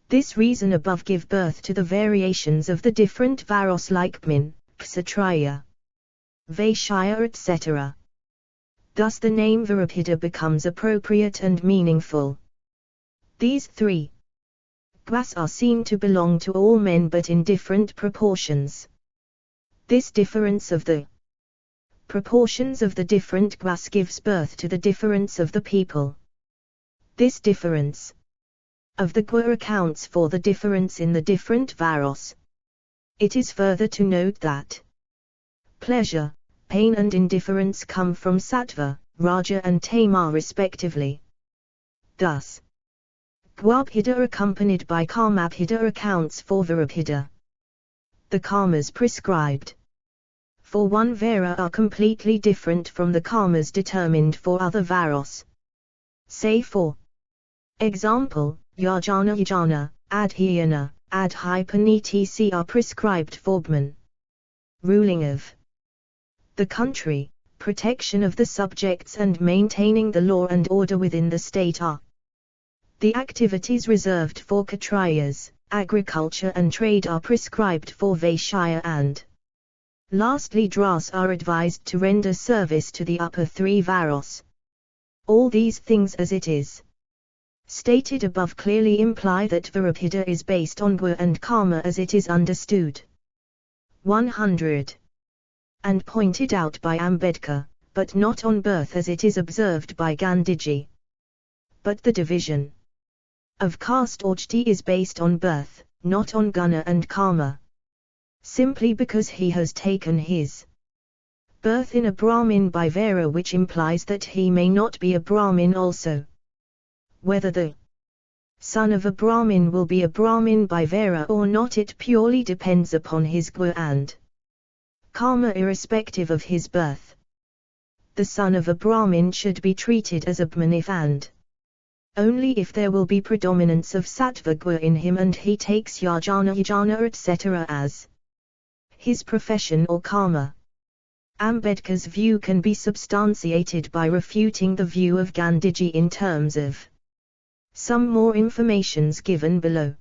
this reason above give birth to the variations of the different varos like Brahman, Kshatriya, Vaishya etc. Thus the name Virabhida becomes appropriate and meaningful. These three gunas are seen to belong to all men but in different proportions. This difference of the proportions of the different gunas gives birth to the difference of the people. This difference of the guna accounts for the difference in the different varos. It is further to note that pleasure, pain and indifference come from Sattva, Raja and Tama respectively. Thus, Gwabhida accompanied by Karmabhida accounts for Virabhida. The karmas prescribed for one Vera are completely different from the karmas determined for other varos. Say for example, Yajna, Adhyana, Adhypaniti are prescribed for Brahman, ruling of the country, protection of the subjects and maintaining the law and order within the state are the activities reserved for Kshatriyas, agriculture and trade are prescribed for Vaishya and lastly Dras are advised to render service to the upper three varos. All these things as it is stated above clearly imply that Virabhida is based on Guna and Karma as it is understood. 100. And pointed out by Ambedkar, but not on birth as it is observed by Gandhiji. But the division of caste or jati is based on birth, not on Guna and Karma. Simply because he has taken his birth in a Brahmin by Vera, which implies that he may not be a Brahmin also. Whether the son of a Brahmin will be a Brahmin by Vera or not, it purely depends upon his Guna and Karma irrespective of his birth. The son of a Brahmin should be treated as a Brahmin if and only if there will be predominance of Sattva Guna in him and he takes yajna etc. as his profession or karma. Ambedkar's view can be substantiated by refuting the view of Gandhiji in terms of some more informations given below.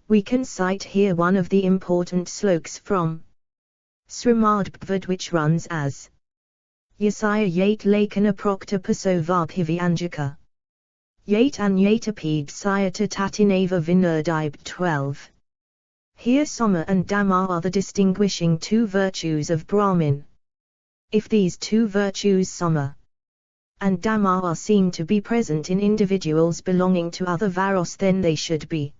We can cite here one of the important slokas from Srimad Bhagavad which runs as Yasaya yate lakana prokta paso vabhivianjaka yate anyatapid sayata tatinava vinurdib 12. Here Soma and Dhamma are the distinguishing two virtues of Brahmin. If these two virtues Soma, and Dhamma are seen to be present in individuals belonging to other Varos, then they should be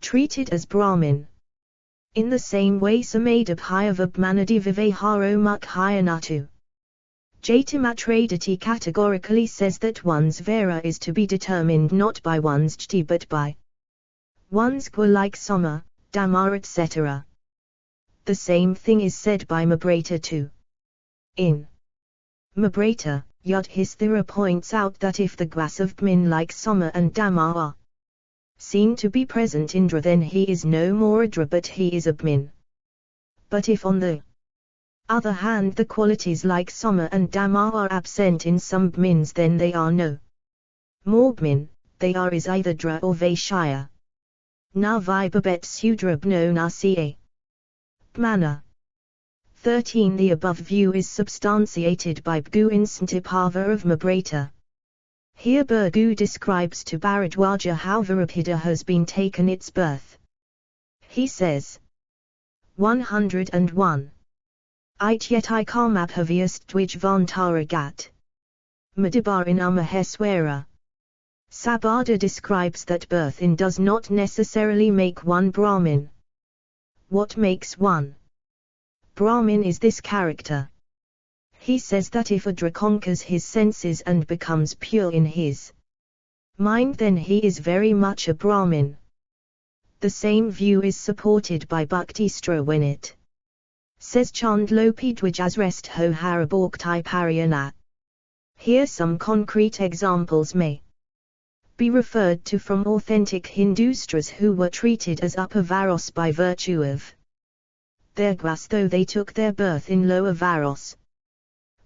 treated as Brahmin. In the same way Samadabhaya Vibmanadi Vivaharo Mukhayanatu. Jatimatradati categorically says that one's Vera is to be determined not by one's Jti but by one's Gua, like Soma, Dhamma, etc. The same thing is said by Mabrata too. In Mabrata, Yudhisthira points out that if the Guas of Bmin like Soma and Dhamma are seen to be present in Dra, then he is no more a Dra but he is a Bmin. But if on the other hand the qualities like Soma and Dhamma are absent in some Bmins, then they are no more Bmin, they are is either Dra or Vaishya. Na vibhabet sudra bno na ca. Bmana. 13. The above view is substantiated by Bgu in Santipava of Mabrata. Here Bgu describes to Bharadwaja how Virabhida has been taken its birth. He says, 101. Ityeti karmabhavyast dvijvantara gat. Madibarin Maheswara. Sabada describes that birth in does not necessarily make one Brahmin. What makes one Brahmin is this character. He says that if a Dra conquers his senses and becomes pure in his mind, then he is very much a Brahmin. The same view is supported by Bhaktistra when it says Chandlopi Dwijasrest ho Harabhakti Pariyana. Here some concrete examples may be referred to from authentic Hindustras who were treated as upper Varos by virtue of their Guas, though they took their birth in lower Varos.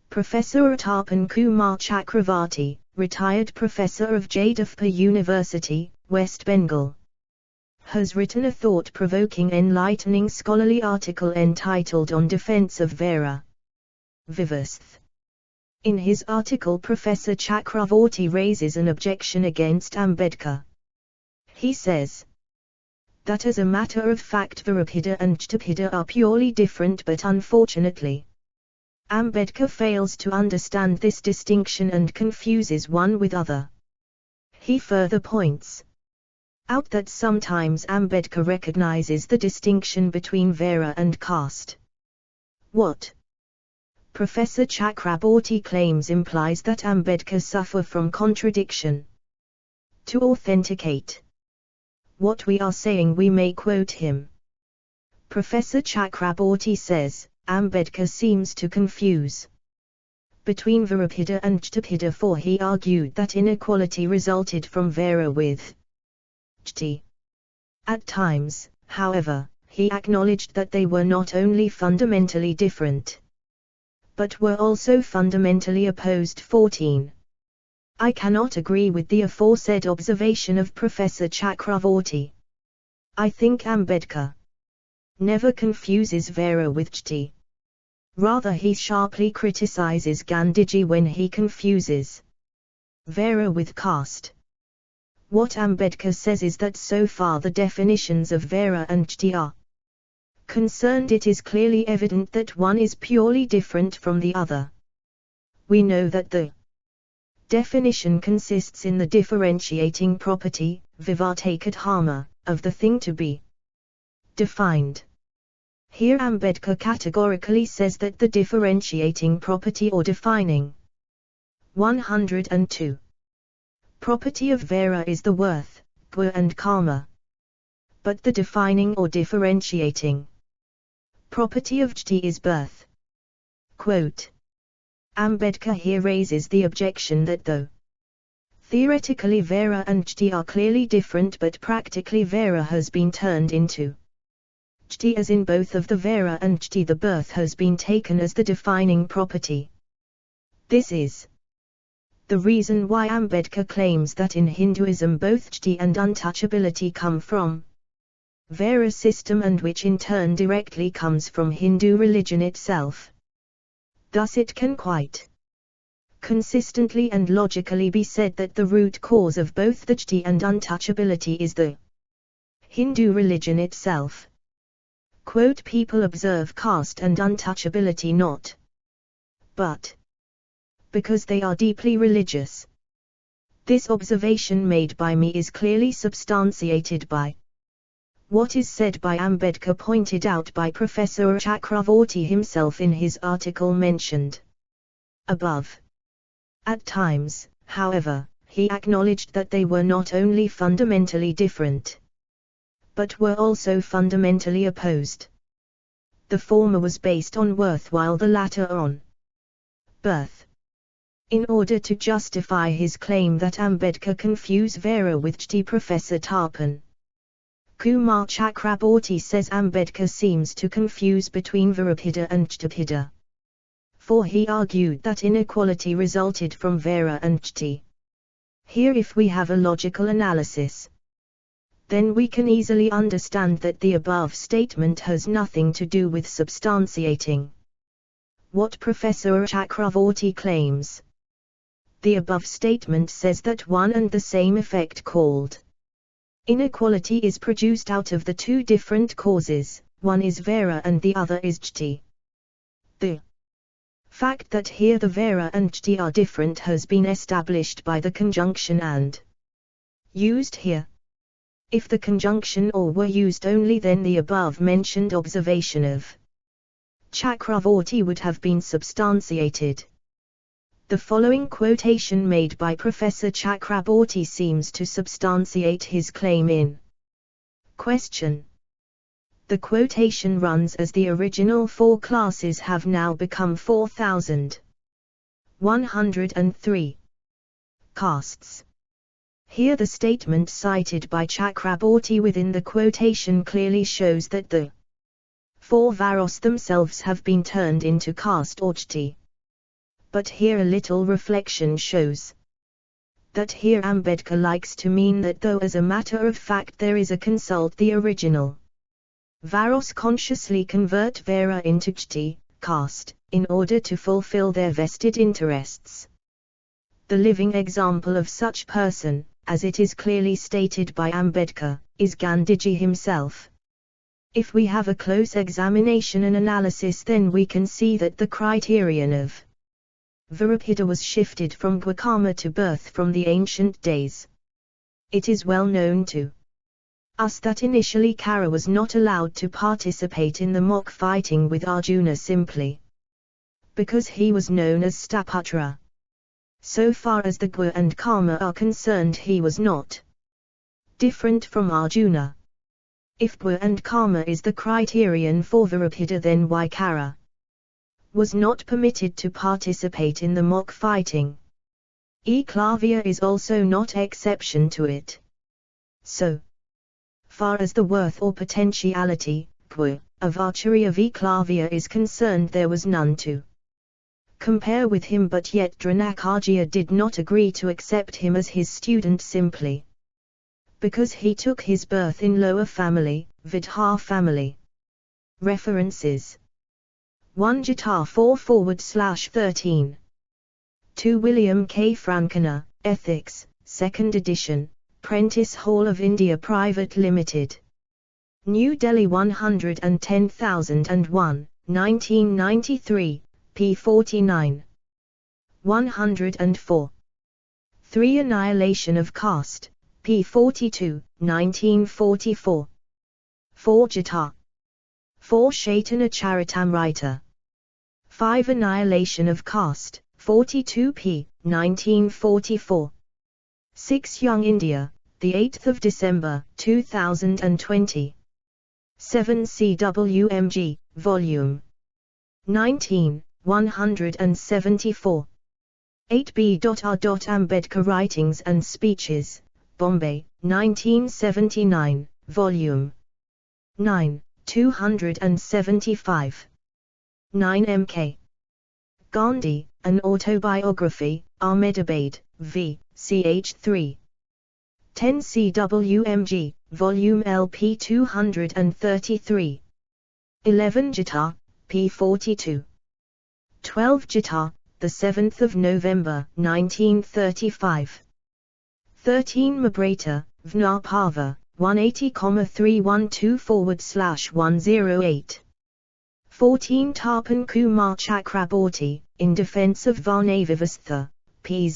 Professor Uttapan Kumar Chakravarti, retired professor of Jadavpur University, West Bengal, has written a thought-provoking, enlightening scholarly article entitled On Defense of Vera Vivasth. In his article, Professor Chakravarti raises an objection against Ambedkar. He says that as a matter of fact Virabhida and Jtabhida are purely different, but unfortunately Ambedkar fails to understand this distinction and confuses one with other. He further points out that sometimes Ambedkar recognizes the distinction between Vera and caste. What Professor Chakraborty claims implies that Ambedkar suffer from contradiction. To authenticate what we are saying, we may quote him. Professor Chakraborty says, Ambedkar seems to confuse between Virabhida and Jtabhida, for he argued that inequality resulted from Vera with Jti. At times, however, he acknowledged that they were not only fundamentally different, but were also fundamentally opposed. 14. I cannot agree with the aforesaid observation of Professor Chakravorty. I think Ambedkar never confuses Vera with Jti. Rather, he sharply criticizes Gandhiji when he confuses Vera with caste. What Ambedkar says is that so far the definitions of Vera and Jti are concerned, it is clearly evident that one is purely different from the other. We know that the definition consists in the differentiating property, vivartakadharma, of the thing to be defined. Here Ambedkar categorically says that the differentiating property or defining 102 property of Vera is the worth, gua and karma. But the defining or differentiating property of Jti is birth. Quote, Ambedkar here raises the objection that though theoretically Vera and Jti are clearly different, but practically Vera has been turned into Jti, as in both of the Vera and Jti the birth has been taken as the defining property. This is the reason why Ambedkar claims that in Hinduism both Jti and untouchability come from Vera system, and which in turn directly comes from Hindu religion itself. Thus it can quite consistently and logically be said that the root cause of both the Jti and untouchability is the Hindu religion itself. Quote, people observe caste and untouchability not but because they are deeply religious. This observation made by me is clearly substantiated by what is said by Ambedkar, pointed out by Professor Chakravorty himself in his article mentioned above. At times, however, he acknowledged that they were not only fundamentally different, but were also fundamentally opposed. The former was based on worth while the latter on birth. In order to justify his claim that Ambedkar confused Vera with Jti, Professor Tapan Kumar Chakraborty says Ambedkar seems to confuse between Virabhida and Jtibhida. For he argued that inequality resulted from Vera and Jti. Here, if we have a logical analysis, then we can easily understand that the above statement has nothing to do with substantiating what Professor Chakravorty claims. The above statement says that one and the same effect called inequality is produced out of the two different causes, one is Vera and the other is Jti. The fact that here the Vera and Jti are different has been established by the conjunction and used here. If the conjunction or were used only, then the above mentioned observation of Chakravorty would have been substantiated. The following quotation made by Professor Chakraborty seems to substantiate his claim in question. The quotation runs as the original 4 classes have now become 4,103 castes. Here the statement cited by Chakraborty within the quotation clearly shows that the 4 varos themselves have been turned into caste or jti. But here a little reflection shows that here Ambedkar likes to mean that though as a matter of fact there is a consult the original varos consciously convert Vera into jti, caste, in order to fulfill their vested interests. The living example of such person, as it is clearly stated by Ambedkar, is Gandhiji himself. If we have a close examination and analysis, then we can see that the criterion of Virabhida was shifted from Gwakarma to birth from the ancient days. It is well known to us that initially Kara was not allowed to participate in the mock fighting with Arjuna simply because he was known as Staputra. So far as the Gwa and Kama are concerned, he was not different from Arjuna. If Gwa and Kama is the criterion for Virabhida, then why Kara was not permitted to participate in the mock fighting? Eklavya is also not exception to it. So far as the worth or potentiality, Gwa, of archery of Eklavya is concerned, there was none to compare with him, but yet Dronacharya did not agree to accept him as his student simply because he took his birth in lower family, Vidha family. References 1 Jata 4/13. 2 William K. Frankena, Ethics, 2nd edition, Prentice Hall of India Private Limited. New Delhi 110,001, 1993, p. 49. 104. 3 Annihilation of Caste, p. 42, 1944. 4 Jata. 4 Chaitanya Charitamrita. 5 Annihilation of Caste, 42 p. 1944. 6 Young India, the 8th of December, 2020. 7 CWMG, Volume 19, 174. 8 B.R. Ambedkar Writings and Speeches, Bombay, 1979, Volume 9, 275. 9 M.K. Gandhi, An Autobiography, Ahmedabad, v. ch. 3. 10 CWMG, Volume LP 233. 11 Jata, p. 42. 12 Jata, the 7th of November, 1935. 13 Mabrata, Vnapava, 180,312/108. 14 Tapan Kumar Chakraborty, in defense of Varnavivastha, p.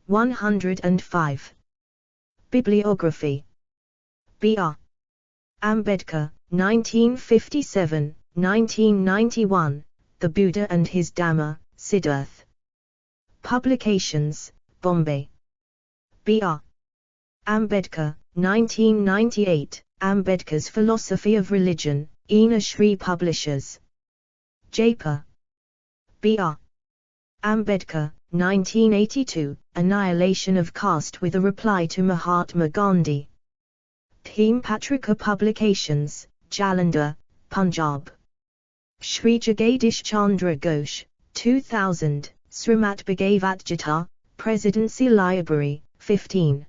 105. Bibliography. B.R. Ambedkar, 1957, 1991, The Buddha and His Dhamma, Siddharth. Publications, Bombay. B.R. Ambedkar, 1998, Ambedkar's Philosophy of Religion, Ena Shri Publishers. Jaipur. B.R. Ambedkar, 1982, Annihilation of Caste with a Reply to Mahatma Gandhi. Bhim Patrika Publications, Jalandhar, Punjab. Shri Jagadish Chandra Ghosh, 2000, Srimat Bhagavat Gita, Presidency Library, 15.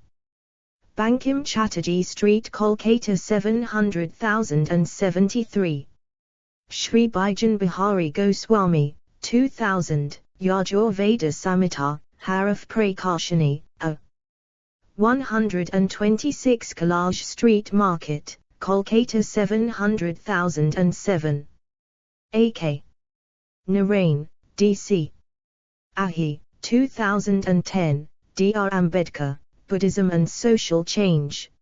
Bankim Chatterjee Street, Kolkata 700073. Shri Baijan Bihari Goswami, 2000, Yajurveda Samhita, Harif Prakashani, A. 126 Kalaj Street Market, Kolkata 700007. A.K. Narain, D.C. Ahi, 2010, D.R. Ambedkar, Buddhism and Social Change.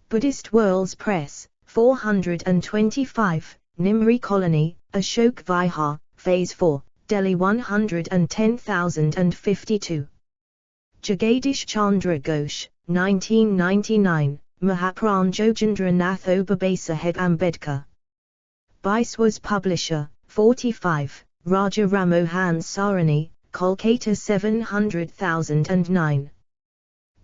Buddhist Worlds Press, 425, Nimri Colony, Ashok Vihar, Phase 4, Delhi 110052. Jagadish Chandra Ghosh, 1999, Mahapran Jogendranath Babasaheb Ambedkar. Biswas Publisher, 45, Raja Ramohan Sarani, Kolkata 700009.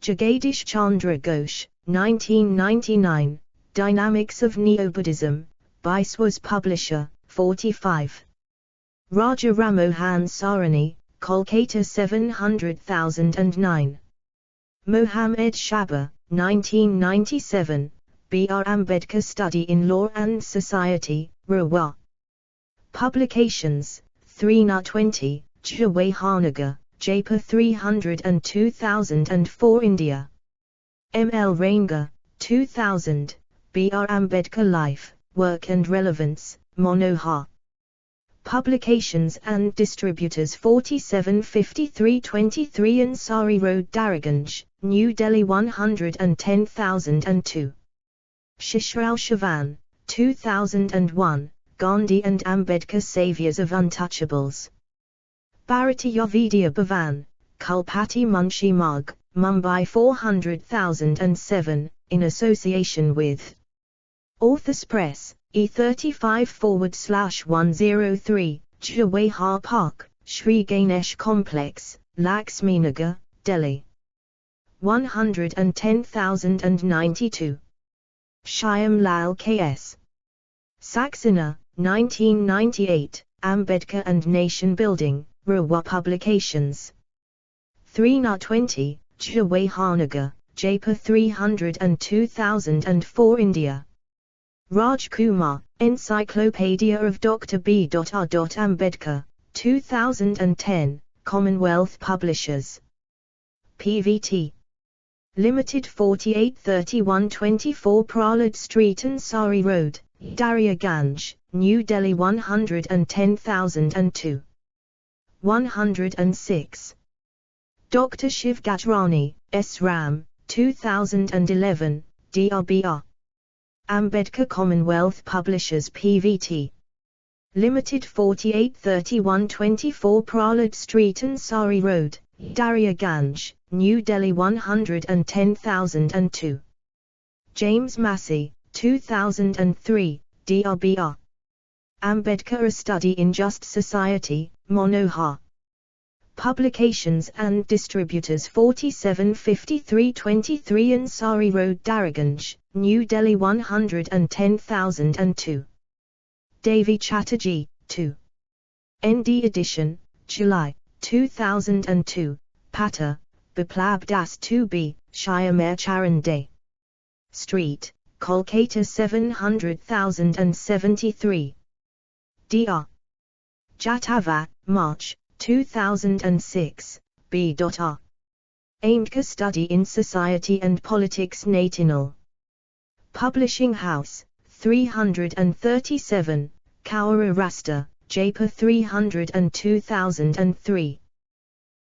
Jagadish Chandra Ghosh, 1999, Dynamics of Neo-Buddhism, Biswas Publisher, 45. Raja Ramohan Sarani, Kolkata 700009. Mohammed Shaba, 1997, B.R. Ambedkar Study in Law and Society, Rawa. Publications, 3/20, Jawahanagar, Jaipur 300 and 2004 India. M.L. Rainga, 2000, B.R. Ambedkar Life, Work and Relevance, Manohar. Publications and Distributors 475323 Ansari Road, Daraganj, New Delhi 110002. Shishrao Shavan, 2001, Gandhi and Ambedkar Saviors of Untouchables. Bharatiya Vidya Bhavan, Kulpati Munshi Marg, Mumbai 400007, in association with Authors Press, E35/103, Jawahar Park, Shri Ganesh Complex, Laxminagar, Delhi 110092. Shyam Lal K.S. Saxena, 1998, Ambedkar and Nation Building, Rawa Publications. 3/20, Jawahanagar, Jaipur 300 and 2004 India. Raj Kumar, Encyclopedia of Dr. B. R. Ambedkar, 2010, Commonwealth Publishers. PVT. Limited 483124 Prahlad Street Ansari Road, Daryaganj, New Delhi 110002. 106. Dr. Shiv Gajrani, S. Ram, 2011, DRBR. Ambedkar Commonwealth Publishers PVT. Limited 483124 Prahlad Street Ansari Road, Daryaganj, New Delhi 110002. James Massey, 2003, DRBR. Ambedkar A Study in Just Society, Manohar. Publications and Distributors 475323 Ansari Road, Daraganj, New Delhi 110002. Devi Chatterjee, 2. ND edition, July, 2002, Pata, Biplab Das 2B, Shyam Charan Day. Street, Kolkata 700073. Dr. Jatava, March, 2006, B.R. Ambedkar Study in Society and Politics Natinal. Publishing House, 337, Kaura Rasta, JPA 300 and 2003.